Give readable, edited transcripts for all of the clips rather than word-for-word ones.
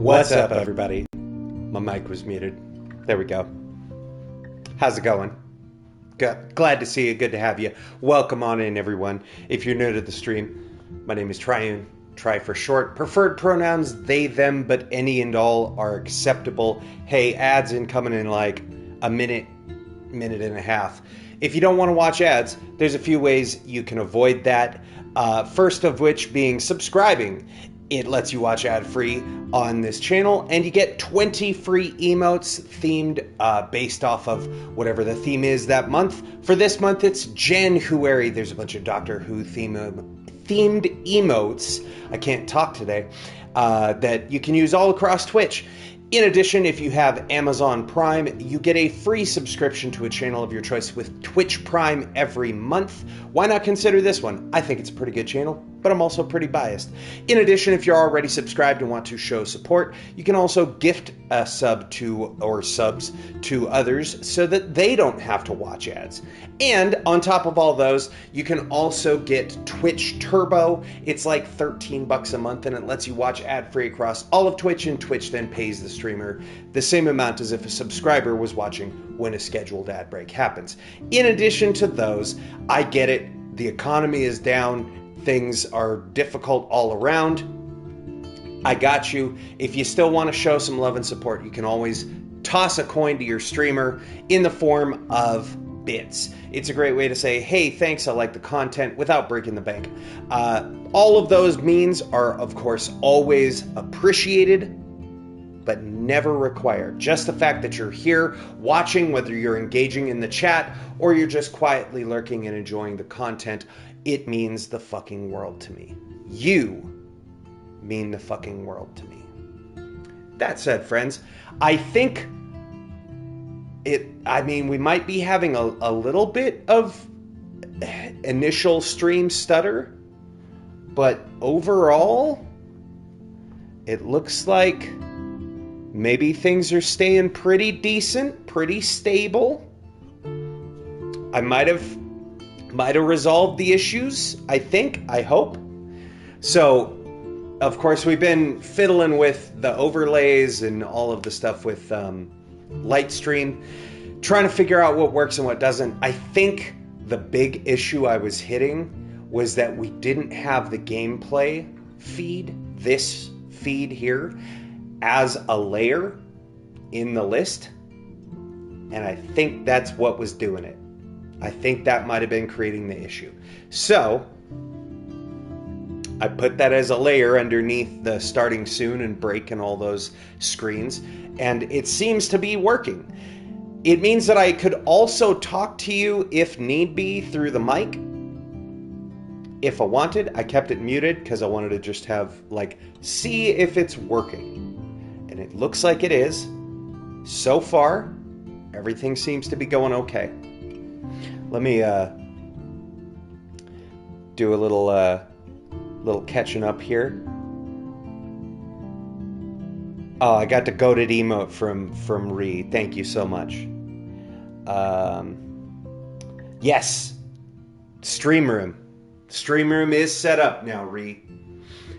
What's up, everybody? My mic was muted. There we go. How's it going? Good. Glad to see you. Good to have you. Welcome on in, everyone. If you're new to the stream, my name is Triune. Try for short. Preferred pronouns, they, them, but any and all are acceptable. Hey, ads incoming in like a minute and a half. If you don't want to watch ads, there's a few ways you can avoid that. First of which being subscribing. It lets you watch ad-free on this channel, and you get 20 free emotes themed based off of whatever the theme is that month. For this month, it's January. There's a bunch of Doctor Who themed emotes, I can't talk today, that you can use all across Twitch. In addition, if you have Amazon Prime, you get a free subscription to a channel of your choice with Twitch Prime every month. Why not consider this one? I think it's a pretty good channel, but I'm also pretty biased. In addition, if you're already subscribed and want to show support, you can also gift a sub to or subs to others so that they don't have to watch ads. And on top of all those, you can also get Twitch Turbo. It's like $13 a month, and it lets you watch ad-free across all of Twitch, and Twitch then pays the streamer the same amount as if a subscriber was watching when a scheduled ad break happens. In addition to those, I get it. The economy is down. Things are difficult all around. I got you. If you still want to show some love and support, you can always toss a coin to your streamer in the form of bits. It's a great way to say, hey, thanks, I like the content, without breaking the bank. All of those means are, of course, always appreciated, but never required. Just the fact that you're here watching, whether you're engaging in the chat or you're just quietly lurking and enjoying the content, it means the fucking world to me. You mean the fucking world to me. That said, friends, I think we might be having a little bit of initial stream stutter, but overall, it looks like maybe things are staying pretty decent, pretty stable. I might have resolved the issues, I think, I hope. So, of course, we've been fiddling with the overlays and all of the stuff with Lightstream, trying to figure out what works and what doesn't. I think the big issue I was hitting was that we didn't have the gameplay feed, this feed here, as a layer in the list. And I think that's what was doing it. I think that might have been creating the issue. So I put that as a layer underneath the starting soon and break and all those screens, and it seems to be working. It means that I could also talk to you if need be through the mic. If I wanted, I kept it muted because I wanted to just have, see if it's working. And it looks like it is. So far, everything seems to be going okay. Let me do a little catching up here. Oh, I got the goated emote from Ree. Thank you so much. Yes, Stream Room. Stream Room is set up now, Ree.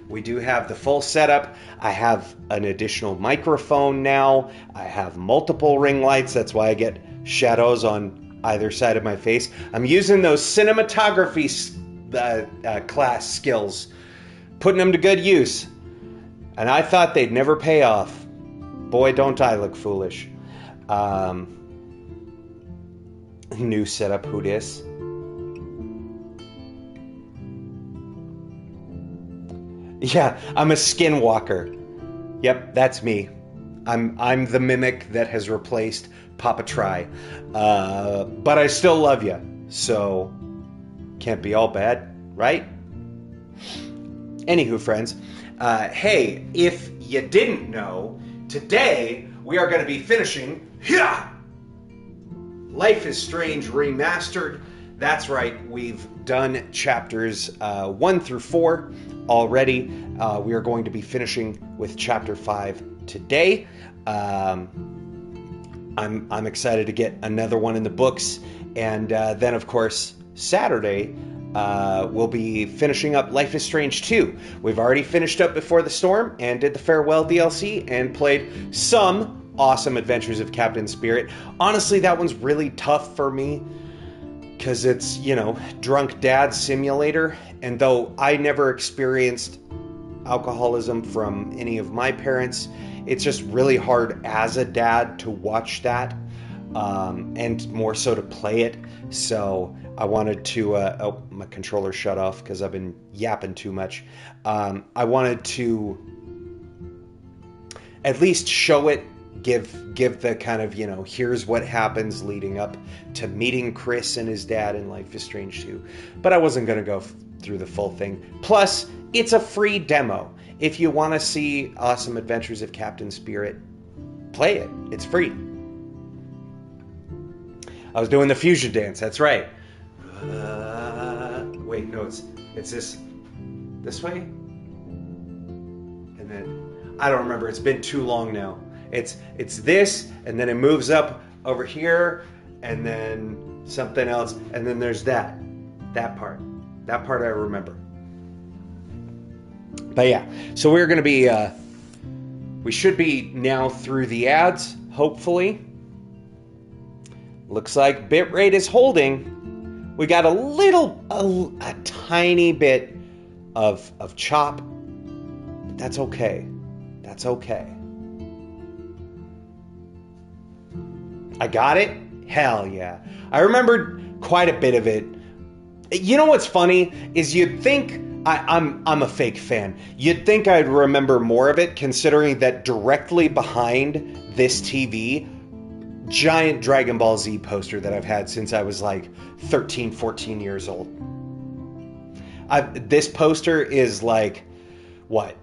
We do have the full setup. I have an additional microphone now. I have multiple ring lights. That's why I get shadows on either side of my face. I'm using those cinematography class skills, putting them to good use. And I thought they'd never pay off. Boy, don't I look foolish. New setup, who dis? Yeah, I'm a skinwalker. Yep, that's me. I'm the mimic that has replaced Papa Try. But I still love you, so can't be all bad, right? Anywho, friends, hey, if you didn't know, today we are going to be finishing Life is Strange Remastered. That's right, we've done chapters 1 through 4 already. We are going to be finishing with chapter 5 today. I'm excited to get another one in the books, and then of course Saturday we'll be finishing up Life is Strange 2. We've already finished up Before the Storm and did the Farewell DLC and played some awesome Adventures of Captain Spirit. Honestly, that one's really tough for me because it's, drunk dad simulator. And though I never experienced alcoholism from any of my parents, it's just really hard as a dad to watch that, and more so to play it. So I wanted to, my controller shut off because I've been yapping too much. I wanted to at least show it, give the kind of, here's what happens leading up to meeting Chris and his dad in Life is Strange 2. But I wasn't going to go through the full thing. Plus, it's a free demo. If you want to see awesome Adventures of Captain Spirit, play it. It's free. I was doing the fusion dance. That's right. Wait, no, it's this way? And then, I don't remember. It's been too long now. It's this, and then it moves up over here, and then something else, and then there's that part. That part I remember. But yeah, so we're going to be, we should be now through the ads, hopefully. Looks like bitrate is holding. We got a tiny bit of chop, but that's okay. That's okay. I got it? Hell yeah. I remembered quite a bit of it. You know what's funny is you'd think I'm a fake fan. You'd think I'd remember more of it, considering that directly behind this TV, giant Dragon Ball Z poster that I've had since I was like 13, 14 years old. This poster is like, what?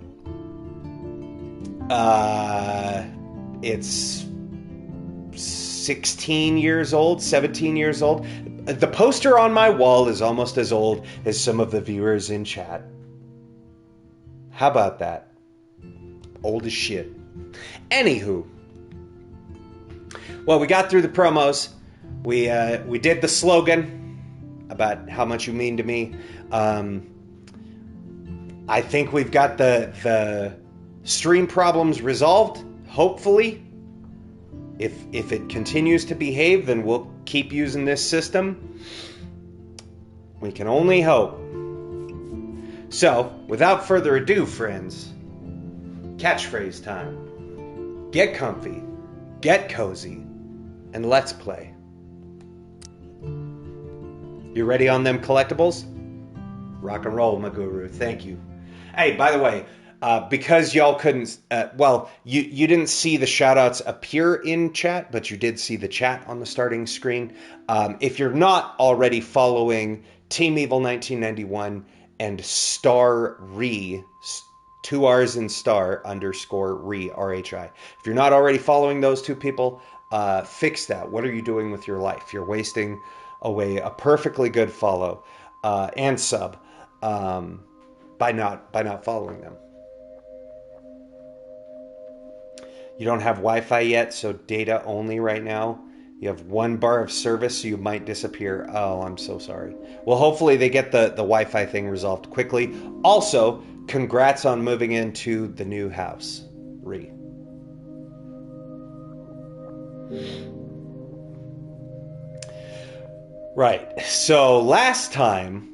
It's 16 years old, 17 years old. The poster on my wall is almost as old as some of the viewers in chat. How about that? Old as shit. Anywho. Well, we got through the promos. We did the slogan about how much you mean to me. I think we've got the stream problems resolved, hopefully. If it continues to behave, then we'll keep using this system. We can only hope. So, without further ado, friends, catchphrase time. Get comfy, get cozy, and let's play. You ready on them collectibles? Rock and roll, my guru. Thank you. Hey, by the way, because y'all couldn't, you didn't see the shoutouts appear in chat, but you did see the chat on the starting screen. If you're not already following Team Evil 1991 and Star Re, 2 R's in Star _ Re, RHI. If you're not already following those two people, fix that. What are you doing with your life? You're wasting away a perfectly good follow and sub by not following them. You don't have Wi-Fi yet, so data only right now. You have 1 bar of service, so you might disappear. Oh, I'm so sorry. Well, hopefully they get the Wi-Fi thing resolved quickly. Also, congrats on moving into the new house. Re. Right, so last time,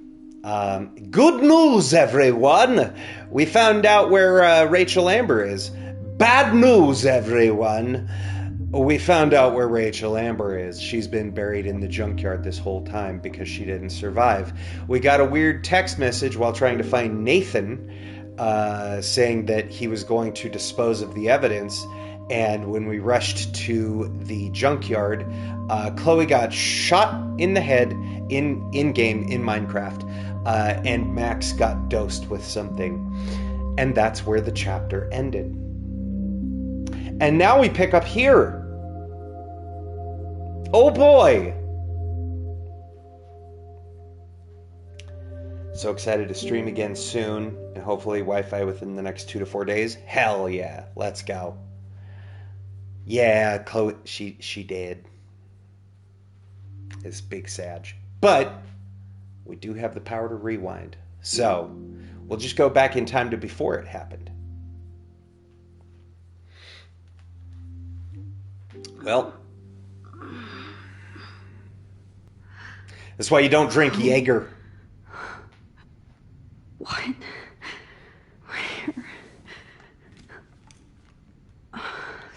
good news, everyone! We found out where Rachel Amber is. Bad news, everyone. We found out where Rachel Amber is. She's been buried in the junkyard this whole time because she didn't survive. We got a weird text message while trying to find Nathan, saying that he was going to dispose of the evidence. And when we rushed to the junkyard, Chloe got shot in the head in-game in Minecraft. And Max got dosed with something. And that's where the chapter ended. And now we pick up here. Oh boy! So excited to stream again soon, and hopefully Wi-Fi within the next 2 to 4 days. Hell yeah, let's go. Yeah, Chloe, she did. It's big Sag. But we do have the power to rewind. So, we'll just go back in time to before it happened. Well, that's why you don't drink Jaeger. What? Where?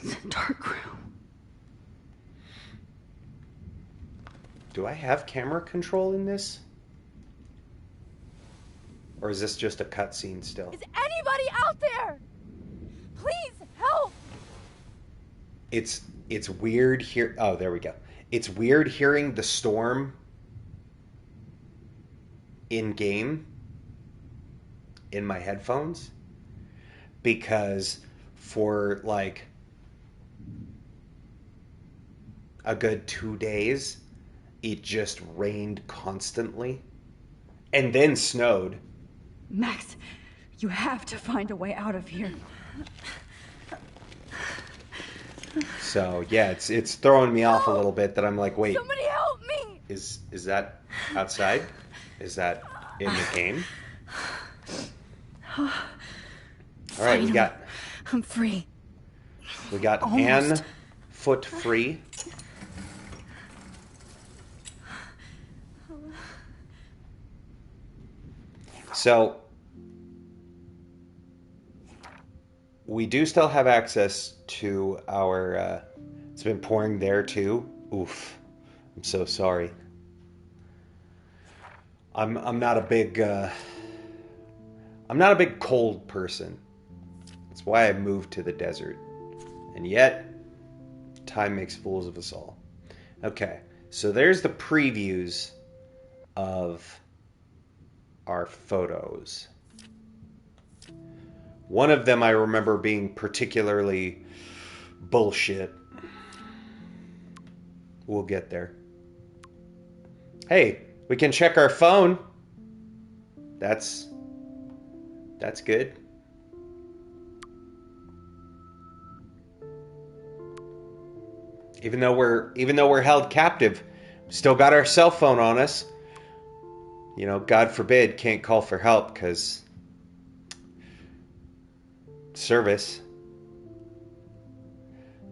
It's a dark room. Do I have camera control in this? Or is this just a cutscene still? Is anybody out there? Please help! It's weird here. Oh, there we go. It's weird hearing the storm in game in my headphones, because for like a good 2 days it just rained constantly and then snowed. Max, you have to find a way out of here. So yeah, it's throwing me off a little bit that I'm like, wait, Somebody help me! is that outside? Is that in the game? All right, Finally, I'm free. we got Almost. Anne foot free. So we do still have access to our it's been pouring there too. Oof. I'm so sorry. I'm not a big cold person. That's why I moved to the desert. And yet time makes fools of us all. Okay. So there's the previews of our photos. One of them I remember being particularly bullshit. We'll get there. Hey, we can check our phone. That's good. Even though we're held captive, still got our cell phone on us. You know, God forbid, can't call for help because service.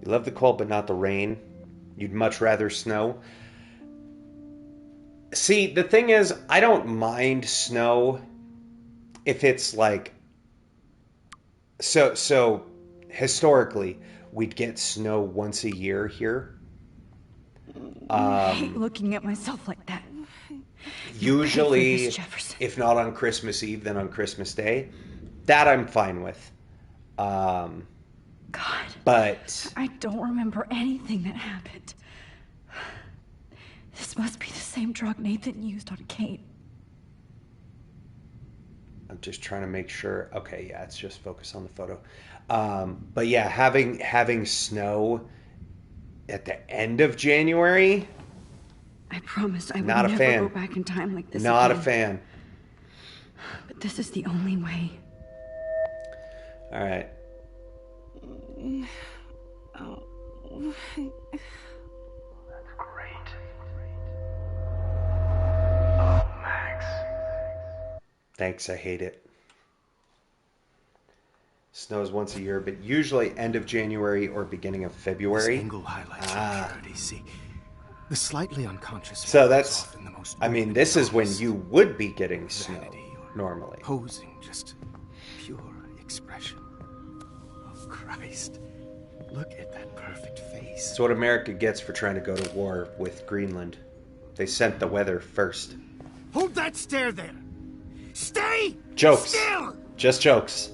You love the cold but not the rain. You'd much rather snow. See, the thing is, I don't mind snow if it's like... So historically, we'd get snow once a year here. I hate looking at myself like that. Usually, Jefferson. if not on Christmas Eve, then on Christmas Day. That I'm fine with. God. But I don't remember anything that happened. This must be the same drug Nathan used on Kate. I'm just trying to make sure. Okay, yeah, it's just focus on the photo. But yeah, having snow at the end of January. I promised I would Not a never fan. go back in time like this Not a again. fan. But this is the only way. All right. That's great. Oh, Max. Thanks, I hate it. Snows once a year, but usually end of January or beginning of February. This angle highlights your purity, see? The slightly unconscious. So is that's, often the most I mean, open this is when honest you would be getting snow, vanity or normally. posing, just pure expression. Oh, Christ. Look at that perfect face. It's what America gets for trying to go to war with Greenland. They sent the weather first. Hold that stare there! Stay! Jokes. Still! Just jokes.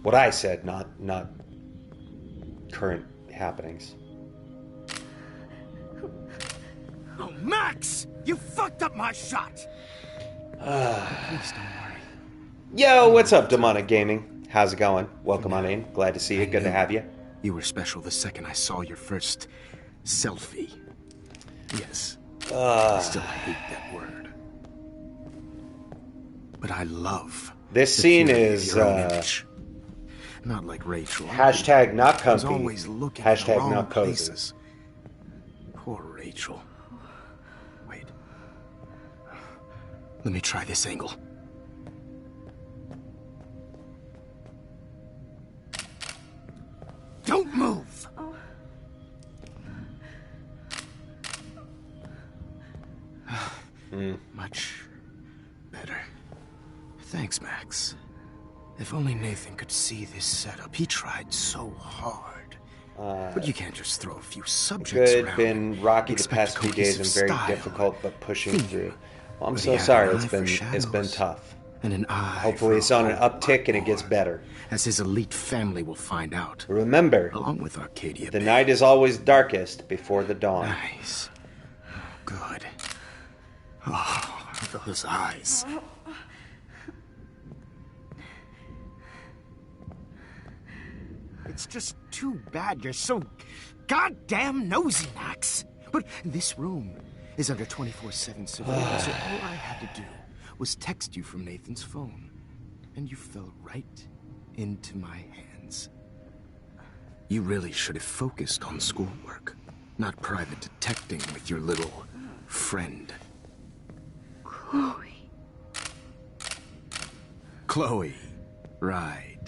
What I said, not current happenings. Oh, Max! You fucked up my shot! Please don't worry. Yo, what's up, Demonic Gaming? How's it going? Welcome on in. Glad to see you. Good to have you. You were special the second I saw your first selfie. Yes. Still, I hate that word. But I love This the scene purity of is your own image. Not like Rachel. hashtag not I was comfy. always looking at the Hashtag wrong not cozy. places. Poor Rachel. Let me try this angle. Don't move! Much better. Thanks, Max. If only Nathan could see this setup. He tried so hard. But you can't just throw a few subjects Good, around. been rocky the past few days and very difficult, but pushing through. Well, I'm so sorry. It's been tough. And an eye. Hopefully it's on an uptick and it gets better. As his elite family will find out. Remember, Along with Arcadia the Bay. night is always darkest before the dawn. Nice. Good. Oh, those eyes. It's just too bad you're so goddamn nosy, Max. But this room is under 24/7 surveillance, so all I had to do was text you from Nathan's phone. And you fell right into my hands. You really should have focused on schoolwork, not private detecting with your little friend. Chloe. Right.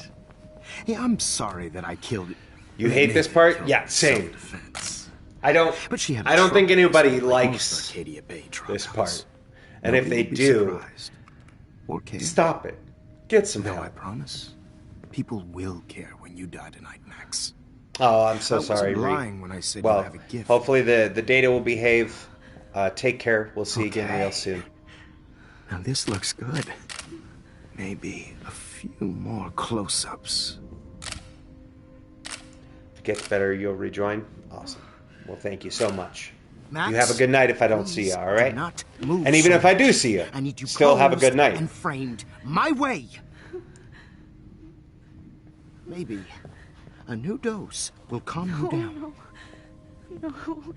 Yeah, I'm sorry that I killed... You hate this part? Yeah, same. Self-defense. I don't think anybody likes Arcadia Bay this part. And if they do, stop it. Get some No, help. I promise. People will care when you die tonight, Max. Oh, I'm so I wasn't sorry, lying when I said well, you have a gift. hopefully the data will behave. Take care. We'll see you again real soon. Now this looks good. Maybe a few more close-ups. If it gets better, you'll rejoin. Awesome. Well, thank you so much. Max, you have a good night if I don't see you, all right? do not move And even so if I do much. see you, I need you still have a good posed night. and framed my way. Maybe a new dose will calm you down. No.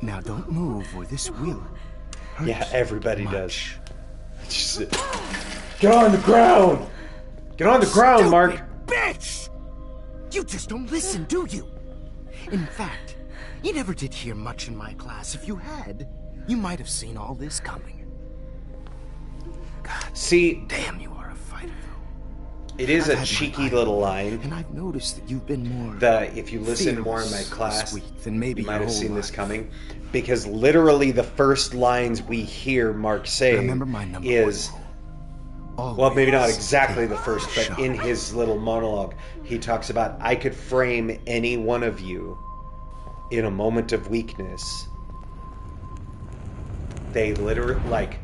Now don't move or this will hurt Yeah, everybody much. does. Just, get on the ground! Get on the ground, Stupid Mark! Bitch! You just don't listen, do you? In fact, you never did hear much in my class. If you had, you might have seen all this coming. God, See, damn, you are a fighter, though. it is I've a had my cheeky eye little on line. you, and I've noticed that you've been more If you listen more in my fearless class, this week than maybe you might your have whole seen this life. coming. Because literally the first lines we hear Mark say Remember my number is, one rule. well, maybe not Always exactly the take first, a but shot. in his little monologue, he talks about, I could frame any one of you in a moment of weakness. They literally, like,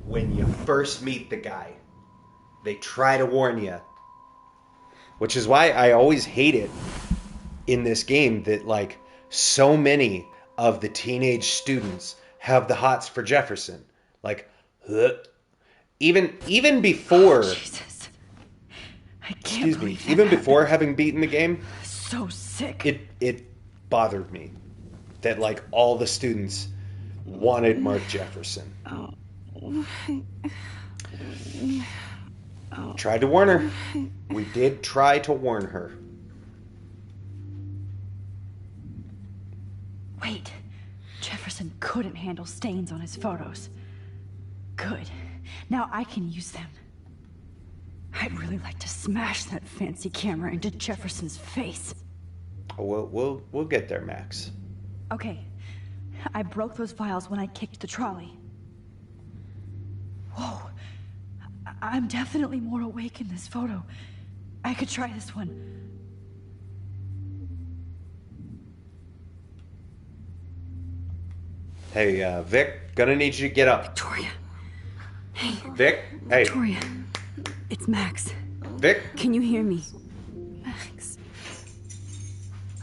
when you first meet the guy, they try to warn you. Which is why I always hate it in this game that, like, so many of the teenage students have the hots for Jefferson. Like, even before, Jesus. I can't excuse me, believe that even happened. before having beaten the game, So sick. it bothered me that, like, all the students wanted Mark Jefferson. Tried to warn her. We did try to warn her. Wait. Jefferson couldn't handle stains on his photos. Good. Now I can use them. I'd really like to smash that fancy camera into Jefferson's face. We'll get there, Max. Okay. I broke those files when I kicked the trolley. Whoa. I'm definitely more awake in this photo. I could try this one. Hey, Vic, gonna need you to get up. Victoria. Hey. Vic, hey, Victoria. It's Max. Vic, Can you hear me? Max.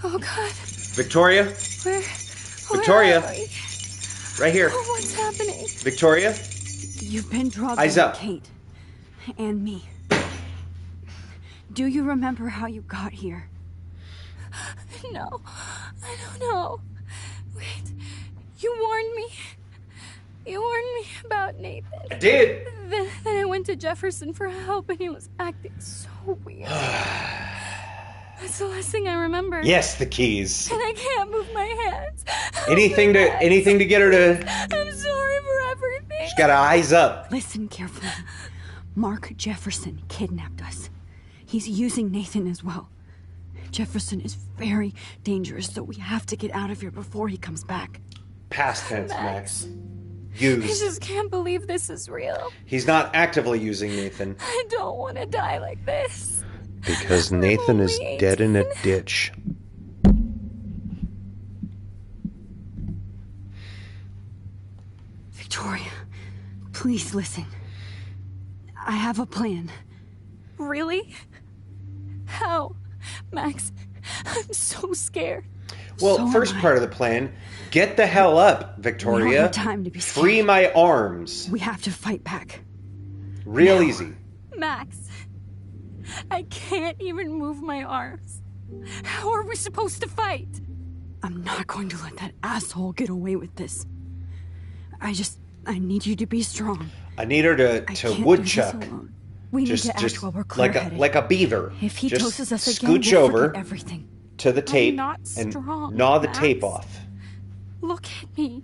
Oh, God. Victoria, Where Victoria, are we? right here. Oh, what's happening? Victoria, You've been drugged Eyes by up. Kate. And me. Do you remember how you got here? No, I don't know. Wait, you warned me. You warned me about Nathan. I did. Then I went to Jefferson for help and he was acting so weird. That's the last thing I remember. Yes, the keys. And I can't move my hands. Anything to get her to. I'm sorry for everything. She's got her eyes up. Listen carefully. Mark Jefferson kidnapped us. He's using Nathan as well. Jefferson is very dangerous, so we have to get out of here before he comes back. Past tense, Max. I Used. just can't believe this is real. He's not actively using Nathan. I don't want to die like this. Because Nathan is only dead in a 18. ditch. Victoria, please listen. I have a plan. Really? How? Max, I'm so scared. Well, So am first I. part of the plan, get the hell up, We Victoria. don't have time to be scared. Free my arms. We have to fight back. Real easy. Max, I can't even move my arms. How are we supposed to fight? I'm not going to let that asshole get away with this. I need you to be strong. I need her I to can't woodchuck. do this alone. We Just, need to just act while we're like clear-headed. a beaver. If he just toasts us again, scooch we'll over forget everything. to the tape not and strong, gnaw the Max. tape off. Look at me.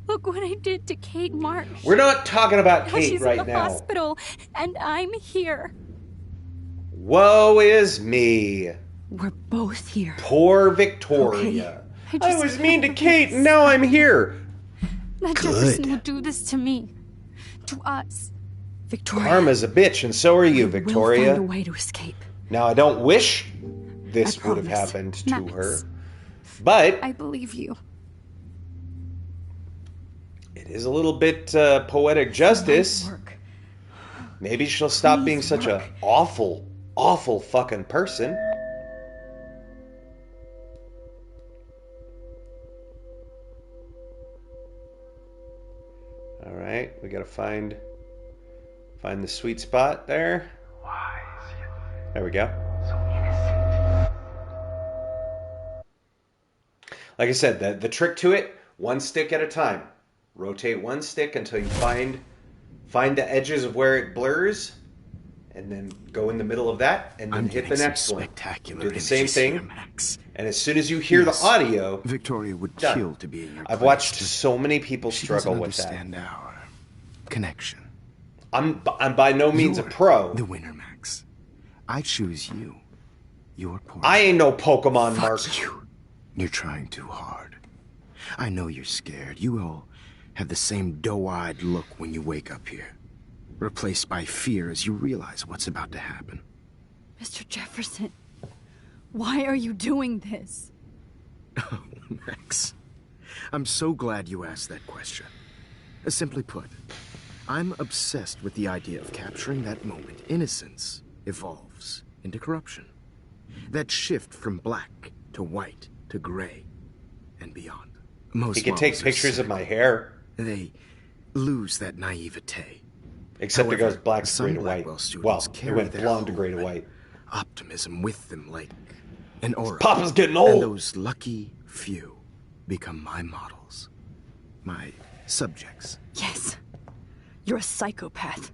Look what I did to Kate Marsh. We're not talking about Now Kate she's right in the now. hospital, and I'm here. Woe is me. We're both here. Poor Victoria. Okay, I was mean to Kate, and now I'm here. That Jefferson would do this to me. To us. Victoria. Karma's a bitch, and so are you, We'll Victoria. find a way to escape. Now, I don't wish this I would have promise. happened to Max. her, but I believe you. it is a little bit poetic justice. Nice work. Maybe she'll stop Please being such a work. awful fucking person. All right, we gotta find the sweet spot there. Wise yet There we go. so innocent. Like I said, the trick to it, one stick at a time. Rotate one stick until you find the edges of where it blurs, and then go in the middle of that, and then I'm hit the getting some next one. spectacular Do the same images here, thing, Max. and as soon as you hear Yes. the audio, Victoria would Done. kill to be in your I've place, watched but so many people she struggle doesn't with that. understand our connection. I'm by no means a You're pro. The winner, Max. I choose you. Your poor. I ain't no Pokemon, Fuck Mark. you. You're trying too hard. I know you're scared. You all have the same doe-eyed look when you wake up here, replaced by fear as you realize what's about to happen. Mr. Jefferson, why are you doing this? Oh, Max. I'm so glad you asked that question. Simply put, I'm obsessed with the idea of capturing that moment innocence evolves into corruption. That shift from black to white to gray and beyond. Most He can take models are pictures of my cynical. hair, They lose that naivete. except it However, goes black to some gray to white. Blackwell students Well, it carry went their blonde to hope gray to and white. Optimism with them like an aura. Papa's getting And old. those lucky few become my models. My subjects. Yes, you're a psychopath.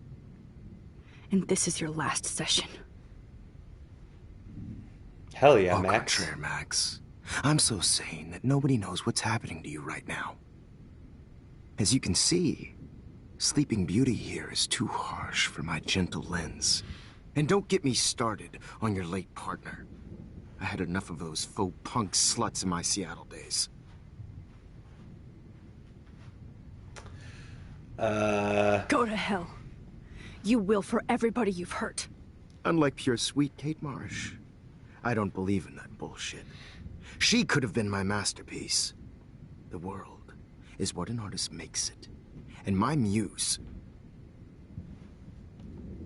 And this is your last session. Hell yeah, Au Max. contraire, Max. I'm so sane that nobody knows what's happening to you right now. As you can see, Sleeping Beauty here is too harsh for my gentle lens. And don't get me started on your late partner. I had enough of those faux punk sluts in my Seattle days. Go to hell. You will for everybody you've hurt. Unlike pure sweet Kate Marsh, I don't believe in that bullshit. She could have been my masterpiece. The world is what an artist makes it. And my muse...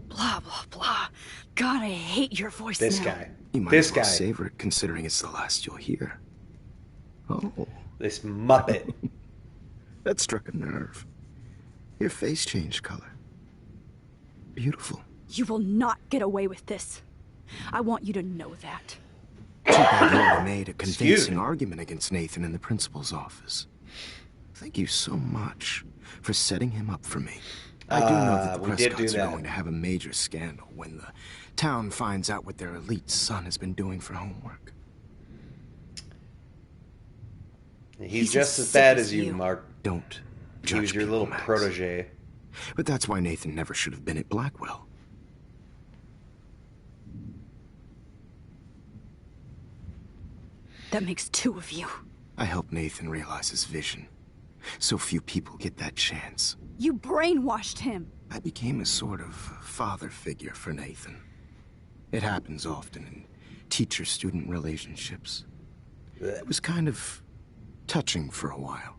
Blah, blah, blah. God, I hate your voice This now. guy. You might This as well guy. savor it, considering it's the last you'll hear. Oh, This Muppet. that struck a nerve. Your face changed color. Beautiful. You will not get away with this. I want you to know that. Too bad you only made a Excuse convincing me. argument against Nathan in the principal's office. Thank you so much for setting him up for me. I do know that the we did do Prescotts are that. going to have a major scandal when the town finds out what their elite son has been doing for homework. He's He's just as as bad sick as as you, you. Mark. Don't He judge was your people, little Max. protege. But that's why Nathan never should have been at Blackwell. That makes two of you. I helped Nathan realize his vision. So few people get that chance. You brainwashed him. I became a sort of father figure for Nathan. It happens often in teacher-student relationships. It was kind of touching for a while.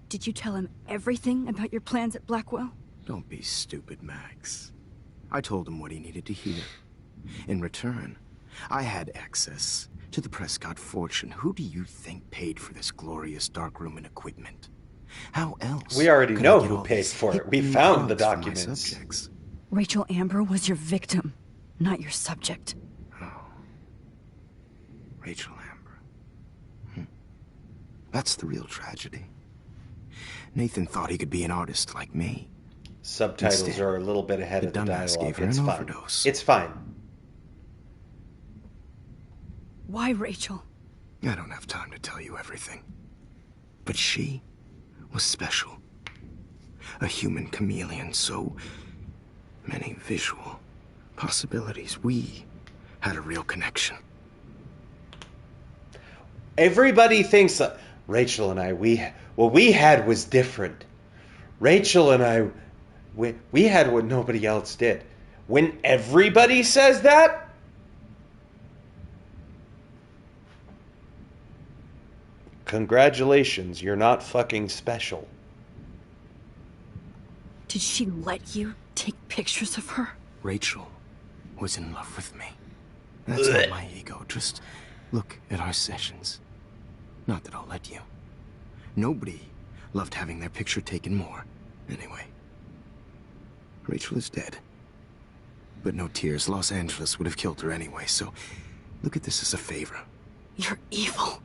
Did you tell him everything about your plans at Blackwell? Don't be stupid, Max. I told him what he needed to hear. In return, I had access to the Prescott fortune. Who do you think paid for this glorious darkroom and equipment? How else? We already could know I get who all paid these for it. hip We new found the drugs for my documents. subjects? Rachel Amber was your victim, not your subject. Rachel Amber. That's the real tragedy. Nathan thought he could be an artist like me. Subtitles Instead, are a little bit ahead the of the dumbass dialogue. gave her It's an fine. overdose. It's fine. Why, Rachel? I don't have time to tell you everything. But she was special. A human chameleon, so many visual possibilities. We had a real connection. Everybody thinks that Rachel and I, what we had was different. Rachel and I, we had what nobody else did. When everybody says that, congratulations, you're not fucking special. Did she let you take pictures of her? Rachel was in love with me. That's not my ego. Just look at our sessions. Not that I'll let you. Nobody loved having their picture taken more. Anyway, Rachel is dead. But no tears. Los Angeles would have killed her anyway, so look at this as a favor. You're evil.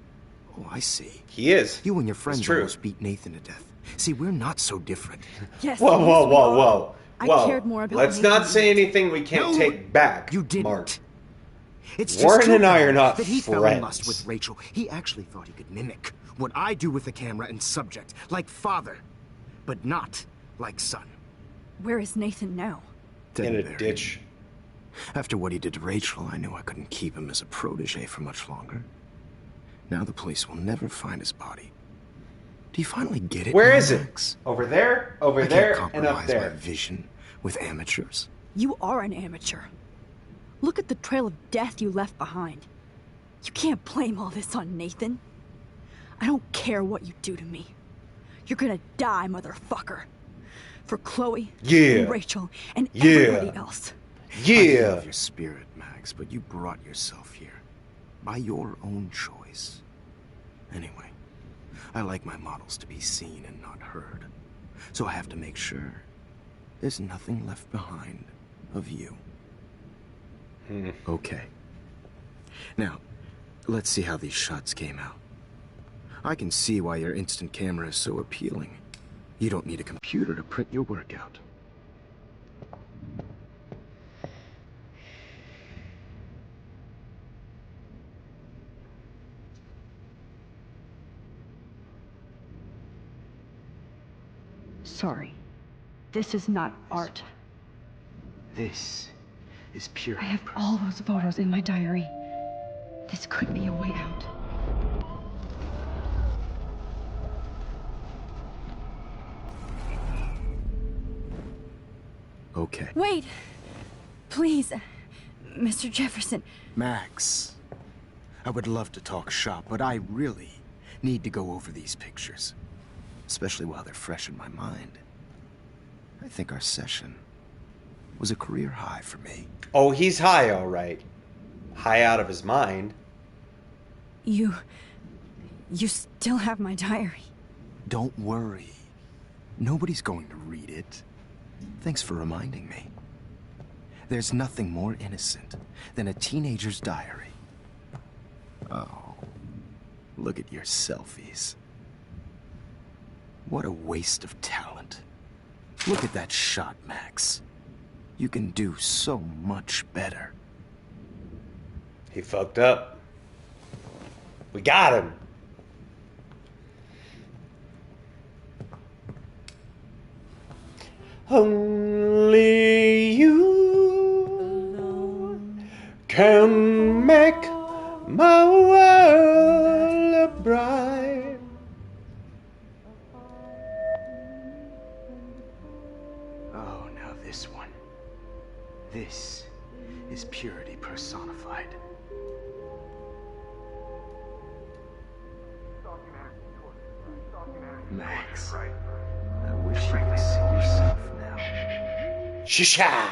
Oh, I see. He is. You and your friends true. almost beat Nathan to death. See, we're not so different. Yes. Whoa, yes, whoa, we whoa, are. whoa. I Whoa. cared more about Let's Nathan not than say you did. anything we can't No, take back. You didn't. Mark. It's just Warren too and I bad are not that he fell in lust friends. with Rachel. He actually thought he could mimic what I do with the camera and subject, like father, but not like son. Where is Nathan now? In a Dead ditch. After what he did to Rachel, I knew I couldn't keep him as a protege for much longer. Now the police will never find his body. Do you finally get it? Where now, is it? Max? Over there, over I there, can't and up compromise my there. vision with amateurs. You are an amateur. Look at the trail of death you left behind. You can't blame all this on Nathan. I don't care what you do to me. You're gonna die, motherfucker. For Chloe, Yeah. and Rachel, and Yeah. everybody else. I Yeah. love your spirit, Max, but you brought yourself here by your own choice. Anyway, I like my models to be seen and not heard, so I have to make sure there's nothing left behind of you. Okay. Now, let's see how these shots came out. I can see why your instant camera is so appealing. You don't need a computer to print your work out. Sorry. This is not art. This is pure. I have all those photos in my diary. This could be a way out. Okay. Wait! Please, Mr. Jefferson. Max, I would love to talk shop, but I really need to go over these pictures. Especially while they're fresh in my mind. I think our session was a career high for me. Oh, he's high, all right. High out of his mind. You still have my diary. Don't worry. Nobody's going to read it. Thanks for reminding me. There's nothing more innocent than a teenager's diary. Oh, look at your selfies. What a waste of talent. Look at that shot, Max. You can do so much better. He fucked up. We got him. Only you can make my world bright. Oh, now this one. This is purity personified. Max, I wish you could see yourself now. Shisha!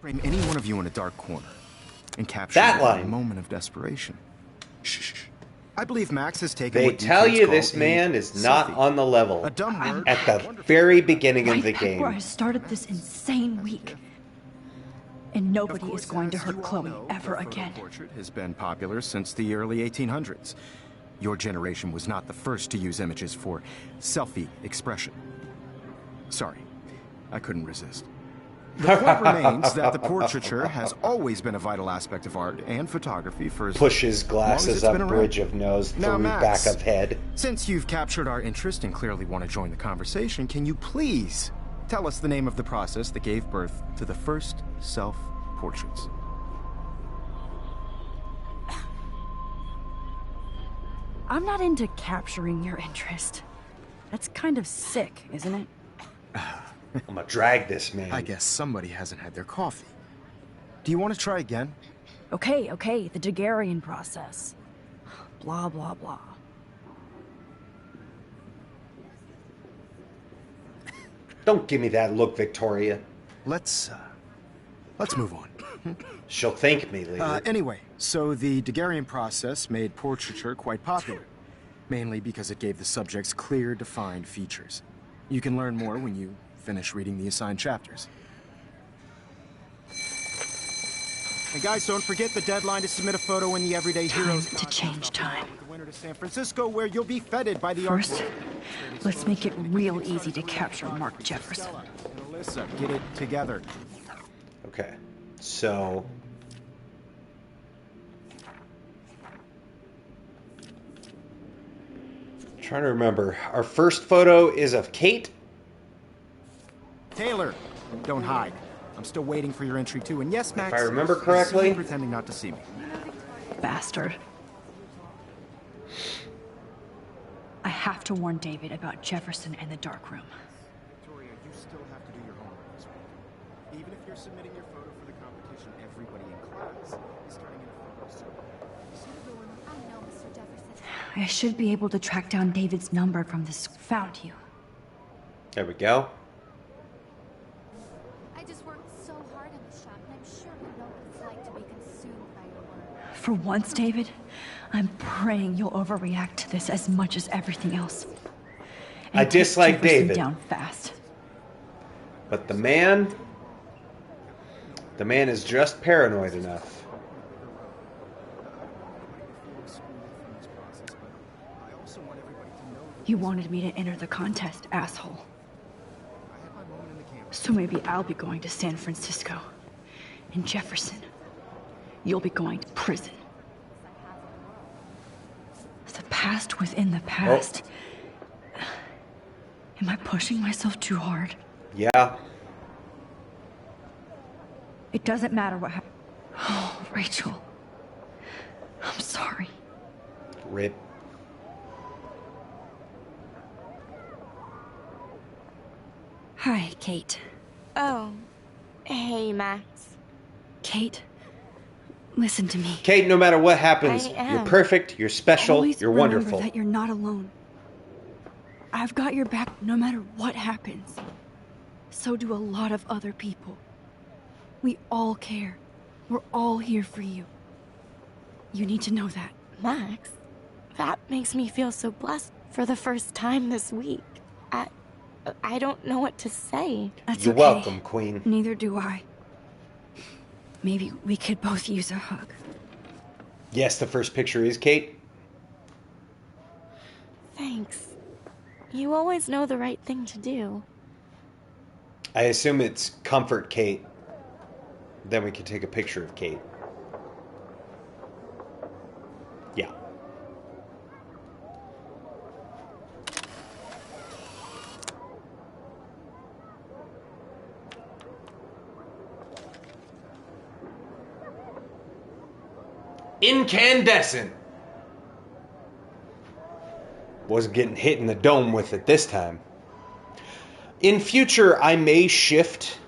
Frame any one of you in a dark corner and capture That you in line. a moment of desperation. Shh. I believe Max has taken They what tell kids you call this a man is not selfie. on the level A dumb word. at the very beginning of Right the back where I game. started this insane week. And Of nobody course, is going to as hurt you all Chloe know, ever the photo again. portrait has been popular since the early 1800s. Your generation was not the first to use images for selfie expression. Sorry, I couldn't resist. The point remains that the portraiture has always been a vital aspect of art and photography for as Pushes long as glasses it's up, been around. bridge of nose, Now, through Max, back of head. Since you've captured our interest and clearly want to join the conversation, can you please tell us the name of the process that gave birth to the first self-portraits? I'm not into capturing your interest. That's kind of sick, isn't it? I'm gonna drag this man. I guess somebody hasn't had their coffee. Do you want to try again? Okay, the Daguerrean process. Blah, blah, blah. Don't give me that look, Victoria. Let's move on. She'll thank me later. Anyway, so the Daguerrean process made portraiture quite popular, mainly because it gave the subjects clear, defined features. You can learn more when you finish reading the assigned chapters. And guys, don't forget the deadline to submit a photo in the Everyday Time Heroes to contest. change time. With the winner to San Francisco, where you'll be feted by the art First, world. let's make it real easy to capture Mark Jefferson. And Alyssa, get it together. Okay, so... Trying to remember. Our first photo is of Kate. Taylor, don't hide. I'm still waiting for your entry too. And yes, Max, I remember assume correctly- you're pretending not to see me. Bastard. I have to warn David about Jefferson and the dark room. Victoria, you still have to do your homework this week. Even if you're submitting your photo for the competition, everybody in class is turning in a photo soon. I know, Mr. Jefferson. I should be able to track down David's number from this. Found you. There we go. I just worked so hard in the shop, and I'm sure you know what it's like to be consumed by your work. For once, David, I'm praying you'll overreact to this as much as everything else. I take dislike Jefferson David. down fast. But the man is just paranoid enough. You wanted me to enter the contest, asshole. So maybe I'll be going to San Francisco. And Jefferson, you'll be going to prison. The past within the past. Am I pushing myself too hard? Yeah. It doesn't matter what happened. Oh, Rachel. I'm sorry. Rip. Hi, Kate. Oh, hey, Max. Kate, listen to me. Kate, no matter what happens, I am. you're perfect, you're special, Always you're remember wonderful. that you're not alone. I've got your back no matter what happens. So do a lot of other people. We all care. We're all here for you. You need to know that. Max, that makes me feel so blessed for the first time this week. I don't know what to say. That's You're okay. welcome, Queen. Neither do I. Maybe we could both use a hug. Yes, the first picture is Kate. Thanks. You always know the right thing to do. I assume it's comfort Kate. Then we can take a picture of Kate. Yeah. Incandescent! Wasn't getting hit in the dome with it this time. In future, I may shift.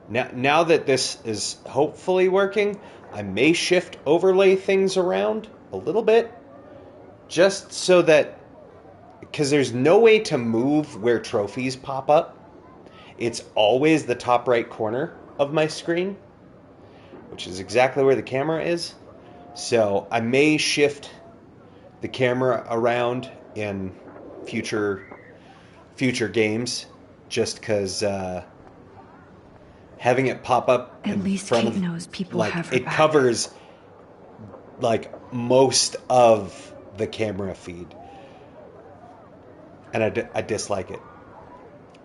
Now that this is hopefully working, I may shift overlay things around a little bit. Just so that... Because there's no way to move where trophies pop up. It's always the top right corner of my screen, which is exactly where the camera is. So I may shift the camera around in future games, just because having it pop up At in least front Kate of, knows people like, have her it back. covers like most of the camera feed, and I dislike it.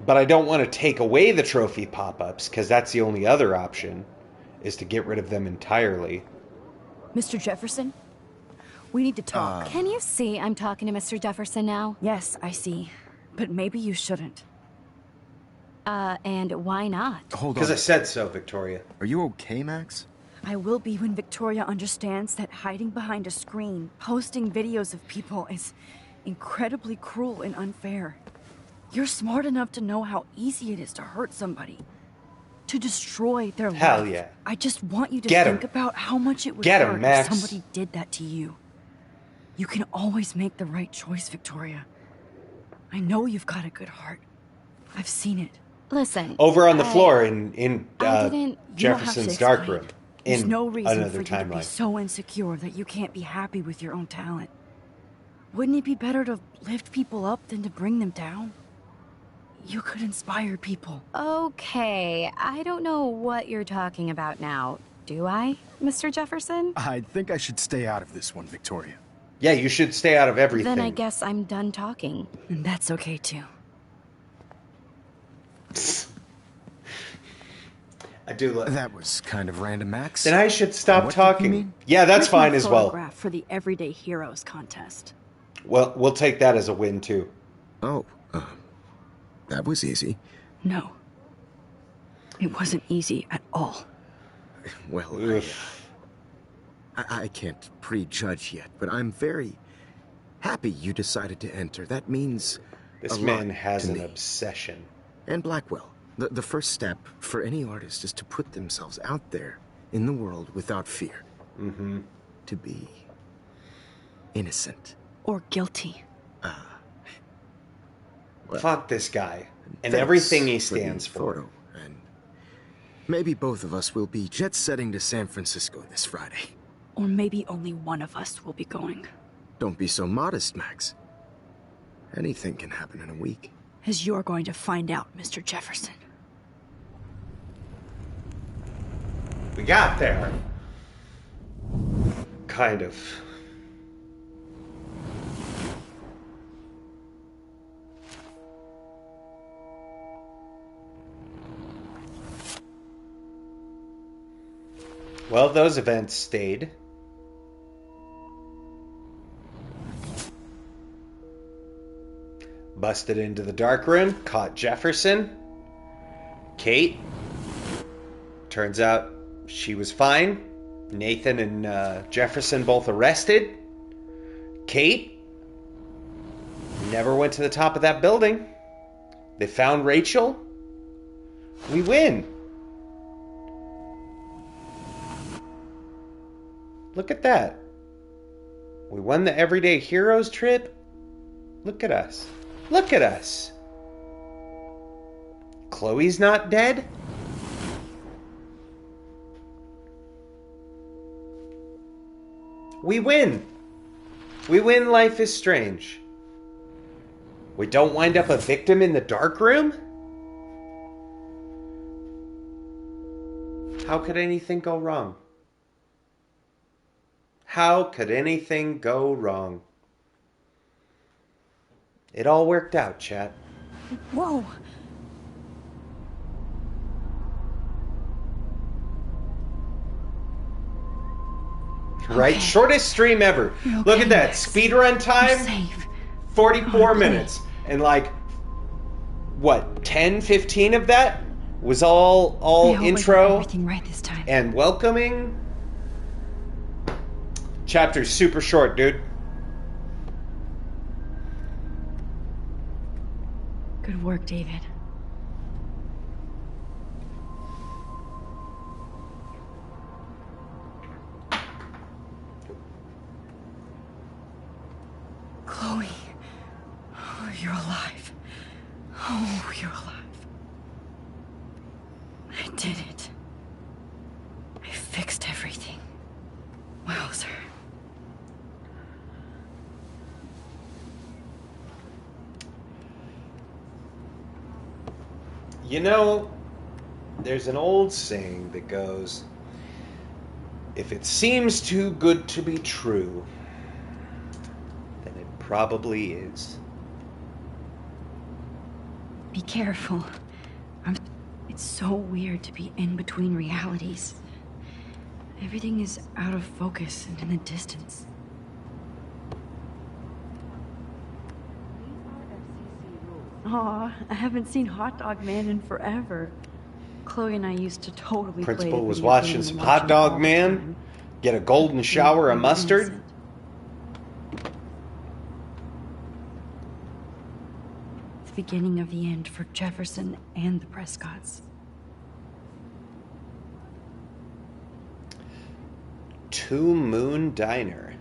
But I don't want to take away the trophy pop-ups, because that's the only other option, is to get rid of them entirely. Mr. Jefferson, we need to talk. Can you see I'm talking to Mr. Jefferson now? Yes, I see. But maybe you shouldn't. And why not? Hold on. Because I said so, Victoria. Are you okay, Max? I will be when Victoria understands that hiding behind a screen, posting videos of people is incredibly cruel and unfair. You're smart enough to know how easy it is to hurt somebody. To destroy their life. Hell yeah. I just want you to Get 'em. think about how much it would Get 'em, hurt Max. if somebody did that to you. You can always make the right choice, Victoria. I know you've got a good heart. I've seen it. Listen. Over on the floor in I didn't- You don't have to Jefferson's dark explain. room. There's In no reason another for you to be timeline. so insecure that you can't be happy with your own talent. Wouldn't it be better to lift people up than to bring them down? You could inspire people. Okay, I don't know what you're talking about now. Do I, Mr. Jefferson? I think I should stay out of this one, Victoria. Yeah, you should stay out of everything. Then I guess I'm done talking. And that's okay too. I do love. That was kind of random, Max. Then I should stop What did you talking. mean? Yeah, that's Here's my fine as well. photograph for the Everyday Heroes contest. Well, we'll take that as a win too. Oh, that was easy. No. It wasn't easy at all. Well, Oof. I can't prejudge yet, but I'm very happy you decided to enter. That means This a man lot has to an me. obsession. And Blackwell. The first step for any artist is to put themselves out there in the world without fear. Mm-hmm. To be innocent. Or guilty. Well, Fuck this guy and thanks everything he for the stands for. photo, and maybe both of us will be jet-setting to San Francisco this Friday. Or maybe only one of us will be going. Don't be so modest, Max. Anything can happen in a week. As you're going to find out, Mr. Jefferson. We got there. Kind of. Well, those events stayed. Busted into the dark room, caught Jefferson. Kate. Turns out she was fine. Nathan and Jefferson both arrested. Kate never went to the top of that building. They found Rachel. We win. Look at that. We won the Everyday Heroes trip. Look at us. Look at us. Chloe's not dead? We win. We win Life is Strange. We don't wind up a victim in the dark room? How could anything go wrong? How could anything go wrong? It all worked out, chat. Whoa. Right? Okay. Shortest stream ever. You're Look okay, at that. Max. Speedrun You're time, safe. 44 Okay. minutes. And like, what, 10, 15 of that was all I hope I did intro everything right this time. and welcoming. Chapter's super short, dude. Good work, David. Chloe. Oh, you're alive. Oh, you're alive. I did it. I fixed everything. Wowzer. You know, there's an old saying that goes, if it seems too good to be true, then it probably is. Be careful. It's so weird to be in between realities. Everything is out of focus and in the distance. Aw, I haven't seen Hot Dog Man in forever. Chloe and I used to totally play Principal the was video watching game some and Hot watch it Dog all the Man, time. get a golden shower of We were mustard. innocent. The beginning of the end for Jefferson and the Prescotts. Two Moon Diner.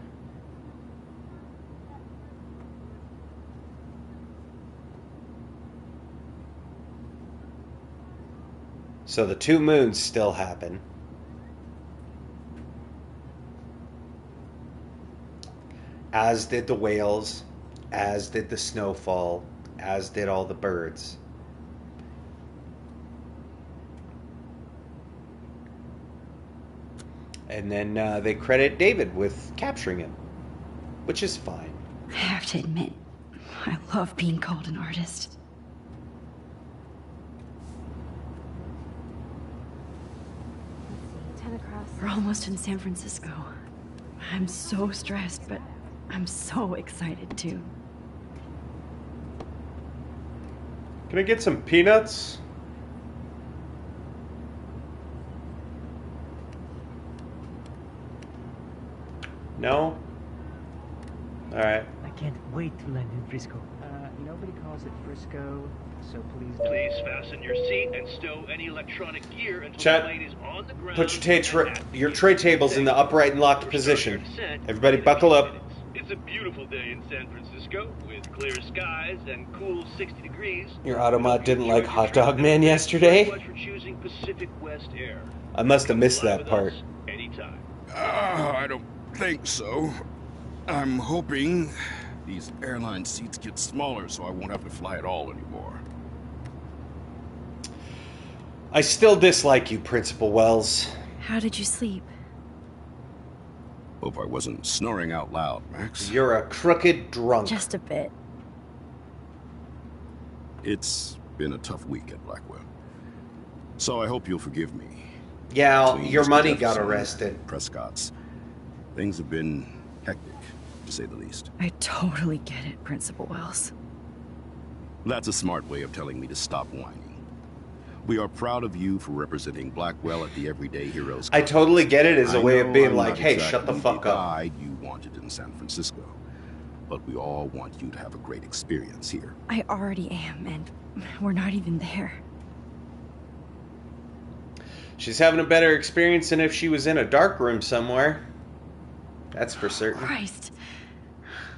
So the two moons still happen. As did the whales, as did the snowfall, as did all the birds. And then they credit David with capturing him, which is fine. I have to admit, I love being called an artist. We're almost in San Francisco. I'm so stressed, but I'm so excited too. Can I get some peanuts? No? Alright. I can't wait to land in Frisco. Nobody calls it Frisco, so please don't. Please fasten your seat and stow any electronic gear until Chat, the plane is on the ground. put your and tray tables in the upright and locked We're position. starting our descent Everybody in a buckle few up. minutes. It's a beautiful day in San Francisco with clear skies and cool 60 degrees. Your Automod didn't Enjoy like your Hot trip, Dog and Man thanks yesterday? very much for choosing Pacific West Air. I must have Come missed fly that with part. us anytime. I don't think so. I'm hoping these airline seats get smaller so I won't have to fly at all anymore. I still dislike you, Principal Wells. How did you sleep? Hope I wasn't snoring out loud, Max. You're a crooked drunk. Just a bit. It's been a tough week at Blackwell. So I hope you'll forgive me. Yeah, Between your Mr. money got Jefferson arrested. and Prescott's. Things have been hectic, to say the least. I totally get it, Principal Wells. That's a smart way of telling me to stop whining. We are proud of you for representing Blackwell at the Everyday Heroes I Conference. totally get it as a I way of know being I'm like, not hey, shut the exactly fuck up. guide you wanted in San Francisco, but we all want you to have a great experience here. I already am, and we're not even there. She's having a better experience than if she was in a dark room somewhere. That's for certain. Christ.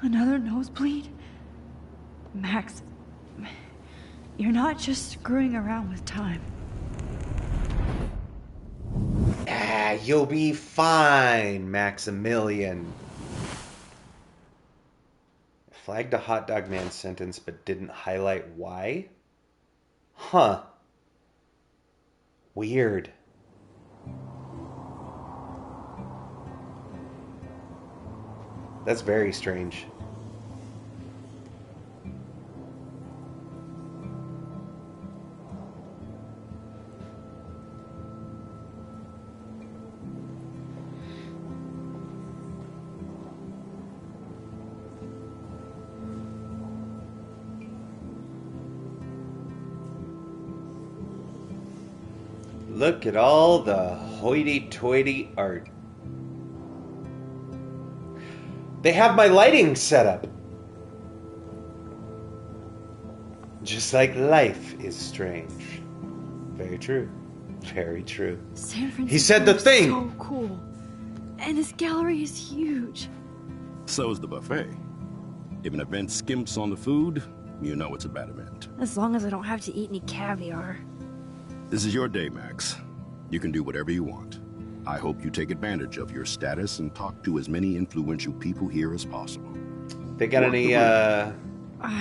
Another nosebleed? Max, you're not just screwing around with time. Ah, you'll be fine, Maximilian. Flagged a Hot Dog Man sentence but didn't highlight why? Huh. Weird. That's very strange. Look at all the hoity-toity art. They have my lighting set up. Just like life is strange. Very true. Very true. San Francisco He said the is thing. so cool. And this gallery is huge. So is the buffet. If an event skimps on the food, you know it's a bad event. As long as I don't have to eat any caviar. This is your day, Max. You can do whatever you want. I hope you take advantage of your status and talk to as many influential people here as possible. They got any, I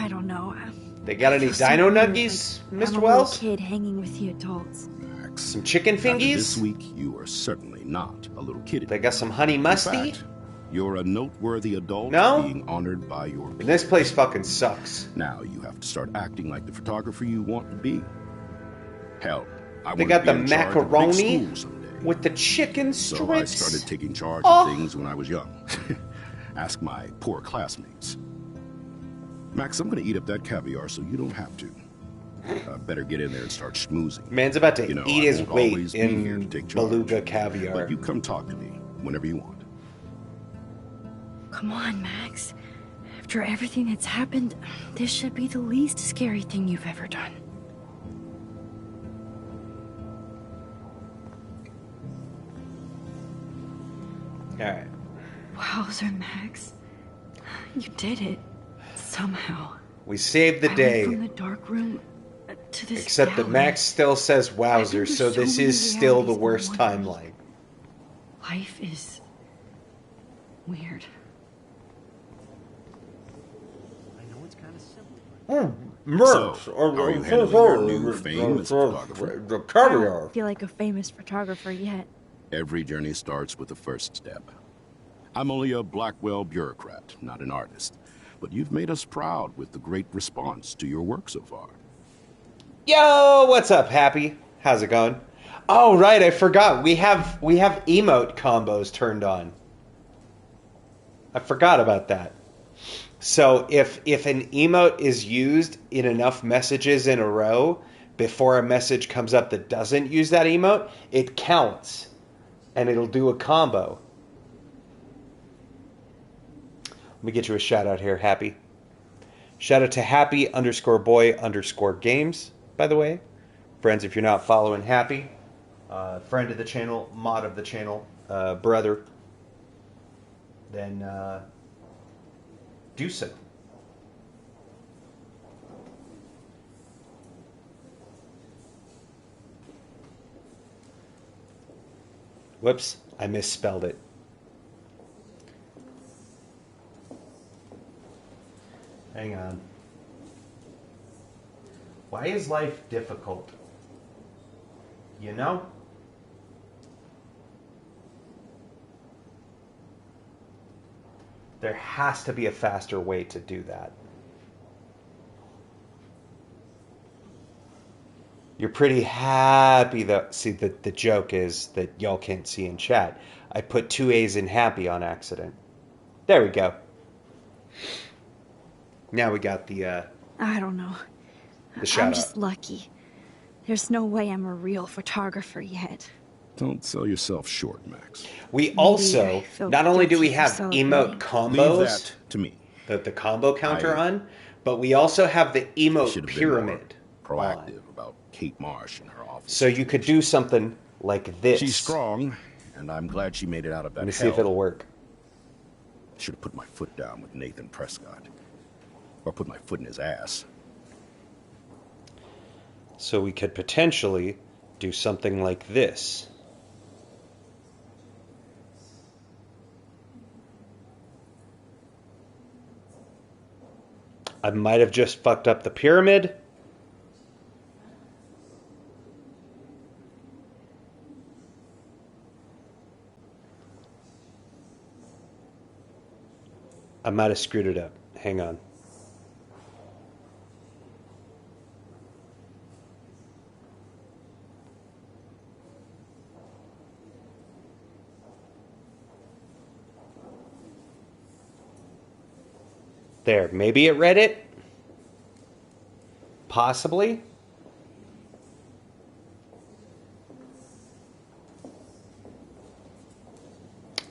don't know. They got any I feel so dino weird, nuggies, like Mr. I'm a Wells? little kid hanging with the adults. Max, Some chicken after fingies? this week, you are certainly not a little kid. They got some honey In musty? fact, you're a noteworthy adult No? being honored by your And this place fucking sucks. Now you have to start acting like the photographer you want to be. Hell, I They want got to the be in charge of a big macaroni school someday. with the chicken So strips. I started taking charge Oh. of things when I was young. Ask my poor classmates. Max, I'm going to eat up that caviar so you don't have to. Better get in there and start schmoozing. Man's about to You know, eat I his won't weight always be here to in take charge. beluga caviar. But you come talk to me whenever you want. Come on, Max. After everything that's happened, this should be the least scary thing you've ever done. Alright. Wowzer, Max. You did it. Somehow. We saved the I day. went from the dark room to this Except that gallery. Max still says I've wowzer, been so through this so many is still the realities in worst one week. timeline. Life is weird. I know it's kind of simple, So, are you handling your new fame as a photographer? The I caviar. don't feel like a famous photographer yet. Every journey starts with the first step. I'm only a Blackwell bureaucrat, not an artist. But you've made us proud with the great response to your work so far. Yo, what's up, Happy? How's it going? Oh, right, I forgot. We have emote combos turned on. I forgot about that. So if an emote is used in enough messages in a row before a message comes up that doesn't use that emote, it counts and it'll do a combo. Let me get you a shout out here, Happy. Shout out to Happy_boy_games, by the way. Friends, if you're not following Happy, friend of the channel, mod of the channel, brother, then do so. Whoops, I misspelled it. Hang on. Why is life difficult? You know? There has to be a faster way to do that. You're pretty happy though. See, the joke is that y'all can't see in chat. I put 2 A's in happy on accident. There we go. Now we got the I don't know. shout I'm out. just lucky. There's no way I'm a real photographer yet. Don't sell yourself short, Max. We Maybe also, I feel not only do we guilty for have celebrating. emote Leave combos, that to me. the combo counter I- on, but we also have the Should emote have been pyramid more on. proactive about Kate Marsh and her office. So you could do something like this. She's strong, and I'm glad she made it out of that Let me see if it'll work. Should have put my foot down with Nathan Prescott. Or put my foot in his ass. So we could potentially do something like this. I might have just fucked up the pyramid. I might have screwed it up. Hang on. There, maybe it read it. Possibly.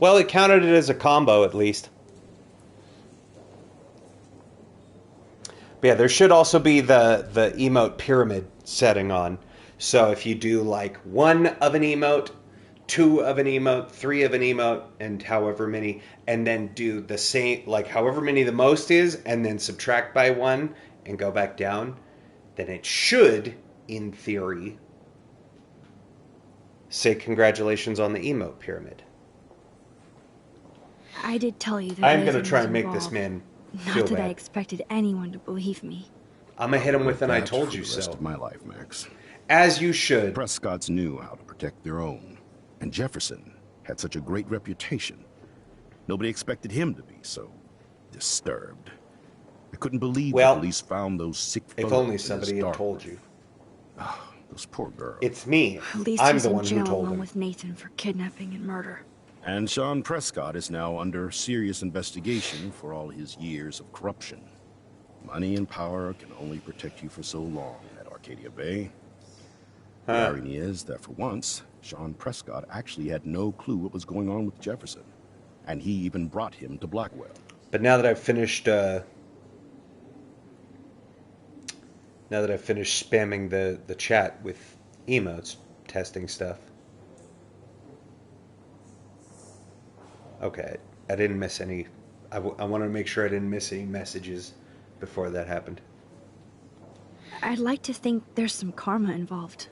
Well, it counted it as a combo at least. But yeah, there should also be the emote pyramid setting on. So if you do like 1 of an emote, 2 of an emote, 3 of an emote, and however many, and then do the same, like however many the most is, and then subtract by 1 and go back down, then it should, in theory, say congratulations on the emote pyramid. I did tell you that I'm going to Nathan try was and make this involved. man feel Not that I bad. expected anyone to believe me. I'm going to hit him with an I That told for you the rest so. of my life, Max. As you should. Prescotts knew how to protect their own, and Jefferson had such a great reputation. Nobody expected him to be so disturbed. I couldn't believe Well, the police found those sick If photos only in his somebody had dark told room. you. Oh, those poor girls. It's me. At least I'm he's the in one who jail told along him. with Nathan for kidnapping and murder. And Sean Prescott is now under serious investigation for all his years of corruption. Money and power can only protect you for so long at Arcadia Bay. The irony is that for once, Sean Prescott actually had no clue what was going on with Jefferson, and he even brought him to Blackwell. But now that I've finished spamming the chat with emotes, testing stuff. Okay, I didn't miss any. I wanted to make sure I didn't miss any messages before that happened. I'd like to think there's some karma involved.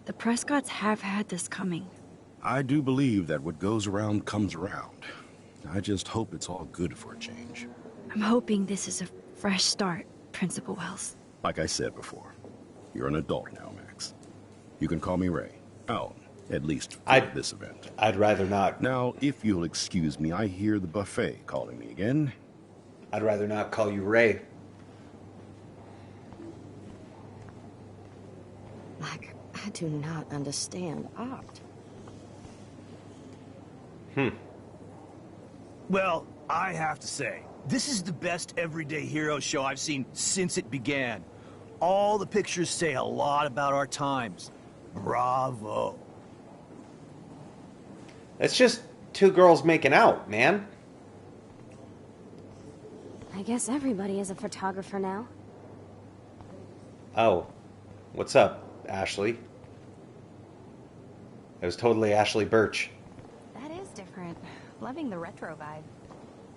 The Prescotts have had this coming. I do believe that what goes around comes around. I just hope it's all good for a change. I'm hoping this is a fresh start, Principal Wells. Like I said before, you're an adult now, Max. You can call me Ray. Oh, at least for this event. I'd rather not. Now, if you'll excuse me, I hear the buffet calling me again. I'd rather not call you Ray. Like, I do not understand art. Well, I have to say, this is the best everyday hero show I've seen since it began. All the pictures say a lot about our times. Bravo. It's just 2 girls making out, man. I guess everybody is a photographer now. Oh, what's up, Ashley? It was totally Ashley Birch. That is different. Loving the retro vibe.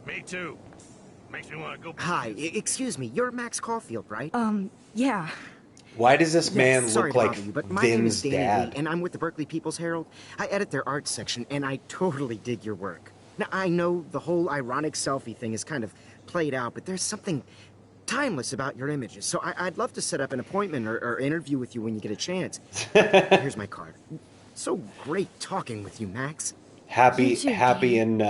Me too. Makes me want to go. Hi, excuse me. You're Max Caulfield, right? Yeah. Why does this man Sorry look to like bother you, but my name is Vin's Danny dad? Lee, and I'm with the Berkeley People's Herald. I edit their art section, and I totally dig your work. Now, I know the whole ironic selfie thing is kind of played out, but there's something timeless about your images. So I'd love to set up an appointment or interview with you when you get a chance. Here's my card. So great talking with you, Max. Happy and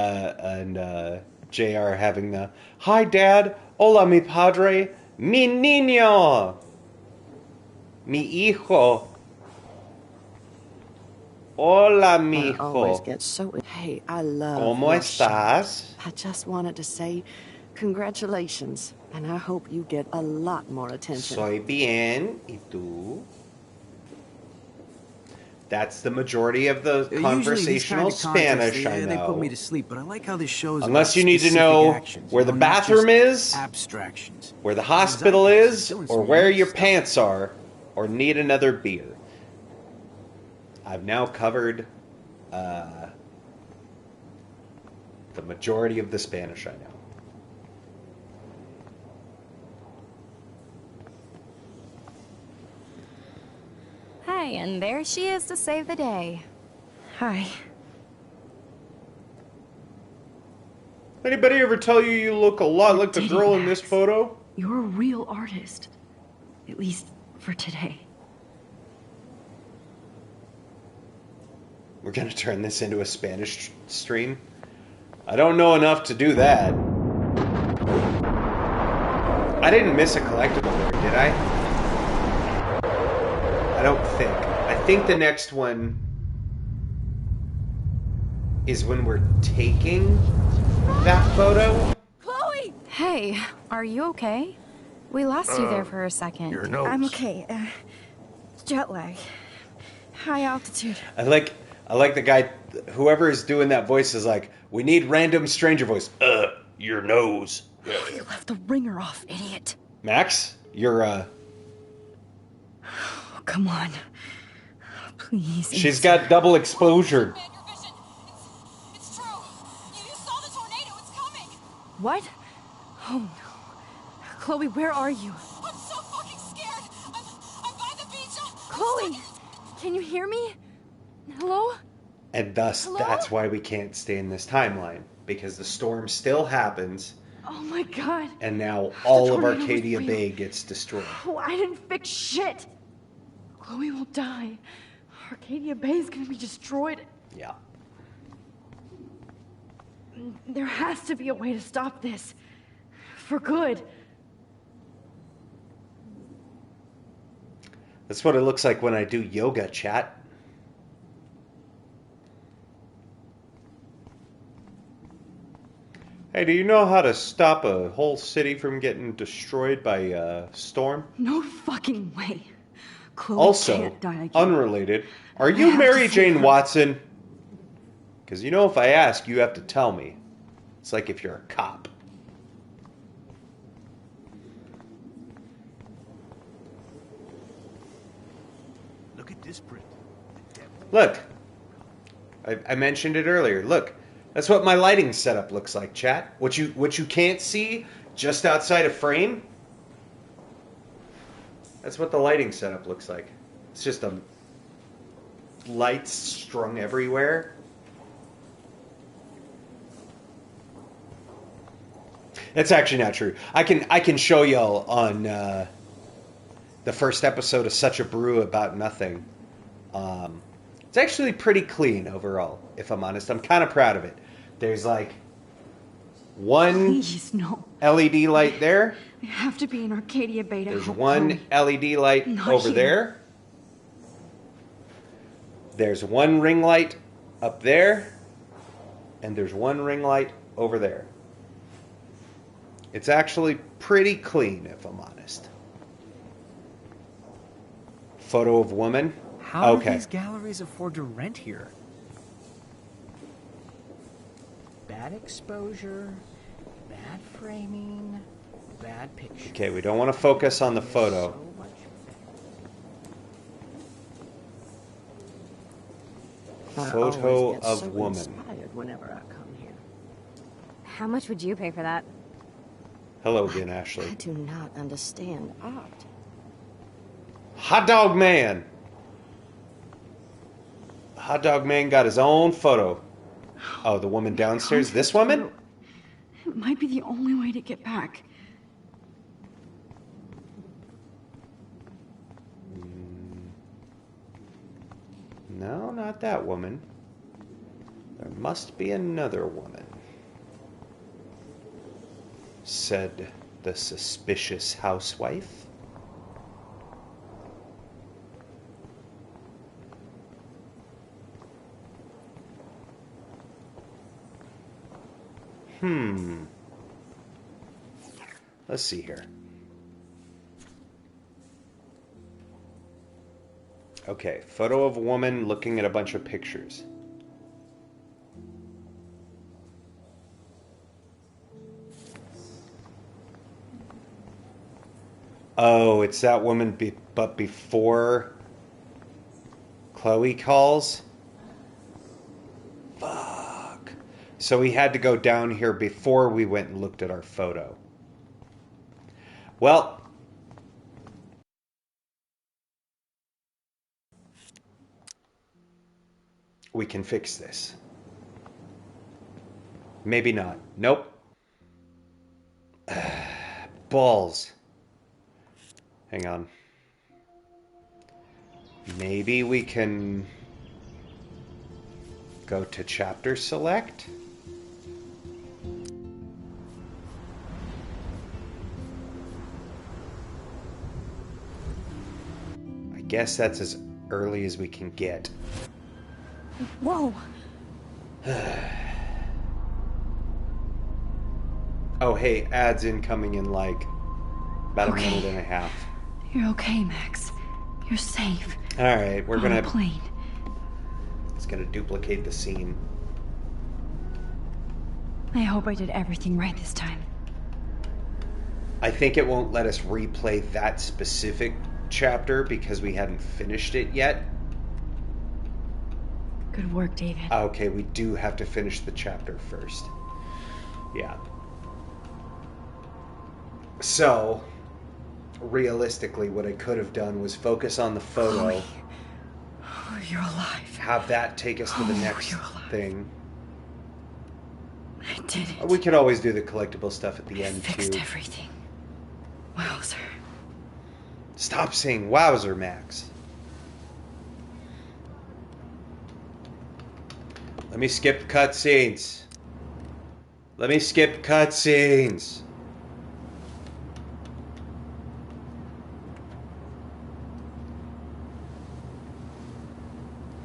JR having the hi dad, hola mi padre, mi niño, mi hijo, hola mi I always hijo. get so... Hey, I love ¿Cómo your show. estás? I just wanted to say congratulations, and I hope you get a lot more attention. Soy bien, ¿y tú? That's the majority of the conversational Spanish I know. They put me to sleep, but I like how this shows. Unless you need to know where the bathroom is, abstractions, where the hospital is, or where your pants are, or need another beer. I've now covered the majority of the Spanish I know. Hi, and there she is to save the day. Hi. Anybody ever tell you you look a lot like the girl in this photo? You're a real artist. At least for today. We're gonna turn this into a Spanish stream? I don't know enough to do that. I didn't miss a collectible there, did I? I don't think. I think the next one is when we're taking that photo. Chloe! Hey, are you okay? We lost you there for a second. I'm okay. Jet lag. High altitude. I like I like the guy, whoever is doing that voice is like, we need random stranger voice. Your nose. You left the ringer off, idiot. Max, you're, Oh, come on. Please. She's got double exposure. It's true. You saw the tornado. It's coming. What? Oh, no. Chloe, where are you? I'm so fucking scared. I'm by the beach. Chloe, can you hear me? Hello? And thus, Hello? that's why we can't stay in this timeline. Because the storm still happens. Oh my god. And now all of tornado was Arcadia real. Bay gets destroyed. Oh, I didn't fix shit. Chloe will die. Arcadia Bay is gonna be destroyed. Yeah. There has to be a way to stop this. For good. That's what it looks like when I do yoga, chat. Hey, do you know how to stop a whole city from getting destroyed by a storm? No fucking way. Chloe Also, can't die again. unrelated, are I you have Mary to Jane see her. Watson? Because you know if I ask, you have to tell me. It's like if you're a cop. Look at this print. Look. I mentioned it earlier. Look. That's what my lighting setup looks like, chat. What you can't see just outside of frame. That's what the lighting setup looks like. It's just a lights strung everywhere. That's actually not true. I can show y'all on the first episode of Such a Brew About Nothing. It's actually pretty clean overall, if I'm honest. I'm kind of proud of it. There's like one Please, no. LED light there. I have to be in Arcadia Bay to There's help one Chloe. LED light Not over here. there. There's one ring light up there. And there's one ring light over there. It's actually pretty clean, if I'm honest. Photo of woman. How do Okay. these galleries afford to rent here? Bad exposure, bad framing, bad picture. Okay, we don't want to focus on the photo. Photo get of so woman. inspired whenever I come here. How much would you pay for that? Hello again, Ashley. I do not understand art. Hot Dog Man. Hot Dog Man got his own photo. Oh, the woman downstairs. This woman? It might be the only way to get back. No, not that woman. There must be another woman, said the suspicious housewife. Let's see here. Okay, photo of a woman looking at a bunch of pictures. Oh, it's that woman, but before Chloe calls? Fuck. So we had to go down here before we went and looked at our photo. Well, we can fix this. Maybe not. Nope. Balls. Hang on. Maybe we can go to chapter select. I guess that's as early as we can get. Whoa. Oh, hey, ads incoming in like about a minute and a half. You're okay, Max. You're safe. All right, we're On gonna a plane. Let's going to duplicate the scene. I hope I did everything right this time. I think it won't let us replay that specific chapter because we hadn't finished it yet. Good work, David. Okay, we do have to finish the chapter first. Yeah. So, realistically, what I could have done was focus on the photo. Oh, you're alive. Have that take us to the next thing. I did it. We could always do the collectible stuff at the end, Fixed too. everything. Wowzer. Stop saying wowzer, Max. Let me skip cutscenes. Let me skip cutscenes.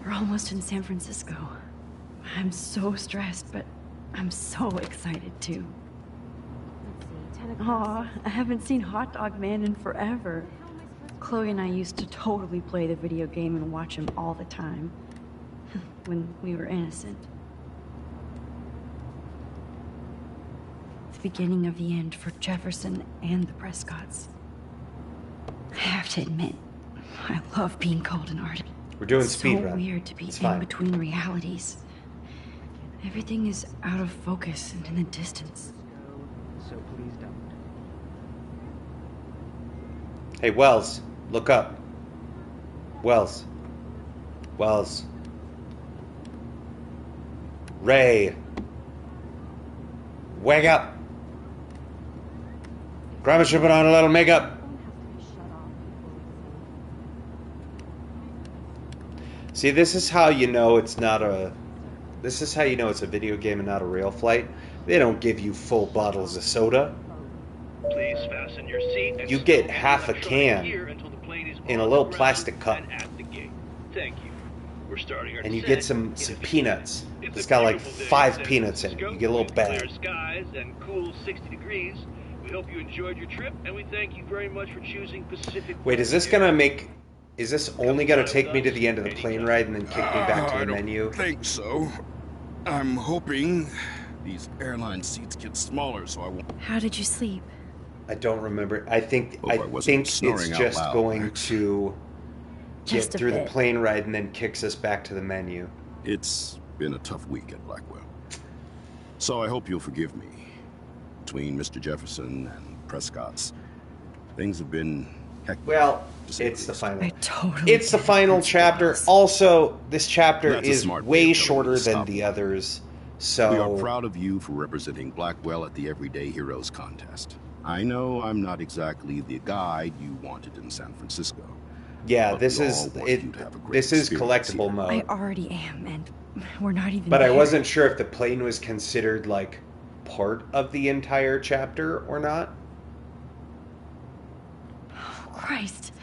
We're almost in San Francisco. I'm so stressed, but I'm so excited too. Aw, I haven't seen Hot Dog Man in forever. Chloe and I used to totally play the video game and watch him all the time. When we were innocent. The beginning of the end for Jefferson and the Prescotts. I have to admit, I love being called an artist. We're doing it's speed so run. Weird to be It's in fine. between realities. Everything is out of focus and in the distance. So please don't. Hey, Wells, look up. Wells. Wells. Ray. Wake up. Grandma should put on a little makeup. See, this is how you know it's not a... This is how you know it's a video game and not a real flight. They don't give you full bottles of soda. Please fasten your seat and You stow get any half a electronic can gear until the plane is in a on little the ground plastic cup. and at the gate. Thank you. We're starting our And you descent get some in a few peanuts. minutes. It's got like beautiful day 5 San peanuts in it. Francisco You get a little with bag. Clear skies and cool 60 degrees. We hope you enjoyed your trip, and we thank you very much for choosing Pacific. Wait, is this gonna make... Is this only gonna take me to the end of the plane ride and then kick me back to the menu? I think so. I'm hoping these airline seats get smaller so I won't... How did you sleep? I don't remember. I think Hope I wasn't it's snoring out just loud, going Max. to Just get a through the bit. plane ride and then kicks us back to the menu. It's been a tough week at Blackwell. So I hope you'll forgive me. Between Mr. Jefferson and Prescott's, things have been hectic. Well, to say it's the least. final. I totally It's the final chapter. Also, this chapter That's a is smart way way of telling me shorter to than stop. the others. We are So proud of you for representing Blackwell at the Everyday Heroes contest. I know I'm not exactly the guide you wanted in San Francisco. yeah, but this we is all want it. you to have a great This is experience collectible here. I mode. already am, and we're not even But I there. wasn't sure if the plane was considered like part of the entire chapter or not. Christ.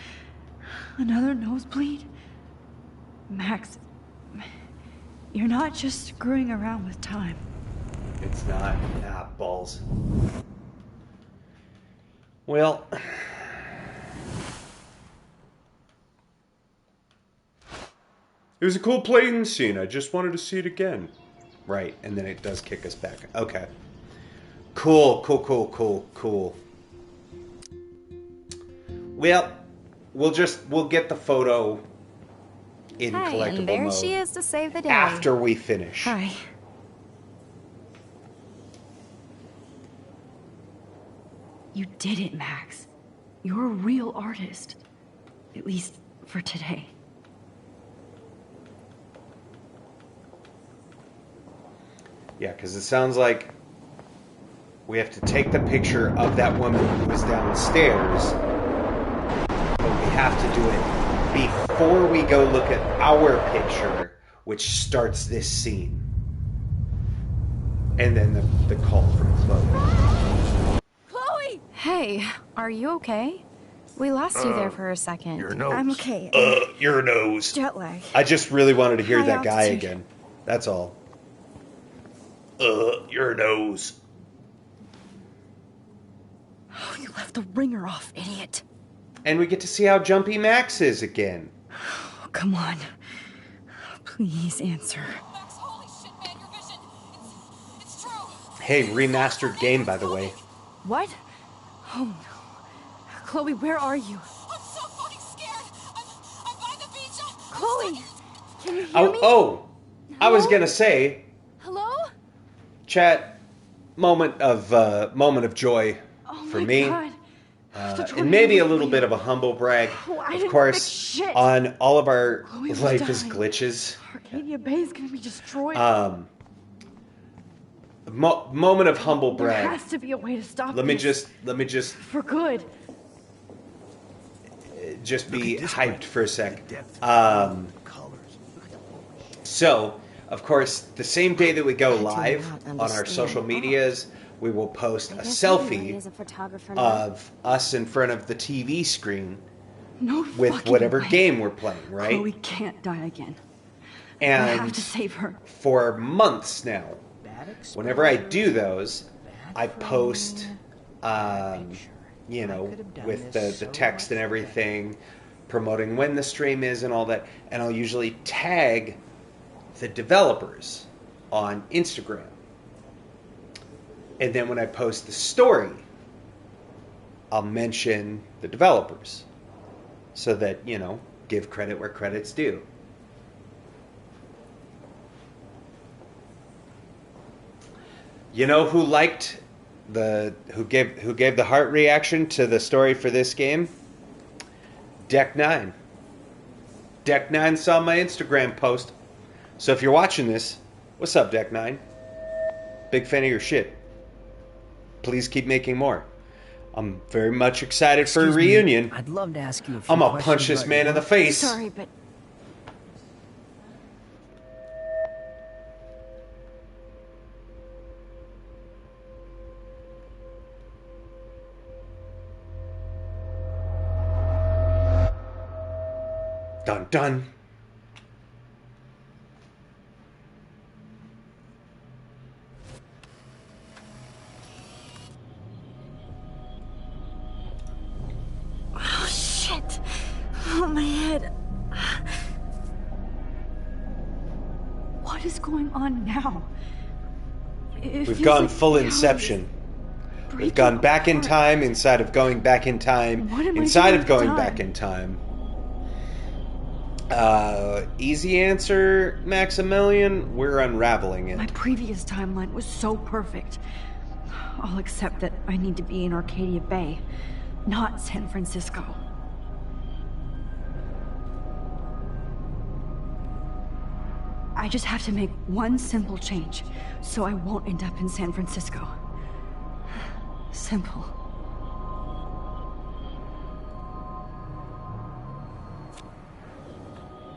Another nosebleed? Max, you're not just screwing around with time. It's not. Nah, balls. Well, it was a cool plane scene. I just wanted to see it again. Right, and then it does kick us back. Okay. Cool. Well, we'll get the photo in Hi, collectible and there mode she is to save the day. after we finish. Hi. You did it, Max. You're a real artist. At least for today. Yeah, because it sounds like we have to take the picture of that woman who was downstairs, but we have to do it before we go look at our picture, which starts this scene. And then the call from Chloe. Chloe! Hey, are you okay? We lost you there for a second. Your nose. I'm okay. Your nose. Jet lag. I just really wanted to hear High that guy altitude. again. That's all. Your nose. Oh, you left the ringer off, idiot. And we get to see how jumpy Max is again. Oh, come on. Please answer. Max, holy shit, man, your vision. It's true. Hey, remastered game, by the way. What? Oh no. Chloe, where are you? I'm so fucking scared. I'm by the beach. Chloe! Can you hear me? Oh! I was gonna say, Hello? chat, moment of joy for my me. God. And maybe a little bit of a humble brag, I of didn't course, fix shit. on all of our Chloe was life is dying. glitches. Arcadia Bay is gonna be destroyed. Moment of humble There brag. has to be a way to stop Let me this. just For good. be hyped for a sec. So, of course, the same day that we go live on our social medias, we will post a selfie of us in front of the TV screen No with fucking whatever way. game we're playing, right? Chloe can't die again. I And have to save her. for months now, whenever I do those, I post, you know, with the text and everything, promoting when the stream is and all that, and I'll usually tag the developers on Instagram. And then when I post the story, I'll mention the developers so that, you know, give credit where credit's due. You know who liked who gave the heart reaction to the story for this game? Deck 9. Deck 9 saw my Instagram post. So if you're watching this, what's up, Deck 9? Big fan of your shit. Please keep making more. I'm very much excited for a reunion. I'd love to ask you a few I'm gonna questions punch this about man your in the work. face. Sorry, but Dun dun. oh shit. Oh, my head. What is going on now? It We've feels gone like full reality is Inception. We've breaking gone back in apart. time inside of going back in time What am I inside doing of going with back time? in time. Easy answer, Maximilian. We're unraveling it. My previous timeline was so perfect. I'll accept that I need to be in Arcadia Bay, not San Francisco. I just have to make one simple change, so I won't end up in San Francisco. Simple.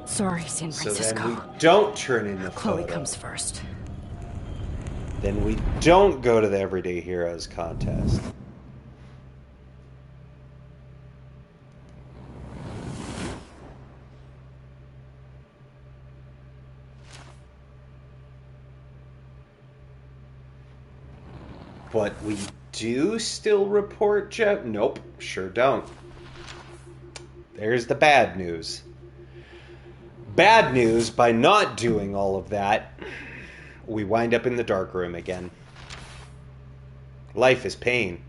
Sorry, San So Francisco. then we don't turn in the Chloe photo. comes first. Then we don't go to the Everyday Heroes contest. But we do still report Jeff? Nope, sure don't. There's the bad news. Bad news, by not doing all of that, we wind up in the dark room again. Life is pain.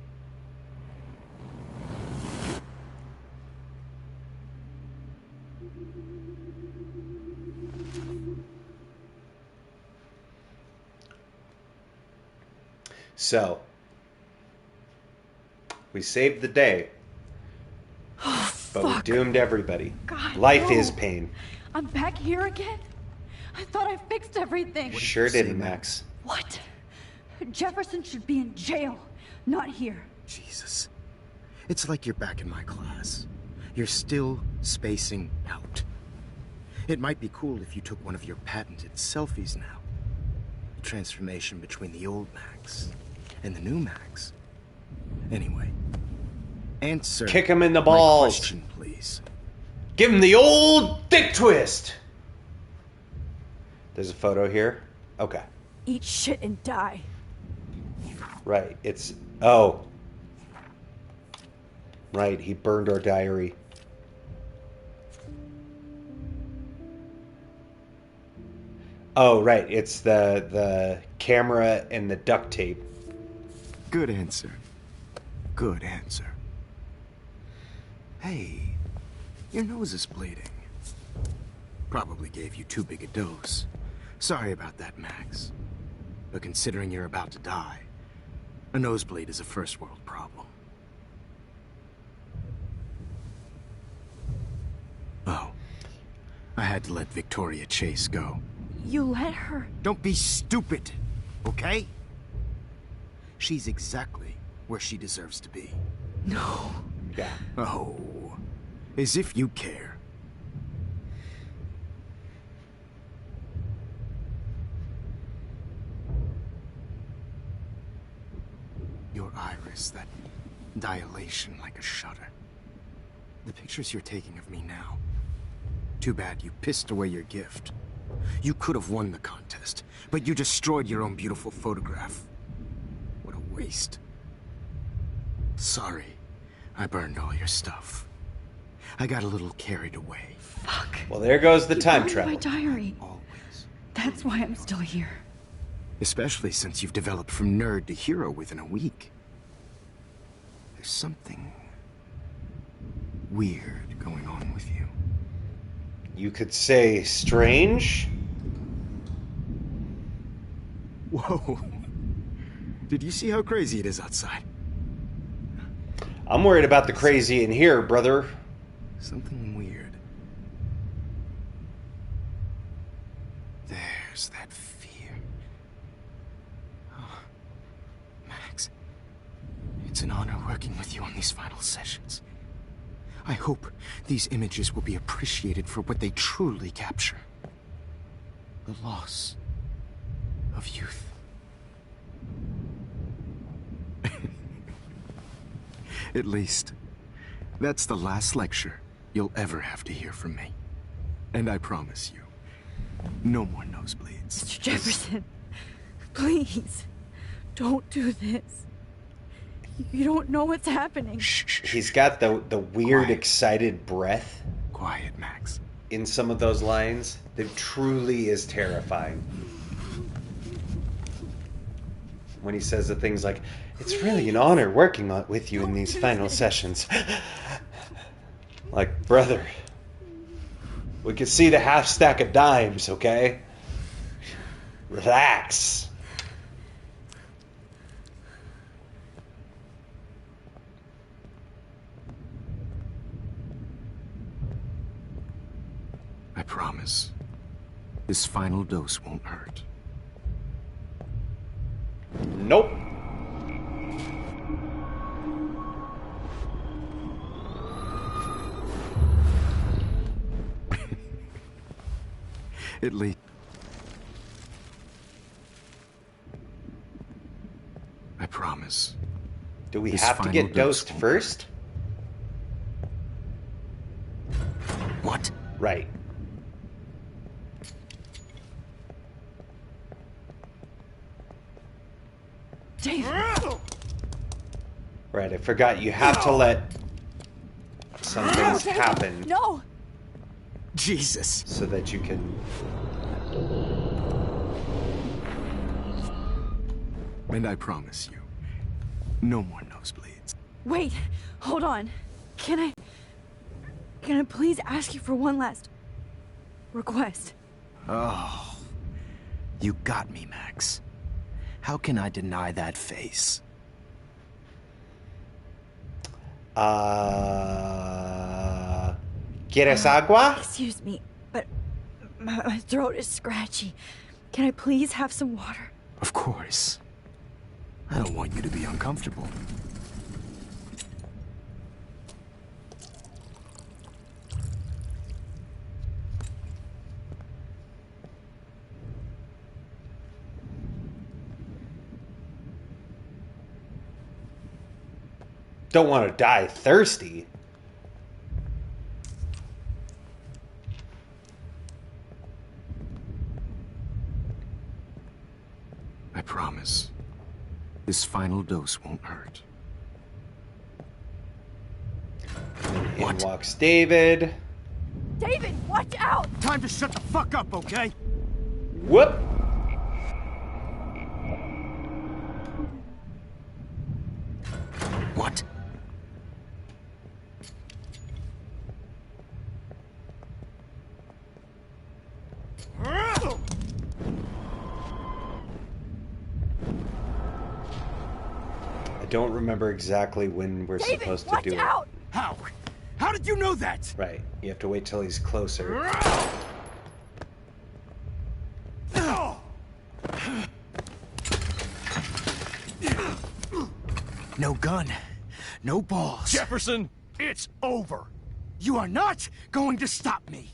So, we saved the day, but we doomed everybody. God, Life no. is pain. I'm back here again? I thought I fixed everything. Sure did, Max. What? Jefferson should be in jail, not here. Jesus. It's like you're back in my class. You're still spacing out. It might be cool if you took one of your patented selfies now. The transformation between the old Max and the new Max. Anyway, answer. Kick him in the my balls. question, please. Give him the old dick twist. There's a photo here. Okay. Eat shit and die. Right. It's... Oh. Right. He burned our diary. Oh, right. It's the camera and the duct tape. Good answer. Good answer. Hey, your nose is bleeding. Probably gave you too big a dose. Sorry about that, Max. But considering you're about to die, a nosebleed is a first world problem. Oh, I had to let Victoria Chase go. You let her? Don't be stupid, okay? She's exactly where she deserves to be. No. Yeah. Oh, as if you care. Your iris, that dilation like a shutter. The pictures you're taking of me now. Too bad you pissed away your gift. You could have won the contest, but you destroyed your own beautiful photograph. What a waste. Sorry, I burned all your stuff. I got a little carried away. Fuck. Well, there goes the You time burned travel. my diary. Always. That's why I'm still here. Especially since you've developed from nerd to hero within a week. There's something weird going on with you. You could say strange. Whoa. Did you see how crazy it is outside? I'm worried about the crazy in here, brother. Something weird. There's that fear. Oh, Max, it's an honor working with you on these final sessions. I hope these images will be appreciated for what they truly capture. The loss of youth. At least, that's the last lecture you'll ever have to hear from me. And I promise you, no more nosebleeds. Mr. Jefferson, please, don't do this. You don't know what's happening. He's got the weird, excited breath. Quiet, Max. In some of those lines that truly is terrifying. When he says the things like, "It's really an honor working with you in these final sessions." Like, brother, we can see the half stack of dimes, okay? Relax. I promise, this final dose won't hurt. Nope. At least. I promise. Do we This have to final get dose dosed won't first? What? Right. David. Right, I forgot you have to let some things happen No. Jesus. so that you can... And I promise you, no more nosebleeds. Wait, hold on. Can I please ask you for one last request? Oh, you got me, Max. How can I deny that face? ¿Quieres agua? Excuse me, but my throat is scratchy. Can I please have some water? Of course. I don't want you to be uncomfortable. Don't want to die thirsty. I promise. This final dose won't hurt. In walks David. David, watch out! Time to shut the fuck up, okay? Whoop! What? I don't remember exactly when we're supposed to do it. How? How did you know that? Right. You have to wait till he's closer. No gun. No balls. Jefferson, it's over. You are not going to stop me.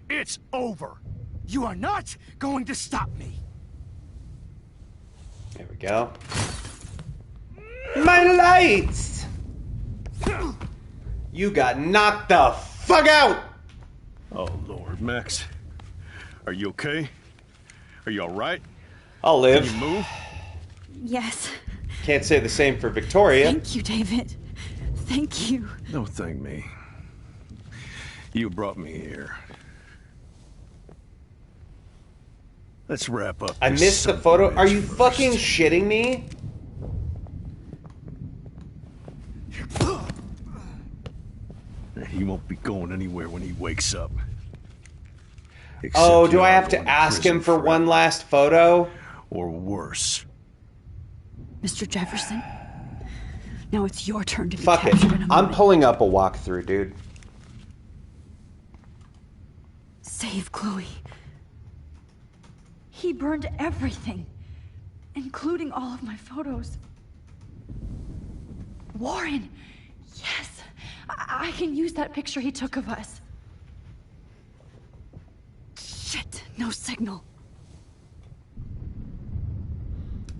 It's over. You are not going to stop me. There we go. My lights! You got knocked the fuck out! Oh, Lord, Max. Are you okay? Are you alright? I'll live. Can you move? Yes. Can't say the same for Victoria. Thank you, David. Thank you. Don't thank me. You brought me here. Let's wrap up. I missed the photo. Are you fucking shitting me? He won't be going anywhere when he wakes up. Oh, do I have to ask him for one last photo? Or worse. Mr. Jefferson, now it's your turn to be Fuck it. captured in a I'm moment. pulling up a walkthrough, dude. Save Chloe. He burned everything, including all of my photos. Warren, yes, I can use that picture he took of us. Shit, no signal.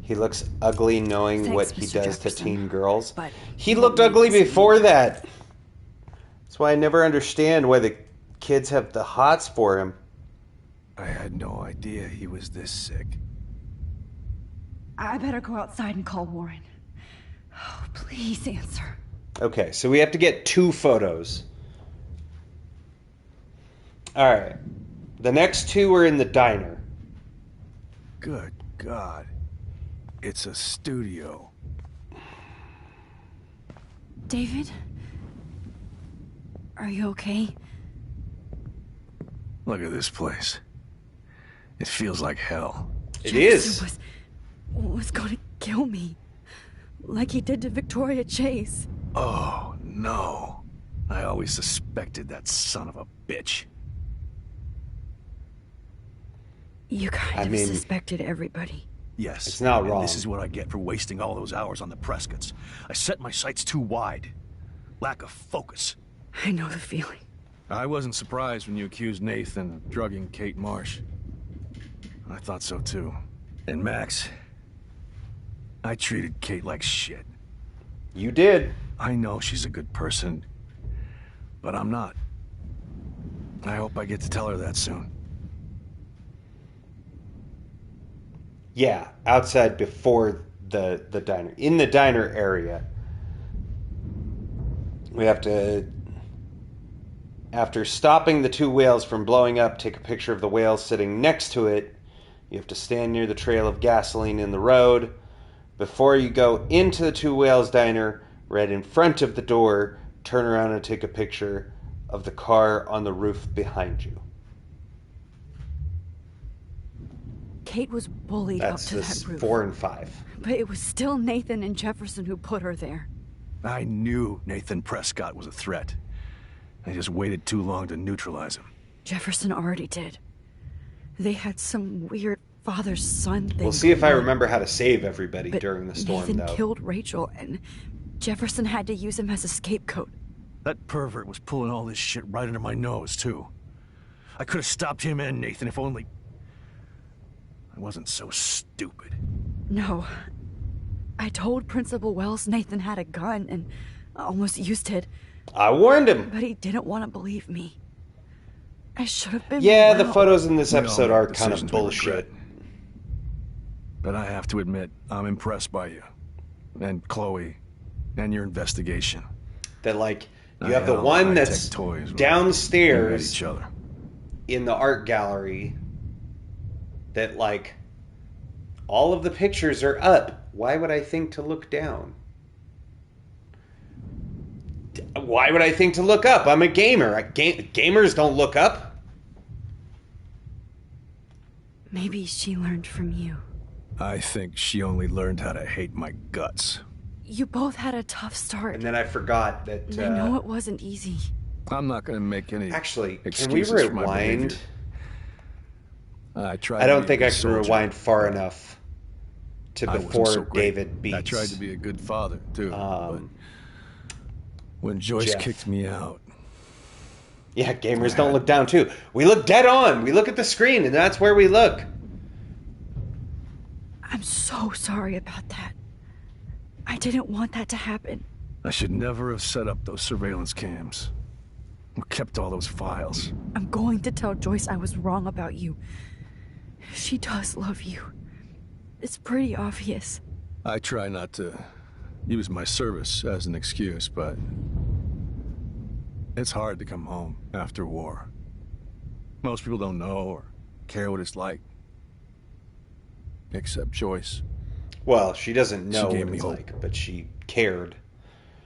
He looks ugly knowing Thanks, what he Mr. does to Jefferson, teen girls. but He looked ugly before that. That's why I never understand why the kids have the hots for him. I had no idea he was this sick. I better go outside and call Warren. Oh, please answer. Okay, so we have to get 2 photos. Alright. The next 2 are in the diner. Good God. It's a studio. David? Are you okay? Look at this place. It feels like hell. It is. Jefferson was going to kill me. Like he did to Victoria Chase. Oh, no. I always suspected that son of a bitch. You kind of suspected everybody. Yes. It's not and wrong. This is what I get for wasting all those hours on the Prescotts. I set my sights too wide. Lack of focus. I know the feeling. I wasn't surprised when you accused Nathan of drugging Kate Marsh. I thought so too. And Max, I treated Kate like shit. You did. I know she's a good person, but I'm not. I hope I get to tell her that soon. Yeah, outside before the diner. In the diner area. We have to, after stopping the 2 whales from blowing up, take a picture of the whale sitting next to it. You have to stand near the trail of gasoline in the road. Before you go into the 2 whales diner, right in front of the door, turn around and take a picture of the car on the roof behind you. Kate was bullied That's up to this that roof. 4 and 5. But it was still Nathan and Jefferson who put her there. I knew Nathan Prescott was a threat. I just waited too long to neutralize him. Jefferson already did. They had some weird father-son thing. We'll see if I going on. remember how to save everybody But during the storm, Nathan though. killed Rachel, and Jefferson had to use him as a scapegoat. That pervert was pulling all this shit right under my nose, too. I could have stopped him and Nathan if only... I wasn't so stupid. No. I told Principal Wells Nathan had a gun and almost used it. I warned him. But he didn't want to believe me. I should have been Yeah, more the out. photos in this We all episode make are kind of decisions we bullshit. regret. But I have to admit, I'm impressed by you. And Chloe. And your investigation. That, like, You have the All one high-tech that's toys will downstairs invade each other. in the art gallery that, like, all of the pictures are up. Why would I think to look down? Why would I think to look up? I'm a gamer. Gamers don't look up. Maybe she learned from you. I think she only learned how to hate my guts. You both had a tough start. And then I forgot that... And I know it wasn't easy. I'm not going to make any Actually, can we excuses for my rewind? behavior. I don't think I can rewind far enough to before David beats. I tried to be a good father, too. But when Joyce kicked me out... Yeah, gamers don't look down, too. We look dead on. We look at the screen, and that's where we look. I'm so sorry about that. I didn't want that to happen. I should never have set up those surveillance cams. Or kept all those files. I'm going to tell Joyce I was wrong about you. She does love you. It's pretty obvious. I try not to use my service as an excuse, but it's hard to come home after war. Most people don't know or care what it's like. Except Joyce. Well, she doesn't know She gave what me it's hope. like, but she cared.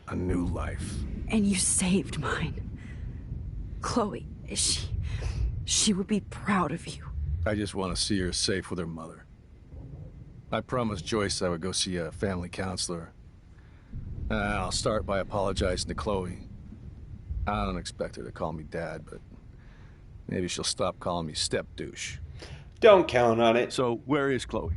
A new life. And you saved mine. Chloe, she would be proud of you. I just want to see her safe with her mother. I promised Joyce I would go see a family counselor. I'll start by apologizing to Chloe. I don't expect her to call me dad, but maybe she'll stop calling me step douche. Don't count on it. So, where is Chloe?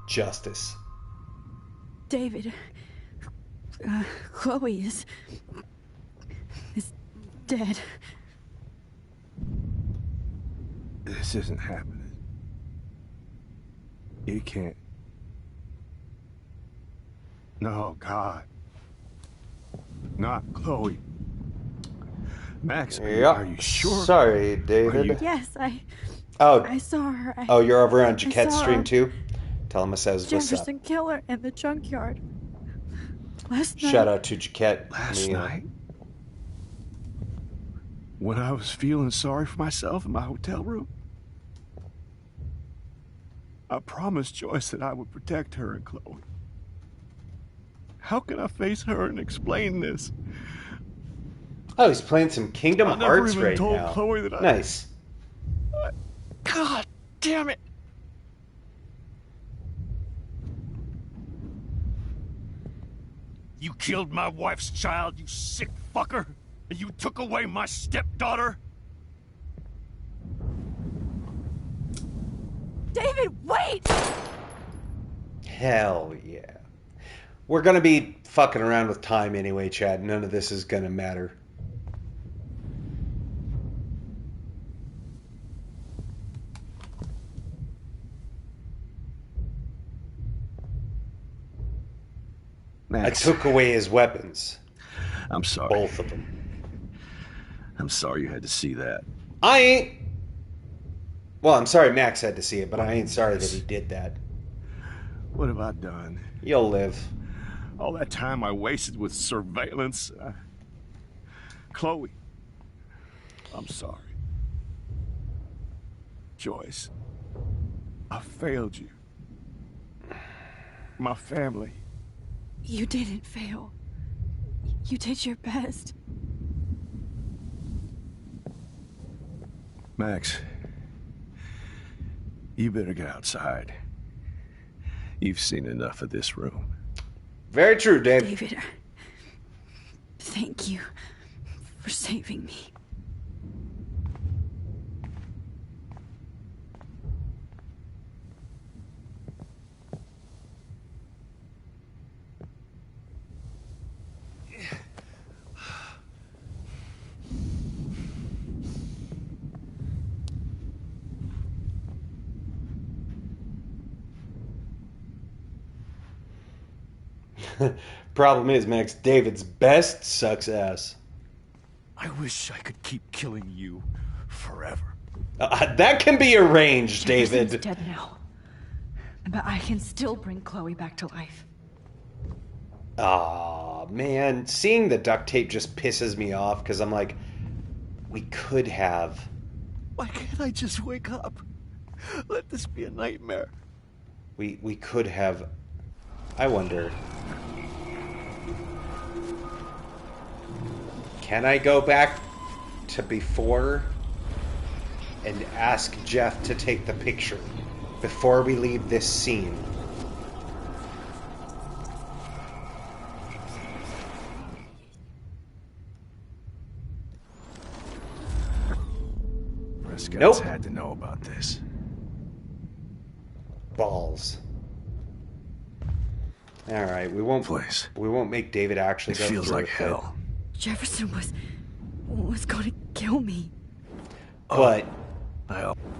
Justice. David, Chloe is dead. This isn't happening. You can't. No, God. Not Chloe. Max, are you sure? Sorry, David. Yes, I saw her. Oh, you're over on Jaquette's stream too? Tell him I says what's up. Jefferson killer in the junkyard. Last night. Shout out to Jaquette. Last night? When I was feeling sorry for myself in my hotel room? I promised Joyce that I would protect her and Chloe. How can I face her and explain this? Oh, he's playing some Kingdom Hearts right now. I never even told Chloe that Nice. God damn it! You killed my wife's child, you sick fucker! And you took away my stepdaughter? David, wait! Hell yeah. We're gonna be fucking around with time anyway, Chad. None of this is gonna matter. Max. I took away his weapons. I'm sorry. Both of them. I'm sorry you had to see that. I ain't... Well, I'm sorry Max had to see it, but I ain't sorry that he did that. What have I done? You'll live. All that time I wasted with surveillance. Chloe, I'm sorry. Joyce, I failed you. My family. You didn't fail. You did your best. Max, you better get outside. You've seen enough of this room. Very true, Dave. David, thank you for saving me. Problem is, Max, David's best sucks ass. I wish I could keep killing you forever. That can be arranged, Jefferson's David. dead now. But I can still bring Chloe back to life. Aw, man. Seeing the duct tape just pisses me off because I'm like, we could have. Why can't I just wake up? Let this be a nightmare. We could have. I wonder. Can I go back to before and ask Jeff to take the picture before we leave this scene? Prescott's had to know about this. Balls. All right, we won't. Please. We won't make David actually It go feels through like it, hell. Jefferson was going to kill me. But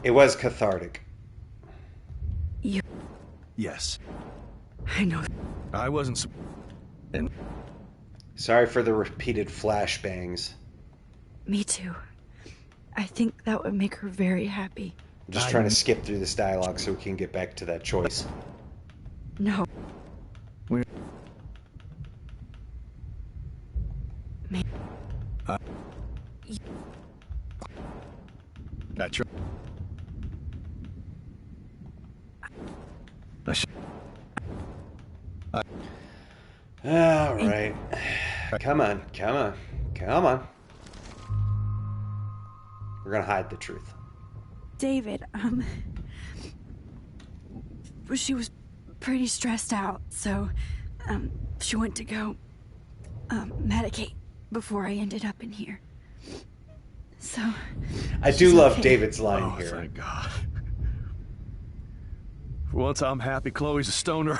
it was cathartic. Yes. I know. I wasn't. And sorry for the repeated flashbangs. Me too. I think that would make her very happy. I'm just trying to skip through this dialogue so we can get back to that choice. No. That's your. All right. Come on. We're gonna hide the truth. David, she was pretty stressed out, so, she went to go, medicate before I ended up in here. So... I do love David's line here. Thank God. For once, I'm happy Chloe's a stoner.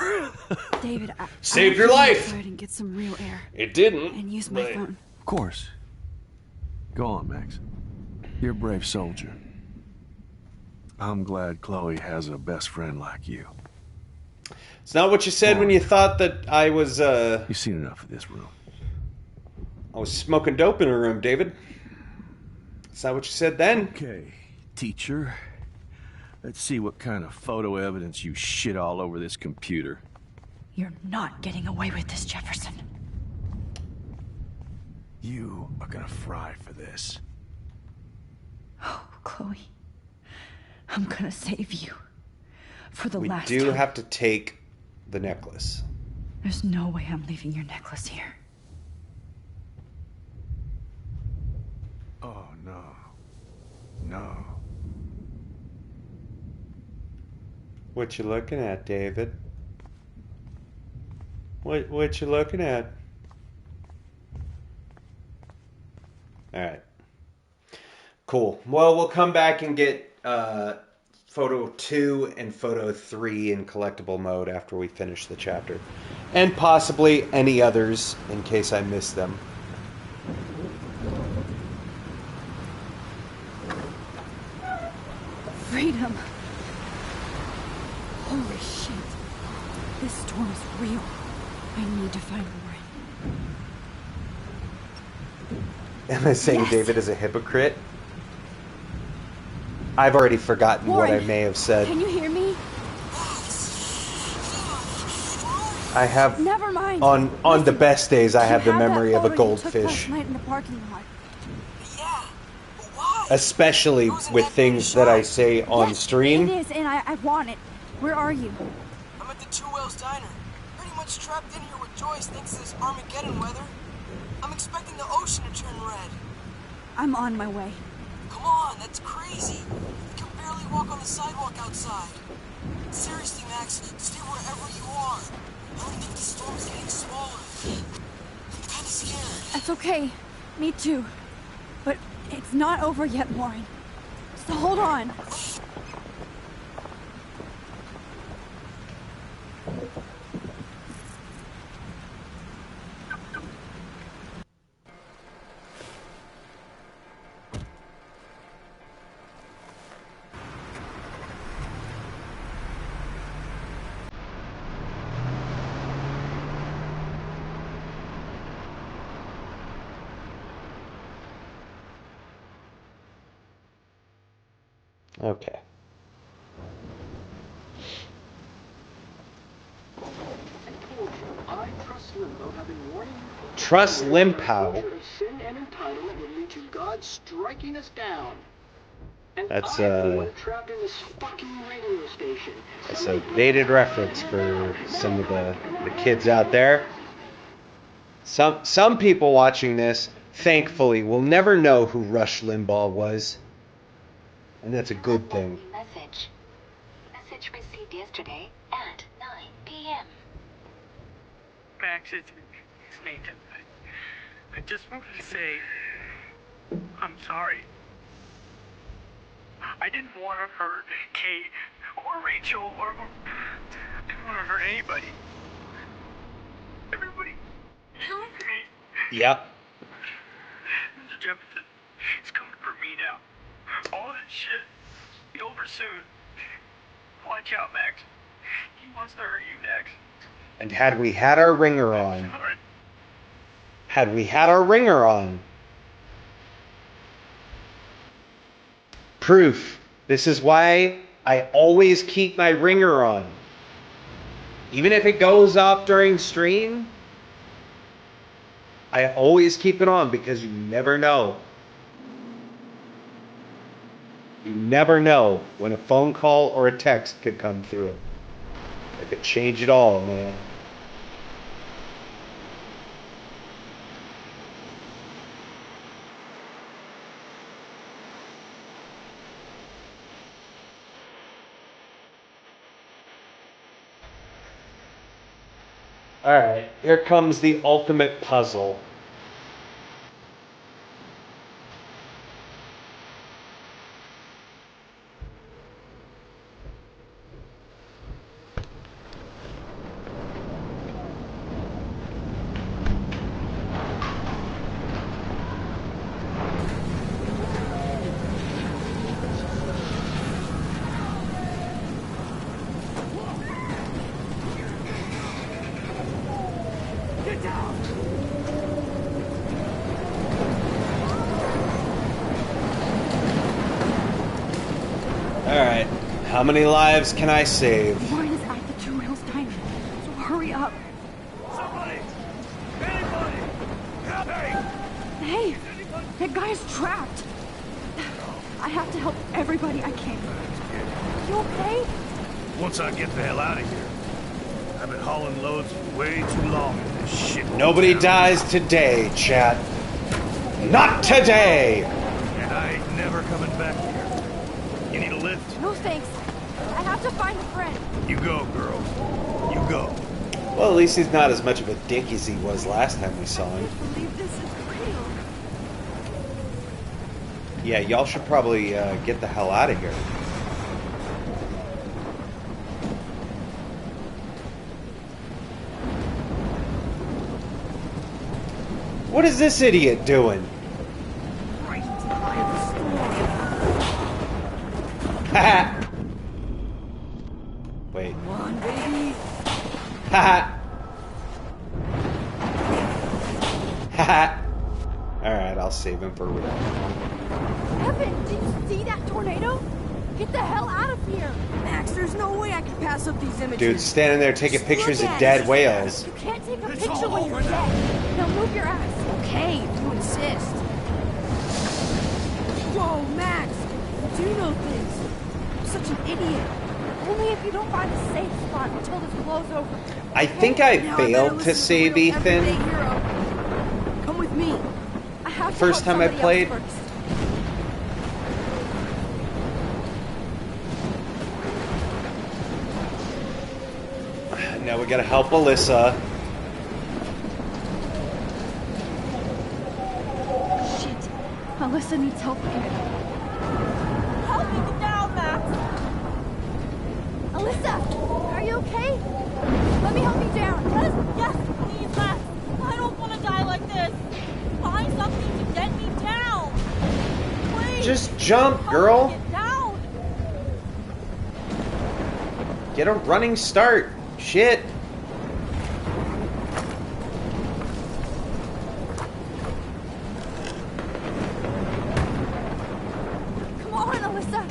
David, saved your life! Go ahead and get some real air. It didn't. And use my phone. Of course. Go on, Max. You're a brave soldier. I'm glad Chloe has a best friend like you. It's not what you said when you thought that I was, You've seen enough of this room. I was smoking dope in a room, David. That's not what you said then. Okay, teacher. Let's see what kind of photo evidence you shit all over this computer. You're not getting away with this, Jefferson. You are gonna fry for this. Oh, Chloe. I'm gonna save you. For the last time. We do time. have to take the necklace. There's no way I'm leaving your necklace here. Oh, no. No. What you looking at, David? What you looking at? All right. Cool. Well, we'll come back and get photo 2 and photo 3 in collectible mode after we finish the chapter. And possibly any others in case I miss them. Freedom. Holy shit. This storm is real. I need to find Warren. Am I saying David is a hypocrite? I've already forgotten Warren, what I may have said. Can you hear me? I have Never mind. On the best days I have the memory of a goldfish. Last night in the parking lot. Yeah, but why? Especially with things that I say on stream. It is, and I want it. Where are you? I'm at the Two Whales Diner. Pretty much trapped in here with Joyce thanks to this Armageddon weather. I'm expecting the ocean to turn red. I'm on my way. Come on, that's crazy. You can barely walk on the sidewalk outside. Seriously, Max, stay wherever you are. I don't think the storm is getting smaller. I'm kinda scared. That's okay. Me too. But it's not over yet, Warren. So hold on. Okay. I trust Limbo have been warning you. Trust Limpo. Sin and entitlement would lead to God striking us down. And That's I'm the one trapped in this fucking radio station. that's a dated reference for some of the kids out there. Some people watching this, thankfully, will never know who Rush Limbaugh was. And that's a good thing. Message received yesterday at 9 p.m. Max, it's Nathan. I just wanted to say I'm sorry. I didn't want to hurt Kate or Rachel or I didn't want to hurt anybody. Everybody killed me. Yeah. Mr. Jefferson, he's coming for me now. All that shit be over soon. Watch out, Max. He wants to hurt you next. And had we had our ringer on, proof. This is why I always keep my ringer on. Even if it goes off during stream, I always keep it on because you never know. You never know when a phone call or a text could come through. It could change it all, man. Alright, here comes the ultimate puzzle. Alright, how many lives can I save? Mine is at the Two Rails Diner, so hurry up. Somebody! Anybody! Help me! Hey, that guy is trapped. I have to help everybody I can. You okay? Once I get the hell out of here. I've been hauling loads way too long in this shit. Nobody dies today, chat. Not today! And I ain't never coming back here. You need a lift? No thanks. I have to find a friend. You go, girl. You go. Well, at least he's not as much of a dick as he was last time we saw him. I believe this is real. Yeah, y'all should probably get the hell out of here. What is this idiot doing? Haha. Wait. Come on, baby. Haha. Haha. Alright, I'll save him for real. Evan, did you see that tornado? Get the hell out of here! Max, there's no way I can pass up these images. Dude, standing there taking pictures of dead whales. You can't take a picture when you're dead. Now move your ass. Okay, if you insist. Whoa, Max! You do know things. I'm such an idiot. Only if you don't find a safe spot until this blows over. I think I Now failed to save Ethan. Come with me. I have to First help time I somebody played. else first. Now we gotta help Alyssa. Shit. Alyssa needs help again. Help me get down, Max! Alyssa! Are you okay? Let me help you down. Yes, please, Max. I don't want to die like this. Find something to get me down. Please. Just jump, girl. Get down. Get a running start. Shit. Come on, Alyssa.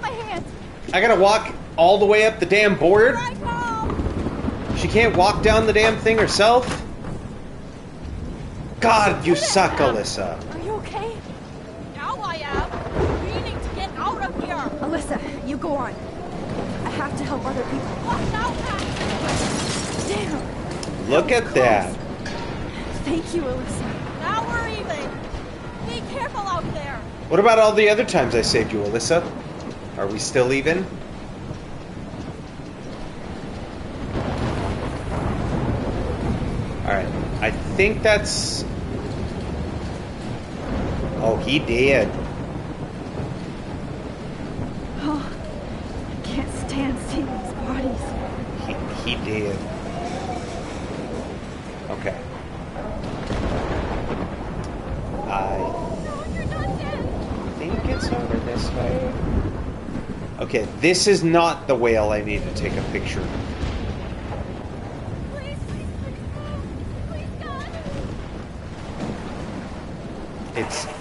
my hands! I gotta walk all the way up the damn board? Here I come! She can't walk down the damn thing herself? God, you suck, Alyssa. Are you okay? Now I am. We need to get out of here. Alyssa, you go on. I have to help other people. Watch out, Max. Damn. Look at that. Thank you, Alyssa. Now we're even. Be careful out there. What about all the other times I saved you, Alyssa? Are we still even? Alright, I think that's... Oh, he did. Oh, I can't stand seeing these bodies. He did. Okay. I think it's over this way. Okay, this is not the whale I need to take a picture of.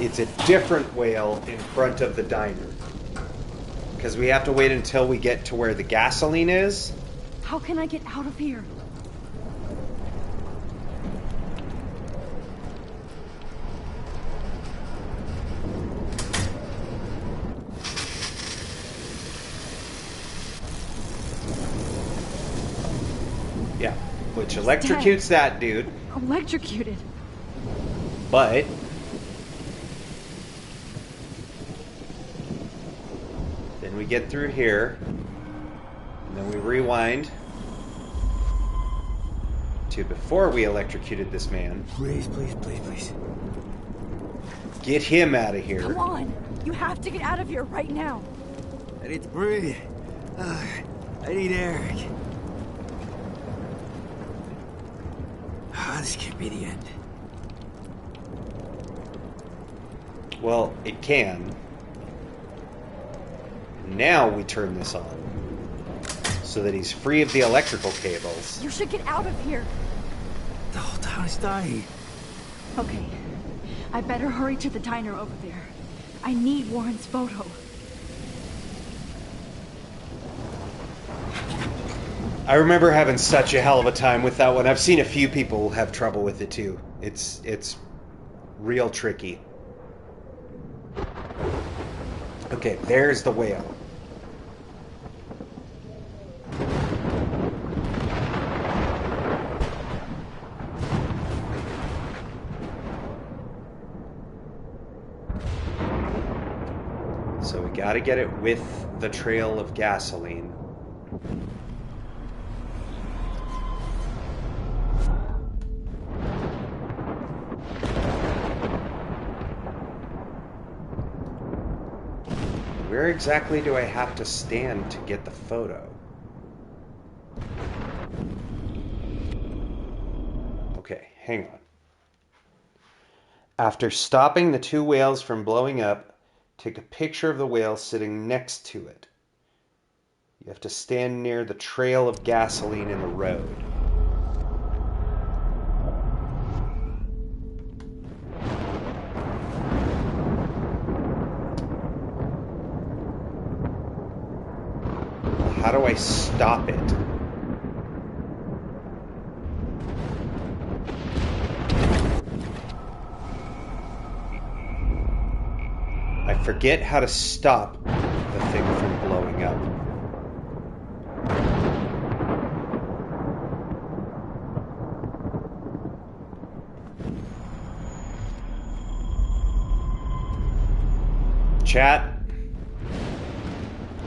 It's a different whale in front of the diner. Because we have to wait until we get to where the gasoline is. How can I get out of here? Yeah, which electrocutes that dude. Electrocuted. But then we get through here, and then we rewind to before we electrocuted this man. Please, please, please, please. Get him out of here. Come on. You have to get out of here right now. I need to breathe. I need air. This can't be the end. Well, it can. Now we turn this on so that he's free of the electrical cables. You should get out of here. The whole town is dying. Okay. I better hurry to the diner over there. I need Warren's photo. I remember having such a hell of a time with that one. I've seen a few people have trouble with it too. It's real tricky. Okay, there's the whale. So we gotta get it with the trail of gasoline. Where exactly do I have to stand to get the photo? Okay, hang on. After stopping the two whales from blowing up, take a picture of the whale sitting next to it. You have to stand near the trail of gasoline in the road. How do I stop it? I forget how to stop the thing from blowing up. Chat.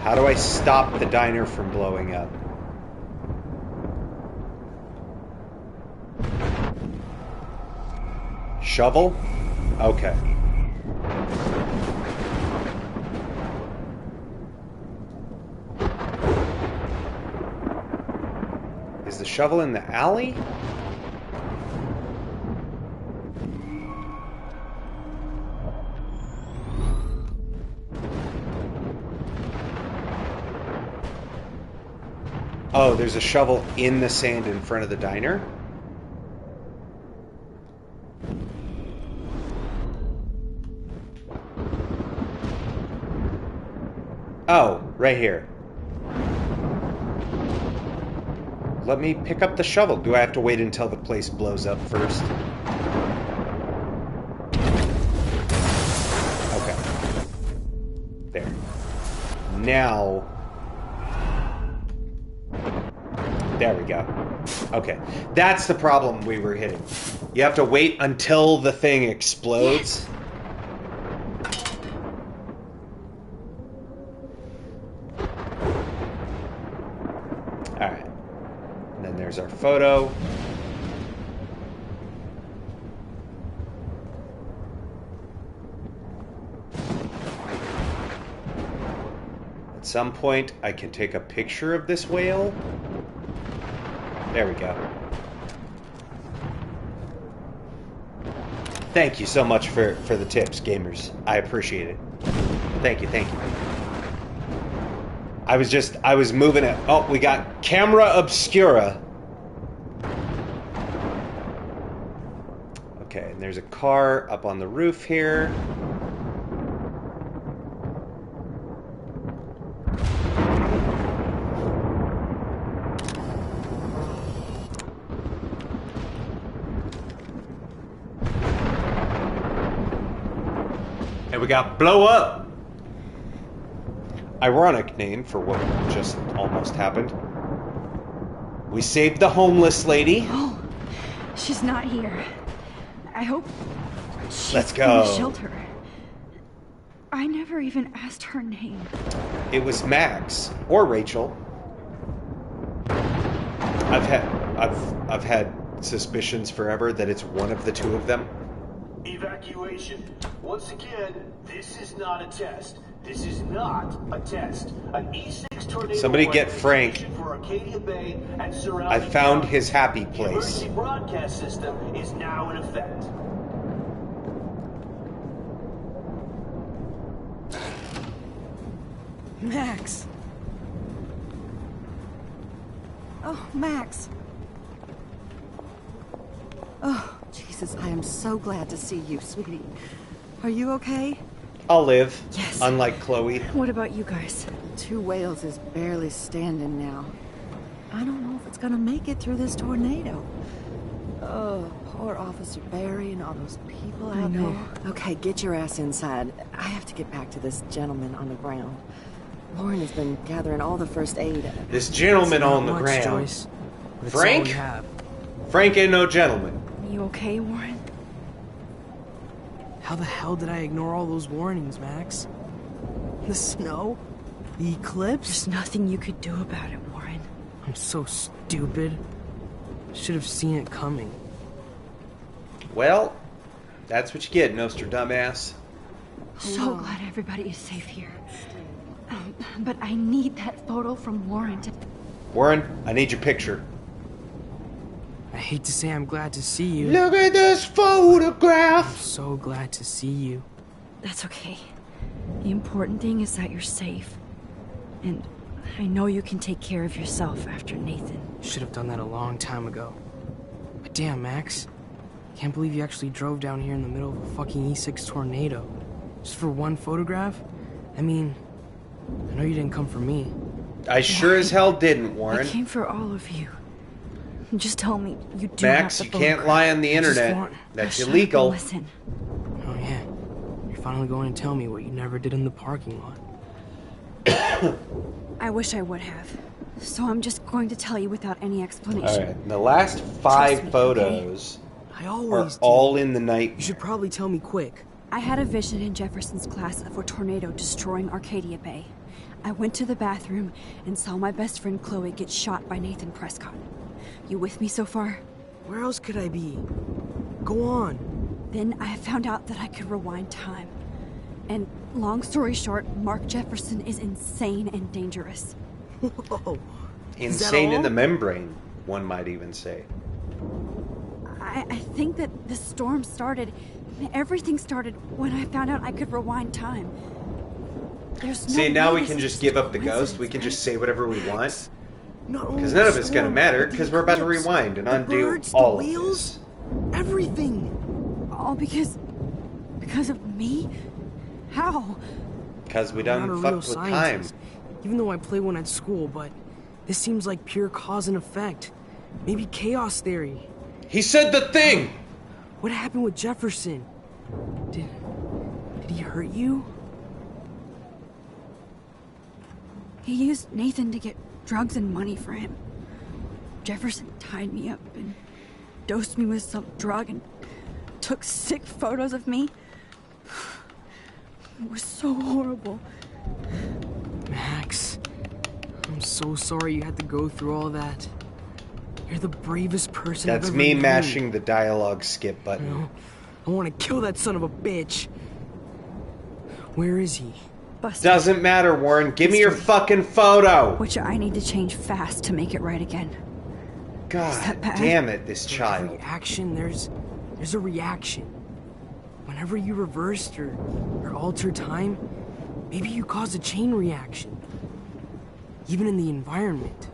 How do I stop the diner from blowing up? Shovel? Okay. Is the shovel in the alley? Oh, there's a shovel in the sand in front of the diner? Oh, right here. Let me pick up the shovel. Do I have to wait until the place blows up first? Okay. There. Now... There we go. Okay. That's the problem we were hitting. You have to wait until the thing explodes. Alright. And then there's our photo. At some point, I can take a picture of this whale. There we go. Thank you so much for the tips, gamers. I appreciate it. Thank you, thank you. I was moving it. Oh, we got camera obscura. Okay, and there's a car up on the roof here. And we got blow up. Ironic name for what just almost happened. We saved the homeless lady. Oh, she's not here. I hope she's Let's in go. the shelter. I never even asked her name. It was Max or Rachel. I've had suspicions forever that it's one of the two of them. Evacuation. Once again, this is not a test. This is not a test. An E6 tornado. Somebody get Frank. For Arcadia Bay and I surrounding found counties. his happy The place. emergency broadcast system is now in effect. Max. Oh, Max. Oh, Jesus, I am so glad to see you, sweetie. Are you okay? I'll live. Yes. Unlike Chloe. What about you guys? Two Whales is barely standing now. I don't know if it's gonna make it through this tornado. Oh, poor Officer Barry and all those people I out know. there. Okay, get your ass inside. I have to get back to this gentleman on the ground. Lauren has been gathering all the first aid. This gentleman It's not on the much, ground. Joyce, but it's all we Frank? have. Frank ain't no gentleman. You okay, Warren? How the hell did I ignore all those warnings, Max? The snow? The eclipse? There's nothing you could do about it, Warren. I'm so stupid. Should have seen it coming. Well, that's what you get, Nostra dumbass. So glad everybody is safe here. But I need that photo from Warren to... Warren, I need your picture. I hate to say I'm glad to see you. Look at this photograph! I'm so glad to see you. That's okay. The important thing is that you're safe. And I know you can take care of yourself after Nathan. Should have done that a long time ago. But damn, Max. Can't believe you actually drove down here in the middle of a fucking E6 tornado. Just for one photograph? I mean, I know you didn't come for me. I sure as hell didn't, I Warren. came for all of you. Just tell me you do Max, have you the can't photograph. lie on the I just internet. want- That's Now shut up illegal. and listen. Oh yeah. You're finally going to tell me what you never did in the parking lot. I wish I would have. So I'm just going to tell you without any explanation. Alright, the last 5 me, photos I are always do. all in the night. You should probably tell me quick. I had a vision in Jefferson's class of a tornado destroying Arcadia Bay. I went to the bathroom and saw my best friend Chloe get shot by Nathan Prescott. You with me so far? Where else could I be? Go on. Then I found out that I could rewind time. And long story short, Mark Jefferson is insane and dangerous. Whoa. Insane in the membrane, one might even say. I think that the storm started, everything started when I found out I could rewind time. There's no See, now way we this can is just give up the coincidence, ghost. We can right? just say whatever we want. Not only Because none of the it's going to storm, matter, but the because we're about to eclipse, rewind and the undo birds, all the of wheels, this. everything. All because of me? How? Because we I'm not done a real fucked with time. scientist, even though I play one at school, but this seems like pure cause and effect. Maybe chaos theory. He said the thing! What happened with Jefferson? Did he hurt you? He used Nathan to get drugs and money for him. Jefferson tied me up and dosed me with some drug and took sick photos of me. It was so horrible. Max, I'm so sorry you had to go through all that. You're the bravest person I've That's ever me known. mashing the dialogue skip button. No, I want to kill that son of a bitch. Where is he? Busted. Doesn't matter, Warren. Give me your fucking photo. Which I need to change fast to make it right again. God damn it, this For child. every action, there's a reaction. Whenever you reversed or altered time, maybe you caused a chain reaction. Even in the environment.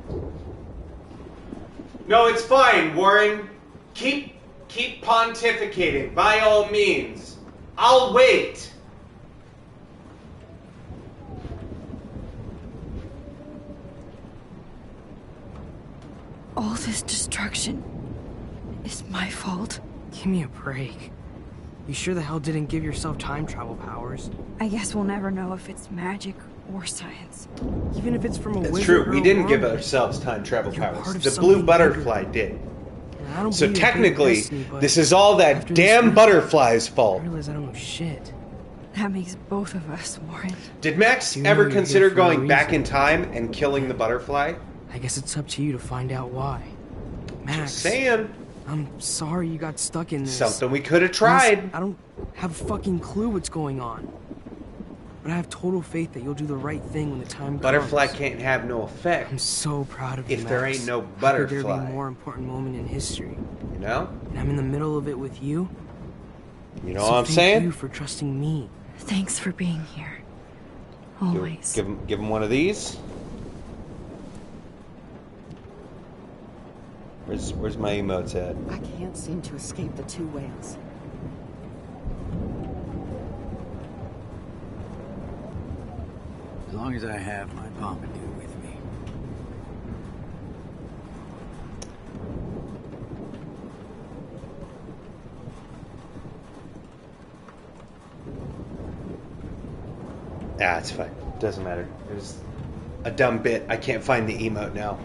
No, it's fine, Warren. Keep pontificating, by all means. I'll wait. All this destruction is my fault. Give me a break. You sure the hell didn't give yourself time travel powers? I guess we'll never know if it's magic or science. Even if it's from a That's wizard true. or we a didn't give wand. ourselves time travel You're powers. part of The something blue butterfly bigger. did. I don't So believe in technically, destiny, but this is all that after this damn week, butterfly's fault. I realize I don't know shit. That makes both of us, Warren. Did Max You know ever you're consider here for a going back reason. in time and killing the butterfly? I guess it's up to you to find out why. Max, Just saying. I'm sorry you got stuck in this. Something we could have tried. I don't have a fucking clue what's going on. But I have total faith that you'll do the right thing when the time Butterfly comes. can't have no effect. I'm so proud of you, If there Max. ain't no How could butterfly. there be a more important moment in history? You know? And I'm in the middle of it with you. You know So what I'm thank saying? you for trusting me. Thanks for being here. Always. Give him one of these. Where's my emotes at? I can't seem to escape the two whales. As long as I have my Pompadour with me. Ah, it's fine. Doesn't matter. It was a dumb bit. I can't find the emote now.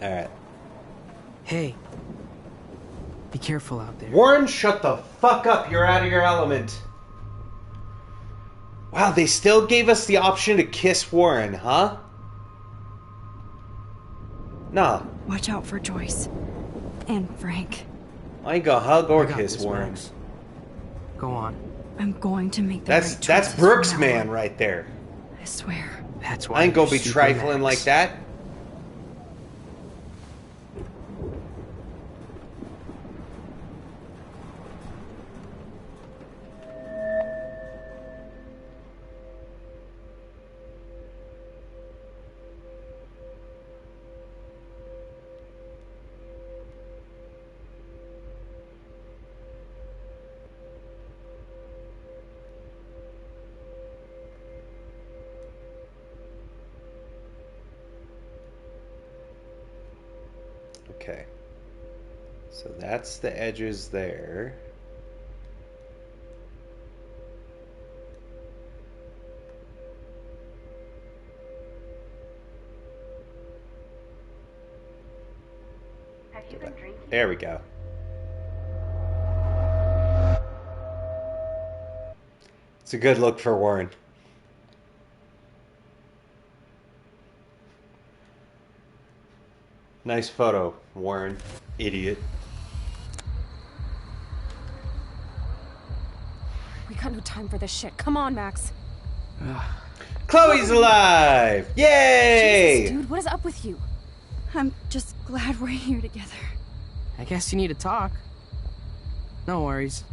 Alright. Hey. Be careful out there. Warren, shut the fuck up. You're out of your element. Wow, they still gave us the option to kiss Warren, huh? No. Watch out for Joyce. And Frank. I ain't gonna hug or I got kiss this, Warren. Max. Go on. I'm going to make the That's right that's choices Brooks from now man on. right there. I swear. That's why I ain't gonna be you're Super trifling Max. like that. Okay. So that's the edges there. Have you been drinking? There we go. It's a good look for Warren. Nice photo, Warren. Idiot. We got no time for this shit. Come on, Max. Chloe's alive! Yay! Jesus, dude, what is up with you? I'm just glad we're here together. I guess you need to talk. No worries.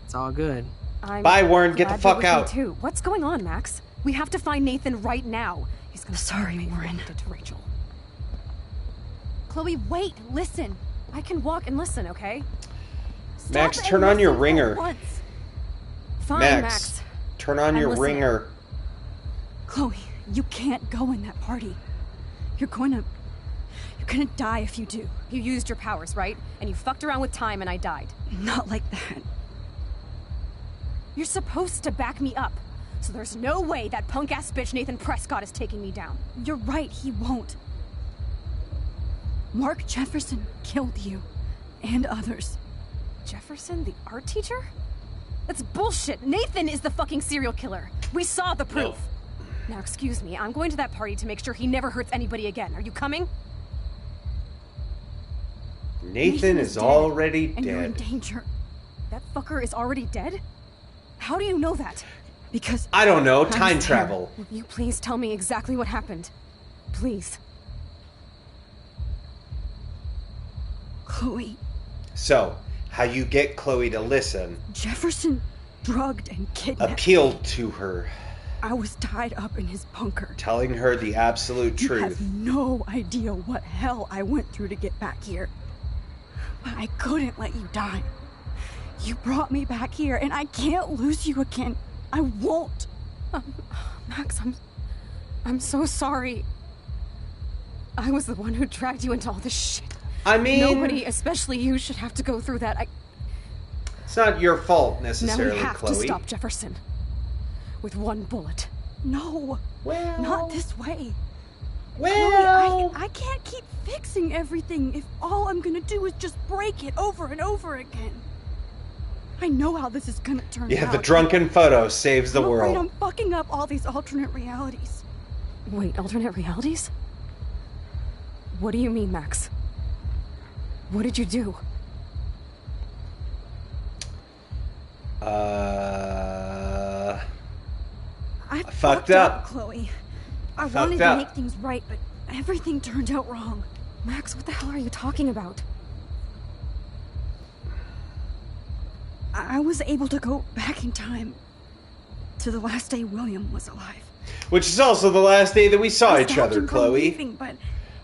It's all good. I'm Bye, Warren. Get the glad fuck you're with me, out. Too. What's going on, Max? We have to find Nathan right now. He's gonna Sorry, Warren. to Rachel. Chloe, wait, listen. I can walk and listen, okay? Stop Max, and turn on your listen for ringer. once. Fine, Max, turn on your listen. ringer. Chloe, you can't go in that party. You're gonna die if you do. You used your powers, right? And you fucked around with time and I died. Not like that. You're supposed to back me up. So there's no way that punk-ass bitch Nathan Prescott is taking me down. You're right, he won't. Mark Jefferson killed you. And others. Jefferson, the art teacher? That's bullshit. Nathan is the fucking serial killer. We saw the proof. No. Now, excuse me, I'm going to that party to make sure he never hurts anybody again. Are you coming? Nathan is already and dead. You're in danger. That fucker is already dead? How do you know that? Because I don't know. Time travel. Will you please tell me exactly what happened? Please. Chloe. So, how you get Chloe to listen? Jefferson drugged and kidnapped. Appealed to her. I was tied up in his bunker. Telling her the absolute truth. You have no idea what hell I went through to get back here. But I couldn't let you die. You brought me back here, and I can't lose you again. I won't. Max, I'm so sorry. I was the one who dragged you into all this shit. I mean... Nobody, especially you, should have to go through that. It's not your fault, necessarily, Chloe. Now we have Chloe. to stop Jefferson. With one bullet. No. Well... Not this way. Well... Chloe, I can't keep fixing everything if all I'm gonna do is just break it over and over again. I know how this is gonna turn out. Yeah, the drunken photo saves the world. I'm fucking up all these alternate realities. Wait, alternate realities? What do you mean, Max? What did you do? I fucked up, Chloe. I wanted to make things right, but everything turned out wrong. Max, what the hell are you talking about? I was able to go back in time to the last day William was alive. Which is also the last day that we saw each other, Chloe. Leaving, but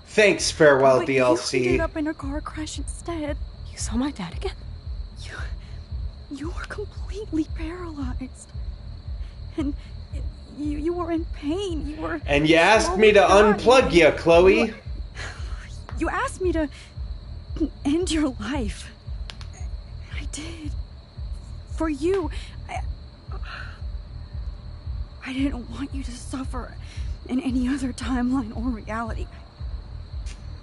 thanks, farewell, but DLC. You ended up in a car crash instead. You saw my dad again? You were completely paralyzed. And you were in pain. You were... And you asked me to unplug you, Chloe. You asked me to end your life. I did. For you. I didn't want you to suffer in any other timeline or reality.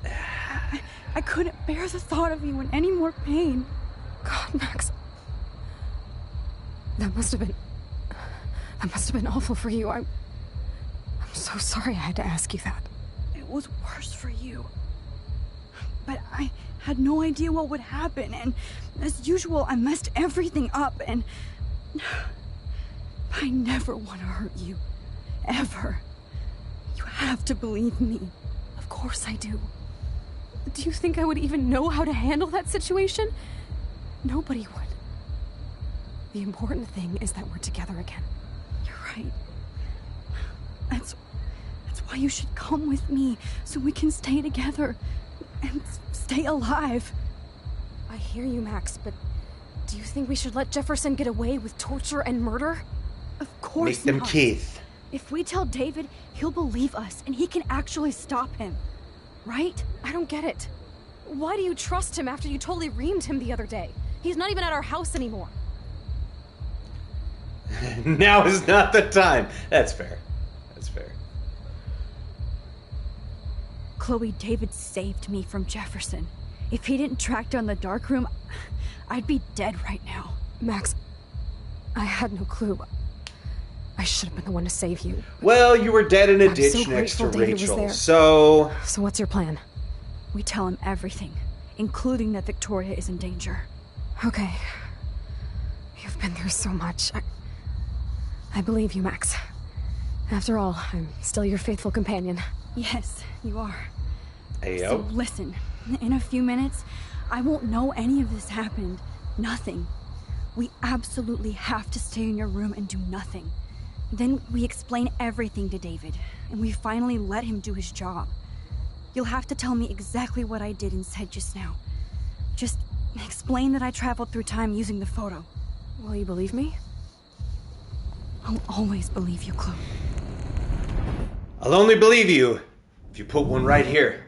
I couldn't bear the thought of you in any more pain. God, Max. That must have been awful for you. I'm so sorry I had to ask you that. It was worse for you. But I had no idea what would happen, and as usual, I messed everything up, and I never want to hurt you. Ever. You have to believe me. Of course I do. Do you think I would even know how to handle that situation? Nobody would. The important thing is that we're together again. You're right. That's why you should come with me, so we can stay together and stay alive. I hear you, Max, but do you think we should let Jefferson get away with torture and murder? Of course Make them not. Keith. If we tell David, he'll believe us, and he can actually stop him. Right? I don't get it. Why do you trust him after you totally reamed him the other day? He's not even at our house anymore. Now is not the time. That's fair. That's fair. Chloe, David saved me from Jefferson. If he didn't track down the dark room, I'd be dead right now. Max, I had no clue. I should have been the one to save you. Well, you were dead in a ditch so next to David was Rachel, there. so... So what's your plan? We tell him everything, including that Victoria is in danger. Okay. You've been through so much. I believe you, Max. After all, I'm still your faithful companion. Yes, you are. Ayo. So listen, in a few minutes, I won't know any of this happened. Nothing. We absolutely have to stay in your room and do nothing. Then we explain everything to David, and we finally let him do his job. You'll have to tell me exactly what I did and said just now. Just explain that I traveled through time using the photo. Will you believe me? I'll always believe you, Chloe. I'll only believe you if you put one right here.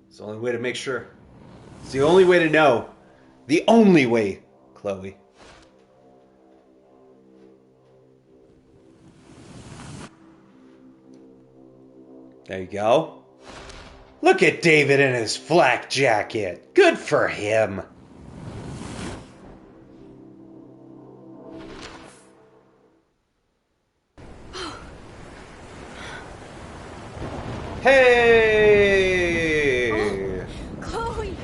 It's the only way to make sure. It's the only way to know. The only way, Chloe. There you go. Look at David in his flak jacket. Good for him. Hey! Oh, Chloe!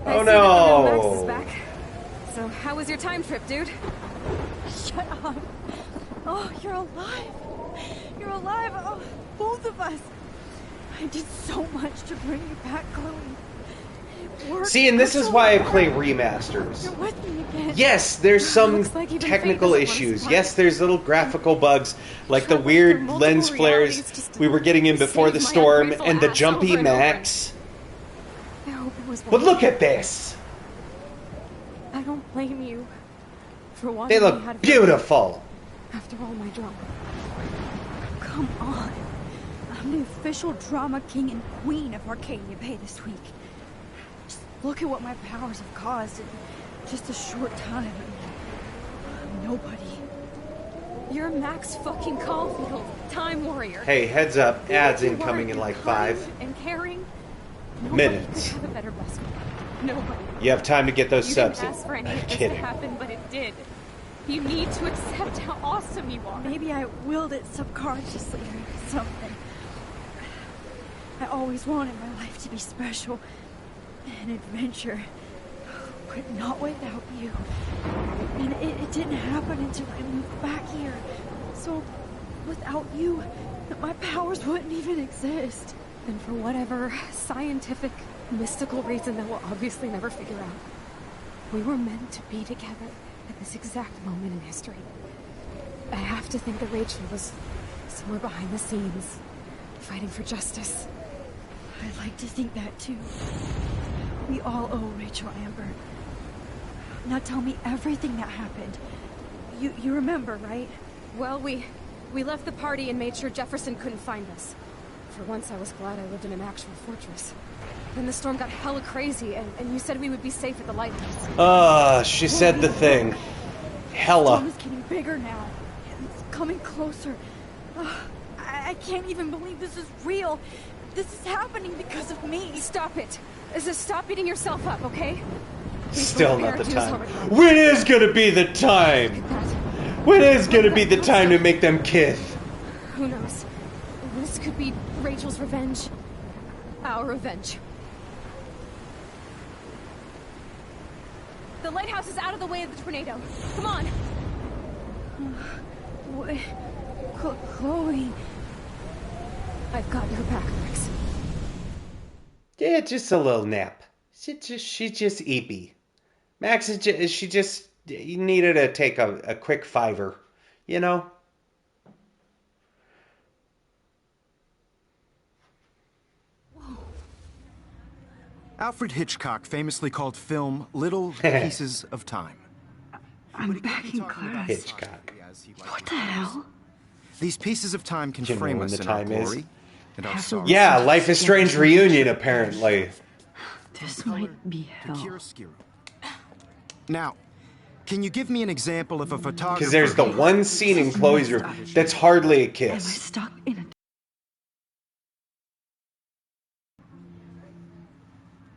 Oh I see that the no! real Max is back. So, how was your time trip, dude? Shut up. Oh, you're alive. You're alive. Oh, both of us. I did so much to bring you back, Chloe. It worked. See, and this is why I play remasters. You're with me again. Yes, there's some Looks like even technical fate doesn't want us issues. apart. Yes, there's little graphical bugs, like the weird lens flares we were getting in before the storm, and the jumpy Max. I hope it was But look at this! I don't blame you for wanting They me out look of beautiful! after all my drama. Come on. I'm the official drama king and queen of Arcadia Bay this week. Just look at what my powers have caused in just a short time. Nobody. You're Max fucking Caulfield, Time Warrior. Hey, heads up, ads You incoming weren't in like kind 5 and caring. minutes. Nobody could have a better best friend. Nobody. You have time to get those You subs didn't ask for in. any I'm of this to kidding. happen, but it did. You need to accept how awesome you are. Maybe I willed it subconsciously or something. I always wanted my life to be special. An adventure. But not without you. And it didn't happen until I moved back here. So, without you, my powers wouldn't even exist. And for whatever scientific, mystical reason that we'll obviously never figure out, we were meant to be together at this exact moment in history. I have to think that Rachel was somewhere behind the scenes, fighting for justice. I'd like to think that too. We all owe Rachel Amber. Now tell me everything that happened. You remember, right? Well, we left the party and made sure Jefferson couldn't find us. For once, I was glad I lived in an actual fortress. Then the storm got hella crazy, and you said we would be safe at the lighthouse. She said the thing. The Hella. storm is getting bigger now. It's coming closer. I can't even believe this is real. This is happening because of me. Stop it. Just stop beating yourself up, okay? Still not the time. When is gonna be the time? When is gonna be the time to make them kiss? Who knows? This could be Rachel's revenge. Our revenge. The lighthouse is out of the way of the tornado. Come on. Chloe. I've got your back, Max. Yeah, just a little nap. She's just eepy. Max is just, she just needed to take a quick fiver, you know? Alfred Hitchcock famously called film little pieces of time. I'm back in class. Hitchcock. What the hell? These pieces of time can Do you know frame when us the in our time is? glory and our sorrow. Yeah, Life is Strange reunion, apparently. This might be hell. Now, can you give me an example of a photographer? Because there's the one scene in Chloe's room that's hardly a kiss. Stuck in a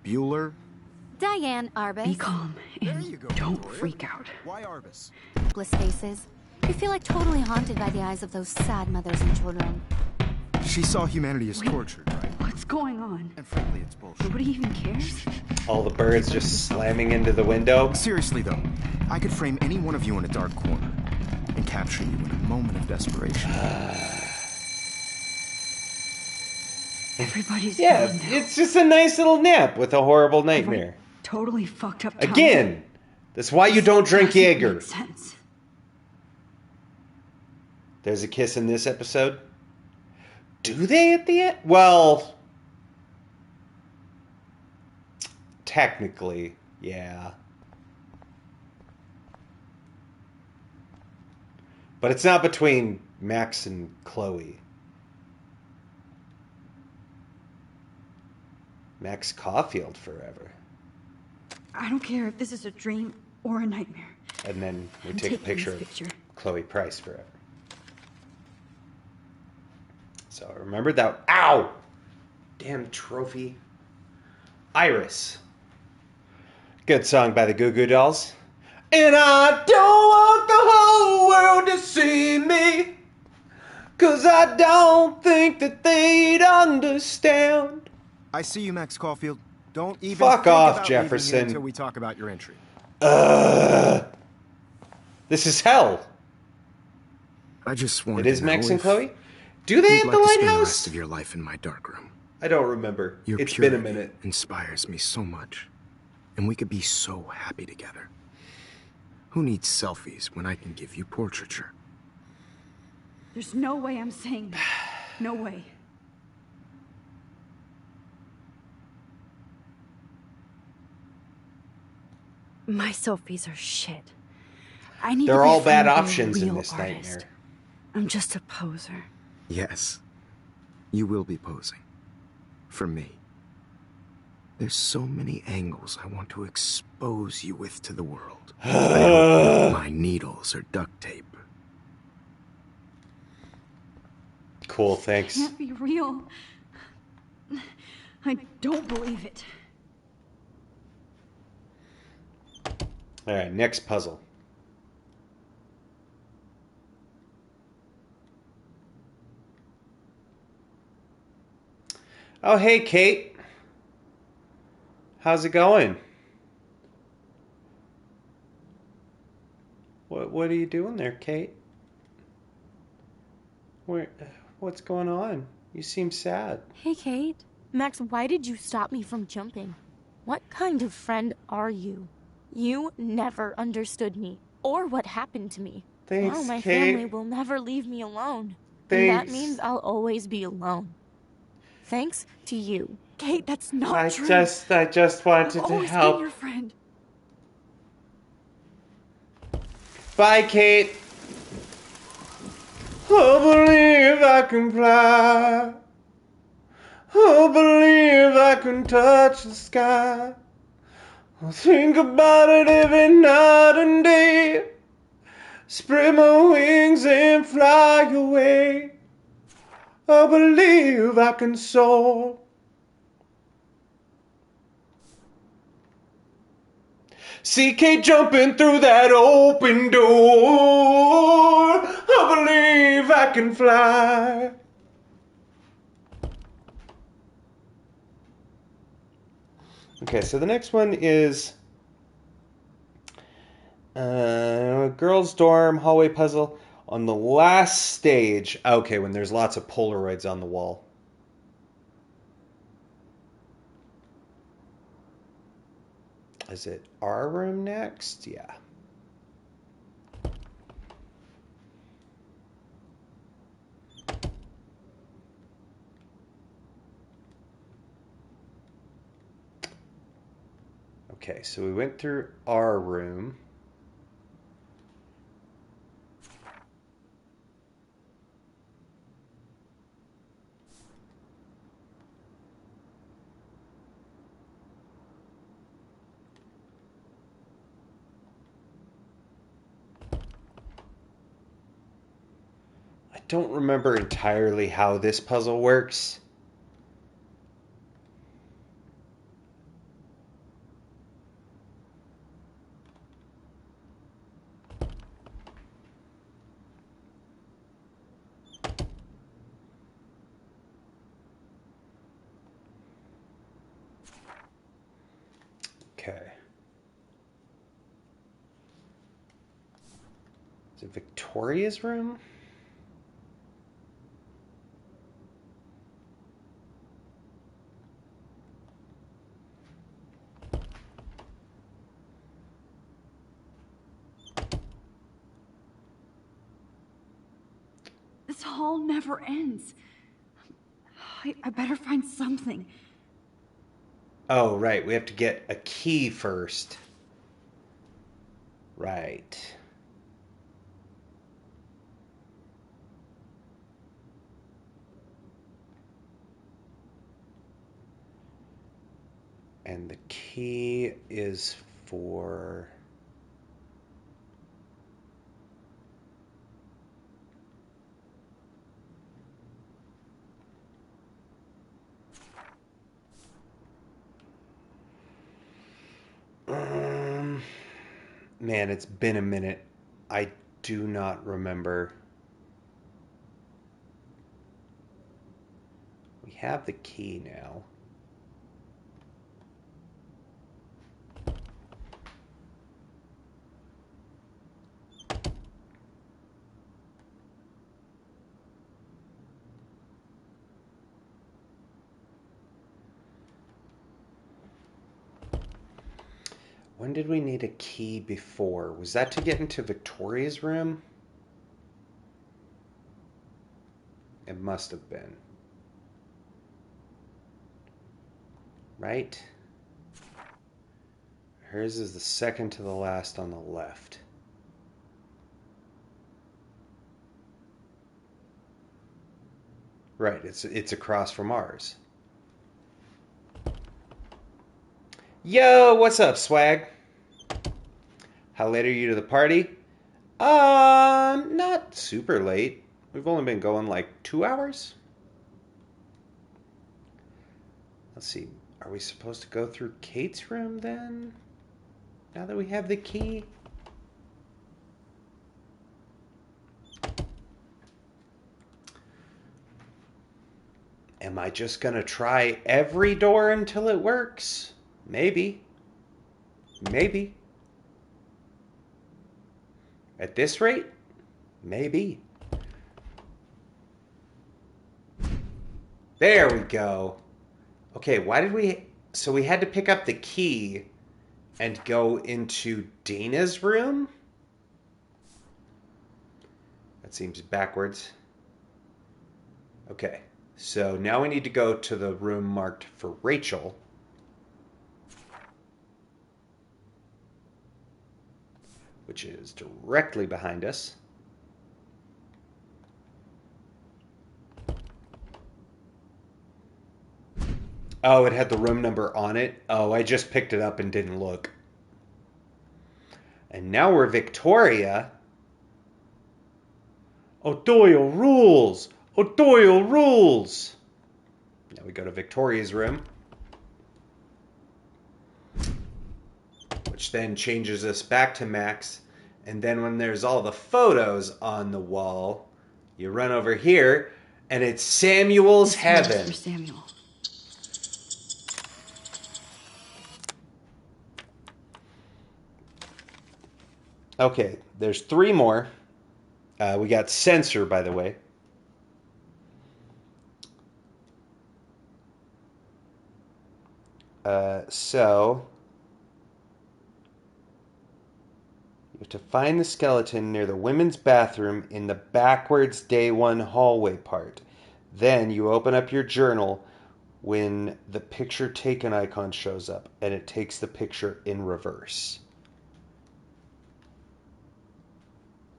Bueller? Diane Arbus. Be calm and don't freak out. Why Arbus? Bliss faces. You feel like totally haunted by the eyes of those sad mothers and children. She saw humanity as tortured, right? What's going on? And frankly, it's bullshit. Nobody even cares? All the birds just slamming into the window. Seriously, though, I could frame any one of you in a dark corner and capture you in a moment of desperation. Everybody's Yeah, gone now. it's just a nice little nap with a horrible nightmare. Totally fucked up time. Again, that's why you don't drink Doesn't Jaeger. make sense. There's a kiss in this episode. Do they at the end? Well, technically, yeah. But it's not between Max and Chloe. Max Caulfield forever. I don't care if this is a dream or a nightmare. And then we I'm take a taking this picture of Chloe Price forever. So remember that. Ow! Damn trophy. Iris. Good song by the Goo Goo Dolls. And I don't want the whole world to see me, 'cause I don't think that they'd understand. I see you, Max Caulfield. Don't even Fuck think off, about leaving Jefferson. here until we talk about your entry. This is hell. I just wanted It is to know Max and if Chloe? Do they you'd at the like to spend the lighthouse? rest of your life in my darkroom. I don't remember. Your It's been a purity minute. inspires me so much, and we could be so happy together. Who needs selfies when I can give you portraiture? There's no way I'm saying that. No way. My selfies are shit. I need They're to be all bad framed by a options in real this artist. nightmare. I'm just a poser. Yes, you will be posing. For me. There's so many angles I want to expose you with to the world. I hope my needles are duct tape. Cool, thanks. Can't be real. I don't believe it. Alright, next puzzle. Oh, hey, Kate. How's it going? What are you doing there, Kate? What's going on? You seem sad. Hey, Kate. Max, why did you stop me from jumping? What kind of friend are you? You never understood me or what happened to me. Thanks, now my Kate. family will never leave me alone. Thanks. And that means I'll always be alone. Thanks to you. Kate, that's not I true. just wanted I've to always help. been your friend. Bye, Kate. Oh, believe I can fly. Oh, believe I can touch the sky. I'll think about it every night and day. Spread my wings and fly away. I believe I can soar. See Kate jumping through that open door. I believe I can fly. Okay, so the next one is girls' dorm hallway puzzle on the last stage. Okay, when there's lots of Polaroids on the wall. Is it our room next? Yeah. Okay, so we went through our room. I don't remember entirely how this puzzle works. Okay. Is it Victoria's room? This hall never ends. I better find something. Oh, right. We have to get a key first. Right. And the key is for... Man, it's been a minute. I do not remember. We have the key now. When did we need a key before? Was that to get into Victoria's room? It must have been. Right? Hers is the second to the last on the left. Right, it's across from ours. Yo, what's up, swag? How late are you to the party? Not super late. We've only been going like 2 hours. Let's see. Are we supposed to go through Kate's room then? Now that we have the key? Am I just gonna try every door until it works? Maybe. Maybe. At this rate? Maybe. There we go. Okay, why did we... So we had to pick up the key and go into Dana's room? That seems backwards. Okay, so now we need to go to the room marked for Rachel. Which is directly behind us. Oh, it had the room number on it? Oh, I just picked it up and didn't look. And now we're Victoria. O'Doyle rules! O'Doyle rules! Now we go to Victoria's room. Which then changes us back to Max. And then when there's all the photos on the wall, you run over here, and it's Samuel's heaven. For Samuel. Okay, there's 3 more. We got censor, by the way. So you have to find the skeleton near the women's bathroom in the backwards day 1 hallway part. Then you open up your journal when the picture taken icon shows up, and it takes the picture in reverse.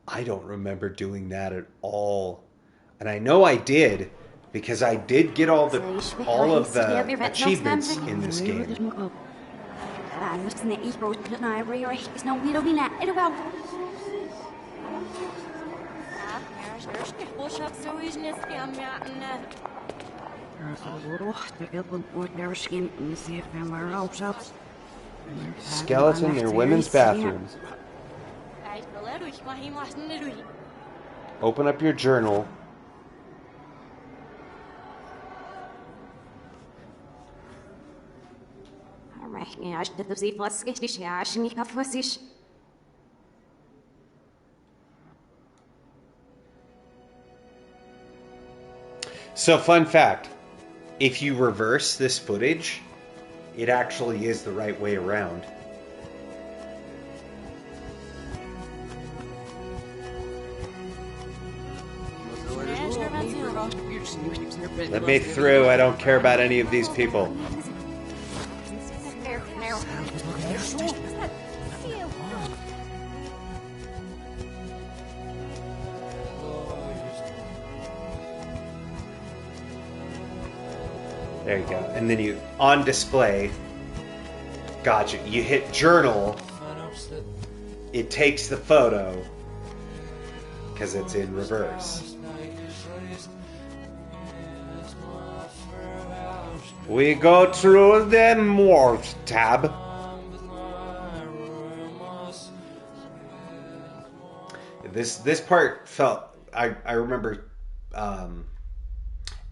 I don't remember doing that at all. And I know I did, because I did get all of the achievements in this game. Skeleton near women's bathroom. Open up your journal. So, fun fact, if you reverse this footage, it actually is the right way around. Let me through. I don't care about any of these people. There you go. And then you, on display, Gotcha. You hit journal. It takes the photo because it's in reverse. We go through the morph tab. This part felt. I remember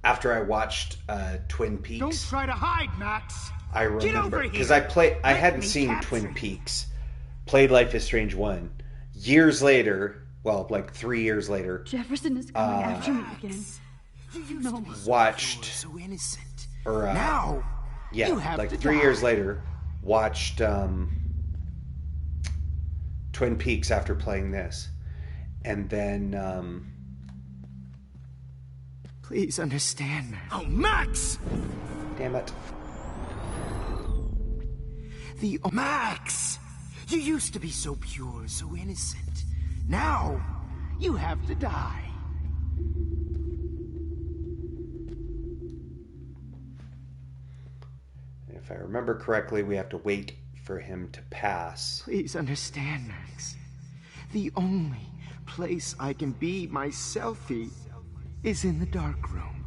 after I watched Twin Peaks. Don't try to hide, Max. I remember because I hadn't seen Twin Peaks. Played Life is Strange 1. Years later, well, like 3 years later. Jefferson is coming after me again. No. Watched. So innocent. Or now. Yeah, You have like to 3 die. years later, watched Twin Peaks after playing this, and then. Please understand, Max. Oh, Max! Damn it. Max! You used to be so pure, so innocent. Now, you have to die. If I remember correctly, we have to wait for him to pass. Please understand, Max. The only place I can be my selfie is in the dark room.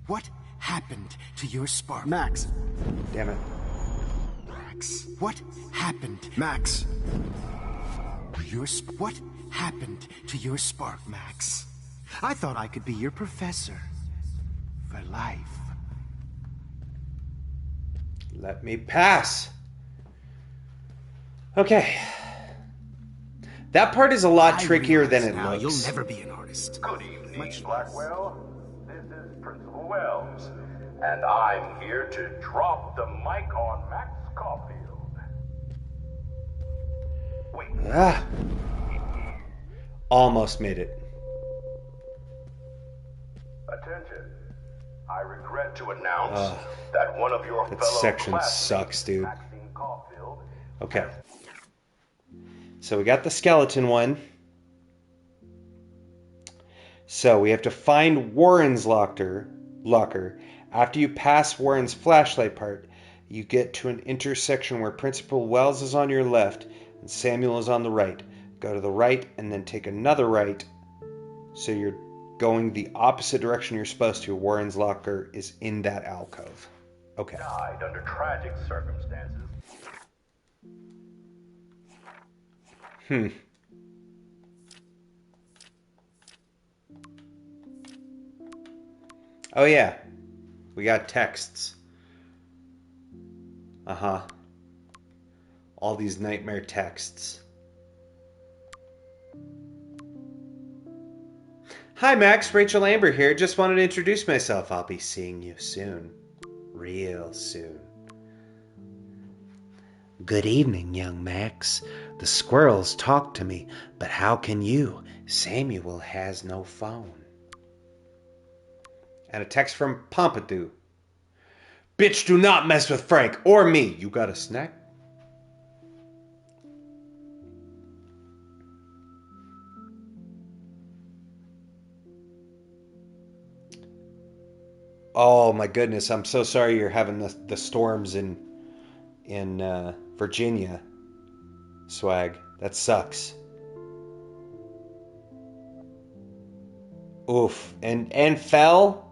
What happened to your spark? Max. Damn it. Max. What happened? Max. What happened to your spark, Max? I thought I could be your professor. For life. Let me pass. Okay. That part is a lot trickier than it looks. You'll never be an artist. Good evening, Blackwell. This is Principal Wells, and I'm here to drop the mic on Max Caulfield. Wait. Almost made it. Attention. I regret to announce that one of your That fellow section classmates, sucks, dude. Maxine Caulfield, Okay. So we got the skeleton one. So we have to find Warren's locker. After you pass Warren's flashlight part, you get to an intersection where Principal Wells is on your left and Samuel is on the right. Go to the right and then take another right. So you're going the opposite direction you're supposed to. Warren's locker is in that alcove. Okay. died under tragic circumstances. Oh yeah. We got texts. All these nightmare texts. Hi Max, Rachel Amber here. Just wanted to introduce myself. I'll be seeing you soon. Real soon. Good evening, young Max. The squirrels talk to me, but how can you? Samuel has no phone. And a text from Pompidou. Bitch, do not mess with Frank or me. You got a snack? Oh my goodness, I'm so sorry you're having the storms in Virginia. Swag. That sucks. Oof. And fell.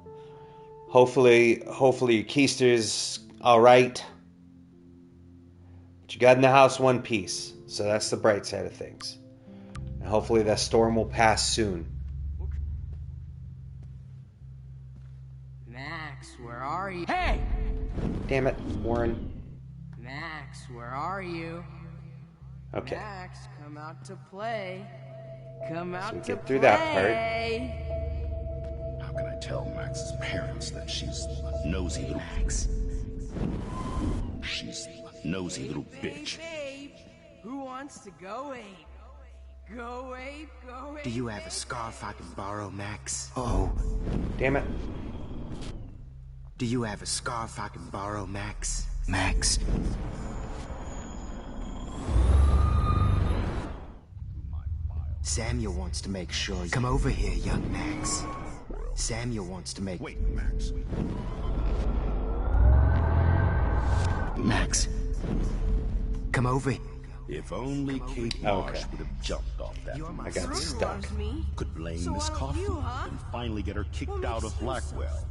Hopefully your keister's alright. But you got in the house one piece. So that's the bright side of things. And hopefully that storm will pass soon. Max, where are you? Hey! Damn it, Warren. Max, where are you? Okay. Max, come out to play. Come out So we to get through that part. play. How can I tell Max's parents that she's a nosy little... She's a nosy little bitch. Babe, who wants to go ape? Go ape, go ape. Do you have a scarf I can borrow, Max? Oh. Damn it. Do you have a scarf I can borrow, Max? Max. Samuel wants to make sure you come over here, young Max. Samuel wants to make... Wait, Max. Max, come over. If only Kate Oh, Marsh okay. would have jumped off that I got stuck. could blame Miss Coffee and finally get her kicked out of Blackwell.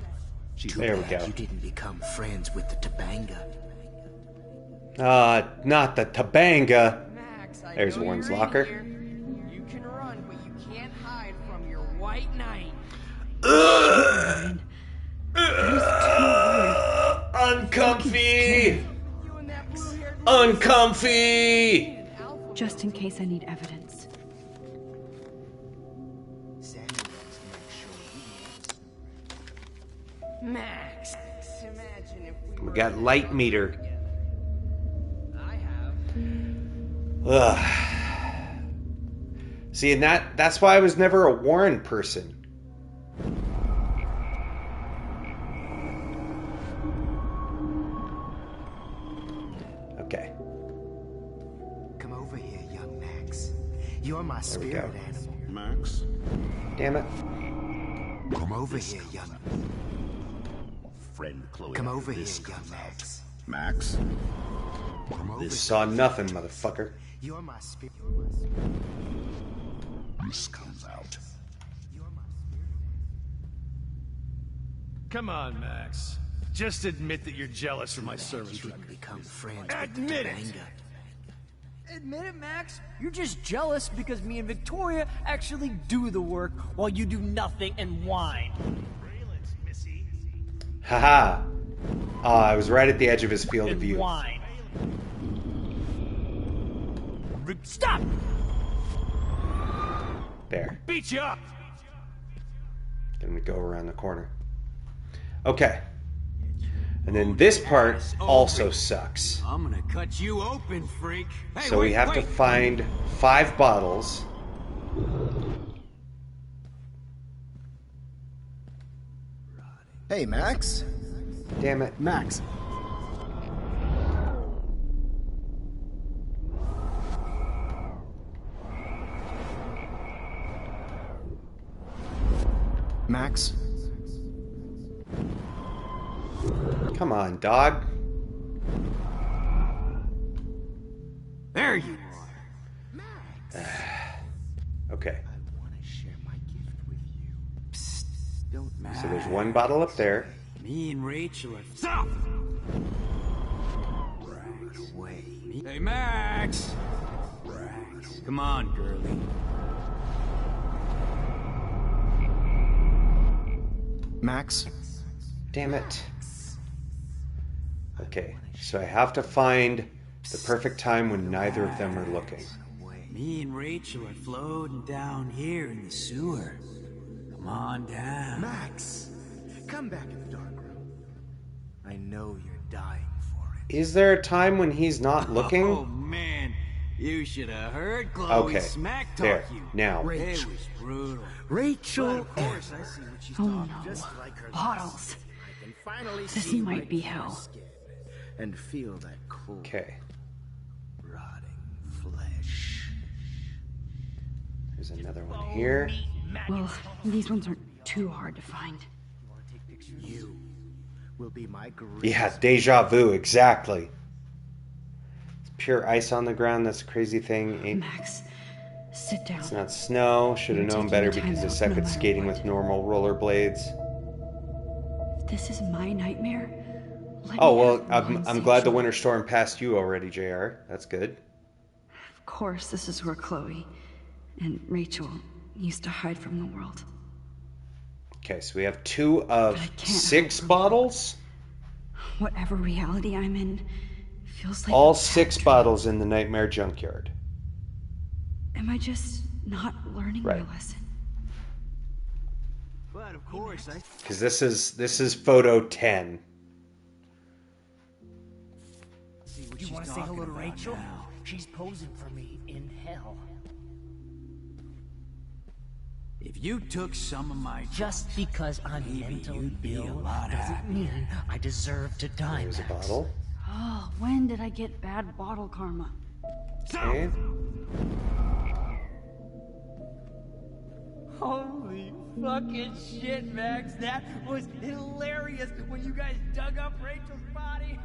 There we go. You didn't become friends with the Tabanga. Not the Tabanga. Max, I There's know Warren's you're in locker. here. You can run, but you can't hide from your white knight. Uncomfy! Uncomfy! Just in case I need evidence. Max, imagine if We got light meter. Ugh. See, and that's why I was never a Warren person. Okay. Come over here, young Max. You're my There we spirit go. animal. Max? Damn it. Come over here, young. Friend Chloe. Come after over here, this young comes Max. out. Max? Come over. This saw nothing, motherfucker. You're my spirit. This comes out. Come on, Max. Just admit that you're jealous for my service record. Become friends Admit it! with the Admit it, Max. You're just jealous because me and Victoria actually do the work while you do nothing and whine. Haha. I was right at the edge of his field of And view. whine. Stop! There. Beat you up! Then we go around the corner. Okay. And then this part also sucks. I'm gonna cut you open, freak. Hey, So we wait, have to wait. find 5 bottles. Hey, Max. Damn it. Max. Max. Come on, dog. There you Okay. don't So there's one bottle up there. Me and Rachel are. Stop! Right away. Hey, Max! Come on, girlie. Max. Damn it. Okay, so I have to find the perfect time when neither of them are looking. Me and Rachel are floating down here in the sewer. Come on down. Max. Come back in the dark room. I know you're dying for it. Is there a time when he's not looking? Oh, man. You should have heard Chloe Okay, smack talk there, you. now. It was brutal. Rachel. But of course, I see what she's Oh talking no. Just like her Bottles. I can finally This see might right be through hell. her skin and feel that cold, Okay. rotting flesh. There's another one here. Well, these ones aren't too hard to find. You will be my greatest. Yeah, deja vu, exactly. It's pure ice on the ground, that's a crazy thing. Max, sit down. It's not snow. Should have You're known taking better your time because I out, suck no at matter skating what. with normal rollerblades. If this is my nightmare, let Oh, me well, have one I'm glad the sexual- winter storm passed you already, JR. That's good. Of course, this is where Chloe and Rachel used to hide from the world. Okay, so we have 2 of But I can't 6 bottles. Whatever reality I'm in feels like All a 6 bottles in the Nightmare Junkyard. Am I just not learning Right. my lesson? But of course, I. Because this is photo 10. You want to say hello to Rachel? She's posing for me in hell. If you took some of my Just because I'm mentally you'd be a ill lot doesn't happier. mean I deserve to die. There's a Max. bottle. Oh, when did I get bad bottle karma? Okay. Holy fucking shit, Max. That was hilarious when you guys dug up Rachel's body.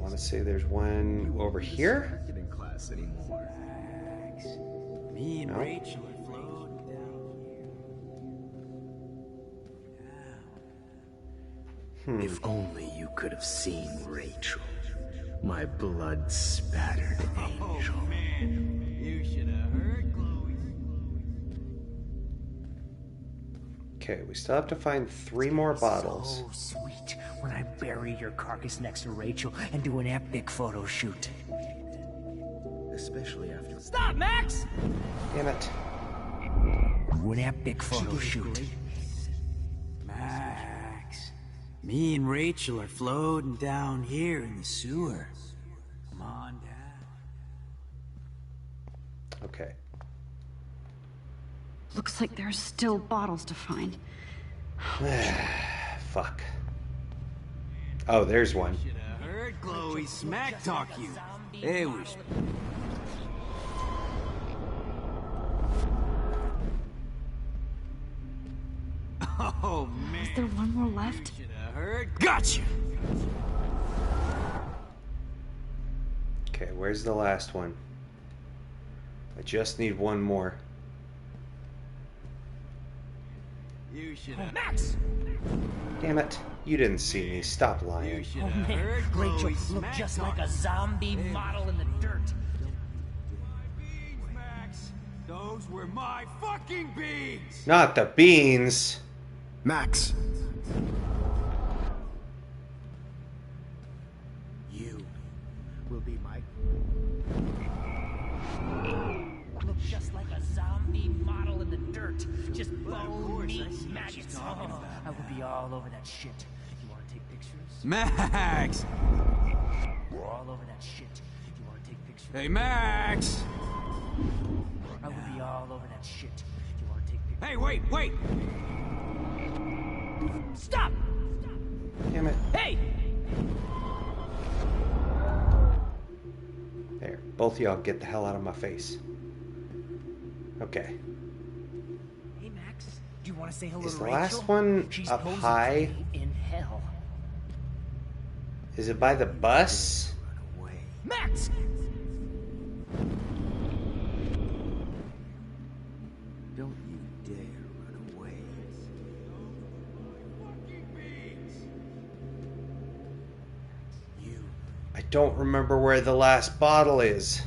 want to say there's one over here. In class anymore. Me and No. Rachel are floating down here. If only you could have seen Rachel, my blood-spattered angel. Oh man, you should have heard Chloe. Okay, we still have to find 3 more bottles. So sweet when I bury your carcass next to Rachel and do an epic photo shoot. Especially after... Stop, Max! Damn it. Do an epic photo shoot. Max, me and Rachel are floating down here in the sewer. Come on down. Okay. Looks like there's still bottles to find. Fuck. Oh, there's one. I heard Chloe smack talk you. Hey, we... Oh, man. Is there one more left? I heard... Gotcha! Okay, where's the last one? I just need one more. You should have... Max! Damn it. You didn't see me. Stop lying. Oh man, Rachel looked just like a zombie model in the dirt. Max, those were my fucking beans! Not the beans. Max. You will be my... Look just like a zombie model in the dirt. Just bone, meat, maggots. Oh, I would be all over that shit. You want to take pictures? Max! We're all over that shit. You want to take pictures? Hey, Max! I would be all over that shit. You want to take pictures? Hey, wait! Stop! Damn it. Hey! There. Both of y'all get the hell out of my face. Okay. Hey, Max. Do you want to say hello Is to the Rachel? last one She's up posing high? for you in hell. Is it by the bus? Max! Don't you dare run away. I don't remember where the last bottle is.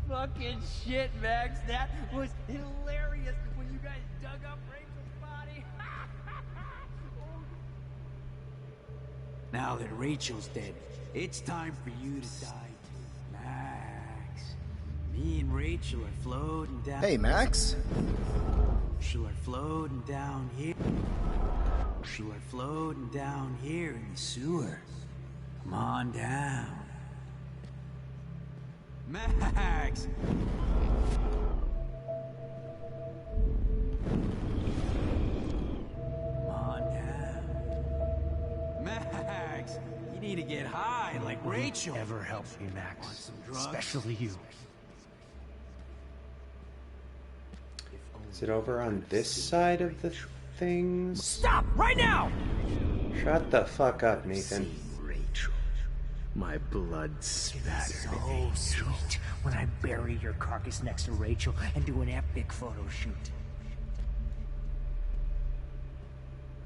Fucking shit, Max. That was hilarious when you guys dug up Rachel's body. Now that Rachel's dead, it's time for you to die too. Max, me and Rachel are floating down... Hey, Max. Rachel are floating down here. Rachel are floating down here in the sewer. Come on down. Max! Come on down. Max! You need to get high like Rachel. Ever help me, Max? Want some drugs? Especially you. Is it over on this side of the things? Stop right now! Shut the fuck up, Nathan. Rachel, my blood-spattered So angel. sweet when I bury your carcass next to Rachel and do an epic photo shoot.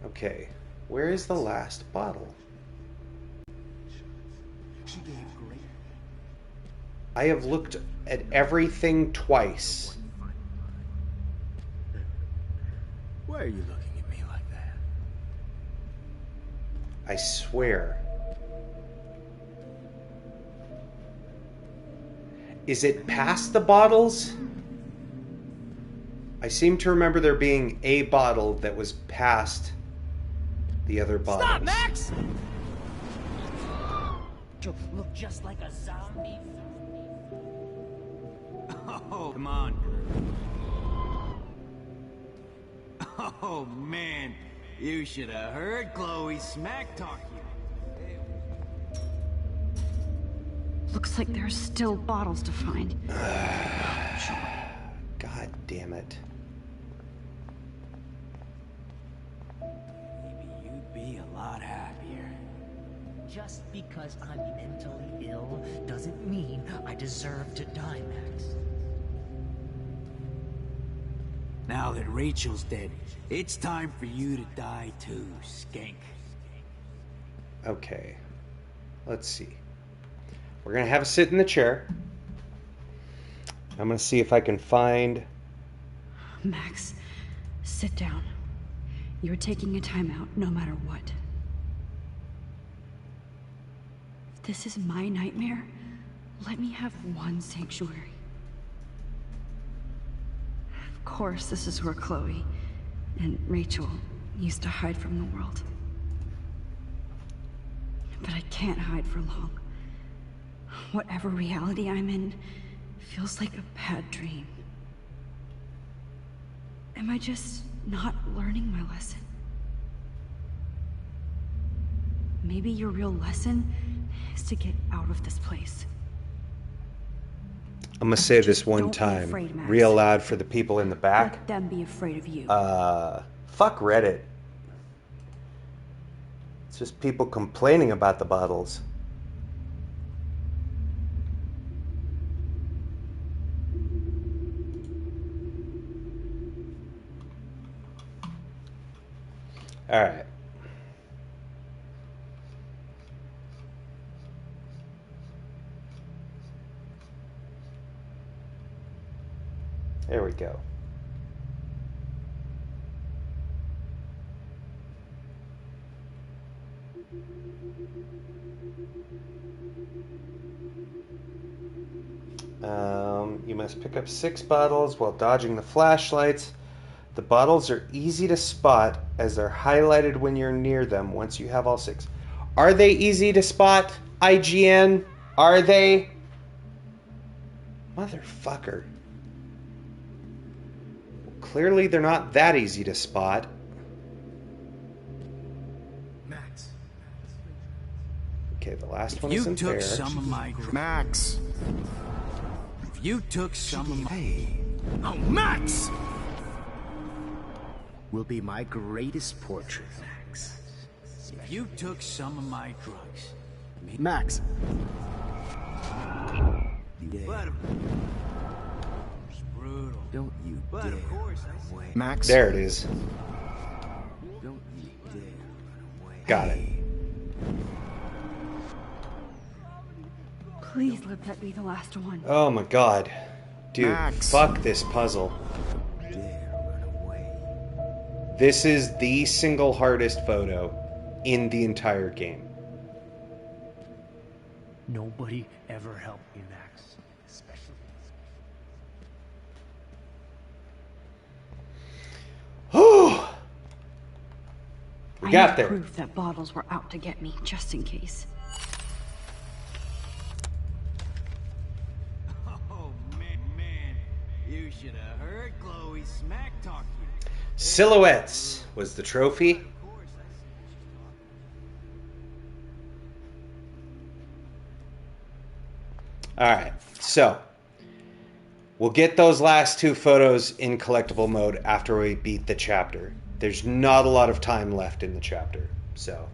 Okay, where is the last bottle? She gave great. I have looked at everything twice. Why are you looking at me like that? I swear. Is it past the bottles? I seem to remember there being a bottle that was past the other bottles. Stop, Max! You look just like a zombie. Oh, come on. Oh, man. You should have heard Chloe smack talk you. Looks like there's still bottles to find. God damn it. Maybe you'd be a lot happier. just because I'm mentally ill doesn't mean I deserve to die, Max. Now that Rachel's dead, it's time for you to die too, skank. Okay. Let's see. We're going to have a sit in the chair. I'm going to see if I can find... Max, sit down. You're taking a timeout no matter what. If this is my nightmare, let me have one sanctuary. Of course, this is where Chloe and Rachel used to hide from the world. But I can't hide for long. Whatever reality I'm in feels like a bad dream. Am I just not learning my lesson? Maybe your real lesson is to get out of this place. I'm gonna say this one time, real loud for the people in the back. Let them be afraid of you. Fuck Reddit. It's just people complaining about the bottles. All right. There we go. You must pick up 6 bottles while dodging the flashlights. The bottles are easy to spot as they're highlighted when you're near them once you have all 6. Are they easy to spot, IGN? Are they? Motherfucker. Clearly they're not that easy to spot. Max. Okay, the last one You isn't took there. some of my... Max. If you took some of my... Hey. Oh, Max! Will be my greatest portrait, Max. If you took some of my drugs... Max. But... It's brutal. Don't you but dare. Of course I say... Max. There it is. Don't you dare run away. Got it. Please let that be the last one. Oh my god. Dude, Max. fuck this puzzle. This is the single hardest photo in the entire game. Nobody ever helped me, Max. Especially. Oh, we got there. Proof that bottles were out to get me, just in case. Oh, man. You should have heard Chloe smack talk you. Silhouettes was the trophy. Alright, so we'll get those last 2 photos in collectible mode after we beat the chapter. There's not a lot of time left in the chapter, so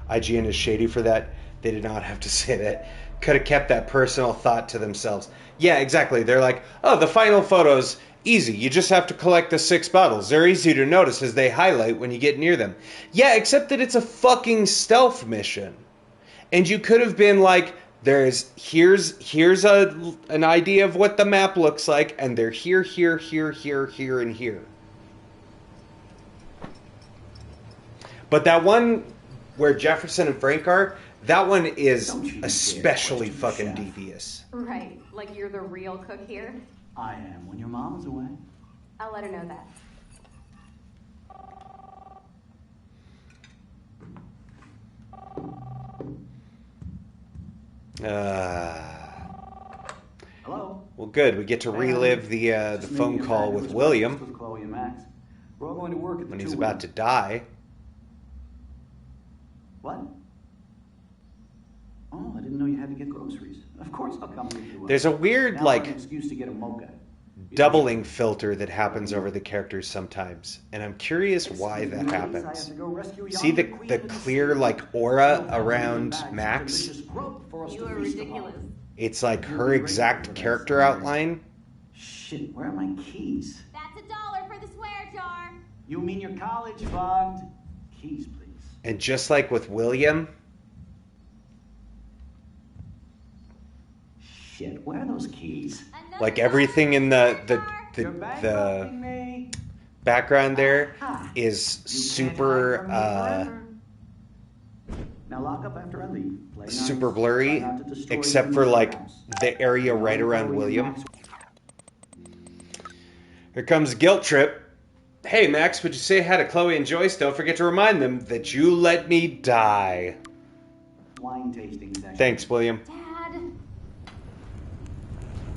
IGN is shady for that. They did not have to say that. Could have kept that personal thought to themselves. Yeah, exactly. They're like, oh, the final photos, easy. You just have to collect the 6 bottles. They're easy to notice as they highlight when you get near them. Yeah, except that it's a fucking stealth mission. And you could have been like, here's an idea of what the map looks like, and they're here, and here. But that one where Jefferson and Frank are, that one is especially fucking devious. Right, like you're the real cook here? I am when your mom is away. I'll let her know that. Hello? Well, good. We get to relive the phone call with William With Chloe and Max. We're all going to work at the when he's about to die. What? Oh, I didn't know you had to get groceries. Of course I'll come with you. There's a weird, now like, an excuse to get a mocha. doubling filter that happens over the characters sometimes, and I'm curious why that happens. See the clear like aura around Max? You are ridiculous. It's like her exact character outline. Shit, where are my keys? That's $1 for the swear jar. You mean your college fund? Keys, please. And just like with William, Shit, where are those keys? like everything in the background there is super Now lock up after I leave. super blurry, except for like the area right around William. Here comes Guilt Trip. Hey Max, would you say hi to Chloe and Joyce? Don't forget to remind them that you let me die. Wine tasting session. Thanks, William. Dad.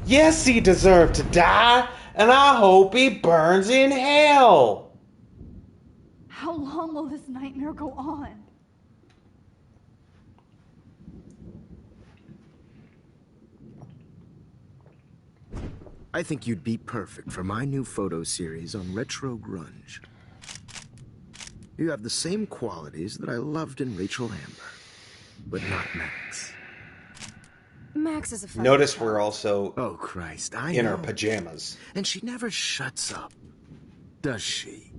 Yes, he deserved to die, and I hope he burns in hell. How long will this nightmare go on? I think you'd be perfect for my new photo series on retro grunge. You have the same qualities that I loved in Rachel Amber, but not Max. Max is a friend. Notice we're also oh Christ, I in know. our pajamas. And she never shuts up, does she?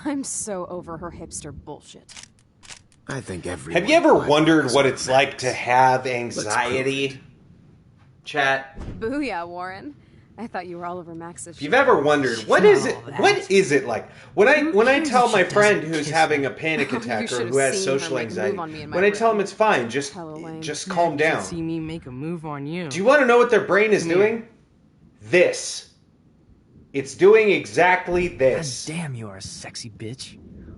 I'm so over her hipster bullshit. I think everyone. Have you ever wondered what it's like to have anxiety? Chat. Booyah, Warren. I thought you were all over Max's If you've ever wondered, what is it like? When I tell my friend who's having a panic attack or who has social anxiety, when I tell him it's fine, just calm down. See me make a move on you. Do you want to know what their brain is doing? This. It's doing exactly this. God damn, you are a sexy bitch.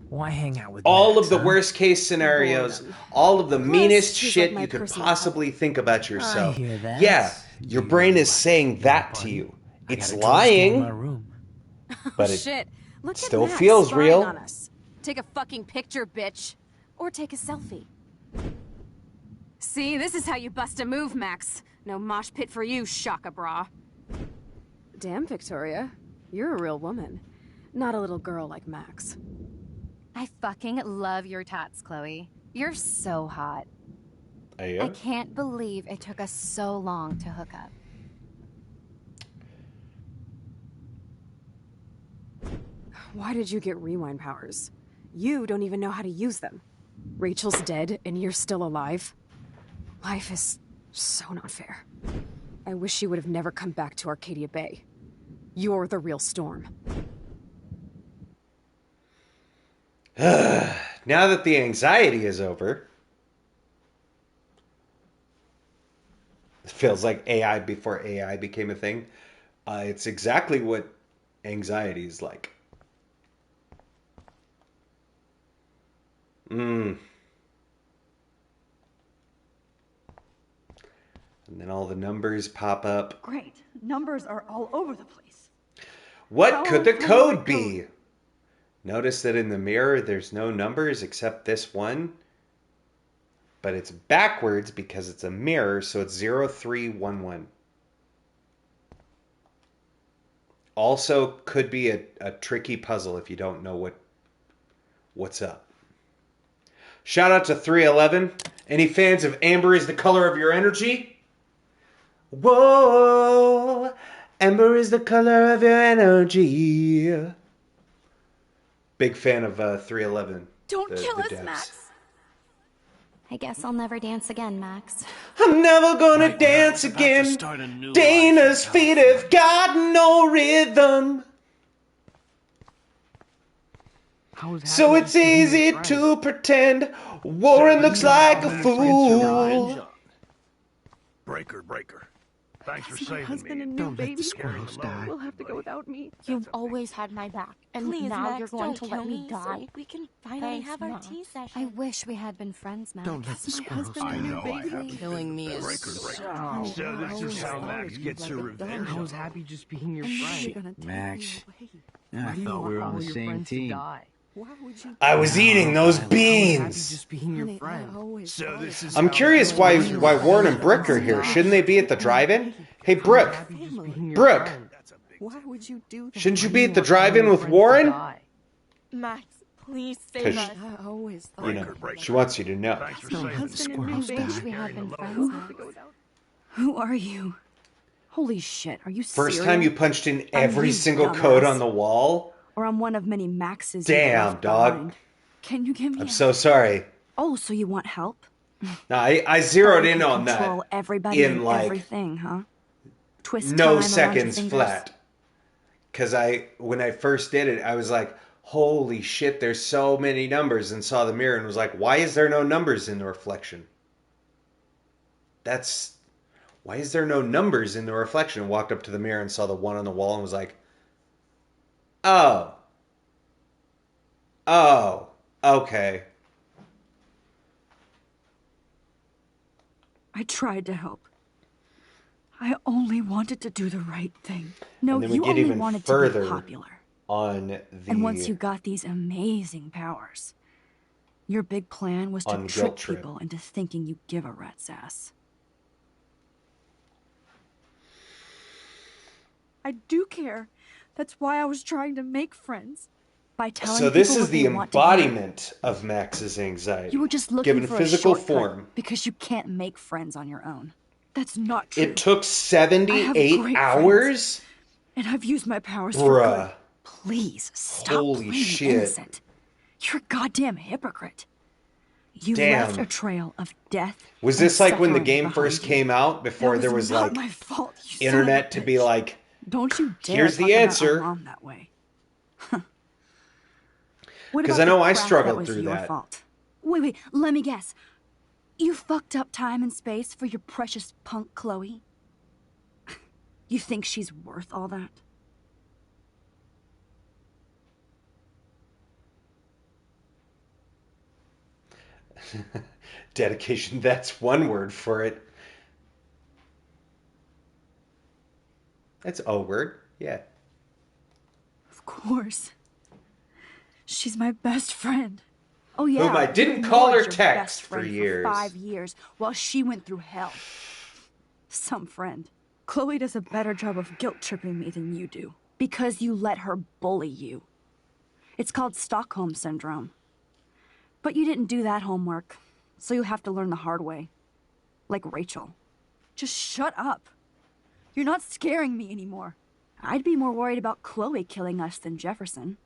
Why hang out with all Max, of the huh? worst case scenarios, all of the meanest shit you could possibly think about yourself. I hear that. Yeah, your brain is saying that to you. It's lying, but it Shit. Look still at Max feels spying real. on us. Take a fucking picture, bitch. Or take a selfie. See, this is how you bust a move, Max. No mosh pit for you, Shaka Bra. Damn, Victoria. You're a real woman. Not a little girl like Max. I fucking love your tats, Chloe. You're so hot. Yeah? I can't believe it took us so long to hook up. Why did you get rewind powers? You don't even know how to use them. Rachel's dead and you're still alive. Life is so not fair. I wish she would have never come back to Arcadia Bay. You're the real Storm. Now that the anxiety is over, it feels like AI before AI became a thing. It's exactly what anxiety is like. And then all the numbers pop up. Great. Numbers are all over the place. What could the code be? Notice that in the mirror there's no numbers except this one. But it's backwards because it's a mirror, so it's 0311. Also could be a tricky puzzle if you don't know what's up. Shout out to 311. Any fans of Amber is the color of your energy? Whoa, Amber is the color of your energy. Big fan of 311. Don't kill us, Max. I guess I'll never dance again, Max. I'm never gonna dance again. Dana's feet have got no rhythm. So it's easy to pretend Warren looks like a fool. Breaker. Thanks for saving me. Don't let the squirrels die. Will have to go without me. You've always had my back, and Please, now Max, you're going don't to let kill me me die. so we can finally have our tea session. I wish we had been friends, Max. Don't let the My squirrels husband die. and I your know I baby. have to Killing me is Breaker. so... So this is how Max gets her revenge. I was happy just being your friend. Max, I Why do you thought we want were on all the your same friends to team. die? I was eating those I was happy beans. just being your friend. So this is I'm how curious why Warren and Brooke are here. Shouldn't they be at the drive-in? Hey, Brooke. Happy just being your Brooke. friend. Why would you do that? Shouldn't you be at the drive-in with Warren? Max, please 'Cause save us. I always thought You know, she wants you to know. Thanks for my saving the husband and me squirrels, wish Dad. we had been friends. Who are you? Holy shit, are you First serious? time you punched in every you single dumbass. code on the wall? Or I'm one of many Maxes. Damn, dog. Behind. Can you give me I'm so sorry. Oh, so you want help? No, I zeroed in on that. Control everybody in and like everything, huh? Twist no time seconds around your fingers. flat. Because when I first did it, I was like, holy shit, there's so many numbers, and saw the mirror and was like, why is there no numbers in the reflection? Why is there no numbers in the reflection? And walked up to the mirror and saw the one on the wall and was like, oh, okay. I tried to help. I only wanted to do the right thing. No, And then we you get only even wanted further to be popular. on the And once you got these amazing powers, your big plan was to On the trick guilt trip. people into thinking you give a rat's ass. I do care. That's why I was trying to make friends. By telling So this people is what the they want to hear. embodiment of Max's anxiety. You were just looking given for physical a shortcut form. because you can't make friends on your own. That's not true. It took I have 78 great hours? friends, and I've used my powers for Bruh. good. Please stop Holy playing shit. innocent. You're a goddamn hypocrite. You Damn. left a trail of death. Was and this like when the suffering game behind first you. came out, before That there was not like my fault, you son of a internet to be bitch. like, Don't you dare here's talk the about answer. our mom that way. What 'Cause about I know the I crap struggled that was through your that. fault? Wait, let me guess. You fucked up time and space for your precious punk Chloe? You think she's worth all that? Dedication, that's one word for it. That's a word, yeah. Of course. She's my best friend. Oh yeah. Whom I you didn't call her ignored your text best for friend years. 5 years while she went through hell. Some friend. Chloe does a better job of guilt tripping me than you do. Because you let her bully you. It's called Stockholm Syndrome. But you didn't do that homework, so you'll have to learn the hard way. Like Rachel. Just shut up. You're not scaring me anymore. I'd be more worried about Chloe killing us than Jefferson.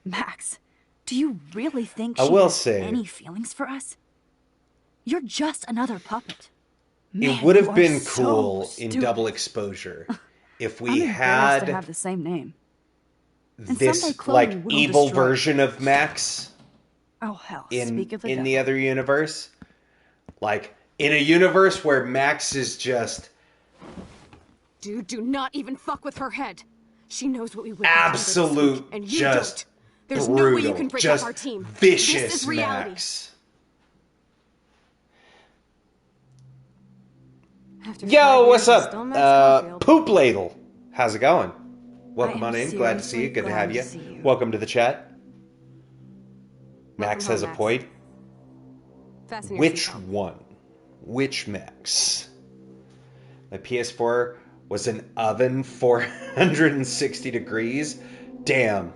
Max, do you really think I she will has say- any feelings for us? You're just another puppet. It Man, would you have are been so cool in stupid. double exposure if I'm we embarrassed to have had the same name. And this someday Chloe like will evil destroy- version of Max Oh hell, in speak of the in the devil. other universe. Like in a universe where Max is just Dude, do not even fuck with her head. She knows what we went absolute, through, and you just don't. There's brutal, no way you can break just up our team. vicious This is reality. Max. After Yo, 5 what's years, up? still Max Caulfield. Poop Ladle. How's it going? Welcome I on am in. Glad to see you. seriously Good to have glad you. to see you. Welcome to the chat. Max home, has a Max. point. Fasten your Which seatbelt. one? Which Max? My PS4 was an oven 460 degrees? Damn.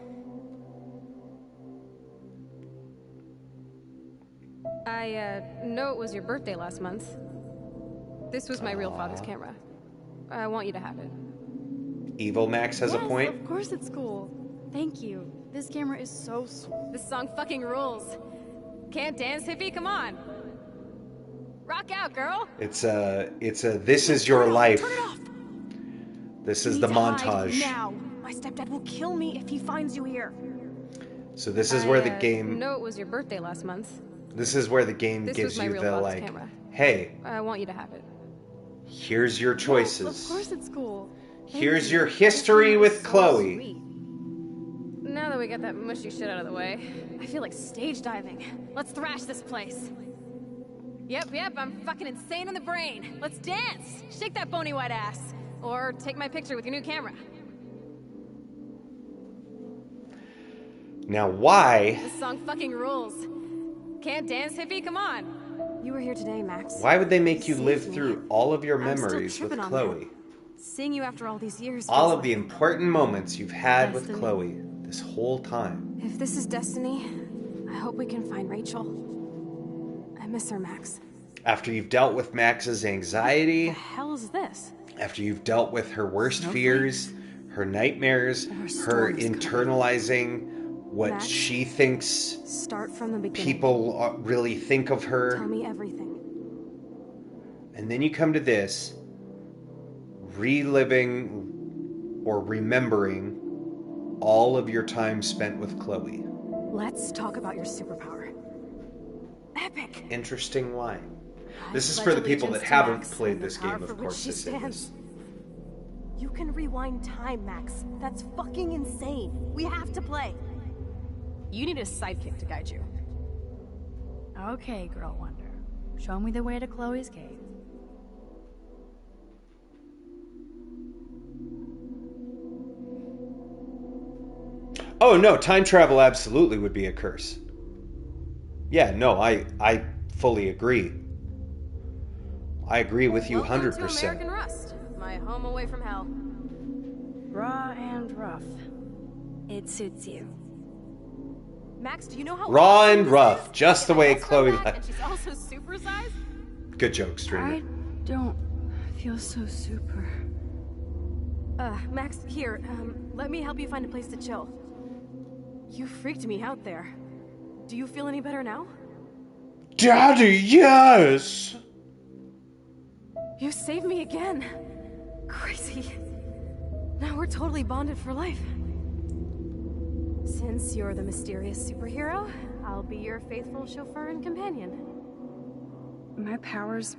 I know it was your birthday last month. This was my real father's camera. I want you to have it. Evil Max has a point. Of course it's cool. Thank you. This camera is so sweet. This song fucking rules. Can't dance, hippie? Come on. Rock out, girl. It's a this is your life. This is the montage. Now. My stepdad will kill me if he finds you here. So this is where the I game know it was your birthday last month. this is where the game This gives was my you real the father's like, camera. hey, I want you to have it. here's your choices. Of course it's cool. Here's your history with Chloe. Sweet. Now that we got that mushy shit out of the way, I feel like stage diving. Let's thrash this place. Yep, I'm fucking insane in the brain. Let's dance. Shake that bony white ass. Or take my picture with your new camera. Now why This song fucking rules. Can't dance, hippie? Come on. You were here today, Max. why would they make you Save live me. through all of your I'm still memories with tripping on Chloe? that. Seeing you after all these years. All feels of the like important moments you've had with destiny. Chloe this whole time. If this is destiny, I hope we can find Rachel. I miss her, Max. After you've dealt with Max's anxiety, What the hell is this? after you've dealt with her worst Snowflakes? fears, her nightmares, Or her storms coming. internalizing what Max, she thinks Start from the beginning. people really think of her. Tell me everything. And then you come to this, reliving or remembering all of your time spent with Chloe. Let's talk about your superpower. Epic. Interesting why. This is pledge for the people that allegiance to haven't Max played and the this power game, for of which course. she This is. stands. You can rewind time, Max. That's fucking insane. We have to play. You need a sidekick to guide you. Okay, Girl Wonder. Show me the way to Chloe's cave. Oh no, time travel absolutely would be a curse. Yeah, no, I fully agree. I agree with you Welcome 100%. to American Rust, my home away from hell. Raw and rough. It suits you. Max, do you know how Raw awesome and this rough, is? just the way That's Chloe her back, left. and she's also supersized? Good joke, Stranger. I don't feel so super. Max, here, let me help you find a place to chill. You freaked me out there. Do you feel any better now? Daddy, yes! You saved me again. Crazy. Now we're totally bonded for life. Since you're the mysterious superhero, I'll be your faithful chauffeur and companion. My powers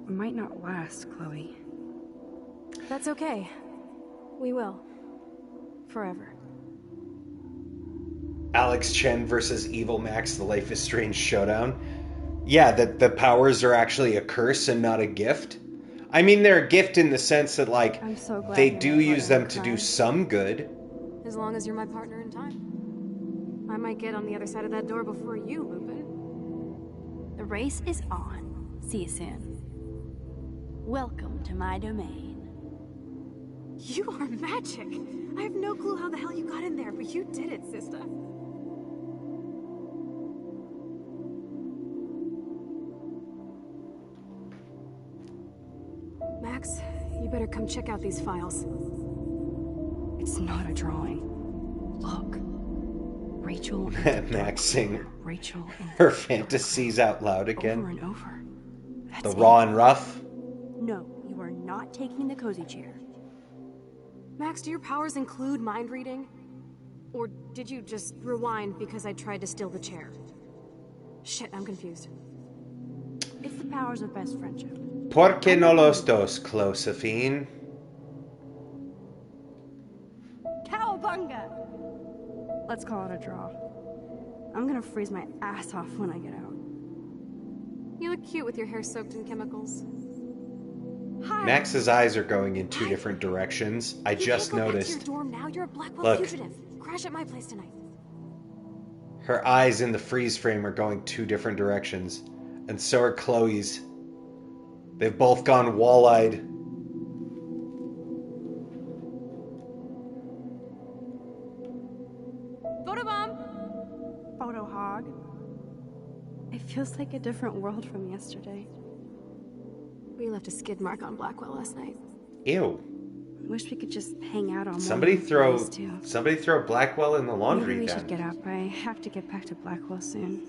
might not last, Chloe. That's okay. We will. Forever. Alex Chen versus Evil Max, the Life is Strange showdown. Yeah, that the powers are actually a curse and not a gift. I mean, they're a gift in the sense that, like, I'm so glad they you're do my use partner them in to do crime. some good. As long as you're my partner in time. I might get on the other side of that door before you, Lupin. The race is on. See you soon. Welcome to my domain. You are magic. I have no clue how the hell you got in there, but you did it, sister. Max, you better come check out these files. It's not a drawing. Look. Rachel. Max sing Rachel and her fantasies out loud again. over and over. That's The it. raw and rough. No, you are not taking the cozy chair. Max, do your powers include mind reading? Or did you just rewind because I tried to steal the chair? Shit, I'm confused. It's the powers of best friendship. ¿Por qué no los dos, Closafine? Cowabunga! Let's call it a draw. I'm gonna freeze my ass off when I get out. You look cute with your hair soaked in chemicals. Hi. Max's eyes are going in two different directions. I just You can't go back to noticed. your dorm now. You're a Blackwell Look. fugitive. Crash at my place tonight. Her eyes in the freeze frame are going two different directions. And so are Chloe's. They've both gone wall-eyed. Photobomb! Photo hog. It feels like a different world from yesterday. We left a skid mark on Blackwell last night. Ew. Wish we could just hang out all Somebody morning. throw Please, too. Blackwell in the laundry Maybe we then. should get up. I have to get back to Blackwell soon.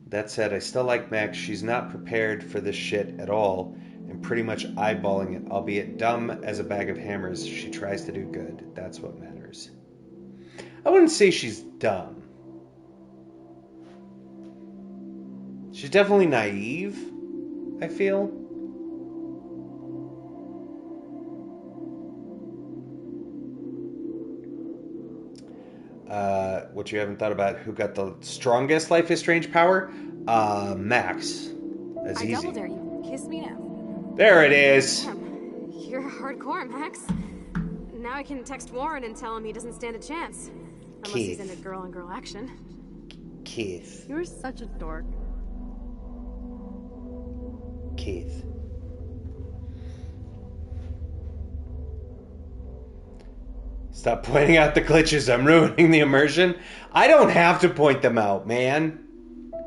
That said, I still like Max. She's not prepared for this shit at all and pretty much eyeballing it, albeit dumb as a bag of hammers. She tries to do good. That's what matters. I wouldn't say she's dumb. She's definitely naive, I feel. What you haven't thought about who got the strongest Life is Strange power? Max. That's I easy. double dare you. Kiss me now. There it is. Damn, you're hardcore, Max. Now I can text Warren and tell him he doesn't stand a chance. Unless he's Keith. into girl-on-girl action. Keith. You're such a dork. Keith. Stop pointing out the glitches. I'm ruining the immersion. I don't have to point them out, man.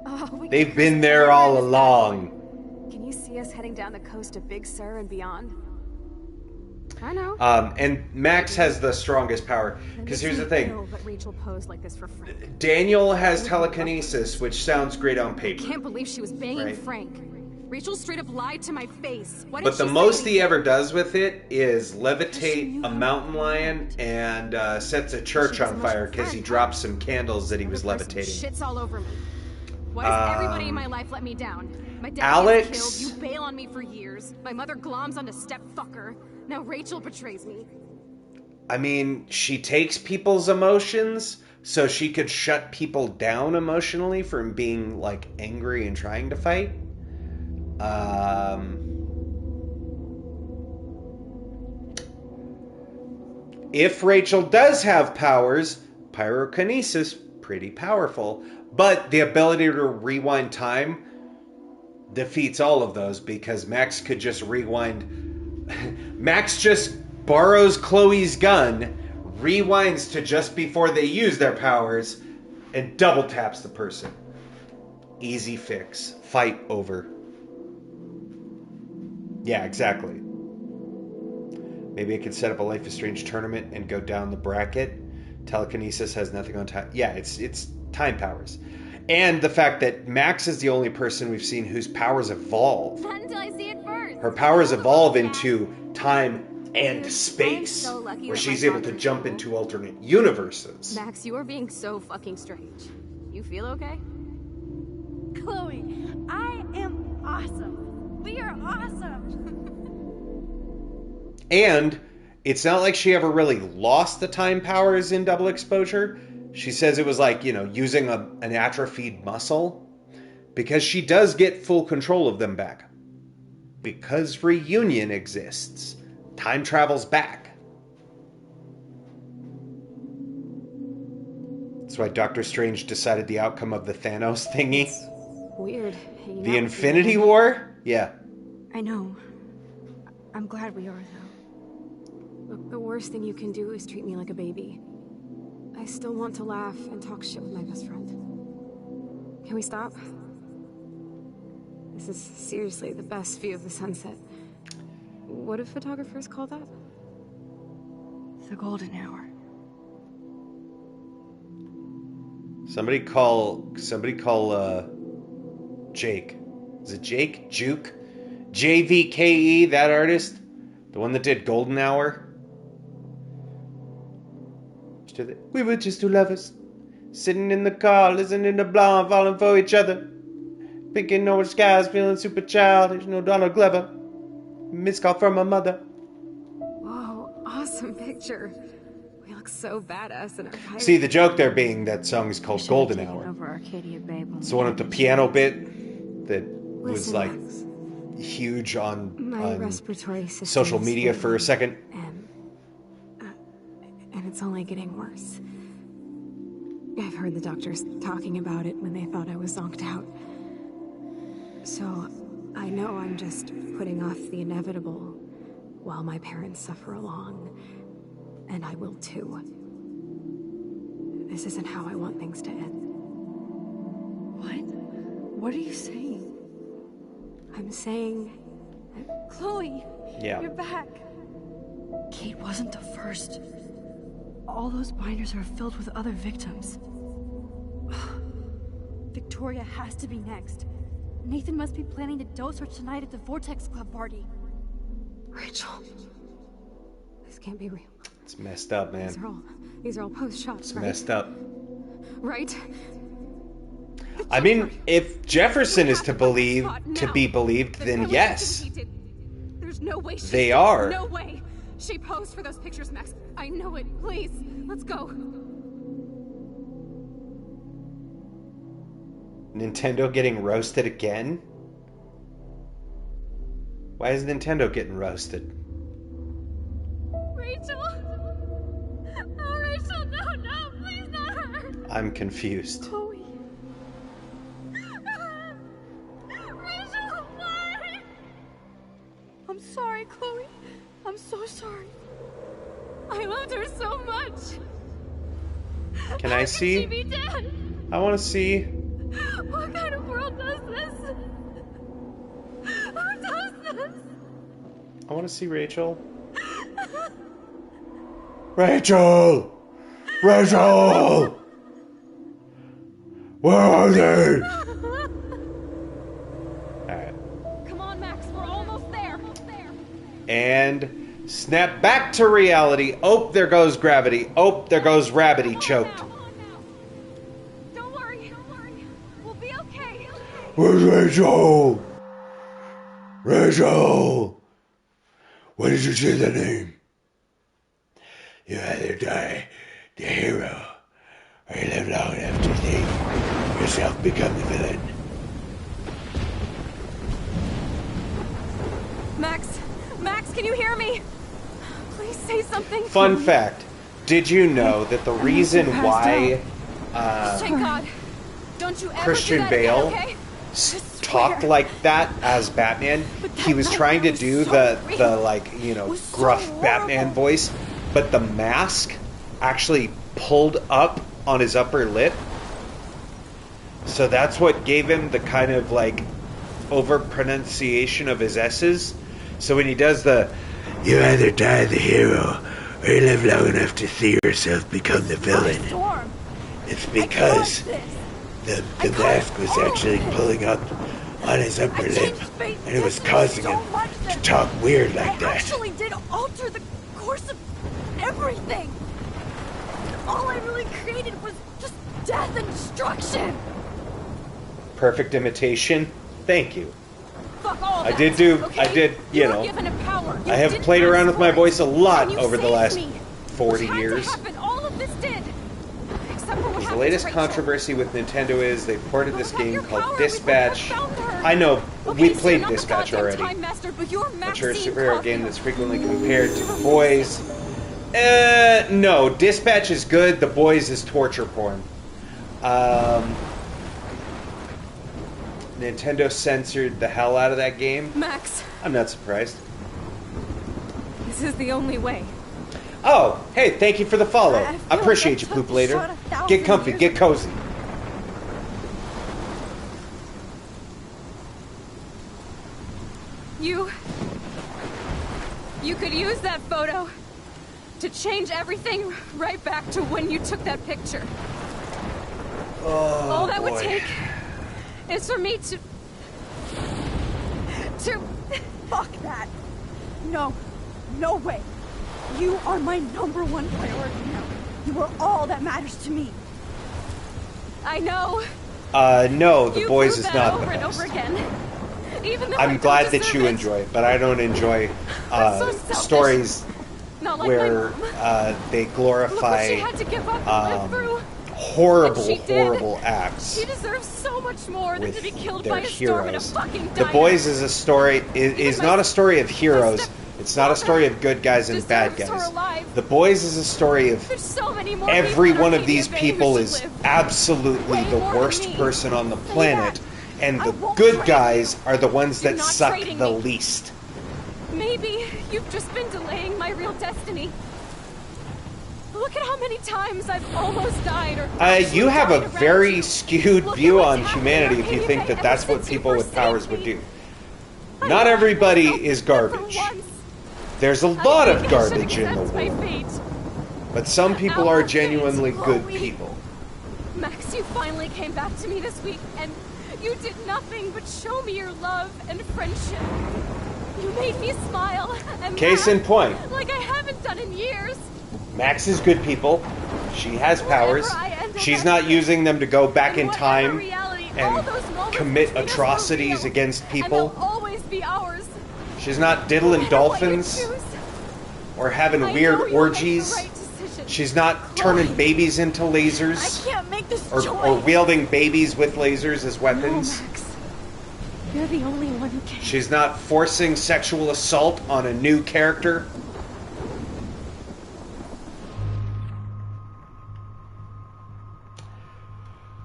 Oh, They've been there all along. Can you see us heading down the coast to Big Sur and beyond? I know. And Max has the strongest power. Because here's the thing. That Rachel posed like this for Frank. Daniel has telekinesis, which sounds great on I paper. can't believe she was banging Right. Frank. Rachel straight up lied to my face. What did But the she most say? he ever does with it is levitate a mountain lion and sets a church on fire because he dropped some candles that he was levitating. Shit's all over me. Why does everybody in my life let me down? My dad Alex? gets killed, you bail on me for years. My mother gloms onto stepfucker. Now Rachel betrays me. I mean, she takes people's emotions so she could shut people down emotionally from being, like, angry and trying to fight. If Rachel does have powers, pyrokinesis, pretty powerful. But the ability to rewind time defeats all of those because Max could just rewind. Max just borrows Chloe's gun, rewinds to just before they use their powers, and double taps the person. Easy fix. Fight over. Yeah, exactly. Maybe I could set up a Life is Strange tournament and go down the bracket. Telekinesis has nothing on time. Yeah, it's time powers. And the fact that Max is the only person we've seen whose powers evolve. Not until I see it first. Her powers evolve into time and space, so lucky where that she's my able to father- jump into alternate universes. Max, you are being so fucking strange. You feel okay? Chloe, I am awesome. We are awesome. And it's not like she ever really lost the time powers in Double Exposure. She says it was like, using an atrophied muscle. Because she does get full control of them back. Because reunion exists. Time travels back. That's why Doctor Strange decided the outcome of the Thanos thingy. Weird. The Infinity War? Yeah. I know. I'm glad we are, though. Look, the worst thing you can do is treat me like a baby. I still want to laugh and talk shit with my best friend. Can we stop? This is seriously the best view of the sunset. What do photographers call that? The golden hour. Somebody call Jake. Is it Jake? Juke? JVKE, that artist? The one that did Golden Hour? We were just two lovers, sitting in the car, listening to Blonde, falling for each other, picking over the skies, feeling super childish, no Donald Glover. Missed call from my mother. Whoa, awesome picture. We look so badass in our pirate. See, the joke there being that song is called Golden Hour. Over Arcadia Bay. It's the one with the piano bit that was Listen, like Max. huge on Respiratory system social is media for a second. And it's only getting worse. I've heard the doctors talking about it when they thought I was zonked out. So, I know I'm just putting off the inevitable while my parents suffer along. And I will too. This isn't how I want things to end. What? What are you saying? I'm saying... Chloe! Yeah. You're back! Kate wasn't the first. All those binders are filled with other victims. Victoria has to be next. Nathan must be planning to dose her tonight at the Vortex Club party. Rachel. This can't be real. It's messed up, man. These are all post-shots, It's right? messed up. Right? I mean, if Jefferson is to be believed, then yes. There's no way she They did. are. No way. She posed for those pictures, Max. I know it. Please, let's go. Nintendo getting roasted again? Why is Nintendo getting roasted? Rachel. Oh, Rachel, no, please not her. I'm confused. Chloe. Rachel, why? I'm sorry, Chloe. I'm so sorry. I loved her so much. Can How I could see? she be dead? I want to see. What kind of world does this? Who does this? I want to see Rachel. Rachel! Rachel! Where are they? Alright. Come on, Max, we're almost there. And snap back to reality. Oh, there goes gravity. Oh, there goes Rabbity choked. Don't worry. We'll be okay. Where's Rachel? Rachel! When did you say the name? You either die the hero, or you live long enough to see yourself become the villain. Max, can you hear me? Please say something. Fun fact, did you know that the reason why Thank God. Don't you ever Christian do that Bale again, okay? talked like that as Batman? He was trying to do the like, you know, gruff Batman voice, but the mask actually pulled up on his upper lip. So that's what gave him the kind of like over pronunciation of his S's. So when he does the "you either die the hero or you live long enough to see yourself become the villain," it's because the mask was actually pulling up on his upper lip, and it was causing him to talk weird like I that. actually did alter the course of everything. All I really created was just death and destruction. Perfect imitation. Thank you. Fuck all I that, did do, okay? I did, you were know, given a power. You I have didn't played around ask with my for it. voice a lot And you over the saved last me. 40 What had to years. happen, all of this did. Except for what The happened latest to Rachel. controversy with Nintendo is they ported this game called power, Dispatch. we wouldn't have found her. I know, Okay, we so played you're not the Dispatch goddamn already. Time Master, but you're Mature Maxine superhero Coffey. game that's frequently compared to The Boys. No, Dispatch is good. The Boys is torture porn. Nintendo censored the hell out of that game. Max, I'm not surprised. this is the only way. Oh, hey, thank you for the follow. I feel I appreciate like you, I took Poop the Later. shot 1,000 Get comfy, years get cozy. You could use that photo to change everything right back to when you took that picture. Oh, All that would boy. take is for me to... Fuck that. No. No way. You are my #1 priority now. You are all that matters to me. I know. No, The You Boys prove is that not over the and best. over again. Even though I I'm don't glad that deserve you it. enjoy it, but I don't enjoy I'm so selfish. stories Not like where my mom. they Look what glorify she had to give up and live through. horrible, And she did. horrible acts She deserves so much more than with to be killed their by a storm in a heroes. fucking The diner. Boys is a story is not a story of heroes. It's not a story of good guys and bad deserves her guys. alive. The Boys is a story of There's so many more every people in one of Arcadia these Bay people who should is live. absolutely Way the more than worst me. person on the Say planet, and the won't good trade guys are the ones You're that not suck trading the me. least. Maybe you've just been delaying my real destiny. Look at how many times I've almost died or You have a died around very you. skewed Look at view what's on happened humanity in if you Arcadia think Bay that ever that's what since you people with first powers saved would me. do. Not everybody is garbage. There's a lot of think I should garbage in the accept my world, fate. but some people Our are fate, genuinely good Chloe. people. Max, you finally came back to me this week, and you did nothing but show me your love and friendship. You made me smile and Case laugh in point. like I haven't done in years. Max is good people. She has powers. I end up She's at, not using them to go back in whatever time reality, all and those moments commit between us were atrocities real, against and people. they'll always be ours. She's not diddling No matter what you dolphins choose. or having I weird know you'll make the orgies. right decision. She's not turning babies into lasers I can't make this or choice. wielding babies with lasers as weapons. No, Max. You're the only one who can. She's not forcing sexual assault on a new character.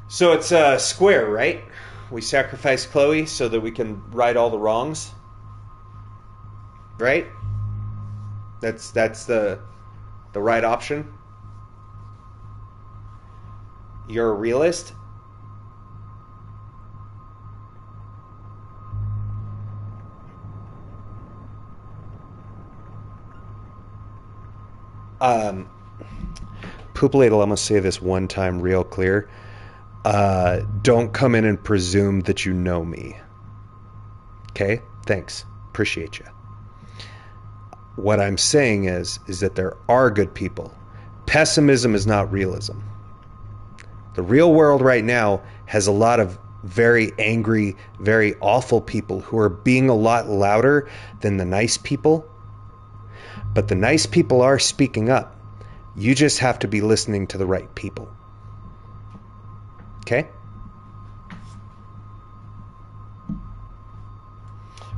So it's square, right? We sacrifice Chloe so that we can right all the wrongs. Right? That's the The right option? You're a realist? Poopalator, I'm gonna say this one time real clear. Don't come in and presume that you know me. Okay? Thanks. Appreciate you. What I'm saying is that there are good people. Pessimism is not realism. The real world right now has a lot of very angry, very awful people who are being a lot louder than the nice people. But the nice people are speaking up. You just have to be listening to the right people. Okay?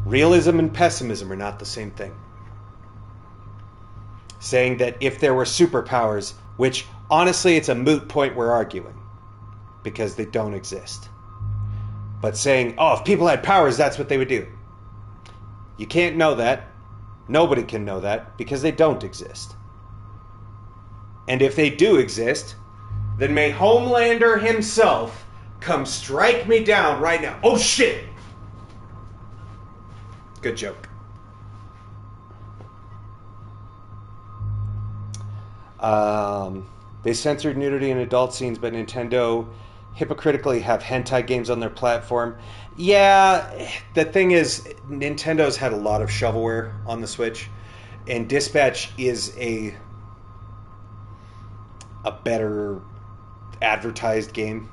Realism and pessimism are not the same thing. Saying that if there were superpowers, which honestly it's a moot point we're arguing, because they don't exist. But saying, oh, if people had powers, that's what they would do. You can't know that. Nobody can know that, because they don't exist. And if they do exist, then may Homelander himself come strike me down right now. Oh, shit! Good joke. They censored nudity in adult scenes, but Nintendo hypocritically have hentai games on their platform. Yeah, the thing is, Nintendo's had a lot of shovelware on the Switch, and Dispatch is a better advertised game.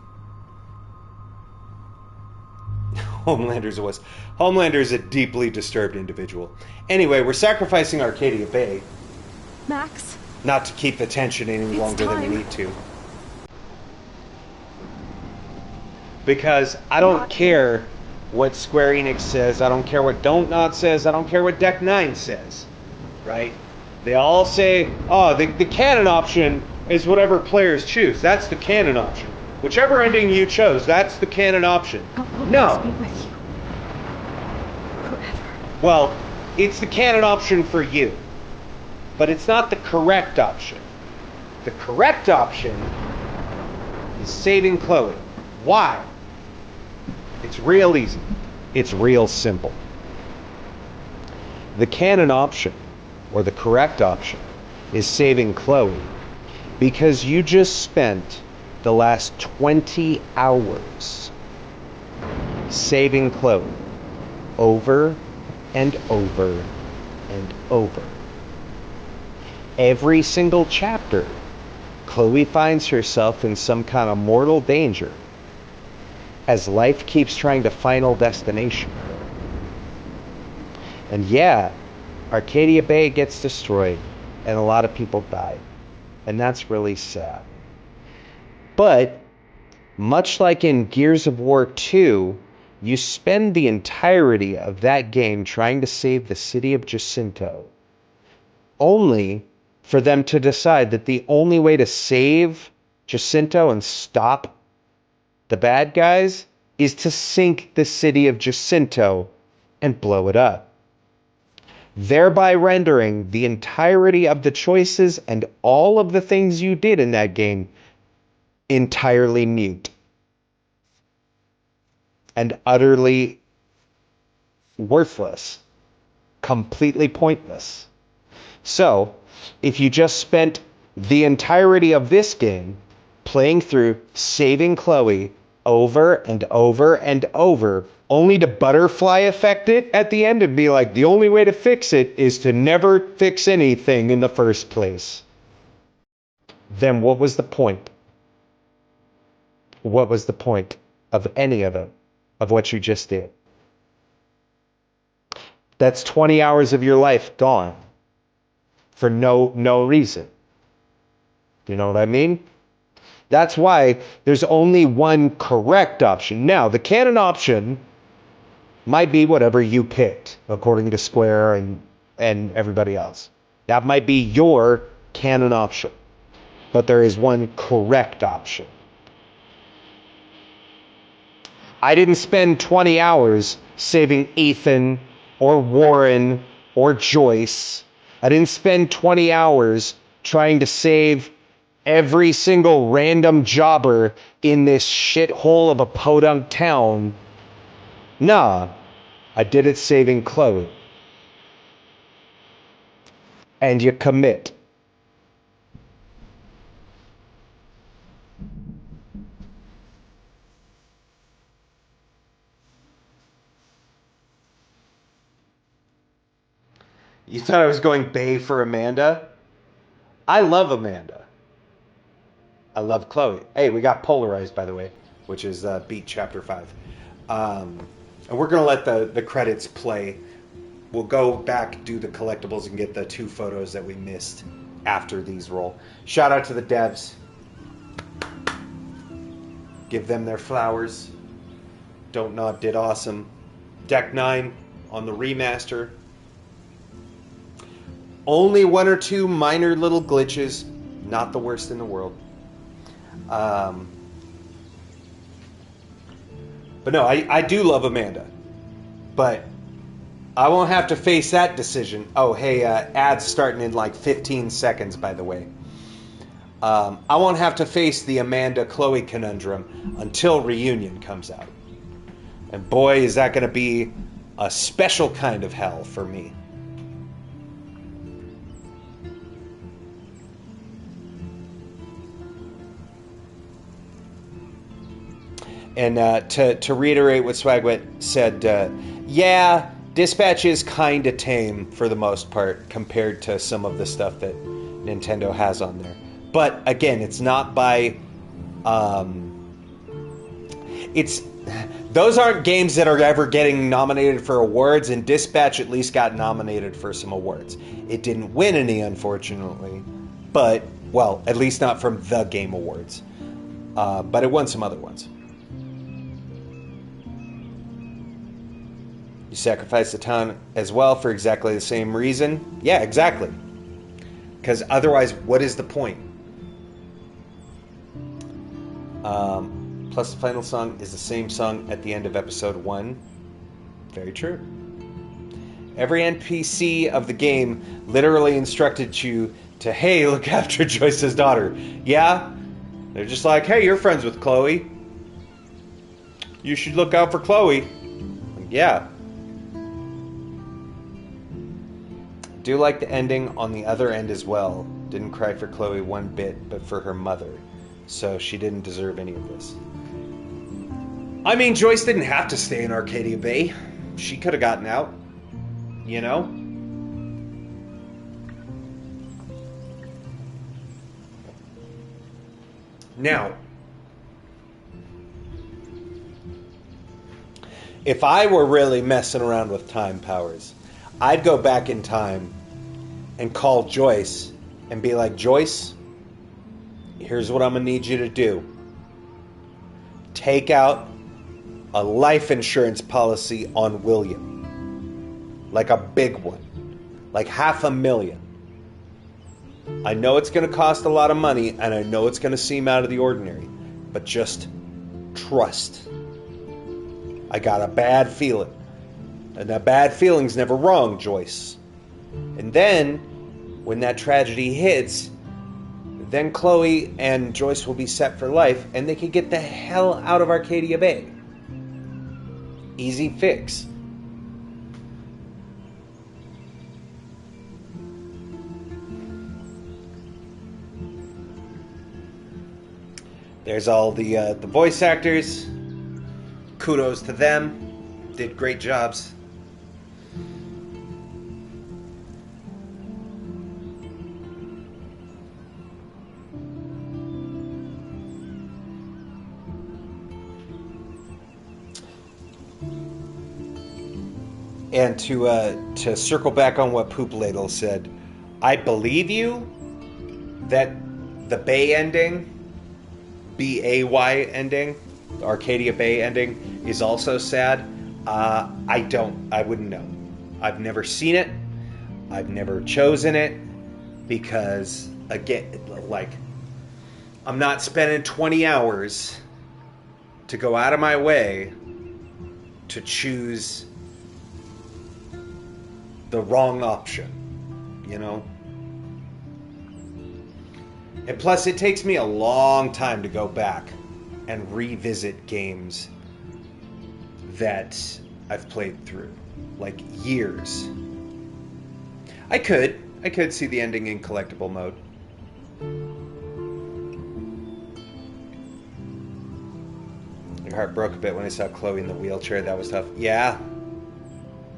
Homelander's a wuss. Homelander's a deeply disturbed individual. Anyway, we're sacrificing Arcadia Bay. Max? Not to keep the tension any longer than we need to. Because I don't care what Square Enix says, I don't care what Don't Not says, I don't care what Deck 9 says. Right? They all say, oh, the canon option is whatever players choose. That's the canon option. Whichever ending you chose, that's the canon option. No. Well, it's the canon option for you. But it's not the correct option. The correct option is saving Chloe. Why? It's real easy. It's real simple. The canon option, or the correct option, is saving Chloe because you just spent the last 20 hours saving Chloe over and over and over. Every single chapter, Chloe finds herself in some kind of mortal danger as life keeps trying to Final Destination. And yeah, Arcadia Bay gets destroyed and a lot of people die. And that's really sad. But, much like in Gears of War 2, you spend the entirety of that game trying to save the city of Jacinto, only for them to decide that the only way to save Jacinto and stop the bad guys is to sink the city of Jacinto and blow it up, thereby rendering the entirety of the choices and all of the things you did in that game entirely mute and utterly worthless, completely pointless. So, if you just spent the entirety of this game playing through saving Chloe over and over and over, only to butterfly effect it at the end and be like, the only way to fix it is to never fix anything in the first place, then what was the point? What was the point of any of it, of what you just did? That's 20 hours of your life gone for no reason. You know what I mean? That's why there's only one correct option. Now, the canon option might be whatever you picked, according to Square and everybody else. That might be your canon option. But there is one correct option. I didn't spend 20 hours saving Ethan or Warren or Joyce. I didn't spend 20 hours trying to save every single random jobber in this shithole of a podunk town. Nah, I did it saving Chloe. And you commit. You thought I was going Bay for Amanda? I love Amanda. I love Chloe. Hey, we got Polarized, by the way, which is Beat Chapter 5. And we're going to let the credits play. We'll go back, do the collectibles, and get the 2 photos that we missed after these roll. Shout out to the devs. Give them their flowers. Don't Nod did awesome. Deck 9 on the remaster. Only 1 or 2 minor little glitches. Not the worst in the world. But no, I do love Amanda. But I won't have to face that decision. Oh, hey, ads starting in like 15 seconds, by the way. I won't have to face the Amanda-Chloe conundrum until Reunion comes out. And boy, is that going to be a special kind of hell for me. And to reiterate what Swagwet said, yeah, Dispatch is kind of tame for the most part compared to some of the stuff that Nintendo has on there. But again, it's not by... Those aren't games that are ever getting nominated for awards, and Dispatch at least got nominated for some awards. It didn't win any, unfortunately, but, well, at least not from the Game Awards. But it won some other ones. You sacrifice the town as well for exactly the same reason? Yeah, exactly. Because otherwise, what is the point? Plus, the final song is the same song at the end of episode 1. Very true. Every NPC of the game literally instructed you to, hey, look after Joyce's daughter. Yeah? They're just like, hey, you're friends with Chloe. You should look out for Chloe. Like, yeah. Do like the ending on the other end as well. Didn't cry for Chloe one bit, but for her mother. So she didn't deserve any of this. I mean, Joyce didn't have to stay in Arcadia Bay. She could have gotten out. You know? Now, if I were really messing around with time powers, I'd go back in time and call Joyce and be like, Joyce, here's what I'm going to need you to do. Take out a life insurance policy on William. Like a big one. Like $500,000. I know it's going to cost a lot of money, and I know it's going to seem out of the ordinary, but just trust. I got a bad feeling. And that bad feeling's never wrong, Joyce. And then, when that tragedy hits, then Chloe and Joyce will be set for life, and they can get the hell out of Arcadia Bay. Easy fix. There's all the voice actors. Kudos to them. Did great jobs. And to circle back on what Poop Ladle said, I believe you that the Bay ending, B-A-Y ending, the Arcadia Bay ending, is also sad. I wouldn't know. I've never seen it. I've never chosen it because, again, like, I'm not spending 20 hours to go out of my way to choose the wrong option, you know? And plus, it takes me a long time to go back and revisit games that I've played through. Like, years. I could see the ending in collectible mode. My heart broke a bit when I saw Chloe in the wheelchair. That was tough. Yeah.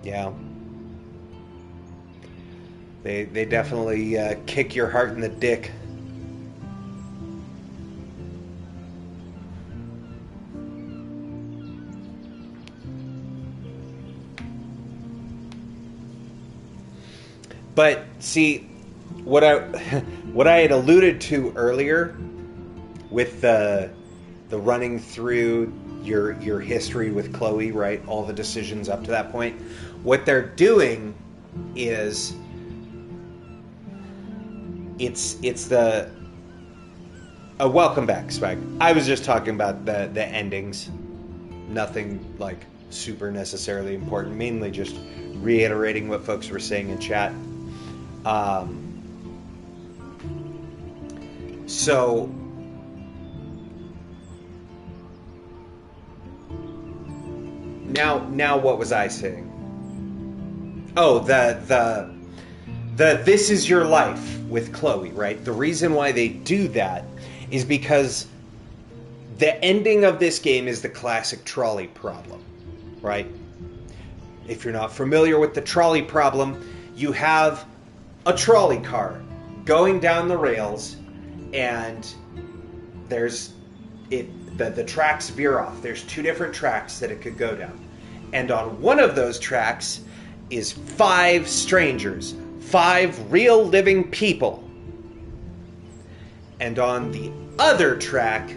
Yeah. They definitely kick your heart in the dick. But see, what I had alluded to earlier with the running through your history with Chloe, right? All the decisions up to that point. What they're doing is it's the welcome back, Swag. I was just talking about the endings. Nothing like super necessarily important. Mainly just reiterating what folks were saying in chat. So now what was I saying? Oh, the This Is Your Life with Chloe, right? The reason why they do that is because the ending of this game is the classic trolley problem, right? If you're not familiar with the trolley problem, you have a trolley car going down the rails, and the tracks veer off. There's two different tracks that it could go down. And on one of those tracks is 5 strangers, 5 real living people. And on the other track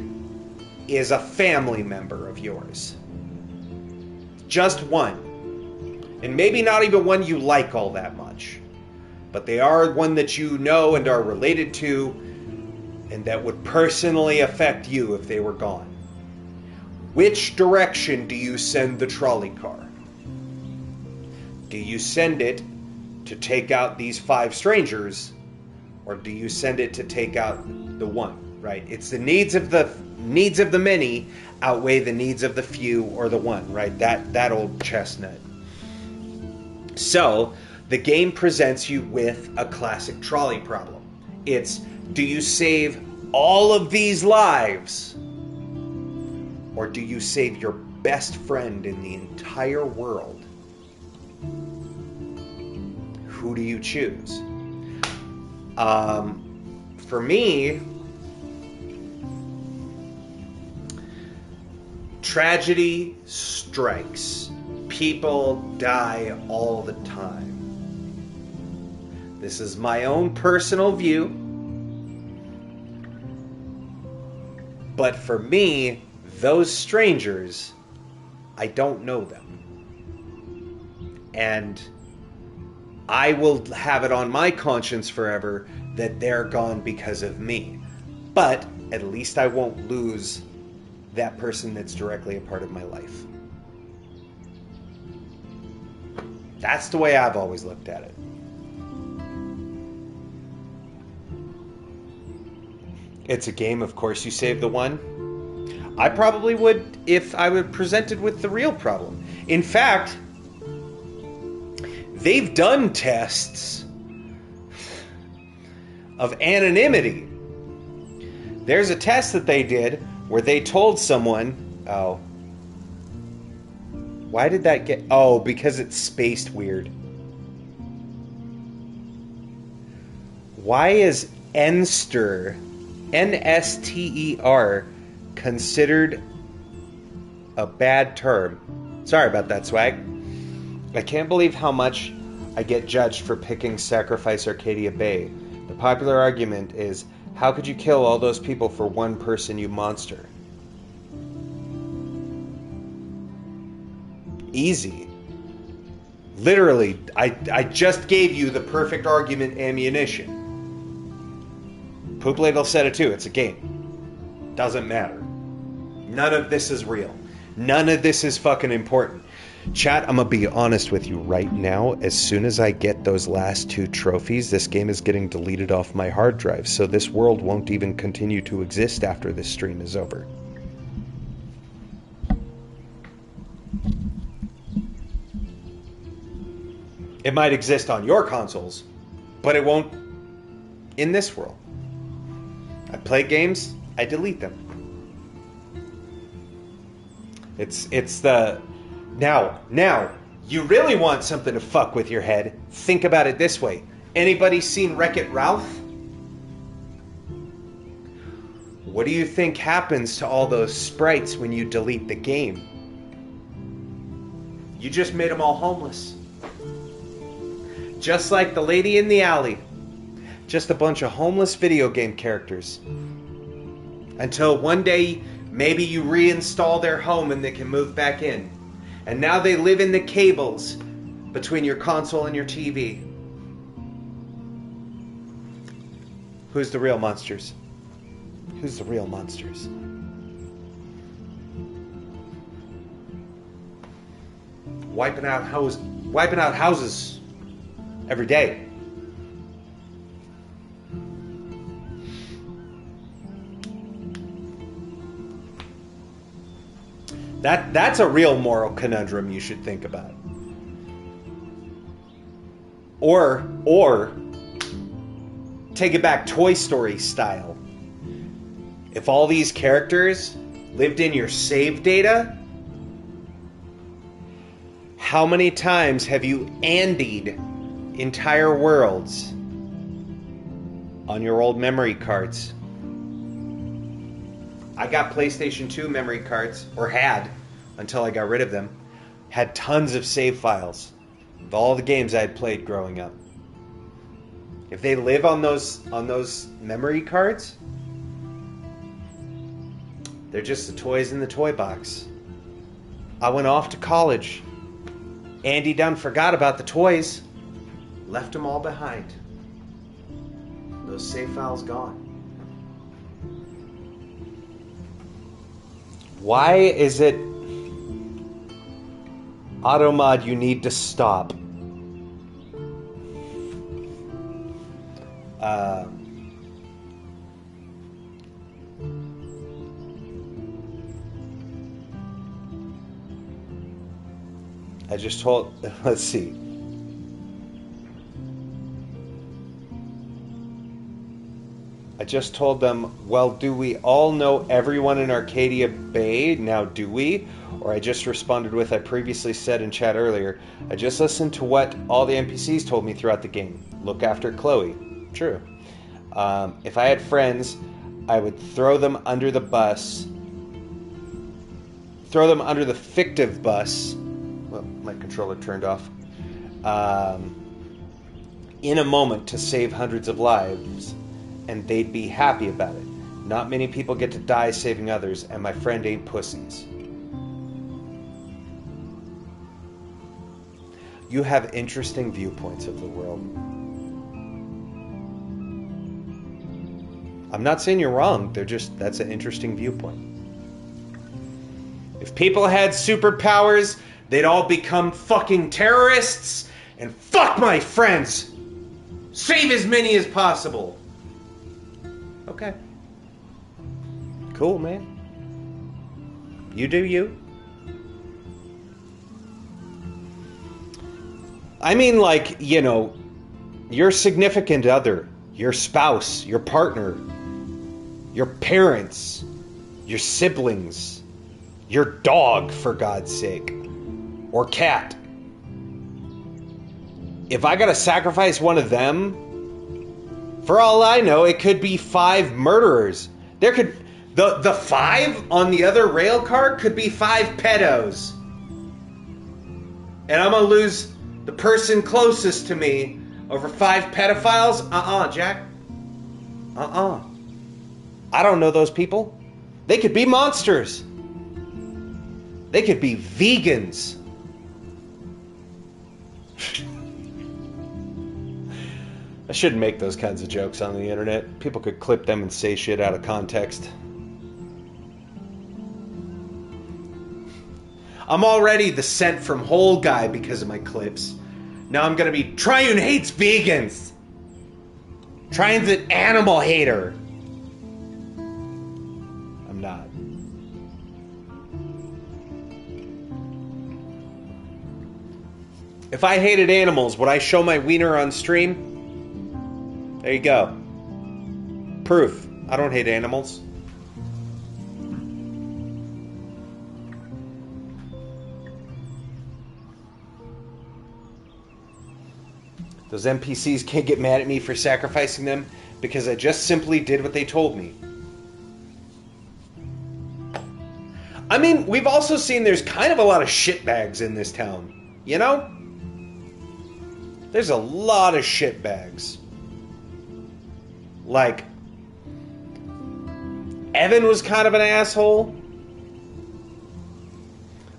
is a family member of yours. Just one. And maybe not even one you like all that much. But they are one that you know and are related to, and that would personally affect you if they were gone. Which direction do you send the trolley car? Do you send it to take out these 5 strangers, or do you send it to take out the one, right? It's the needs of the many outweigh the needs of the few or the one, right? That old chestnut. So, the game presents you with a classic trolley problem. It's, do you save all of these lives? Or do you save your best friend in the entire world? Who do you choose? For me, tragedy strikes. People die all the time. This is my own personal view. But for me, those strangers, I don't know them. And I will have it on my conscience forever that they're gone because of me. But at least I won't lose that person that's directly a part of my life. That's the way I've always looked at it. It's a game, of course, you save the one. I probably would if I were presented with the real problem. In fact, they've done tests of anonymity. There's a test that they did where they told someone, oh, why did that get... Oh, because it's spaced weird. Why is Enster, N-S-T-E-R, considered a bad term? Sorry about that, Swag. I can't believe how much I get judged for picking Sacrifice Arcadia Bay. The popular argument is, how could you kill all those people for one person, you monster? Easy. Literally, I just gave you the perfect argument ammunition. Poop Ladle said it too, it's a game. Doesn't matter. None of this is real. None of this is fucking important. Chat, I'm gonna be honest with you right now. As soon as I get those last 2 trophies, this game is getting deleted off my hard drive, so this world won't even continue to exist after this stream is over. It might exist on your consoles, but it won't in this world. I play games, I delete them. It's the... Now, you really want something to fuck with your head? Think about it this way. Anybody seen Wreck-It Ralph? What do you think happens to all those sprites when you delete the game? You just made them all homeless. Just like the lady in the alley. Just a bunch of homeless video game characters. Until one day, maybe you reinstall their home and they can move back in. And now they live in the cables between your console and your TV. Who's the real monsters? Who's the real monsters? Wiping out houses every day. That's a real moral conundrum you should think about. Or take it back Toy Story style. If all these characters lived in your save data, how many times have you Andied entire worlds on your old memory cards? I got PlayStation 2 memory cards, or had, until I got rid of them. Had tons of save files of all the games I had played growing up. If they live on those memory cards, they're just the toys in the toy box. I went off to college. Andy done forgot about the toys. Left them all behind. Those save files gone. Why is it Automod you need to stop? I just told, let's see. I just told them, well, do we all know everyone in Arcadia Bay? Now, do we? Or I just responded with, I previously said in chat earlier, I just listened to what all the NPCs told me throughout the game. Look after Chloe. True. If I had friends, I would throw them under the bus. Throw them under the fictive bus. Well, my controller turned off. In a moment to save hundreds of lives. And they'd be happy about it. Not many people get to die saving others, and my friend ain't pussies. You have interesting viewpoints of the world. I'm not saying you're wrong, that's an interesting viewpoint. If people had superpowers, they'd all become fucking terrorists, and fuck my friends! Save as many as possible! Okay. Cool, man. You do you. I mean, like, you know, your significant other, your spouse, your partner, your parents, your siblings, your dog, for God's sake, or cat. If I gotta sacrifice one of them, for all I know, it could be 5 murderers. There could... The 5 on the other rail car could be 5 pedos. And I'm gonna lose the person closest to me over 5 pedophiles? Jack. I don't know those people. They could be monsters. They could be vegans. I shouldn't make those kinds of jokes on the internet. People could clip them and say shit out of context. I'm already the sent from hole guy because of my clips. Now I'm gonna be Triune hates vegans. Triune's an animal hater. I'm not. If I hated animals, would I show my wiener on stream? There you go. Proof. I don't hate animals. Those NPCs can't get mad at me for sacrificing them because I just simply did what they told me. I mean, we've also seen there's kind of a lot of shitbags in this town. You know? There's a lot of shitbags. Like, Evan was kind of an asshole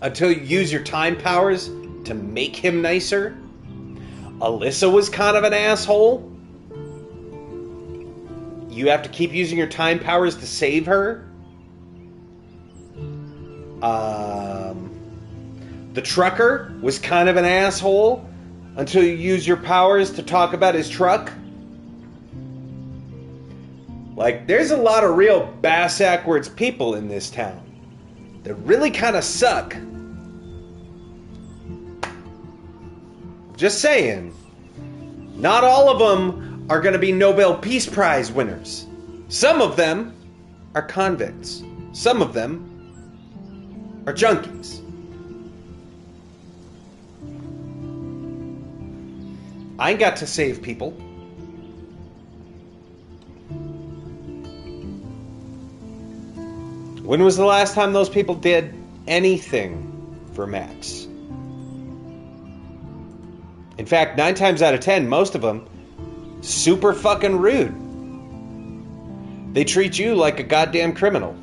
until you use your time powers to make him nicer. Alyssa was kind of an asshole. You have to keep using your time powers to save her. The trucker was kind of an asshole until you use your powers to talk about his truck. Like, there's a lot of real bass-ackwards people in this town that really kind of suck. Just saying. Not all of them are going to be Nobel Peace Prize winners. Some of them are convicts. Some of them are junkies. I got to save people. When was the last time those people did anything for Max? In fact, 9 times out of 10, most of them, super fucking rude. They treat you like a goddamn criminal.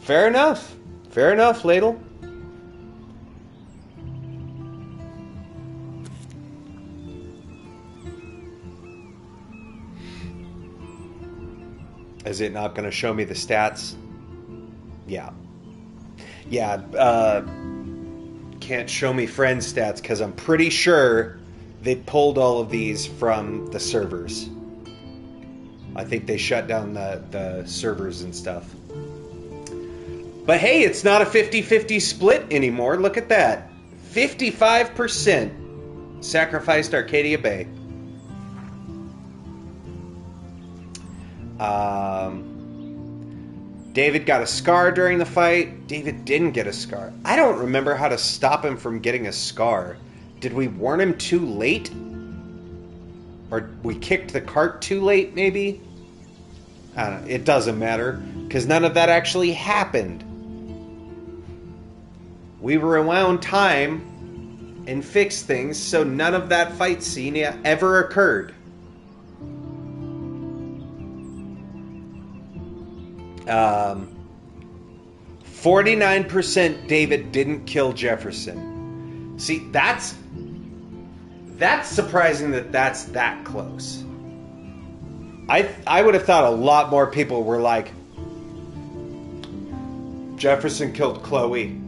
Fair enough. Fair enough, Ladle. Is it not going to show me the stats? Yeah. Yeah, can't show me friend stats because I'm pretty sure they pulled all of these from the servers. I think they shut down the servers and stuff. But hey, it's not a 50-50 split anymore. Look at that. 55% sacrificed Arcadia Bay. David got a scar during the fight. David didn't get a scar. I don't remember how to stop him from getting a scar. Did we warn him too late? Or we kicked the cart too late, maybe? I don't know. It doesn't matter, because none of that actually happened. We rewound time and fixed things, so none of that fight scene ever occurred. 49% David didn't kill Jefferson. See, that's surprising that that's that close. I would have thought a lot more people were like, Jefferson killed Chloe.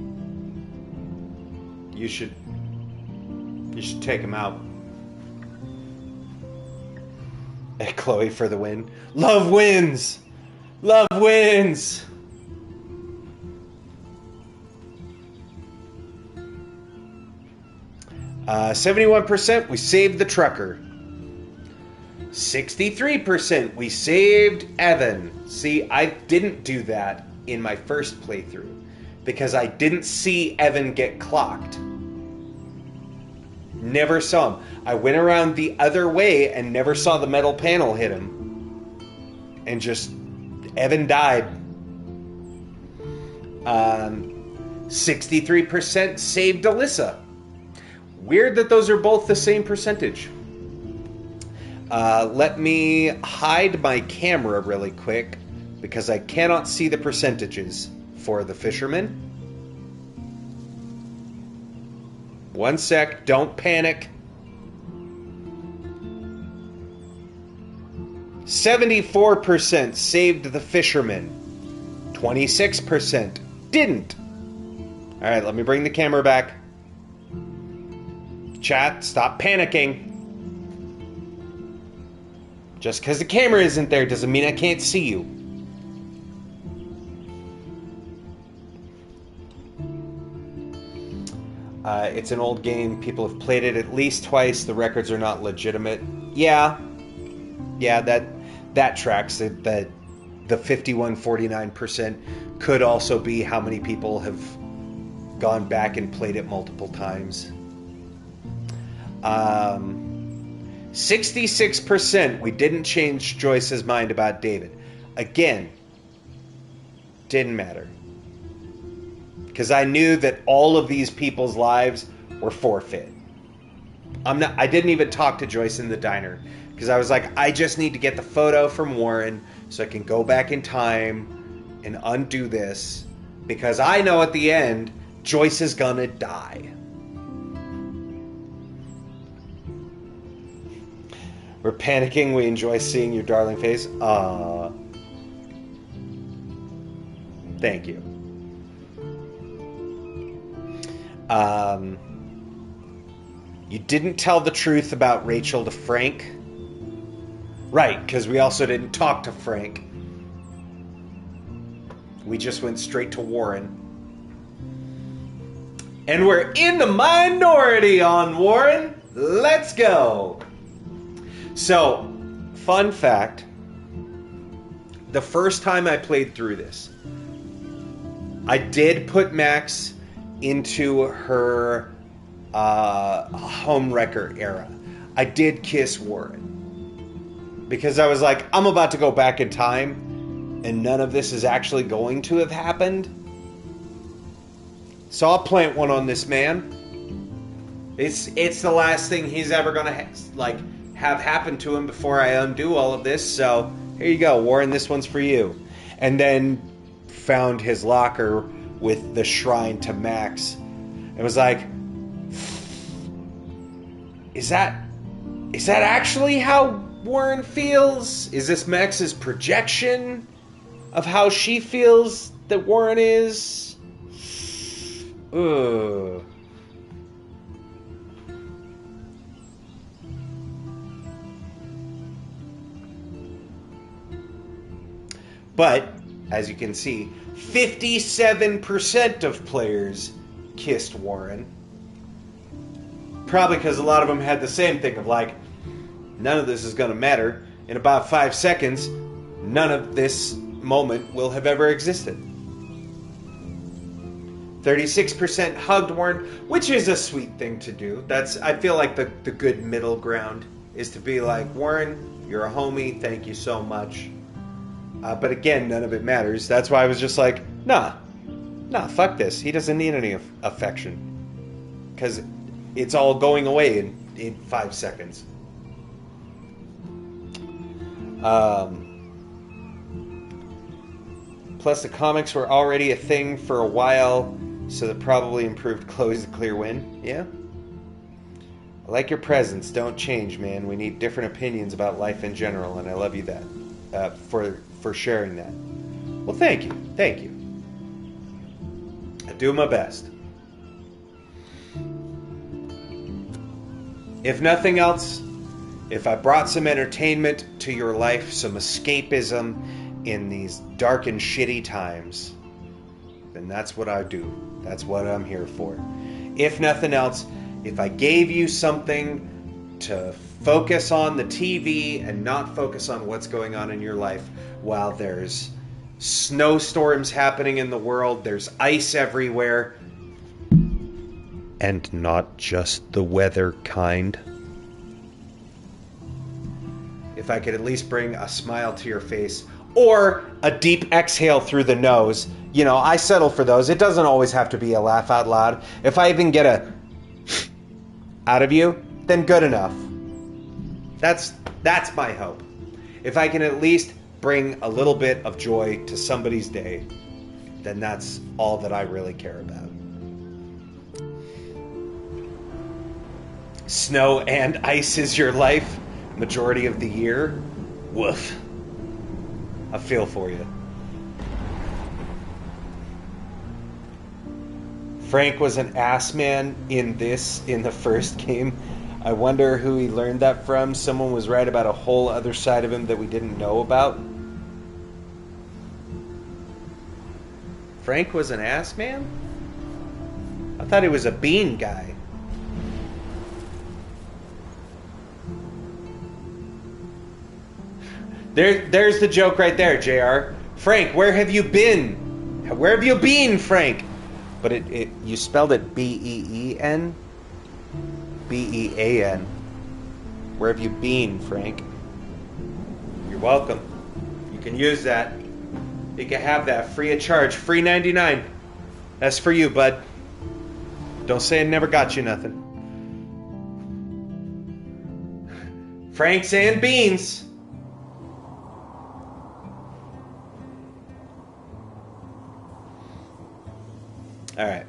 You should take him out. Chloe for the win. Love wins. Love wins. Uh, 71% we saved the trucker. 63% we saved Evan. See, I didn't do that in my first playthrough because I didn't see Evan get clocked. Never saw him. I went around the other way and never saw the metal panel hit him. And just, Evan died. 63% saved Alyssa. Weird that those are both the same percentage. Let me hide my camera really quick because I cannot see the percentages for the fisherman. One sec, don't panic. 74% saved the fisherman. 26% didn't. All right, let me bring the camera back. Chat, stop panicking. Just because the camera isn't there doesn't mean I can't see you. It's an old game. People have played it at least twice. The records are not legitimate. Yeah, that tracks. That the 51-49% could also be how many people have gone back and played it multiple times. 66%, we didn't change Joyce's mind about David. Again, didn't matter. Because I knew that all of these people's lives were forfeit. I didn't even talk to Joyce in the diner. Because I was like, I just need to get the photo from Warren so I can go back in time and undo this. Because I know at the end, Joyce is gonna die. We're panicking. We enjoy seeing your darling face. Thank you. You didn't tell the truth about Rachel to Frank. Right, because we also didn't talk to Frank. We just went straight to Warren. And we're in the minority on Warren. Let's go. So, fun fact. The first time I played through this, I did put Max into her homewrecker era. I did kiss Warren. Because I was like, I'm about to go back in time, and none of this is actually going to have happened. So I'll plant one on this man. It's the last thing he's ever going to have happen to him before I undo all of this. So here you go, Warren, this one's for you. And then found his locker with the shrine to Max. It was like, is that actually how Warren feels? Is this Max's projection of how she feels that Warren is? Ugh. But, as you can see, 57% of players kissed Warren. Probably because a lot of them had the same thing of like, none of this is going to matter. In about 5 seconds, none of this moment will have ever existed. 36% hugged Warren, which is a sweet thing to do. I feel like the good middle ground is to be like, Warren, you're a homie, thank you so much. But again, none of it matters. That's why I was just like, nah, fuck this. He doesn't need any affection. Because it's all going away in 5 seconds. Plus, the comics were already a thing for a while, so that probably improved Chloe's a clear win. Yeah? I like your presence. Don't change, man. We need different opinions about life in general, and I love you for sharing that. Well, thank you. Thank you. I do my best. If nothing else, if I brought some entertainment to your life, some escapism in these dark and shitty times, then that's what I do. That's what I'm here for. If nothing else, if I gave you something to focus on the TV and not focus on what's going on in your life while there's snowstorms happening in the world, there's ice everywhere, and not just the weather kind. If I could at least bring a smile to your face or a deep exhale through the nose, I settle for those. It doesn't always have to be a laugh out loud. If I even get a out of you, then good enough. That's my hope. If I can at least bring a little bit of joy to somebody's day, then that's all that I really care about. Snow and ice is your life majority of the year. Woof. I feel for you. Frank was an ass man in the first game. I wonder who he learned that from. Someone was right about a whole other side of him that we didn't know about. Frank was an ass man? I thought he was a bean guy. There's the joke right there, JR. Frank, where have you been? Where have you been, Frank? But you spelled it B-E-E-N? B-E-A-N. Where have you been, Frank? You're welcome. You can use that. You can have that free of charge. Free 99. That's for you, bud. Don't say I never got you nothing. Franks and beans. Alright.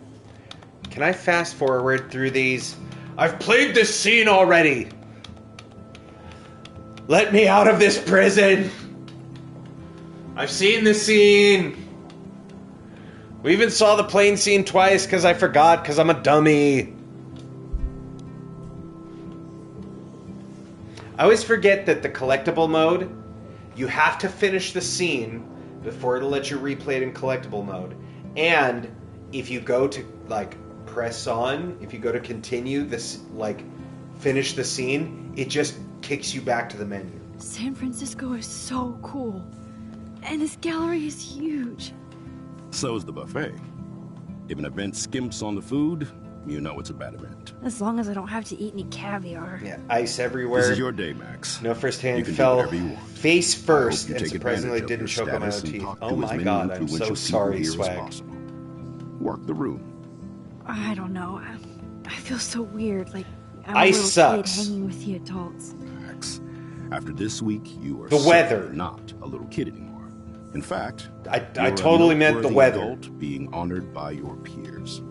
Can I fast forward through these? I've played this scene already. Let me out of this prison. I've seen this scene. We even saw the plane scene twice because I forgot because I'm a dummy. I always forget that the collectible mode, you have to finish the scene before it'll let you replay it in collectible mode. And if you go to, like, press on, if you go to continue this, like, finish the scene, it just kicks you back to the menu. San Francisco is so cool. And this gallery is huge. So's the buffet. If an event skimps on the food, you know it's a bad event. As long as I don't have to eat any caviar. Yeah, ice everywhere. This is your day, Max. No first hand, you can fell do whatever you want. face first and take surprisingly advantage of didn't your choke on my own status and teeth. talk Oh to as my many god, I'm influential so people sorry, here as Swag. possible. Work the room. I don't know. I feel so weird, like I'm a Ice little sucks. kid hanging with the adults. Max, after this week, you are The weather. certainly not a little kid anymore. In fact, I you're totally a meant the noteworthy weather. adult being honored by your peers.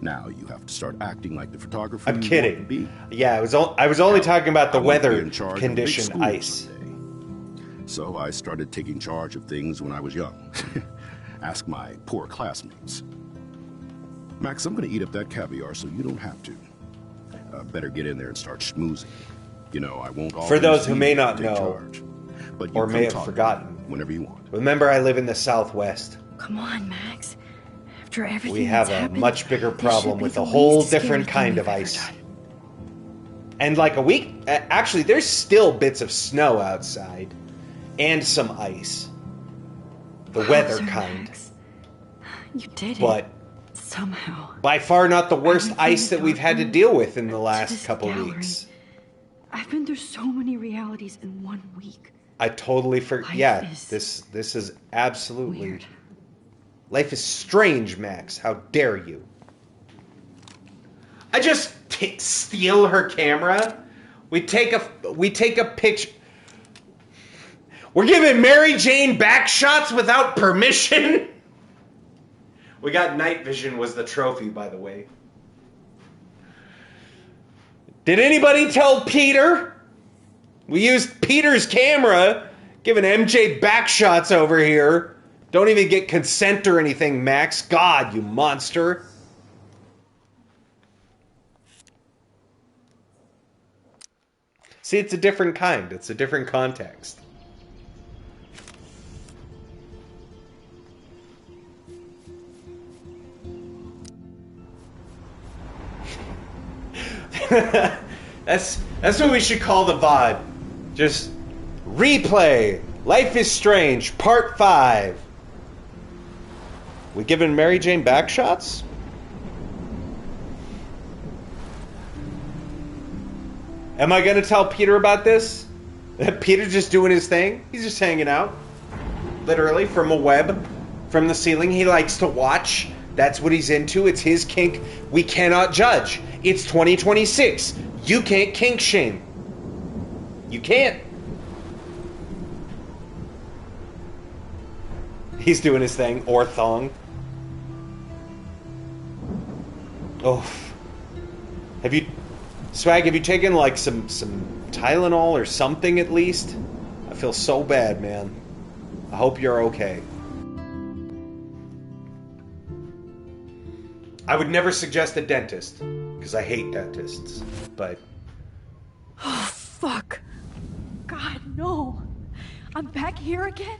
Now you have to start acting like the photographer. I'm you kidding. want to be. Yeah, I was only talking about the I want to be weather in charge of big condition schools ice. someday. So I started taking charge of things when I was young. Ask my poor classmates. Max, I'm going to eat up that caviar so you don't have to. Better get in there and start schmoozing. You know, I won't always For those who need may you to not take know, charge. But you or come may have talk to me forgotten, whenever you want. remember I live in the Southwest. Come on, Max. After everything We have that's a happened, much bigger this problem should be with the a whole least scary different thing kind we've of ever ice. done. And like a week, actually, there's still bits of snow outside, and some ice. The weather Wowzer, kind. Max. You did But it. Somehow. by far not the worst Everything ice that we've had to darkened deal with in the to last this couple gallery. weeks. I've been through so many realities in 1 week. I totally Life yeah, is this is absolutely weird. Life is strange, Max. How dare you? I just steal her camera. We take a picture. We're giving Mary Jane back shots without permission. We got night vision was the trophy, by the way. Did anybody tell Peter? We used Peter's camera, giving MJ back shots over here. Don't even get consent or anything, Max. God, you monster. See, it's a different kind. It's a different context. That's what we should call the VOD. Just replay. Life is Strange, Part 5. We giving Mary Jane back shots? Am I going to tell Peter about this? Peter's just doing his thing. He's just hanging out. Literally, from a web, from the ceiling. He likes to watch. That's what he's into. It's his kink. We cannot judge. It's 2026. You can't kink shame. You can't. He's doing his thing. Or thong. Oh. Have you... Swag, have you taken like some Tylenol or something at least? feel so bad, man. I hope you're okay. I would never suggest a dentist, because I hate dentists, but... Oh, fuck. God, no. I'm back here again?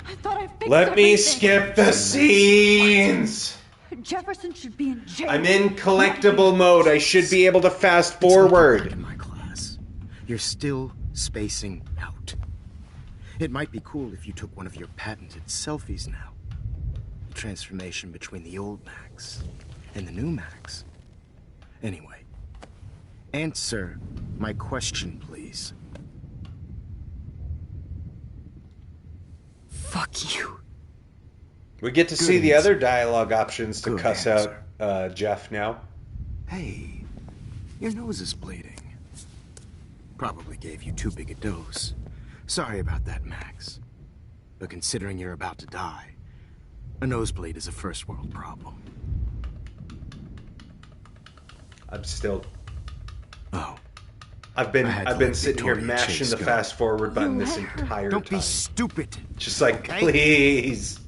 I thought I fixed Let me everything. skip the scenes! Jefferson should be in jail. I'm in collectible mode. I should be able to fast forward. In my class, you're still spacing out. It might be cool if you took one of your patented selfies now. The transformation between the old Max and the new Max. Anyway, answer my question, please. Fuck you. We get to see the other dialogue options to cuss out Jeff now. Hey, your nose is bleeding. Probably gave you too big a dose. Sorry about that, Max. But considering you're about to die, a nosebleed is a first world problem. I'm still... Oh. I've been sitting here mashing the fast forward button this entire time. Don't be stupid. Just like, okay? Please.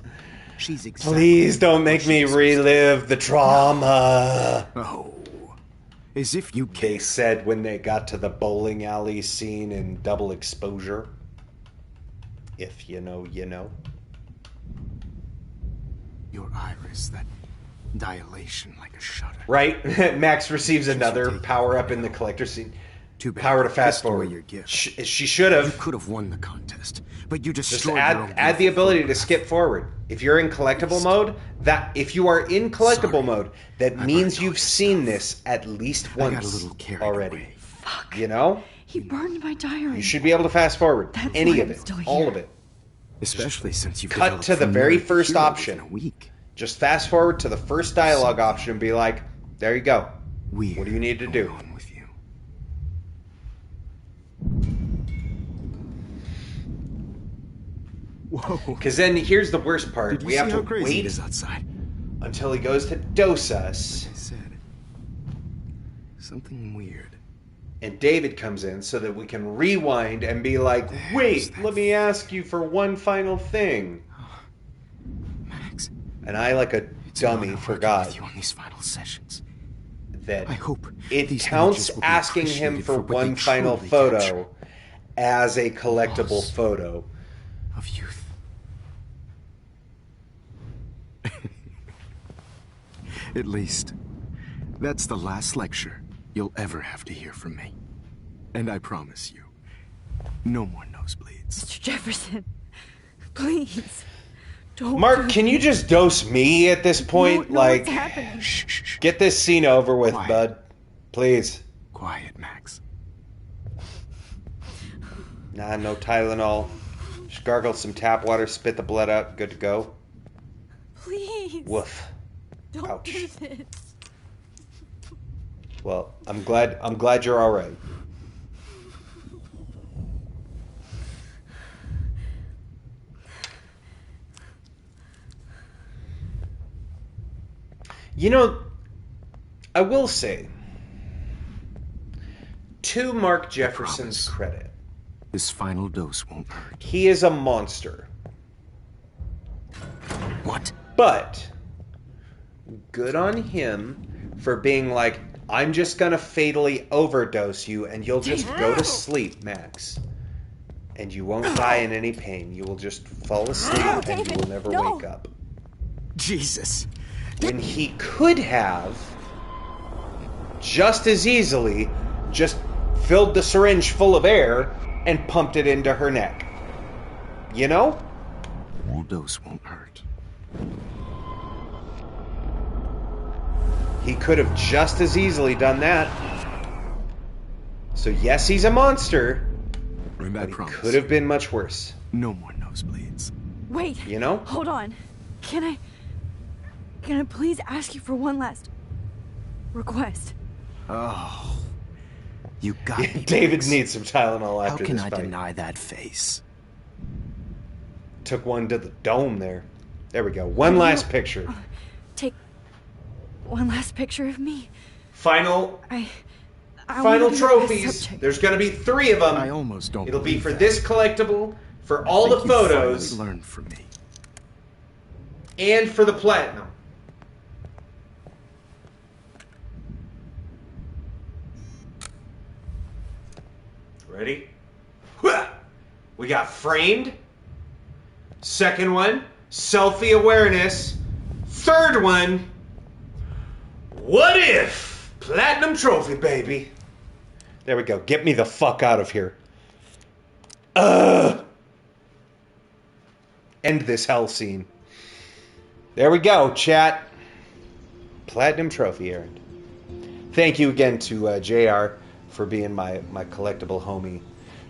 She's exactly Please don't make me relive the trauma. Oh. As if you They said when they got to the bowling alley scene in Double Exposure. If you know, you know. Your iris, that dilation like a shutter. Right? Max receives another power-up in the collector scene. Too bad. Power to fast Destroy forward. your gift. She should have. You could have won the contest, but you Just destroyed your own add the ability to skip forward. If you're in collectible mode, if you are in collectible mode, that means you've seen this at least once already. Fuck. You know? He burned my diary. You should be able to fast forward. That's Any why of I'm it. still All here. of it. Especially since you've Cut to the very first option. Just fast forward to the first dialogue option and be like, there you go. What do you need to do? Whoa. Because then here's the worst part. We have to wait outside until he goes to dose us. I said something weird. And David comes in so that we can rewind and be like, wait, let me ask you for one final thing. Max. And I, like a dummy, forgot you on these final sessions. that I hope it counts asking him for one final photo as a collectible photo. Of youth. At least, that's the last lecture you'll ever have to hear from me. And I promise you, no more nosebleeds. Mr. Jefferson, please. Don't Mark, can you just dose me at this point? No, like, what's happening? get this scene over with, bud. Please. Quiet, Max. Nah, no Tylenol. Just gargle some tap water, spit the blood out, good to go. Please. Woof. Don't Ouch. do this. Well, I'm glad you're all right. You know, I will say, to Mark Jefferson's credit, this final dose won't hurt. he is a monster. What? But good on him for being like, I'm just gonna fatally overdose you and you'll just go to sleep, Max. And you won't die in any pain. You will just fall asleep and you will never wake up. Jesus. When he could have just as easily just filled the syringe full of air and pumped it into her neck. You know? One dose won't hurt. He could have just as easily done that. So yes, he's a monster, but he could have been much worse. No more nosebleeds. Wait. You know? Hold on. Can I please ask you for one last request? Oh. You got me. David needs some Tylenol after How can this I fight. deny that face? Took one to the dome there. There we go. One last Take one last picture of me. Final. final trophies. There's going to be 3 of them. I almost don't. It'll be for this collectible, for all the photos, learn from me, and for the platinum. Ready? We got framed. Second one, selfie awareness. Third one, what if? Platinum trophy, baby. There we go. Get me the fuck out of here. End this hell scene. There we go, chat. Platinum trophy errand. Thank you again to JR for being my collectible homie.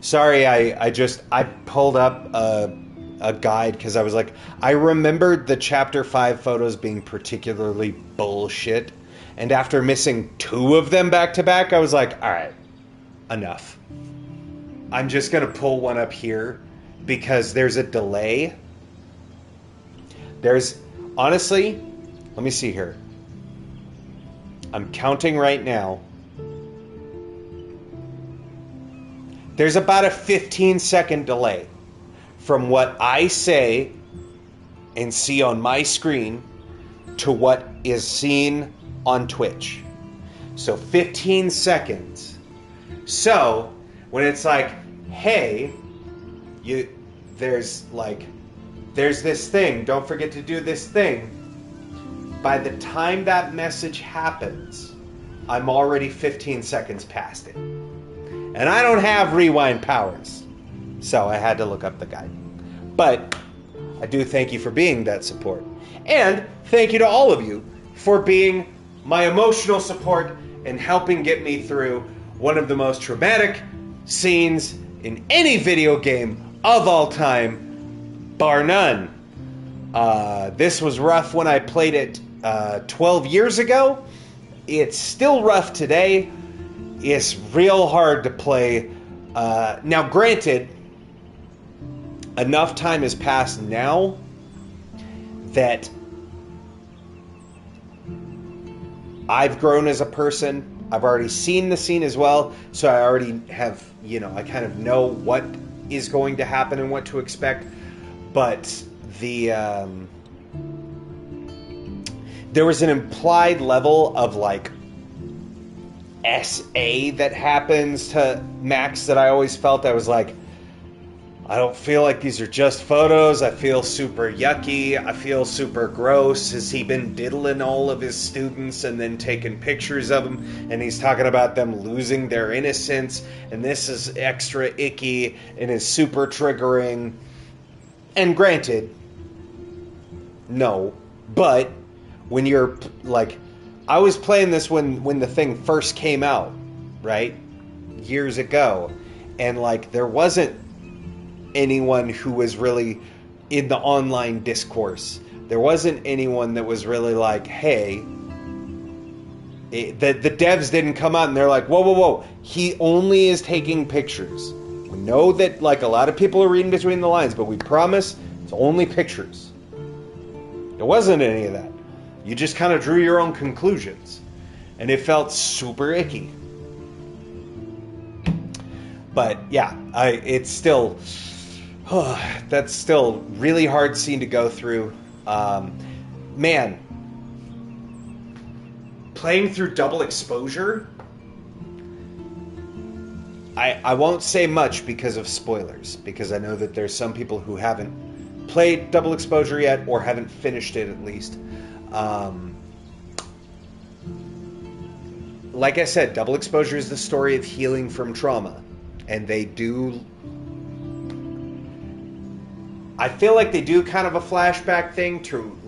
Sorry, I pulled up a guide because I was like, I remembered the chapter 5 photos being particularly bullshit, and after missing 2 of them back to back, I was like, all right, enough. I'm just gonna pull one up here because there's a delay. Honestly, let me see here. I'm counting right now. There's about a 15-second delay from what I say and see on my screen to what is seen on Twitch. So 15 seconds. So when it's like, hey, there's this thing, don't forget to do this thing. By the time that message happens, I'm already 15 seconds past it. And I don't have rewind powers, so I had to look up the guide. But I do thank you for being that support. And thank you to all of you for being my emotional support and helping get me through one of the most traumatic scenes in any video game of all time, bar none. This was rough when I played it 12 years ago. It's still rough today. It's real hard to play. Now, granted, enough time has passed now that I've grown as a person. I've already seen the scene as well, so I already have, I kind of know what is going to happen and what to expect. But there was an implied level of SA that happens to Max that I always felt. I was like, I don't feel like these are just photos. I feel super yucky. I feel super gross. Has he been diddling all of his students and then taking pictures of them? And he's talking about them losing their innocence. And this is extra icky and is super triggering. And granted, no. But when you're I was playing this when the thing first came out, right? Years ago. And there wasn't anyone who was really in the online discourse. There wasn't anyone that was really like, hey, the devs didn't come out and they're like, whoa, he only is taking pictures. We know that a lot of people are reading between the lines, but we promise it's only pictures. There wasn't any of that. You just kind of drew your own conclusions. And it felt super icky. But yeah, it's still... that's still really hard scene to go through. Man, playing through double exposure, I won't say much because of spoilers, because I know that there's some people who haven't played double exposure yet, or haven't finished it at least. Like I said, double exposure is the story of healing from trauma, and they do... I feel like they do kind of a flashback thing to,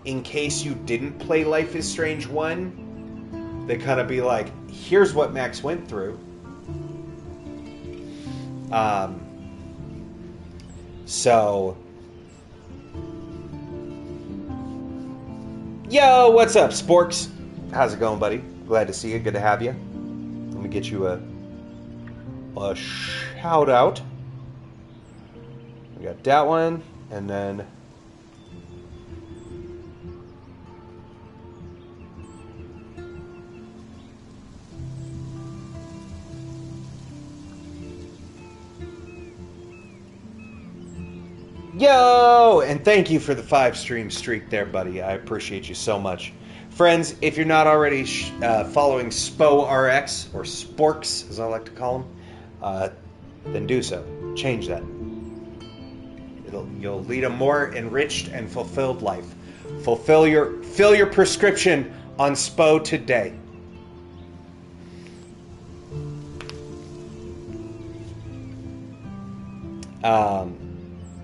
in case you didn't play Life is Strange 1, they kind of be like, here's what Max went through. So... Yo, what's up, Sporks? How's it going, buddy? Glad to see you. Good to have you. Let me get you a shout out. We got that one, and then Yo! And thank you for the 5-stream streak there, buddy. I appreciate you so much. Friends, if you're not already following SpoRx, or Sporks, as I like to call them, then do so. Change that. You'll lead a more enriched and fulfilled life. Fill your prescription on Spo today.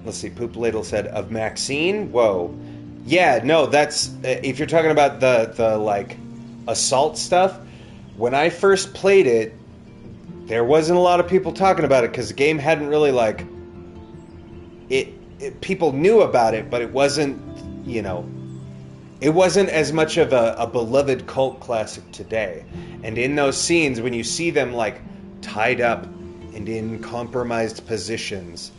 Let's see. Poop Ladle said of Maxine. Whoa, yeah, no. That's if you're talking about the like assault stuff. When I first played it, there wasn't a lot of people talking about it because the game hadn't really like it. People knew about it, but it wasn't, it wasn't as much of a beloved cult classic today. And in those scenes, when you see them like tied up and in compromised positions,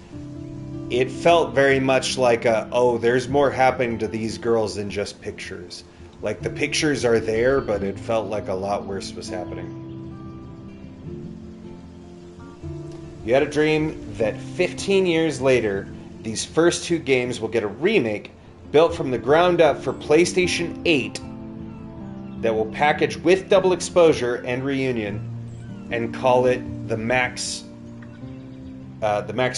it felt very much like there's more happening to these girls than just pictures. Like the pictures are there, but it felt like a lot worse was happening. You had a dream that 15 years later, these first 2 games will get a remake built from the ground up for PlayStation 8 that will package with Double Exposure and Reunion and call it the Max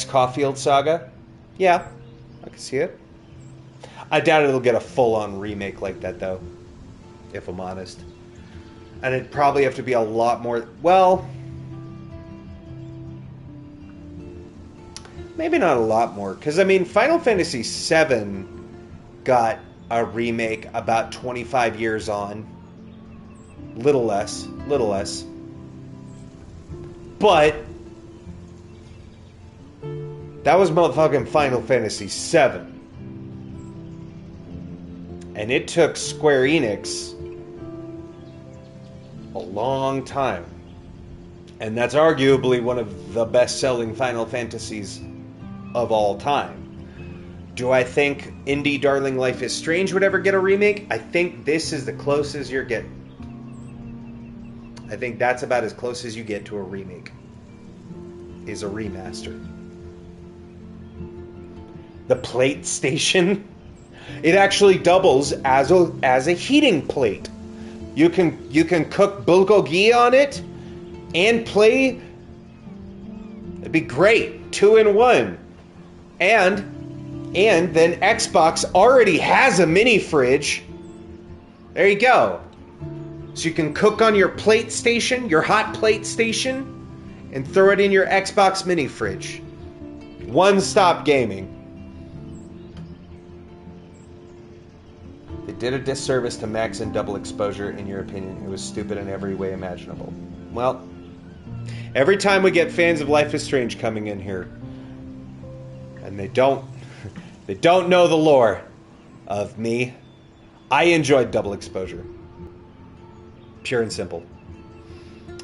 Caulfield Saga. Yeah, I can see it. I doubt it'll get a full-on remake like that, though, if I'm honest. And it'd probably have to be a lot more... Well... Maybe not a lot more, because, I mean, Final Fantasy VII got a remake about 25 years on. Little less. But that was motherfucking Final Fantasy VII. And it took Square Enix a long time. And that's arguably one of the best-selling Final Fantasies of all time. Do I think indie darling Life is Strange would ever get a remake? I think this is the closest you're getting. I think that's about as close as you get to a remake. Is a remaster. The plate station, it actually doubles as a heating plate. You can cook bulgogi on it and play. It'd be great, 2-in-1. And then Xbox already has a mini fridge. There you go. So you can cook on your plate station, your hot plate station, and throw it in your Xbox mini fridge. One-stop gaming. They did a disservice to Max and Double Exposure, in your opinion. It was stupid in every way imaginable. Well, every time we get fans of Life is Strange coming in here, and they don't know the lore of me, I enjoyed Double Exposure. Pure and simple.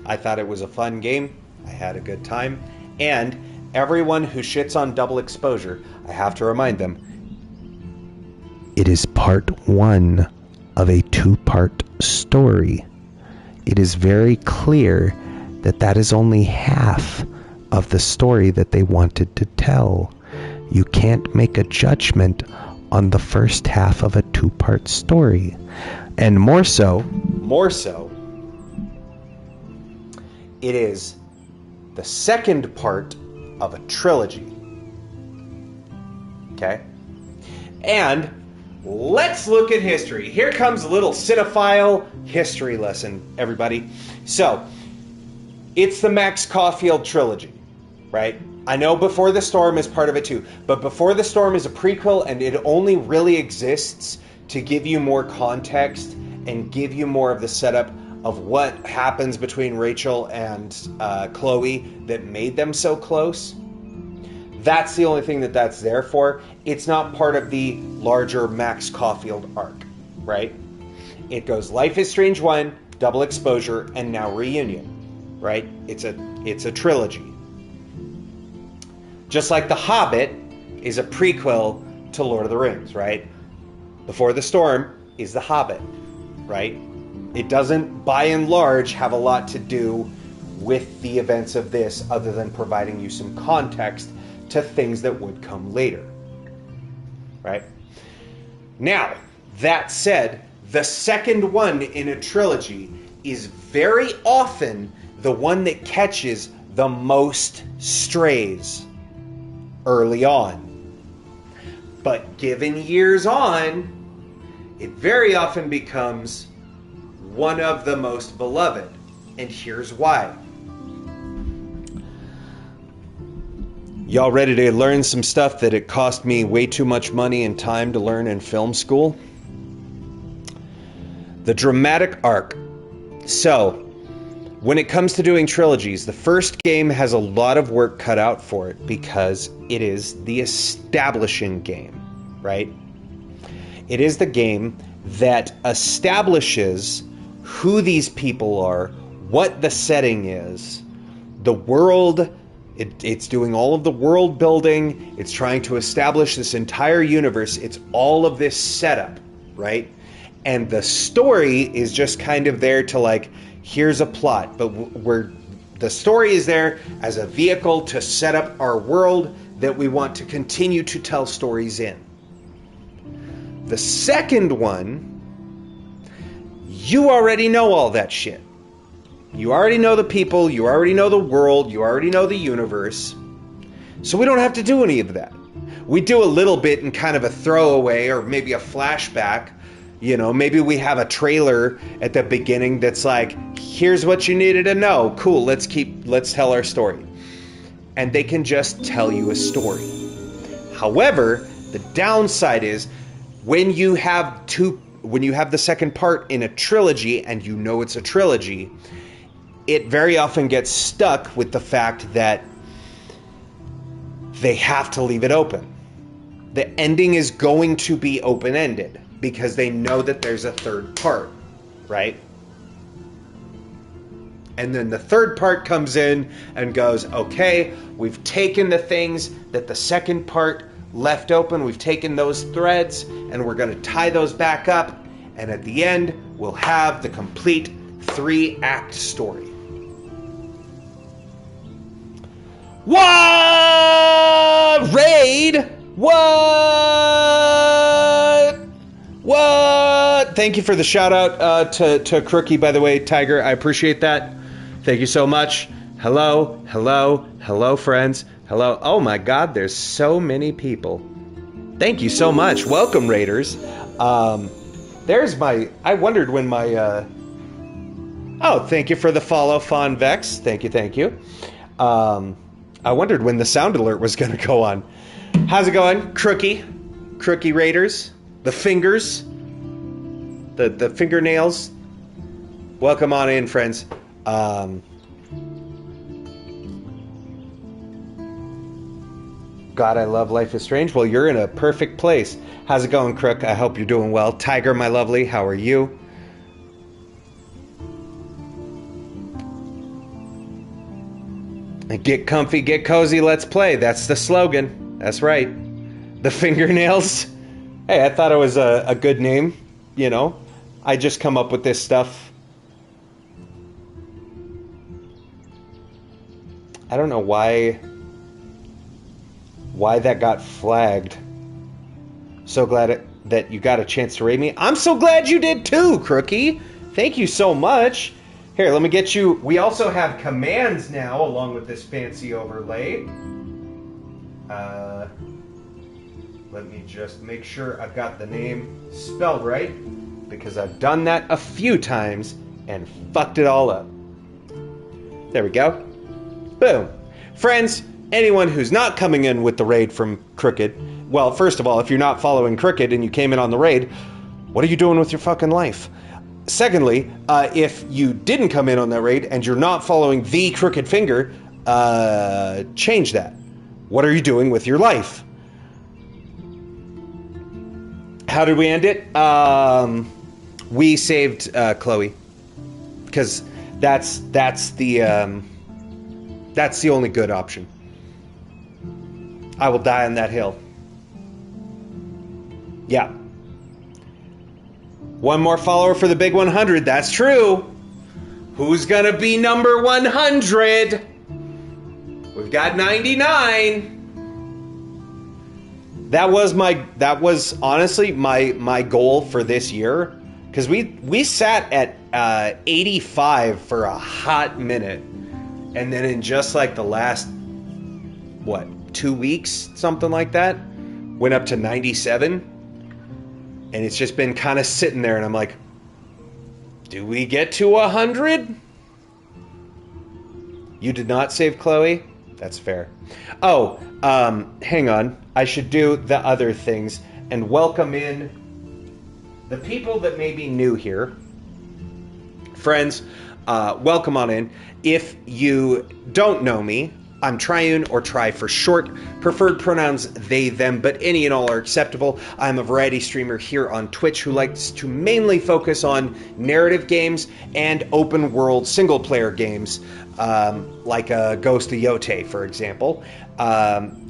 I thought it was a fun game. I had a good time. And everyone who shits on Double Exposure, I have to remind them, it is part 1 of a 2-part story. It is very clear that is only half of the story that they wanted to tell. You can't make a judgment on the first half of a 2-part story. And more so, it is the second part of a trilogy. Okay? And let's look at history. Here comes a little cinephile history lesson, everybody. So, it's the Max Caulfield trilogy, right? I know Before the Storm is part of it too, but Before the Storm is a prequel, and it only really exists to give you more context and give you more of the setup of what happens between Rachel and Chloe that made them so close. That's the only thing that's there for. It's not part of the larger Max Caulfield arc, right? It goes Life is Strange 1, Double Exposure, and now Reunion, right? It's a trilogy. Just like The Hobbit is a prequel to Lord of the Rings, right? Before the Storm is The Hobbit, right? It doesn't, by and large, have a lot to do with the events of this other than providing you some context to things that would come later. right? Now, that said, the second one in a trilogy is very often the one that catches the most strays early on. But given years on, it very often becomes one of the most beloved. And here's why. Y'all ready to learn some stuff that it cost me way too much money and time to learn in film school? The dramatic arc. So, when it comes to doing trilogies, the first game has a lot of work cut out for it because it is the establishing game, right? It is the game that establishes who these people are, what the setting is, the world. It's doing all of the world building. It's trying to establish this entire universe. It's all of this setup, right? And the story is just kind of there to like, here's a plot, but the story is there as a vehicle to set up our world that we want to continue to tell stories in. The second one, you already know all that shit. You already know the people, you already know the world, you already know the universe. So we don't have to do any of that. We do a little bit in kind of a throwaway or maybe a flashback. You know, maybe we have a trailer at the beginning that's like, here's what you needed to know. Cool, let's tell our story. And they can just tell you a story. However, the downside is when you have the second part in a trilogy and you know it's a trilogy, it very often gets stuck with the fact that they have to leave it open. The ending is going to be open-ended because they know that there's a third part, right? And then the third part comes in and goes, okay, we've taken the things that the second part left open, we've taken those threads, and we're going to tie those back up, and at the end, we'll have the complete 3-act story. What? Raid? What? Thank you for the shout out to Crookie, by the way, Tiger. I appreciate that. Thank you so much. Hello, friends. Hello. Oh my God, there's so many people. Thank you so much. Welcome, Raiders. There's my. I wondered when my. Oh, thank you for the follow, Fawn Vex. Thank you. I wondered when the sound alert was going to go on. How's it going, Crookie Raiders? The fingers, the fingernails. Welcome on in, friends. God, I love Life is Strange. Well, you're in a perfect place. How's it going, Crook? I hope you're doing well. Tiger, my lovely, how are you? Get comfy, get cozy, let's play. That's the slogan. That's right. The fingernails. Hey, I thought it was a good name. You know, I just come up with this stuff. I don't know why that got flagged. So glad that you got a chance to raid me. I'm so glad you did too, Crookie. Thank you so much. Here, let me get you. We also have commands now, along with this fancy overlay. Let me just make sure I've got the name spelled right, because I've done that a few times and fucked it all up. There we go. Boom. Friends, anyone who's not coming in with the raid from Crooked, well, first of all, if you're not following Crooked and you came in on the raid, what are you doing with your fucking life? Secondly, if you didn't come in on that raid and you're not following the Crooked Finger, change that. What are you doing with your life? How did we end it? We saved Chloe, because that's the only good option. I will die on that hill. Yeah. One more follower for the big 100. That's true. Who's gonna be number 100? We've got 99. That was honestly my goal for this year, because we sat at 85 for a hot minute, and then in just like the last 2 weeks, something like that, went up to 97, and it's just been kind of sitting there, and I'm like, do we get to 100? You did not save Chloe? That's fair. Oh, hang on. I should do the other things and welcome in the people that may be new here. Friends, welcome on in. If you don't know me, I'm Triune, or Tri for short. Preferred pronouns they, them, but any and all are acceptable. I'm a variety streamer here on Twitch who likes to mainly focus on narrative games and open world single player games, like Ghost of Yote, for example.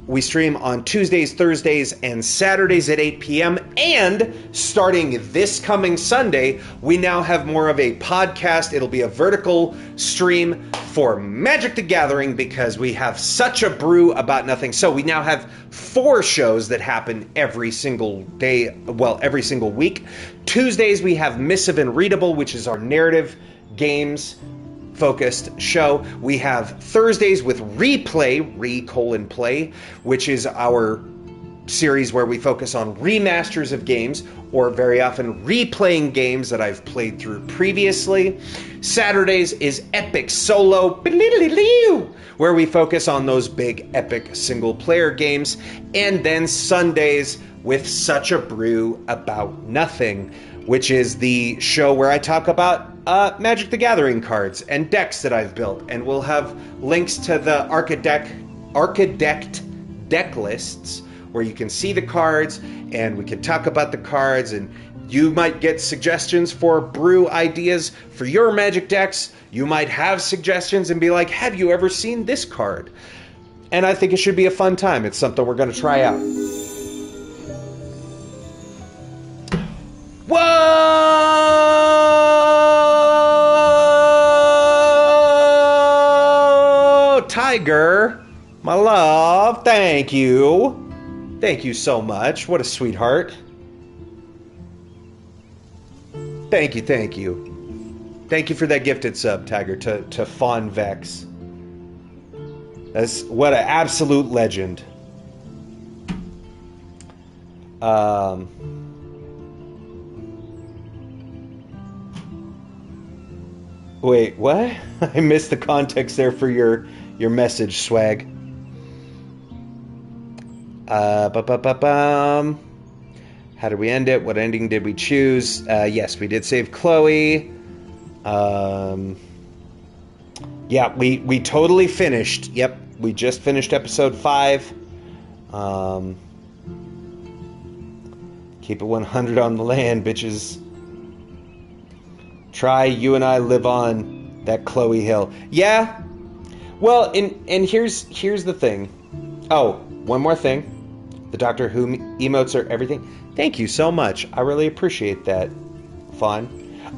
We stream on Tuesdays, Thursdays, and Saturdays at 8 p.m. And starting this coming Sunday, we now have more of a podcast. It'll be a vertical stream for Magic the Gathering because we have such a brew about nothing. So we now have 4 shows that happen every single day, well, every single week. Tuesdays, we have Missive and Readable, which is our narrative games focused show. We have Thursdays with Replay, which is our series where we focus on remasters of games, or very often replaying games that I've played through previously. Saturdays is Epic Solo, where we focus on those big epic single player games. And then Sundays with Such a Brew About Nothing, which is the show where I talk about Magic the Gathering cards and decks that I've built. And we'll have links to the Archidect deck lists where you can see the cards and we can talk about the cards, and you might get suggestions for brew ideas for your Magic decks. You might have suggestions and be like, have you ever seen this card? And I think it should be a fun time. It's something we're going to try out. Whoa! Tiger, my love, thank you. Thank you so much. What a sweetheart. Thank you, thank you. Thank you for that gifted sub, Tiger, to Fawn Vex. That's what an absolute legend. Wait, what? I missed the context there for your message, Swag. How did we end it? What ending did we choose? Yes, we did save Chloe. Yeah, we totally finished. Yep, we just finished episode 5. Keep it 100 on the land, bitches. Try, you and I live on that Chloe hill. Yeah. Well, and here's the thing. Oh, one more thing. The Doctor Who emotes are everything. Thank you so much. I really appreciate that, Fawn.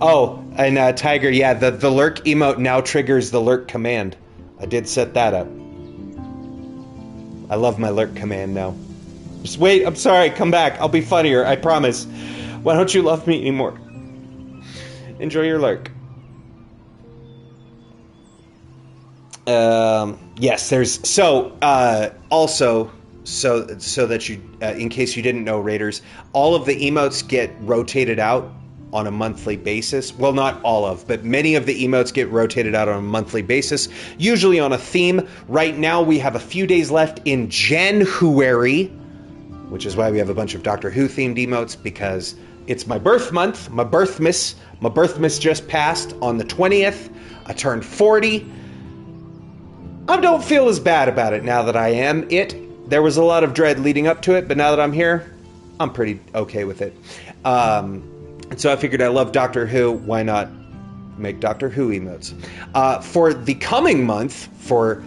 Oh, and Tiger, yeah, the lurk emote now triggers the lurk command. I did set that up. I love my lurk command now. Just wait, I'm sorry, come back. I'll be funnier, I promise. Why don't you love me anymore? Enjoy your lurk. Yes, there's... So, also... So that you, in case you didn't know, Raiders, all of the emotes get rotated out on a monthly basis. Well, not all of, but many of the emotes get rotated out on a monthly basis, usually on a theme. Right now, we have a few days left in January, which is why we have a bunch of Doctor Who themed emotes, because it's my birth month, my birthmas. My birthmas just passed on the 20th. I turned 40. I don't feel as bad about it now that I am it. There was a lot of dread leading up to it, but now that I'm here, I'm pretty okay with it. And so I figured I love Doctor Who. Why not make Doctor Who emotes? For the coming month, for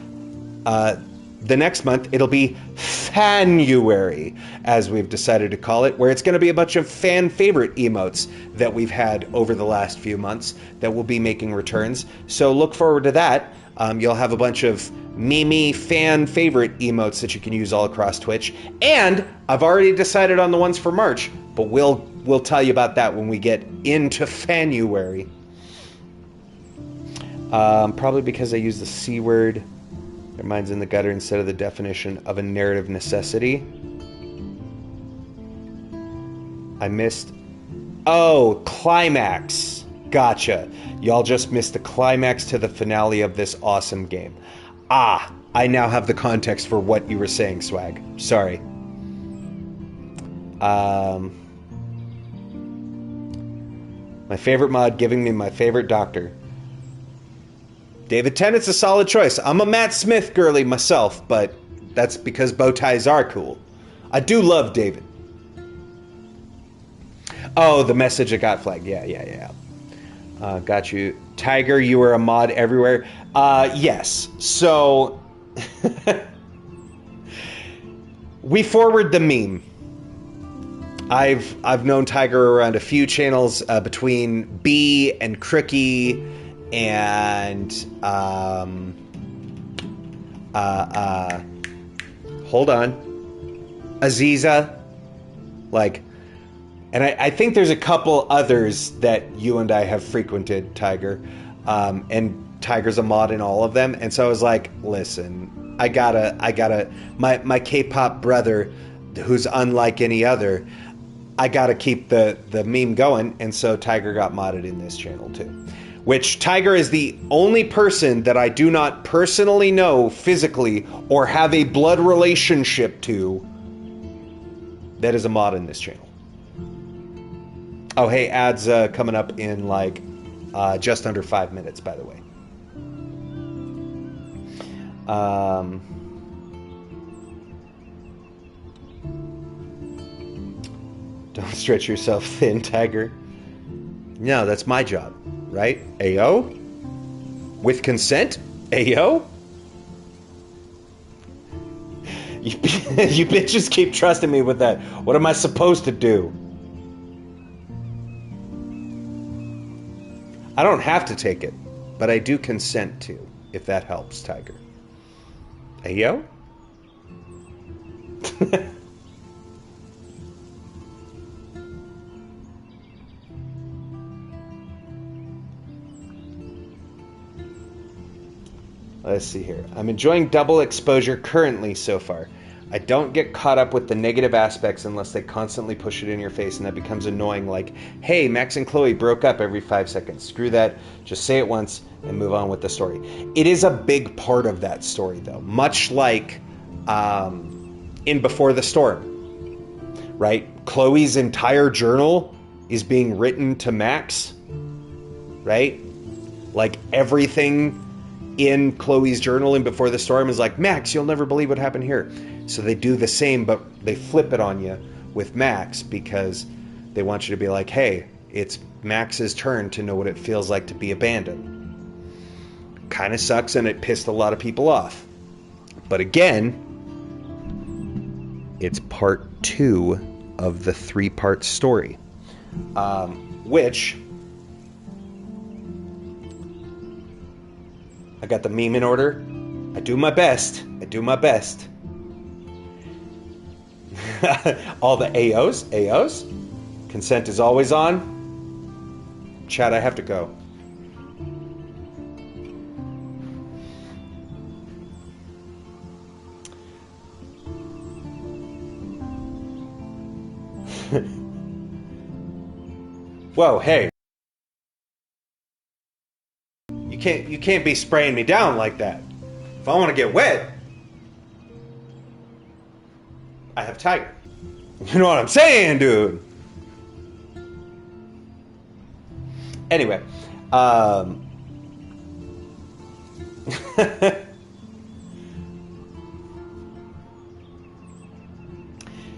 the next month, it'll be Fanuary, as we've decided to call it, where it's going to be a bunch of fan favorite emotes that we've had over the last few months that will be making returns. So look forward to that. You'll have a bunch of Mimi fan favorite emotes that you can use all across Twitch. And I've already decided on the ones for March, but we'll tell you about that when we get into Fanuary. Probably because I use the C word. Their mind's in the gutter instead of the definition of a narrative necessity. I missed... Oh, climax. Gotcha. Y'all just missed the climax to the finale of this awesome game. Ah, I now have the context for what you were saying, Swag. Sorry. My favorite mod giving me my favorite doctor. David Tennant's a solid choice. I'm a Matt Smith girly myself, but that's because bow ties are cool. I do love David. Oh, the message that got flagged. Yeah. Got you. Tiger, you were a mod everywhere. Yes. So, we forward the meme. I've known Tiger around a few channels between B and Crookie and hold on, Aziza, like, and I think there's a couple others that you and I have frequented, Tiger, and Tiger's a mod in all of them, and so I was like, listen, I gotta my K-pop brother, who's unlike any other, I gotta keep the meme going, and so Tiger got modded in this channel too. Which Tiger is the only person that I do not personally know physically or have a blood relationship to that is a mod in this channel. Oh, hey, ads coming up in like just under 5 minutes, by the way. Don't stretch yourself thin, Tiger. No, that's my job. Right? Ayo? With consent? Ayo? You bitches keep trusting me with that. What am I supposed to do? I don't have to take it, but I do consent to, if that helps, Tiger. Ayo? Let's see here. I'm enjoying double exposure currently so far. I don't get caught up with the negative aspects unless they constantly push it in your face, and that becomes annoying, like, hey, Max and Chloe broke up every 5 seconds. Screw that. Just say it once and move on with the story. It is a big part of that story, though. Much like in Before the Storm, right? Chloe's entire journal is being written to Max, right? Like, everything in Chloe's journal in Before the Storm is like, Max, you'll never believe what happened here. So they do the same, but they flip it on you with Max because they want you to be like, hey, it's Max's turn to know what it feels like to be abandoned. Kind of sucks, and it pissed a lot of people off. But again, it's part 2 of the 3-part story, which... I got the meme in order. I do my best. All the AOs. Consent is always on. Chat, I have to go. Whoa, hey. You can't be spraying me down like that. If I want to get wet, I have Tiger. You know what I'm saying, dude? Anyway,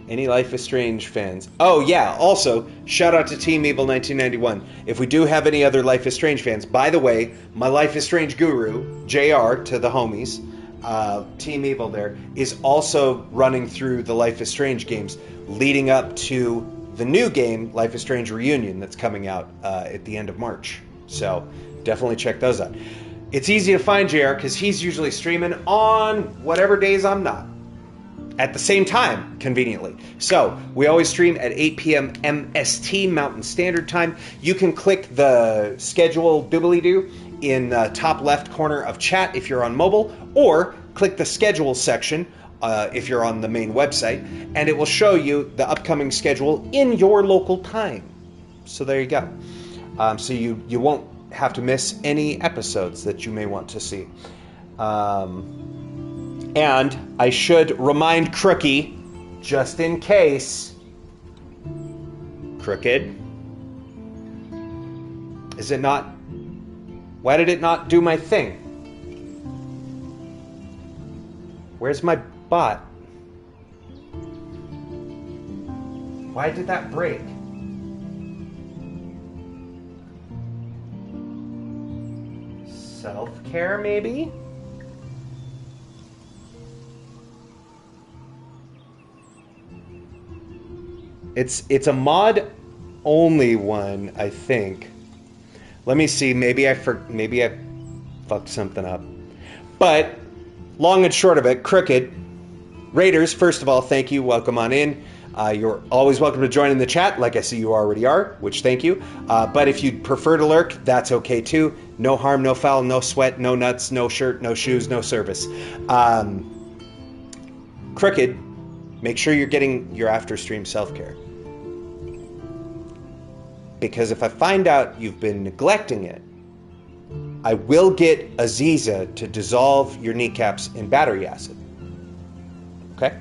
any Life is Strange fans? Oh yeah, also, shout out to Team Evil 1991. If we do have any other Life is Strange fans, by the way, my Life is Strange guru, JR, to the homies, Team Evil there, is also running through the Life is Strange games, leading up to the new game, Life is Strange Reunion, that's coming out at the end of March. So definitely check those out. It's easy to find JR because he's usually streaming on whatever days I'm not. At the same time, conveniently. So, we always stream at 8 p.m. MST, Mountain Standard Time. You can click the schedule doobly-doo in the top left corner of chat if you're on mobile, or click the schedule section if you're on the main website, and it will show you the upcoming schedule in your local time. So there you go. So you won't have to miss any episodes that you may want to see. And I should remind Crookie, just in case. Crooked. Is it not? Why did it not do my thing? Where's my bot? Why did that break? Self-care, maybe? It's a mod only one, I think. Let me see. Maybe I fucked something up. But long and short of it, Crooked Raiders. First of all, thank you. Welcome on in. You're always welcome to join in the chat, like I see you already are, which thank you. But if you'd prefer to lurk, that's okay too. No harm, no foul, no sweat, no nuts, no shirt, no shoes, no service. Crooked, make sure you're getting your after-stream self-care. Because if I find out you've been neglecting it, I will get Aziza to dissolve your kneecaps in battery acid. Okay?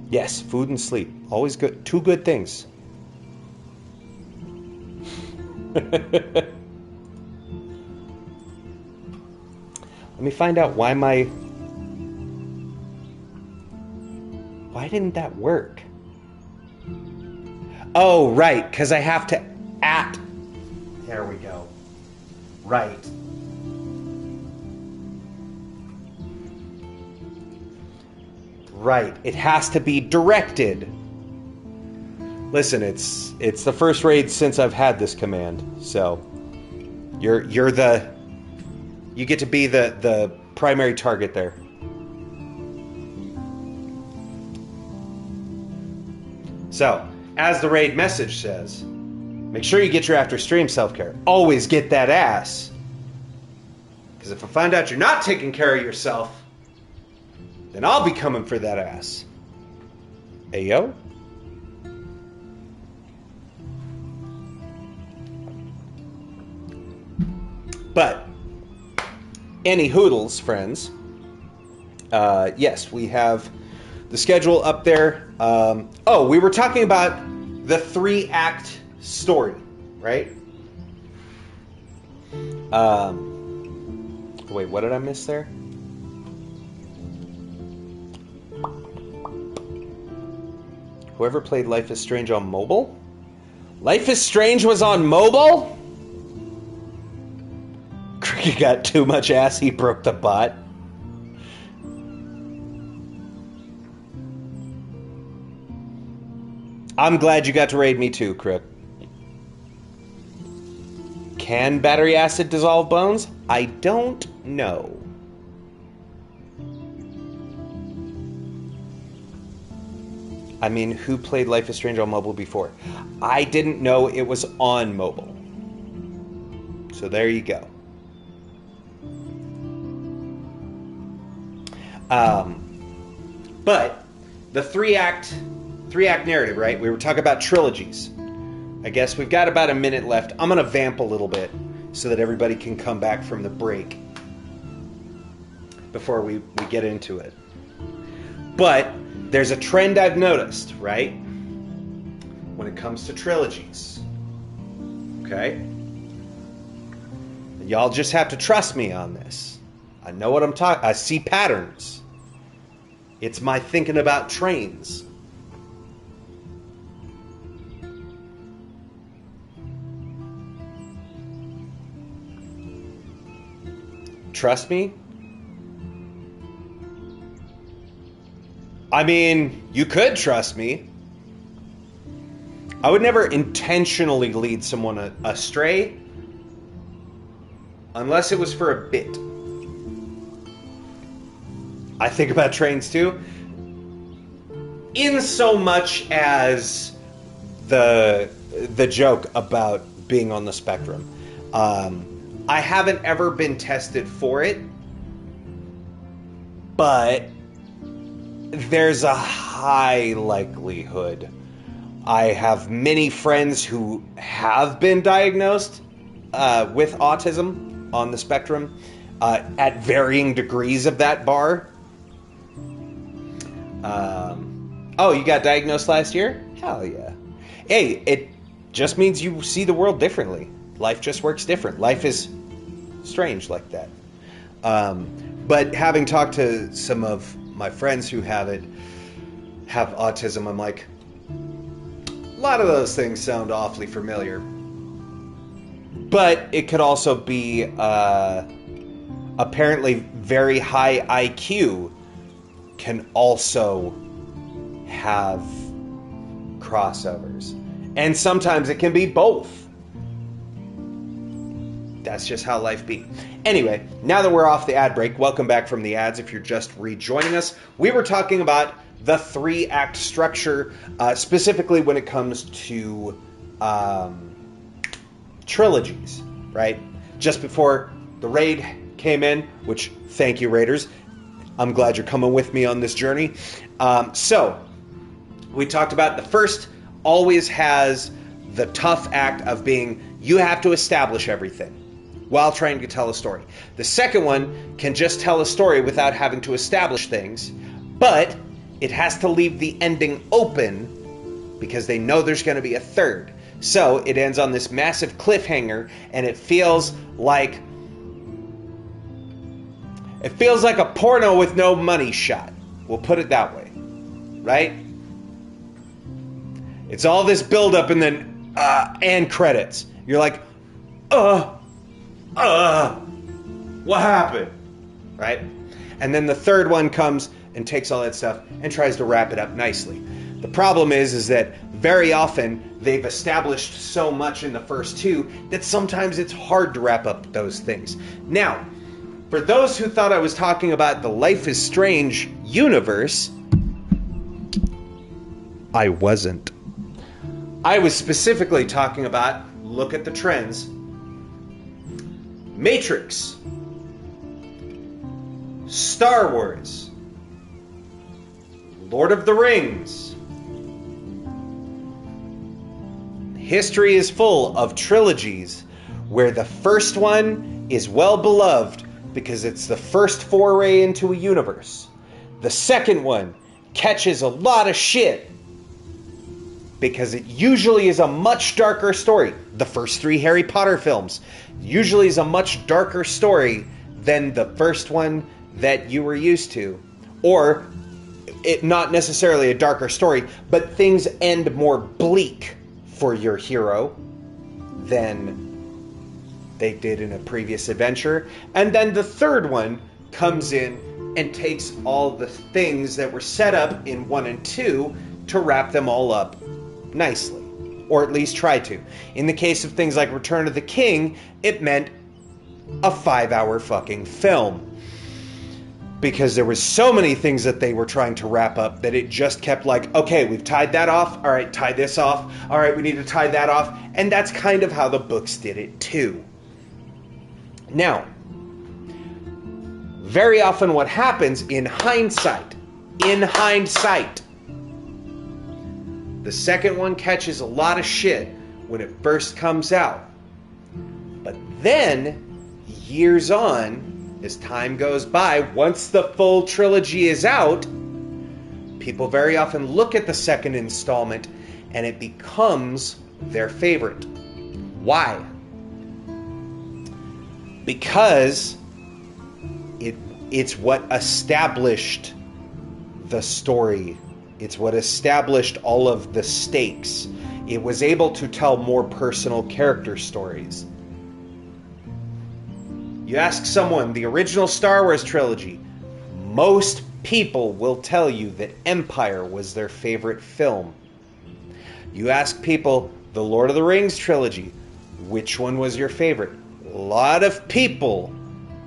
Yes, food and sleep. Always good. Two good things. Let me find out why Why didn't that work? Oh, right, because I have to There we go. Right. Right. It has to be directed. Listen, it's the first raid since I've had this command, so you get to be the primary target there. So, as the raid message says, make sure you get your after-stream self-care. Always get that ass. Because if I find out you're not taking care of yourself, then I'll be coming for that ass. Ayo? But, any hoodles, friends, yes, we have the schedule up there. We were talking about the 3-act story, right? Wait, what did I miss there? Whoever played Life is Strange on mobile? Life is Strange was on mobile? Cricket got too much ass, he broke the bot. I'm glad you got to raid me too, Crook. Can battery acid dissolve bones? I don't know. I mean, who played Life is Strange on mobile before? I didn't know it was on mobile. So there you go. But the three-act narrative, right? We were talking about trilogies. I guess we've got about a minute left. I'm going to vamp a little bit so that everybody can come back from the break before we get into it. But there's a trend I've noticed, right? When it comes to trilogies. Okay? And y'all just have to trust me on this. I know what I'm talking. I see patterns. It's my thinking about trains. trust me? I mean, you could trust me. I would never intentionally lead someone astray unless it was for a bit. I think about trains too, in so much as the joke about being on the spectrum. I haven't ever been tested for it, but there's a high likelihood. I have many friends who have been diagnosed with autism on the spectrum at varying degrees of that bar. Oh, you got diagnosed last year? Hell yeah. Hey, it just means you see the world differently. Life just works different. Life is strange like that. But having talked to some of my friends who have autism, I'm like, a lot of those things sound awfully familiar. But it could also be apparently very high IQ can also have crossovers. And sometimes it can be both. That's just how life be. Anyway, now that we're off the ad break, welcome back from the ads if you're just rejoining us. We were talking about the 3-act structure, specifically when it comes to trilogies, right? Just before the raid came in, which, thank you, Raiders. I'm glad you're coming with me on this journey. So, we talked about the first always has the tough act of being, you have to establish everything while trying to tell a story. The second one can just tell a story without having to establish things, but it has to leave the ending open because they know there's going to be a third. So it ends on this massive cliffhanger, and it feels like a porno with no money shot. We'll put it that way, right? It's all this buildup and then and credits. You're like, what happened? Right? And then the third one comes and takes all that stuff and tries to wrap it up nicely. The problem is that very often they've established so much in the first two that sometimes it's hard to wrap up those things. Now, for those who thought I was talking about the Life is Strange universe, I wasn't. I was specifically talking about, look at the trends, Matrix, Star Wars, Lord of the Rings. History is full of trilogies where the first one is well beloved because it's the first foray into a universe. The second one catches a lot of shit because it usually is a much darker story. The first 3 Harry Potter films usually is a much darker story than the first one that you were used to. Or, it not necessarily a darker story, but things end more bleak for your hero than they did in a previous adventure. And then the third one comes in and takes all the things that were set up in 1 and 2 to wrap them all up nicely, or at least try to. In the case of things like Return of the King, it meant a 5-hour fucking film, because there was so many things that they were trying to wrap up that it just kept like, okay, we've tied that off, all right, tie this off, all right, we need to tie that off. And that's kind of how the books did it too. Now, very often what happens in hindsight, the second one catches a lot of shit when it first comes out. But then, years on, as time goes by, once the full trilogy is out, people very often look at the second installment and it becomes their favorite. Why? Because it's what established the story. It's what established all of the stakes. It was able to tell more personal character stories. You ask someone the original Star Wars trilogy, most people will tell you that Empire was their favorite film. You ask people the Lord of the Rings trilogy, which one was your favorite? A lot of people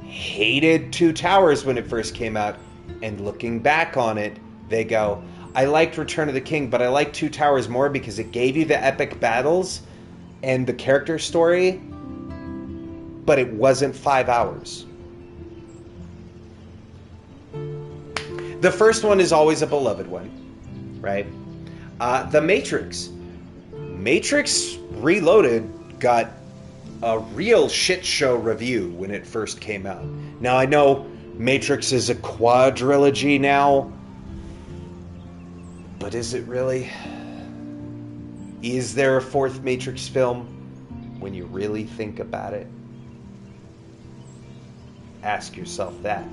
hated Two Towers when it first came out, and looking back on it, they go, I liked Return of the King, but I liked Two Towers more because it gave you the epic battles and the character story, but it wasn't 5 hours. The first one is always a beloved one, right? The Matrix. Matrix Reloaded got a real shit show review when it first came out. Now, I know Matrix is a quadrilogy now, but is it really? Is there a fourth Matrix film when you really think about it? Ask yourself that.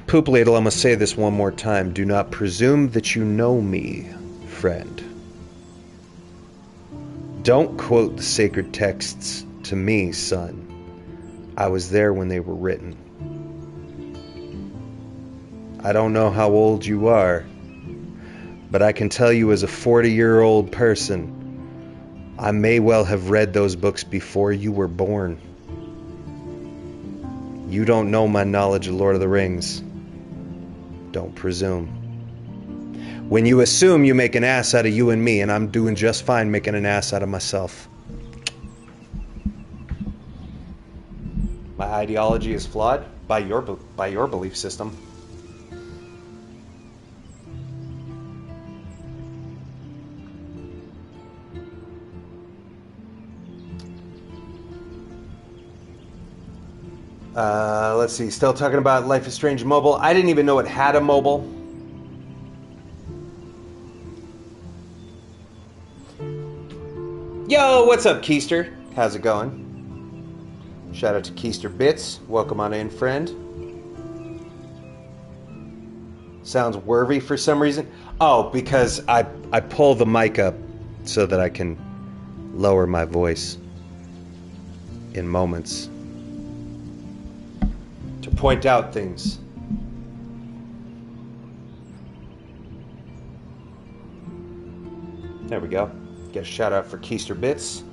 Poop Ladle, I'm going to say this one more time. Do not presume that you know me, friend. Don't quote the sacred texts to me, son. I was there when they were written. I don't know how old you are, but I can tell you as a 40-year-old person, I may well have read those books before you were born. You don't know my knowledge of Lord of the Rings. Don't presume. When you assume, you make an ass out of you and me, and I'm doing just fine making an ass out of myself. My ideology is flawed by your belief system. Let's see, still talking about Life is Strange mobile. I didn't even know it had a mobile. Yo, what's up, Keister? How's it going? Shout out to Keister Bits. Welcome on in, friend. Sounds worvy for some reason. Oh, because I pull the mic up so that I can lower my voice in moments to point out things. There we go. Get a shout out for Keister Bits.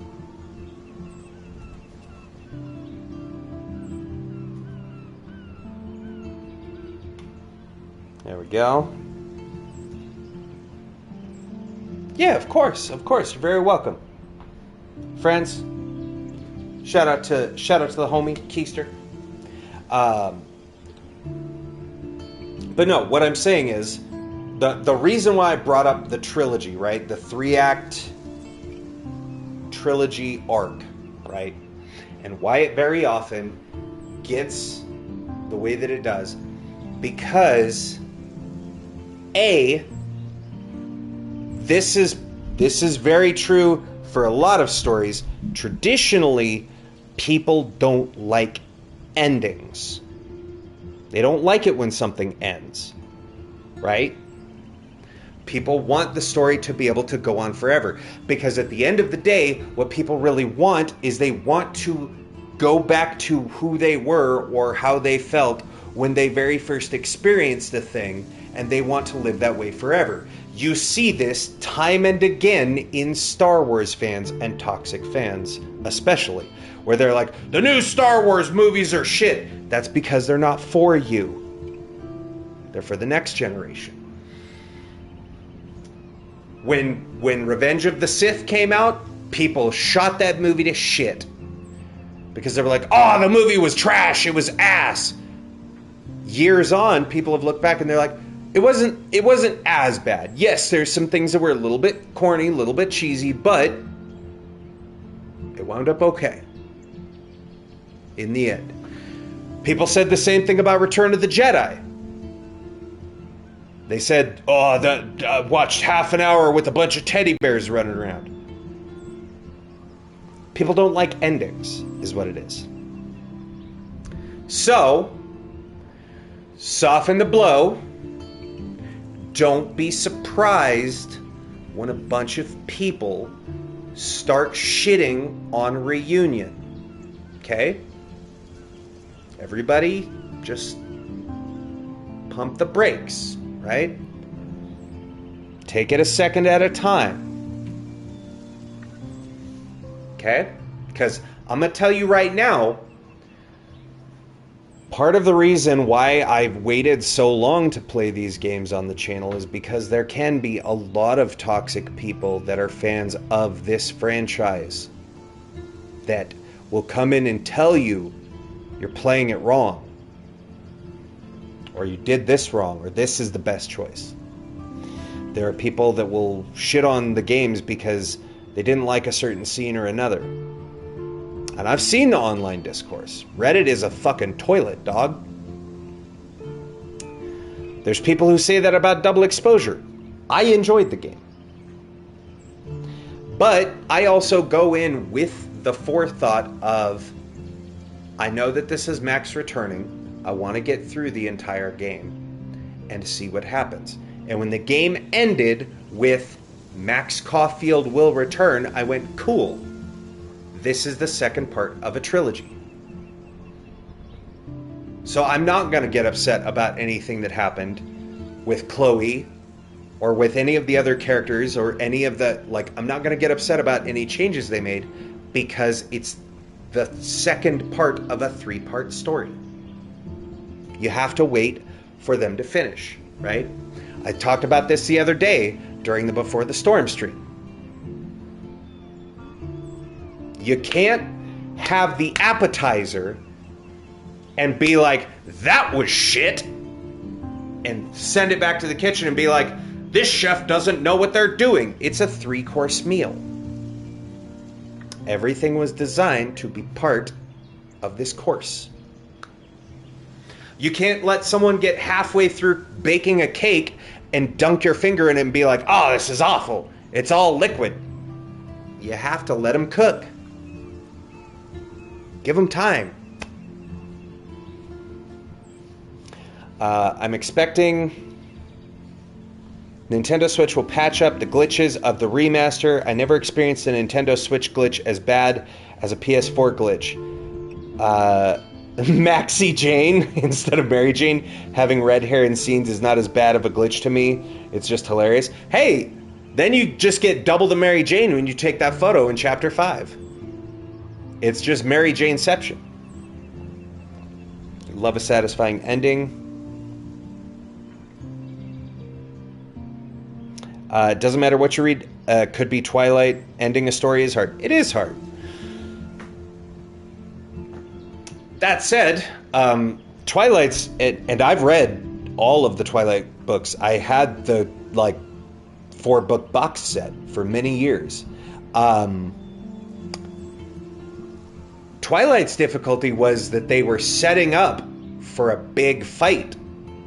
There we go. Yeah, of course. You're very welcome. Friends, shout out to the homie Keister. But no, what I'm saying is the reason why I brought up the trilogy, right? The 3-act trilogy arc, right? And why it very often gets the way that it does, because this is very true for a lot of stories. Traditionally, people don't like endings. They don't like it when something ends, right? People want the story to be able to go on forever, because at the end of the day, what people really want is they want to go back to who they were or how they felt when they very first experienced a thing, and they want to live that way forever. You see this time and again in Star Wars fans and toxic fans especially, where they're like, the new Star Wars movies are shit. That's because they're not for you. They're for the next generation. When Revenge of the Sith came out, people shot that movie to shit. Because they were like, oh, the movie was trash, it was ass. Years on, people have looked back and they're like, it wasn't as bad. Yes, there's some things that were a little bit corny, a little bit cheesy, but it wound up okay. In the end. People said the same thing about Return of the Jedi. They said, oh, watched half an hour with a bunch of teddy bears running around. People don't like endings, is what it is. So, soften the blow. don't be surprised when a bunch of people start shitting on Reunion. Okay? Everybody just pump the brakes, right? Take it a second at a time. Okay? Because I'm going to tell you right now, part of the reason why I've waited so long to play these games on the channel is because there can be a lot of toxic people that are fans of this franchise that will come in and tell you you're playing it wrong, or you did this wrong, or this is the best choice. There are people that will shit on the games because they didn't like a certain scene or another. And I've seen the online discourse. Reddit is a fucking toilet, dog. There's people who say that about Double Exposure. I enjoyed the game. But I also go in with the forethought of, I know that this is Max returning. I want to get through the entire game and see what happens. And when the game ended with Max Caulfield will return, I went, cool. This is the second part of a trilogy. So I'm not going to get upset about anything that happened with Chloe or with any of the other characters or any of the, I'm not going to get upset about any changes they made because it's the second part of a 3-part story. You have to wait for them to finish, right? I talked about this the other day during the Before the Storm stream. You can't have the appetizer and be like, that was shit, and send it back to the kitchen and be like, this chef doesn't know what they're doing. It's a 3-course meal. Everything was designed to be part of this course. You can't let someone get halfway through baking a cake and dunk your finger in it and be like, oh, this is awful. It's all liquid. You have to let them cook. Give them time. I'm expecting Nintendo Switch will patch up the glitches of the remaster. I never experienced a Nintendo Switch glitch as bad as a PS4 glitch. Maxie Jane instead of Mary Jane having red hair in scenes is not as bad of a glitch to me. It's just hilarious. Hey, then you just get double the Mary Jane when you take that photo in Chapter 5. It's just Mary Janeception. Love a satisfying ending. It doesn't matter what you read. Could be Twilight. Ending a story is hard. It is hard. That said, Twilight's... And I've read all of the Twilight books. I had the, 4-book box set for many years. Twilight's difficulty was that they were setting up for a big fight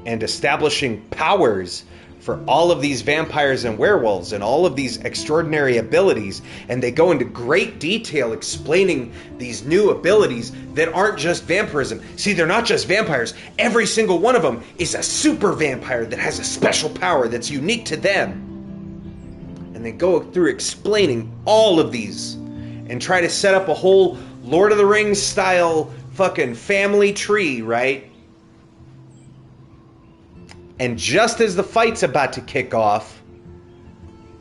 and establishing powers for all of these vampires and werewolves and all of these extraordinary abilities, and they go into great detail explaining these new abilities that aren't just vampirism. See, they're not just vampires. Every single one of them is a super vampire that has a special power that's unique to them. And they go through explaining all of these and try to set up a whole Lord of the Rings style fucking family tree, right? And just as the fight's about to kick off,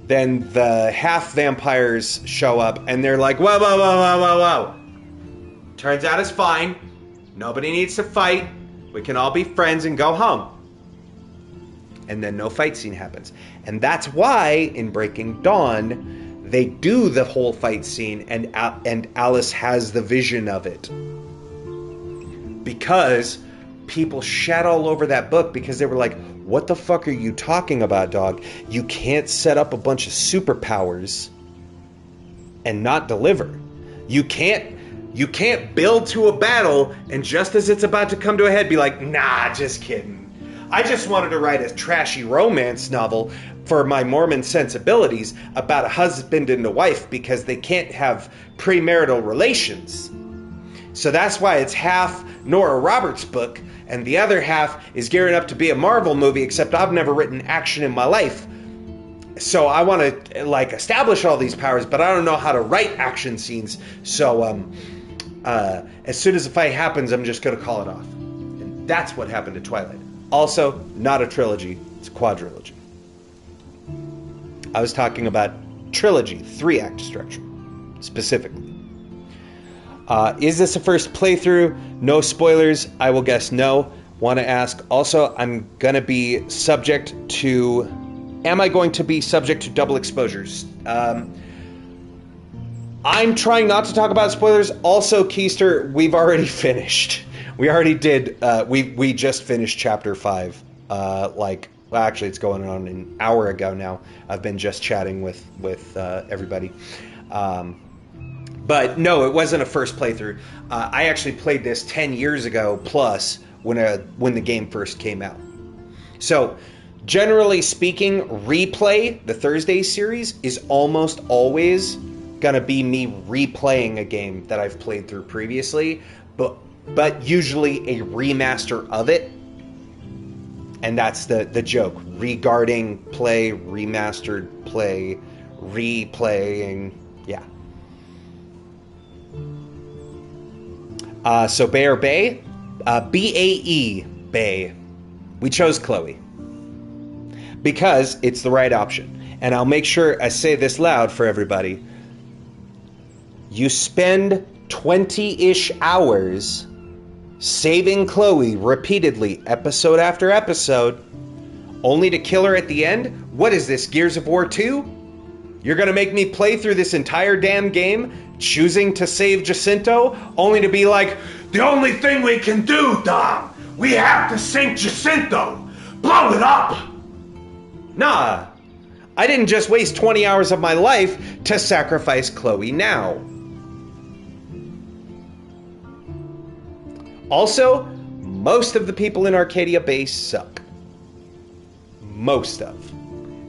then the half vampires show up and they're like, whoa, whoa, whoa, whoa, whoa, whoa. Turns out it's fine. Nobody needs to fight. We can all be friends and go home. And then no fight scene happens. And that's why in Breaking Dawn, they do the whole fight scene and Alice has the vision of it. Because people shat all over that book because they were like, what the fuck are you talking about, dog? You can't set up a bunch of superpowers and not deliver. You can't build to a battle and just as it's about to come to a head be like, nah, just kidding. I just wanted to write a trashy romance novel for my Mormon sensibilities about a husband and a wife because they can't have premarital relations. So that's why it's half Nora Roberts' book and the other half is gearing up to be a Marvel movie, except I've never written action in my life. So I want to, like, establish all these powers, but I don't know how to write action scenes. So as soon as the fight happens, I'm just going to call it off. And that's what happened to Twilight. Also, not a trilogy, it's a quadrilogy. I was talking about trilogy, 3-act structure, specifically. Is this a first playthrough? No spoilers. I will guess no. Want to ask. Also, I'm going to be subject to... Am I going to be subject to double exposures? I'm trying not to talk about spoilers. Also, Keister, we've already finished. We already did. We just finished chapter 5. Well, actually, it's going on an hour ago now. I've been just chatting with everybody. But no, it wasn't a first playthrough. I actually played this 10 years ago plus when the game first came out. So, generally speaking, Replay, the Thursday series, is almost always going to be me replaying a game that I've played through previously, but usually a remaster of it. And that's the joke. Regarding play, remastered play, replaying, yeah. So Bay or Bay? B-A-E, Bay. We chose Chloe. Because it's the right option. And I'll make sure I say this loud for everybody. You spend 20-ish hours saving Chloe repeatedly, episode after episode, only to kill her at the end? What is this, Gears of War 2? You're gonna make me play through this entire damn game, choosing to save Jacinto, only to be like, the only thing we can do, Dom, we have to sink Jacinto! Blow it up! Nah, I didn't just waste 20 hours of my life to sacrifice Chloe now. Also, most of the people in Arcadia Bay suck. Most of.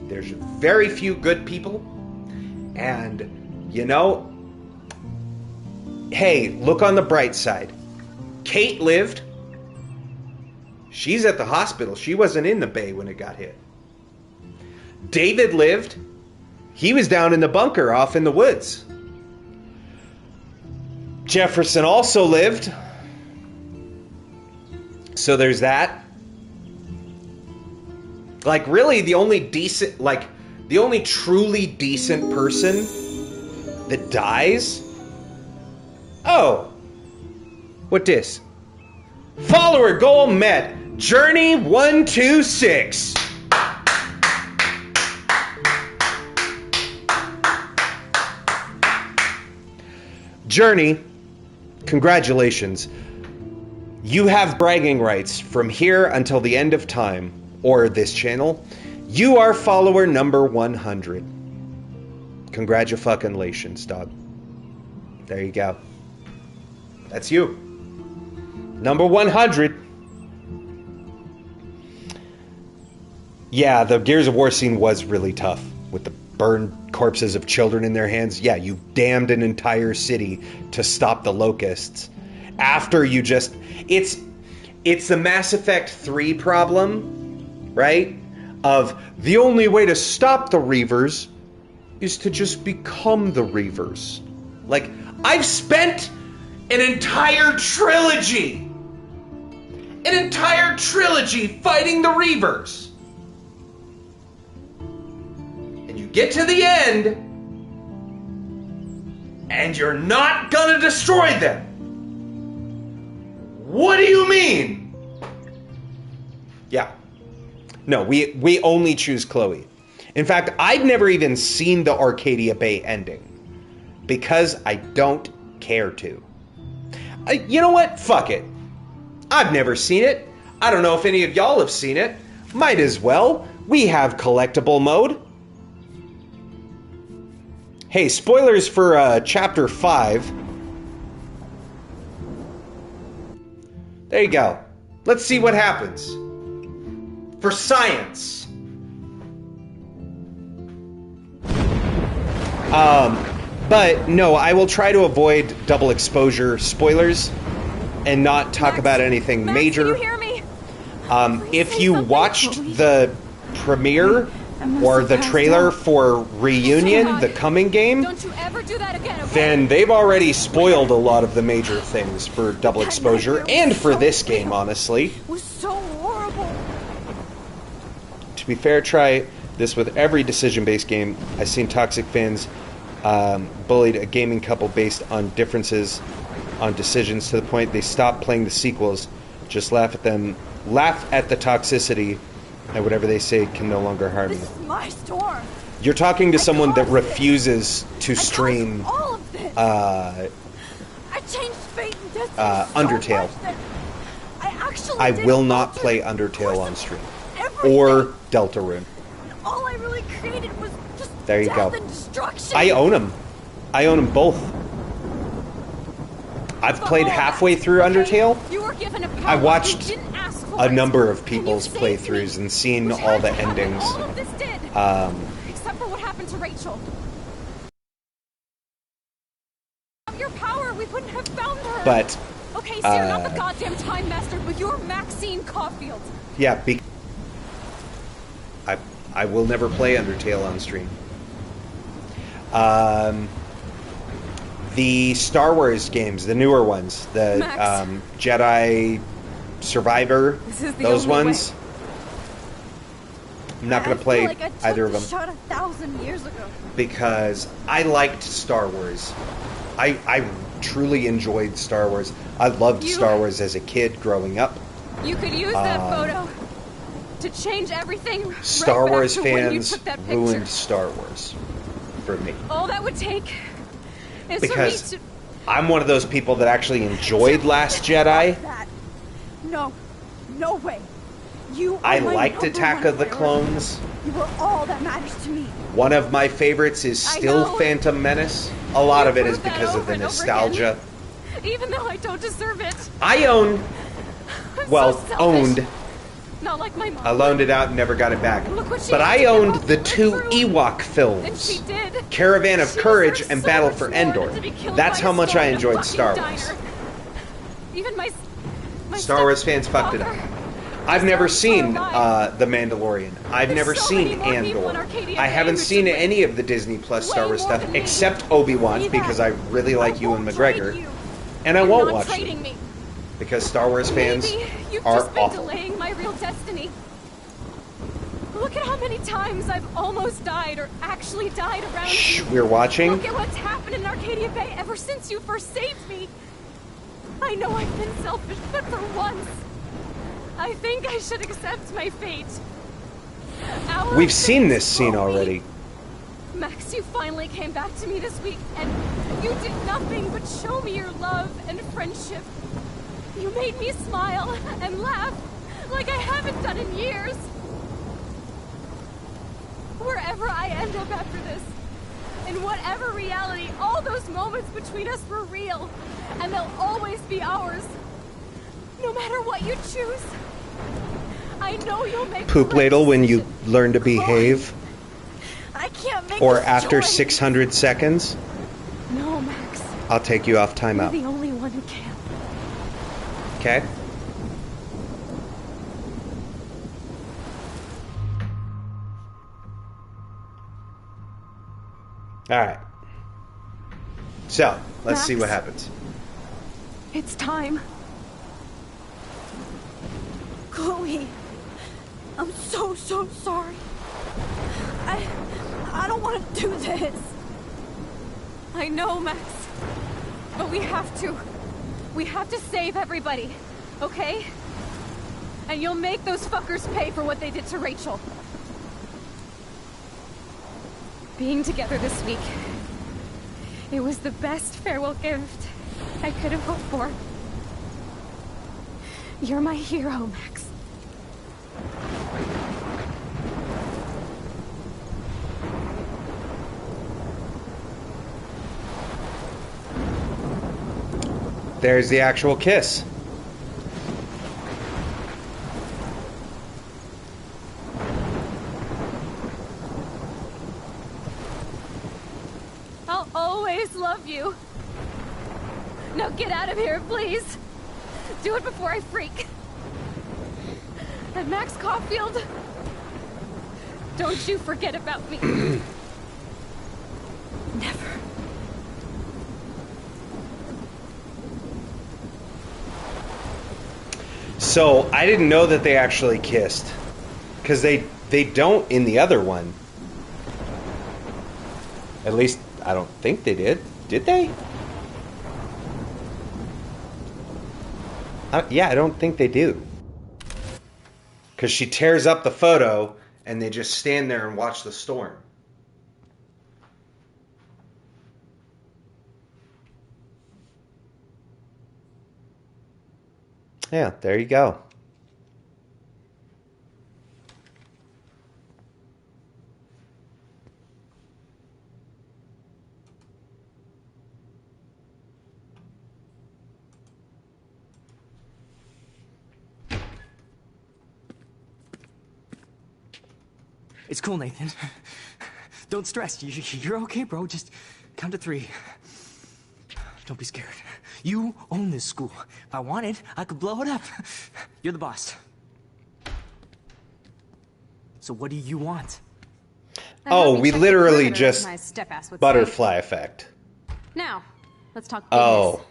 There's very few good people. And, you know, hey, look on the bright side. Kate lived. She's at the hospital. She wasn't in the bay when it got hit. David lived. He was down in the bunker off in the woods. Jefferson also lived. So there's that. Like, really, the only truly decent person that dies? Oh. What this? Follower goal met. Journey 126. Journey, congratulations. You have bragging rights from here until the end of time, or this channel. You are follower number 100. Congratulations, dog. There you go. That's you. Number 100. Yeah, the Gears of War scene was really tough, with the burned corpses of children in their hands. Yeah, you damned an entire city to stop the locusts. After you just... It's the Mass Effect 3 problem, right? Of the only way to stop the Reavers is to just become the Reavers. Like, I've spent an entire trilogy fighting the Reavers. And you get to the end, and you're not gonna destroy them. What do you mean? Yeah. No, we only choose Chloe. In fact, I'd never even seen the Arcadia Bay ending. Because I don't care to. You know what? Fuck it. I've never seen it. I don't know if any of y'all have seen it. Might as well. We have collectible mode. Hey, spoilers for Chapter 5. There you go. Let's see what happens. For science. But no, I will try to avoid double exposure spoilers and not talk about anything major. Can you hear me? If you watched the premiere or the trailer for Reunion, the coming game, Don't you ever do that again, okay? then they've already spoiled a lot of the major things for Double Exposure and for this game, honestly. It was so horrible. To be fair, try this with every decision-based game. I've seen toxic fans bullied a gaming couple based on differences on decisions to the point they stop playing the sequels, just laugh at them, laugh at the toxicity, and whatever they say can no longer harm you. This is my storm. You're talking to someone that refuses to stream All of this. I changed fate and destiny Undertale. so much that I actually I did will not alter play Undertale on stream. everything. Or Deltarune. All I really created was just There you death go. and destruction. I own them. I own them both. I've played halfway through Undertale. You were given a power I watched you didn't ask for a it. number of people's playthroughs and seen all the endings. All of this did. Except for what happened to Rachel. Your power, we wouldn't have found her. But okay, so you're not the goddamn Time Master, but you're Maxine Caulfield. yeah, I will never play Undertale on stream. The Star Wars games, the newer ones, the Jedi Survivor, This is the those only ones. way. I'm not going to I play feel like I took either of the them shot 1,000 years ago. because I liked Star Wars. I truly enjoyed Star Wars. I loved Star Wars as a kid growing up. You could use that photo to change everything. Star right Wars back to when you fans took that picture. ruined Star Wars for me. All that would take is Because for me to... I'm one of those people that actually enjoyed Last Jedi. That. No. No way. You are I my liked number Attack one of the priority. Clones. You are all that matters to me. One of my favorites is I still know. Phantom Menace. A lot of it is proved that because of over the and over nostalgia. Even though I don't deserve it. I own, I'm well, so selfish. owned. Not like my mom. I loaned it out and never got it back. Look what she But had I to give owned up the and two went through. Ewok And films, she did. Caravan of She Courage deserves and so Battle much for more Endor. than to be killed That's by how a much I storm in a enjoyed fucking Star diner. Wars. Even my Star Wars fans fucked it up. I've never seen alive. The Mandalorian. I've There's never so seen many more people in Andor. Arcadia I Bay haven't who seen should any of the Disney Plus Star Wars more stuff than me. except Obi-Wan See because that? I really like Ewan McGregor. trade you. And I You're won't not watch trading them me. because Star Wars fans Maybe you've are just been awful. delaying my real destiny. Look at how many times I've almost died or actually died around Shh, you. we're watching. Look at what's happened in Arcadia Bay ever since you first saved me. I know I've been selfish, but for once, I think I should accept my fate. Our We've seen fate this scene brought me. already. Max, you finally came back to me this week, and you did nothing but show me your love and friendship. You made me smile and laugh like I haven't done in years. Wherever I end up after this, in whatever reality, all those moments between us were real, and they'll always be ours. No matter what you choose, I know you'll make Poop ladle when you learn to behave. I can't make Or this after choice. 600 seconds, No, Max. I'll take you off You're timeout. the only one who can. Okay? Alright. So, let's see what Max. happens. It's time. Chloe. I'm so sorry. I don't want to do this. I know, Max. But we have to. We have to save everybody, okay? And you'll make those fuckers pay for what they did to Rachel. Being together this week, it was the best farewell gift I could have hoped for. You're my hero, Max. There's the actual kiss. I'll always love you. Now get out of here, please. Do it before I freak. And Max Caulfield, don't you forget about me. Never. So I didn't know that they actually kissed, because they don't in the other one. At least I don't think they did. Did they? Yeah, I don't think they do. Because she tears up the photo and they just stand there and watch the storm. Yeah, there you go. It's cool, Nathan. Don't stress. You're okay, bro. Just count to 3. Don't be scared. You own this school. If I wanted, I could blow it up. You're the boss. So what do you want? Oh, we literally just butterfly effect. Now, let's talk business. Oh.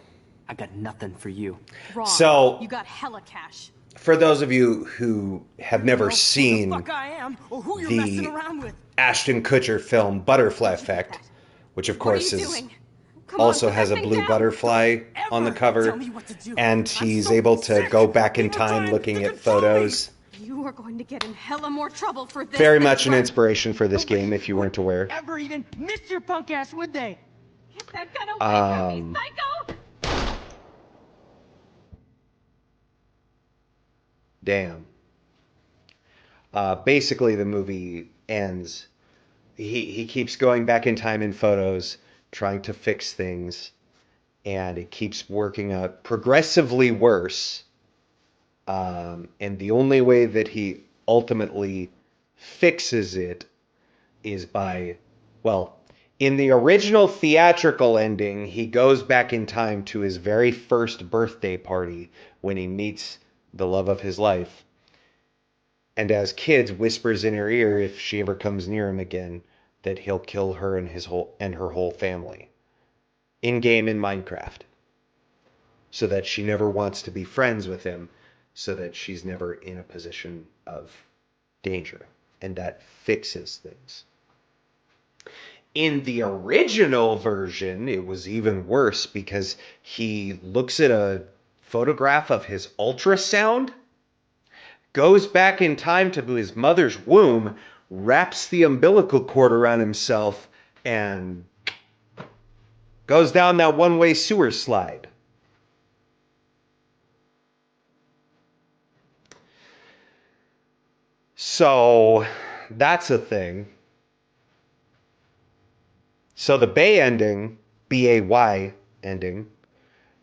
I got nothing for you. Wrong. So, you got hella cash. For those of you who have never seen the Ashton Kutcher film Butterfly Effect, which of course also has a blue butterfly on the cover, and he's able to go back in time looking at photos. You are going to get in hella more trouble for this. Very much an inspiration for this game, if you weren't aware. Ever even miss your punk ass, would they? Get that gun away from me, psycho! Damn. Basically, the movie ends. He keeps going back in time in photos, trying to fix things, and it keeps working out progressively worse. And the only way that he ultimately fixes it is by, well, in the original theatrical ending, he goes back in time to his very first birthday party when he meets the love of his life. And as kids, whispers in her ear if she ever comes near him again that he'll kill her and her whole family. In-game in Minecraft. So that she never wants to be friends with him, so that she's never in a position of danger. And that fixes things. In the original version, it was even worse because he looks at a photograph of his ultrasound, goes back in time to his mother's womb, wraps the umbilical cord around himself, and goes down that one-way sewer slide. So, that's a thing. So the Bay ending, B-A-Y ending,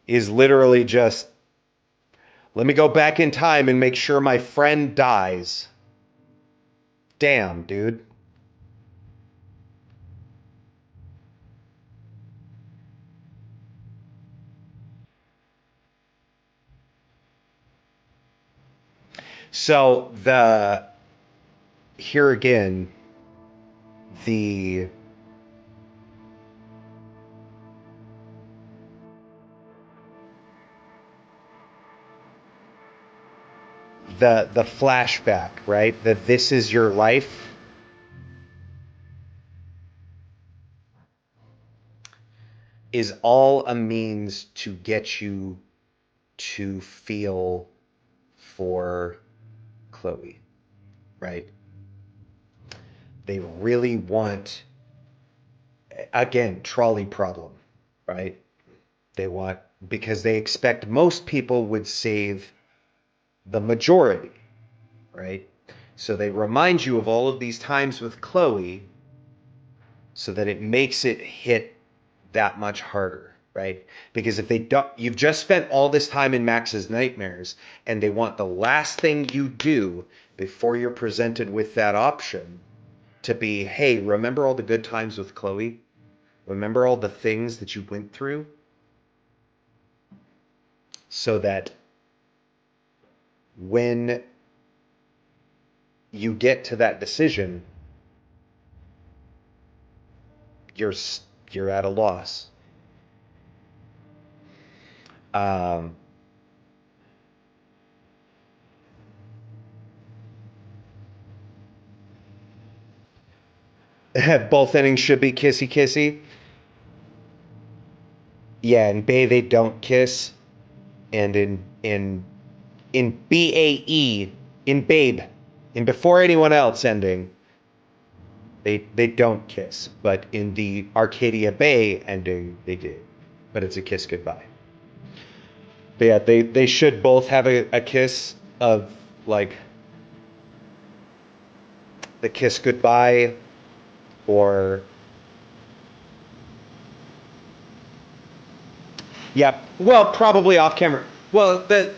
is literally just, let me go back in time and make sure my friend dies. Damn, dude. So here again, the flashback, right? That this is your life. Is all a means to get you to feel for Chloe, right? They really want, again, trolley problem, right? They want, because they expect most people would save the majority, right? So they remind you of all of these times with Chloe so that it makes it hit that much harder, right? Because if they don't, you've just spent all this time in Max's nightmares, and they want the last thing you do before you're presented with that option to be, hey, remember all the good times with Chloe? Remember all the things that you went through? So that when you get to that decision, you're at a loss. Both endings should be kissy kissy. Yeah, in Bay they don't kiss, and in BAE, in Babe, in Before Anyone Else ending, they don't kiss, but in the Arcadia Bay ending they do, but it's a kiss goodbye. But yeah, they should both have a kiss of like the kiss goodbye, or yeah, well, probably off camera. Well, to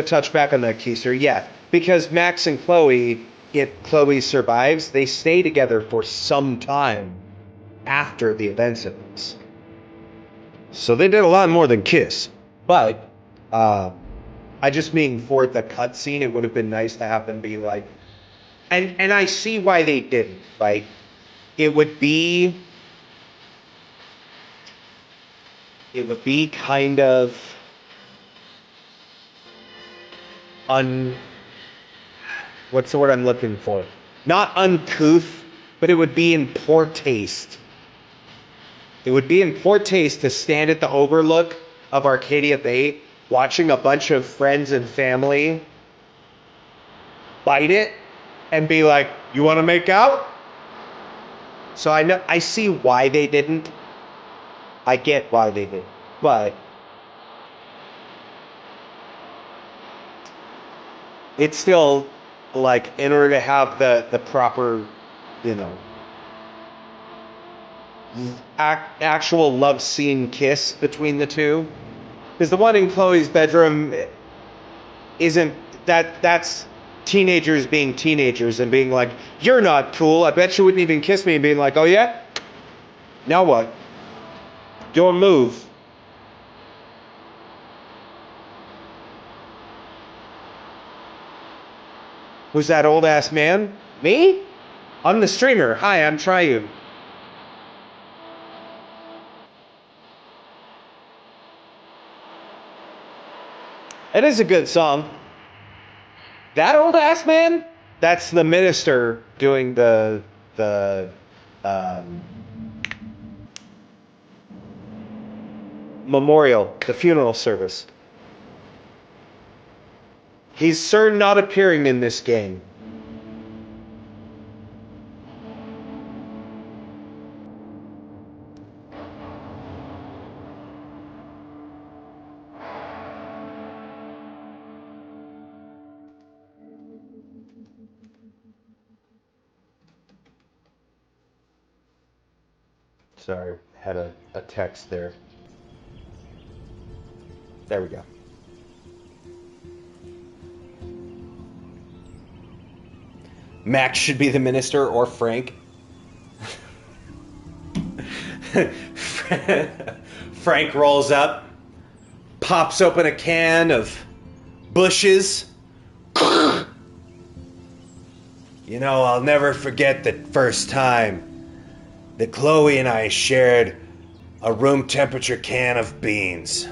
touch back on that, Keister, yeah, because Max and Chloe, if Chloe survives, they stay together for some time after the events of this. So they did a lot more than kiss. But I just mean for the cutscene, it would have been nice to have them be like, and I see why they didn't. Like, it would be kind of what's the word I'm looking for? Not uncouth, but it would be in poor taste. It would be in poor taste to stand at the overlook of Arcadia Bay, watching a bunch of friends and family bite it, and be like, "You want to make out?" So I see why they didn't. I get why they didn't, but it's still like, in order to have the proper, actual love scene kiss between the two, because the one in Chloe's bedroom isn't that's teenagers being teenagers and being like, "You're not cool, I bet you wouldn't even kiss me," and being like, "Oh yeah? Now what? Don't move." Who's that old ass man? Me? I'm the streamer. Hi, I'm Triune. It is a good song. That old ass man? That's the minister doing the memorial, the funeral service. He's certain not appearing in this game. Sorry, had a text there. There we go. Max should be the minister, or Frank. Frank rolls up, pops open a can of Bushes. You know, I'll never forget the first time that Chloe and I shared a room temperature can of beans.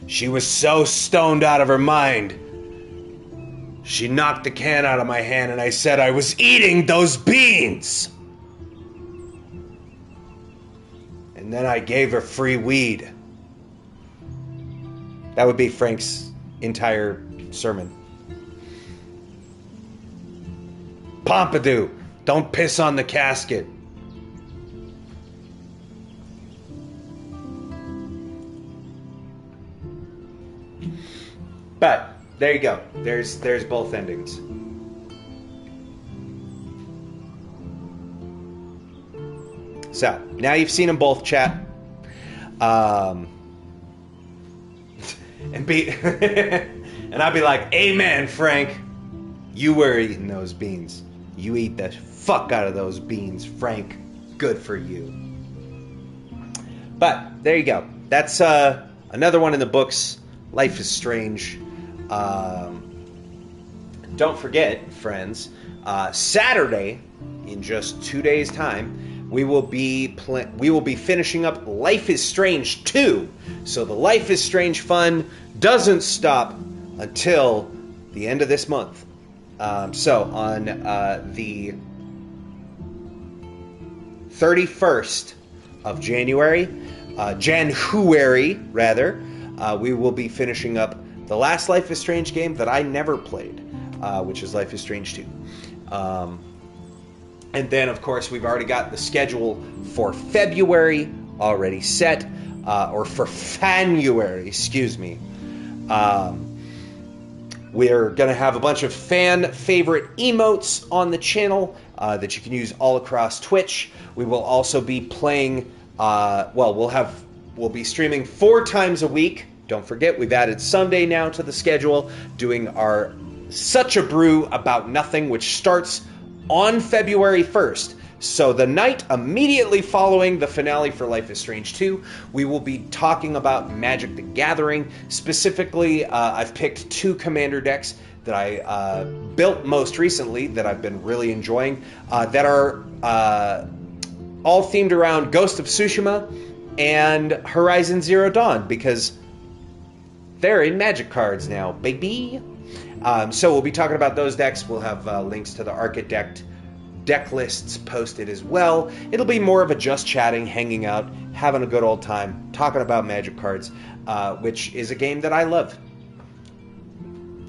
She was so stoned out of her mind, she knocked the can out of my hand, and I said I was eating those beans. And then I gave her free weed. That would be Frank's entire sermon. Pompidou, don't piss on the casket. But there you go. There's both endings. So now you've seen them both, chat. And I'd be like, "Amen, Frank. You were eating those beans. You eat the fuck out of those beans, Frank. Good for you." But there you go. That's another one in the books. Life is Strange. Don't forget, friends, Saturday, in just 2 days' time, we will be finishing up Life is Strange 2. So the Life is Strange fun doesn't stop until the end of this month. So on the 31st of January, we will be finishing up the last Life is Strange game that I never played, which is Life is Strange 2. And then, of course, we've already got the schedule for February already set, or for Fanuary, excuse me. We're going to have a bunch of fan favorite emotes on the channel that you can use all across Twitch. We will also be playing, we'll be streaming 4 times a week. Don't forget, we've added Sunday now to the schedule, doing our Such a Brew About Nothing, which starts on February 1st. So the night immediately following the finale for Life is Strange 2, we will be talking about Magic the Gathering. Specifically, I've picked 2 commander decks that I built most recently that I've been really enjoying, that are all themed around Ghost of Tsushima and Horizon Zero Dawn, because they're in Magic cards now, baby. So we'll be talking about those decks. We'll have links to the Architect deck lists posted as well. It'll be more of a just chatting, hanging out, having a good old time, talking about Magic cards, which is a game that I love.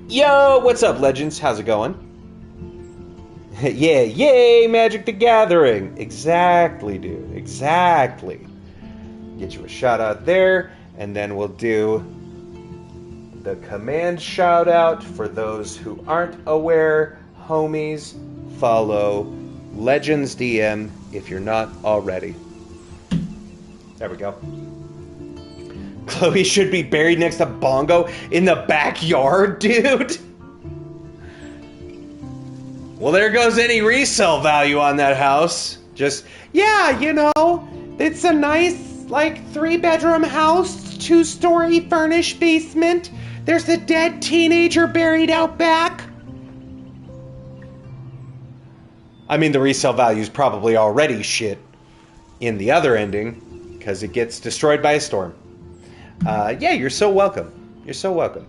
Yo, what's up, Legends? How's it going? Yeah, yay, Magic the Gathering. Exactly, dude. Exactly. Get you a shout out there, and then we'll do the command shout out for those who aren't aware. Homies, follow Legends DM if you're not already. There we go. Chloe should be buried next to Bongo in the backyard, dude. Well, there goes any resale value on that house. Just, yeah, you know, it's a nice, 3-bedroom house, 2-story furnished basement. There's a dead teenager buried out back. I mean, the resale value is probably already shit in the other ending, because it gets destroyed by a storm. Yeah, you're so welcome. You're so welcome.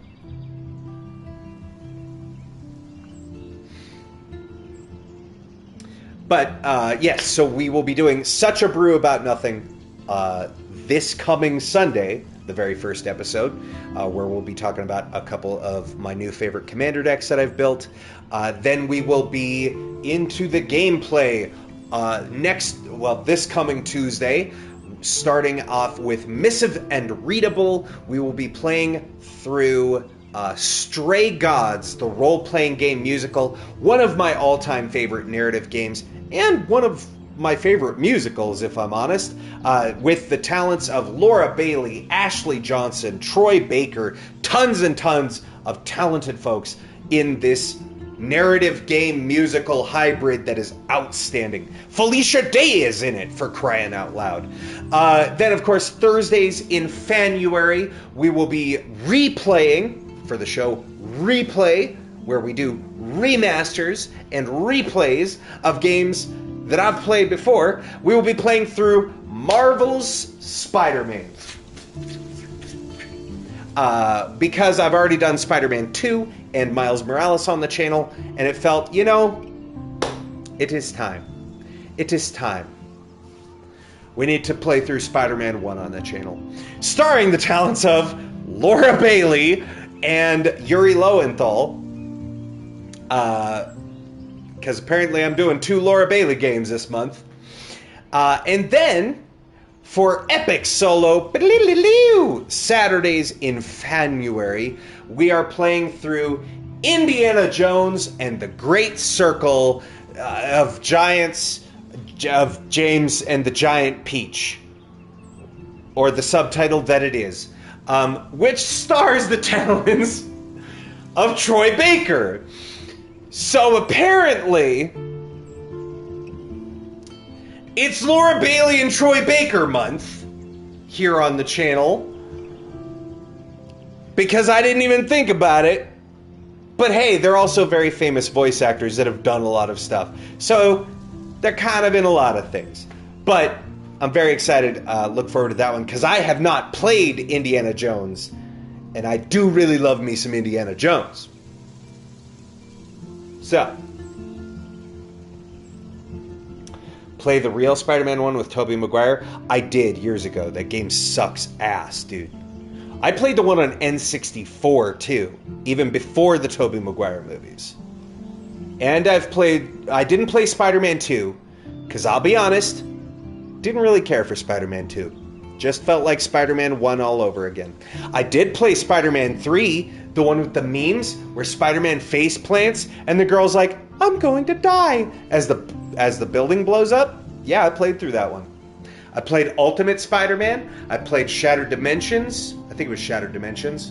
But, yes, so we will be doing Such a Brew About Nothing this coming Sunday, the very first episode, where we'll be talking about a couple of my new favorite commander decks that I've built. Then we will be into the gameplay this coming Tuesday, starting off with Missive and Readable. We will be playing through Stray Gods, the role-playing game musical, one of my all-time favorite narrative games, and one of my favorite musicals, if I'm honest, with the talents of Laura Bailey, Ashley Johnson, Troy Baker, tons and tons of talented folks in this narrative game musical hybrid that is outstanding. Felicia Day is in it, for crying out loud. Then, of course, Thursdays in Fanuary, we will be replaying, for the show Replay, where we do remasters and replays of games that I've played before. We will be playing through Marvel's Spider-Man. Because I've already done Spider-Man 2 and Miles Morales on the channel, and it felt, it is time. It is time. We need to play through Spider-Man 1 on the channel. Starring the talents of Laura Bailey and Yuri Lowenthal. Because apparently I'm doing 2 Laura Bailey games this month. And then, for epic solo Saturdays in Fanuary, we are playing through Indiana Jones and the Great Circle of Giants, of James and the Giant Peach. Or the subtitle that it is. Which stars the talents of Troy Baker. So apparently, it's Laura Bailey and Troy Baker month here on the channel, because I didn't even think about it But hey, they're also very famous voice actors that have done a lot of stuff. So they're kind of in a lot of things. But I'm very excited. Look forward to that one because I have not played Indiana Jones. And I do really love me some Indiana Jones. So, play the real Spider-Man one with Tobey Maguire? I did years ago. That game sucks ass, dude. I played the one on N64 too, even before the Tobey Maguire movies. And I didn't play Spider-Man 2, because I'll be honest, didn't really care for Spider-Man 2. Just felt like Spider-Man 1 all over again. I did play Spider-Man 3, the one with the memes, where Spider-Man face plants, and the girl's like, I'm going to die, as the building blows up. Yeah, I played through that one. I played Ultimate Spider-Man. I played Shattered Dimensions. I think it was Shattered Dimensions.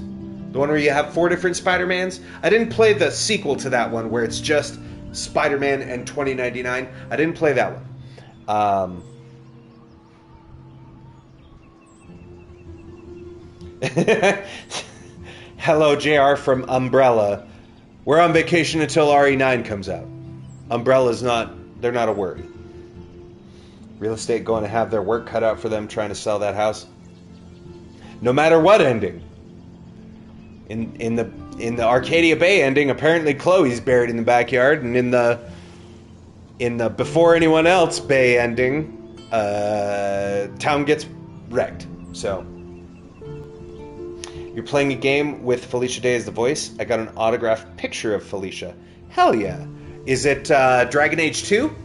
The one where you have 4 different Spider-Mans. I didn't play the sequel to that one where it's just Spider-Man and 2099. I didn't play that one. Hello, JR from Umbrella. We're on vacation until RE9 comes out. Umbrella's they're not a worry. Real estate going to have their work cut out for them trying to sell that house. No matter what ending. In the Arcadia Bay ending, apparently Chloe's buried in the backyard, and in the Before Anyone Else Bay ending, town gets wrecked. So you're playing a game with Felicia Day as the voice. I got an autographed picture of Felicia. Hell yeah. Is it Dragon Age 2?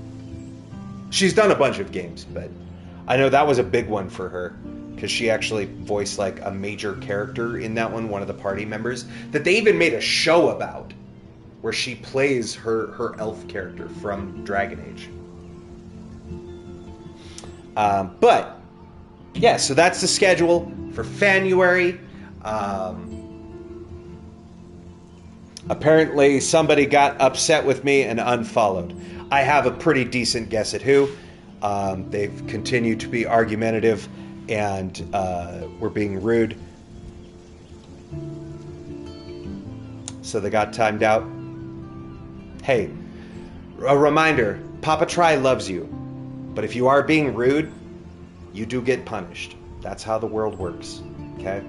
She's done a bunch of games, but I know that was a big one for her because she actually voiced like a major character in that one of the party members that they even made a show about where she plays her elf character from Dragon Age. But yeah, so that's the schedule for January. Apparently somebody got upset with me and unfollowed. I have a pretty decent guess at who. They've continued to be argumentative and were being rude. So they got timed out. Hey, a reminder, Papa Try loves you. But if you are being rude, you do get punished. That's how the world works, okay?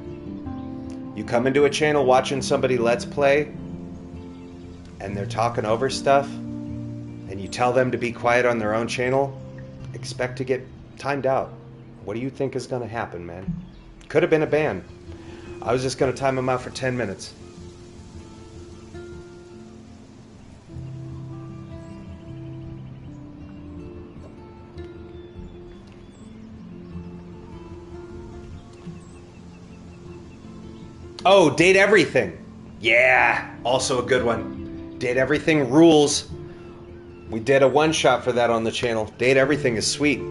You come into a channel watching somebody Let's Play, and they're talking over stuff, and you tell them to be quiet on their own channel, expect to get timed out. What do you think is going to happen, man? Could have been a ban. I was just going to time them out for 10 minutes. Oh, Date Everything. Yeah, also a good one. Date Everything rules. We did a one-shot for that on the channel. Date Everything is sweet.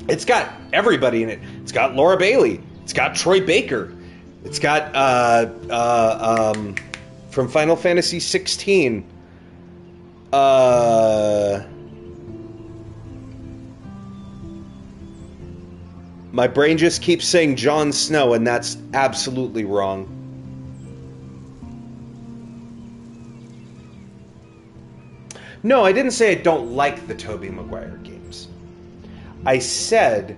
It's got everybody in it. It's got Laura Bailey. It's got Troy Baker. It's got from Final Fantasy 16. My brain just keeps saying Jon Snow, and that's absolutely wrong. No, I didn't say I don't like the Tobey Maguire games. I said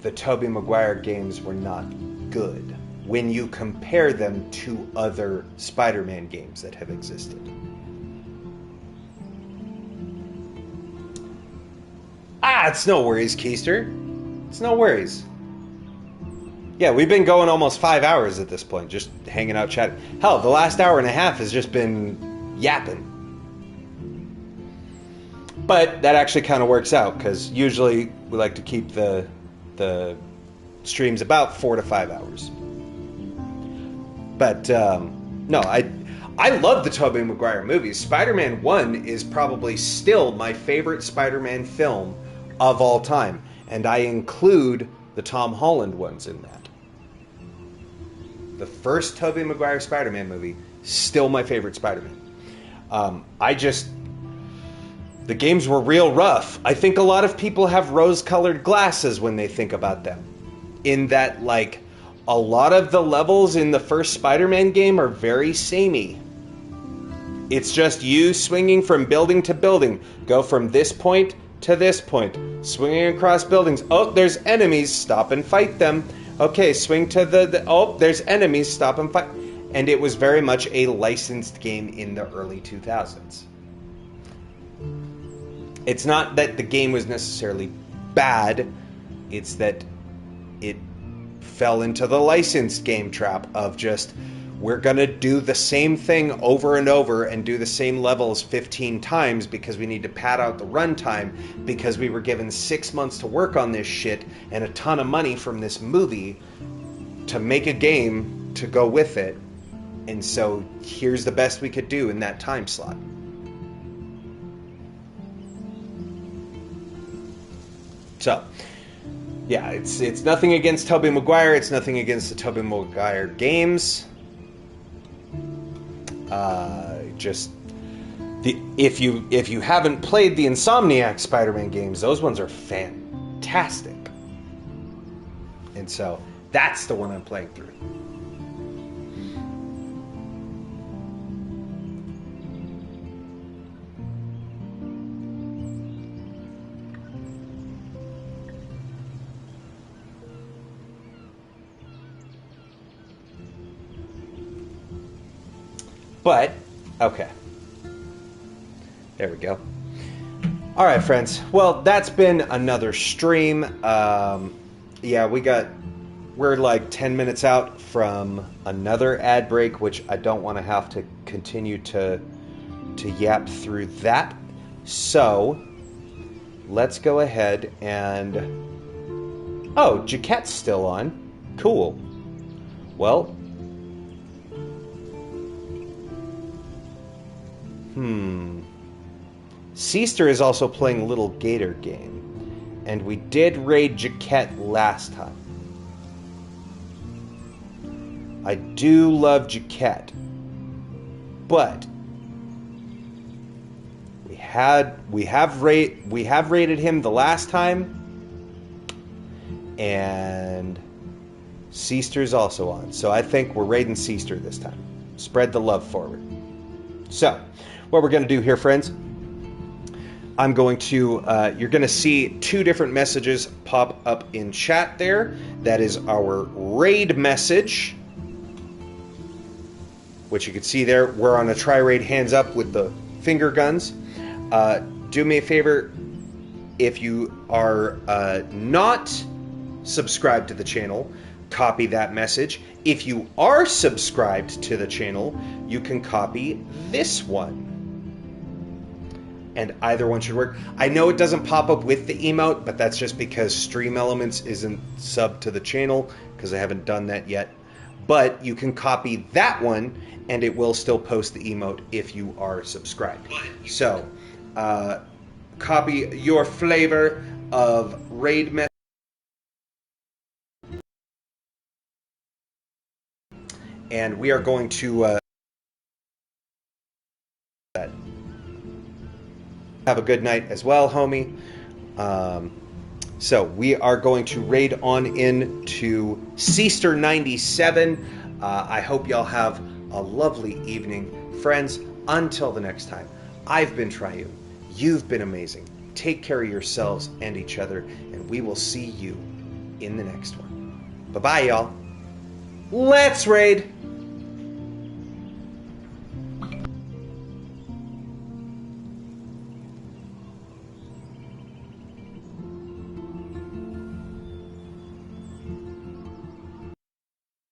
the Tobey Maguire games were not good when you compare them to other Spider-Man games that have existed. It's no worries, Keister. It's no worries. Yeah, we've been going almost 5 hours at this point, just hanging out chatting. Hell, the last hour and a half has just been yapping. But that actually kind of works out, because usually we like to keep the streams about 4 to 5 hours. But, no, I love the Tobey Maguire movies. Spider-Man 1 is probably still my favorite Spider-Man film of all time. And I include the Tom Holland ones in that. The first Tobey Maguire Spider-Man movie, still my favorite Spider-Man. The games were real rough. I think a lot of people have rose-colored glasses when they think about them. In that, like, a lot of the levels in the first Spider-Man game are very samey. It's just you swinging from building to building. Go from this point to this point. Swinging across buildings. Oh, there's enemies. Stop and fight them. Okay, swing to oh, there's enemies. Stop and fight. And it was very much a licensed game in the early 2000s. It's not that the game was necessarily bad. It's that it fell into the licensed game trap of just, we're going to do the same thing over and over and do the same levels 15 times because we need to pad out the runtime because we were given 6 months to work on this shit and a ton of money from this movie to make a game to go with it. And so here's the best we could do in that time slot. So, yeah, it's nothing against Tobey Maguire. It's nothing against the Tobey Maguire games. If you haven't played the Insomniac Spider-Man games, those ones are fantastic. And so that's the one I'm playing through. But, okay. There we go. All right, friends. Well, that's been another stream. Yeah, we're like 10 minutes out from another ad break, which I don't want to have to continue to yap through that. So, let's go ahead and... Oh, Jaquette's still on. Cool. Well... Seaster is also playing Little Gator Game, and we did raid Jaquette last time. I do love Jaquette, but we have raided him the last time, and Seaster's also on. So I think we're raiding Seaster this time. Spread the love forward. So, what we're going to do here, friends, I'm going to, you're going to see two different messages pop up in chat there. That is our raid message, which you can see there. We're on a tri-raid hands up with the finger guns. Do me a favor, if you are not subscribed to the channel, copy that message. If you are subscribed to the channel, you can copy this one. And either one should work. I know it doesn't pop up with the emote, but that's just because Stream Elements isn't subbed to the channel, because I haven't done that yet. But you can copy that one, and it will still post the emote if you are subscribed. So, copy your flavor of raid message. And we are going to have a good night as well, homie. So we are going to raid on into Seaster 97. I hope y'all have a lovely evening. Friends, until the next time, I've been Triune. You've been amazing. Take care of yourselves and each other, and we will see you in the next one. Bye-bye, y'all. Let's raid!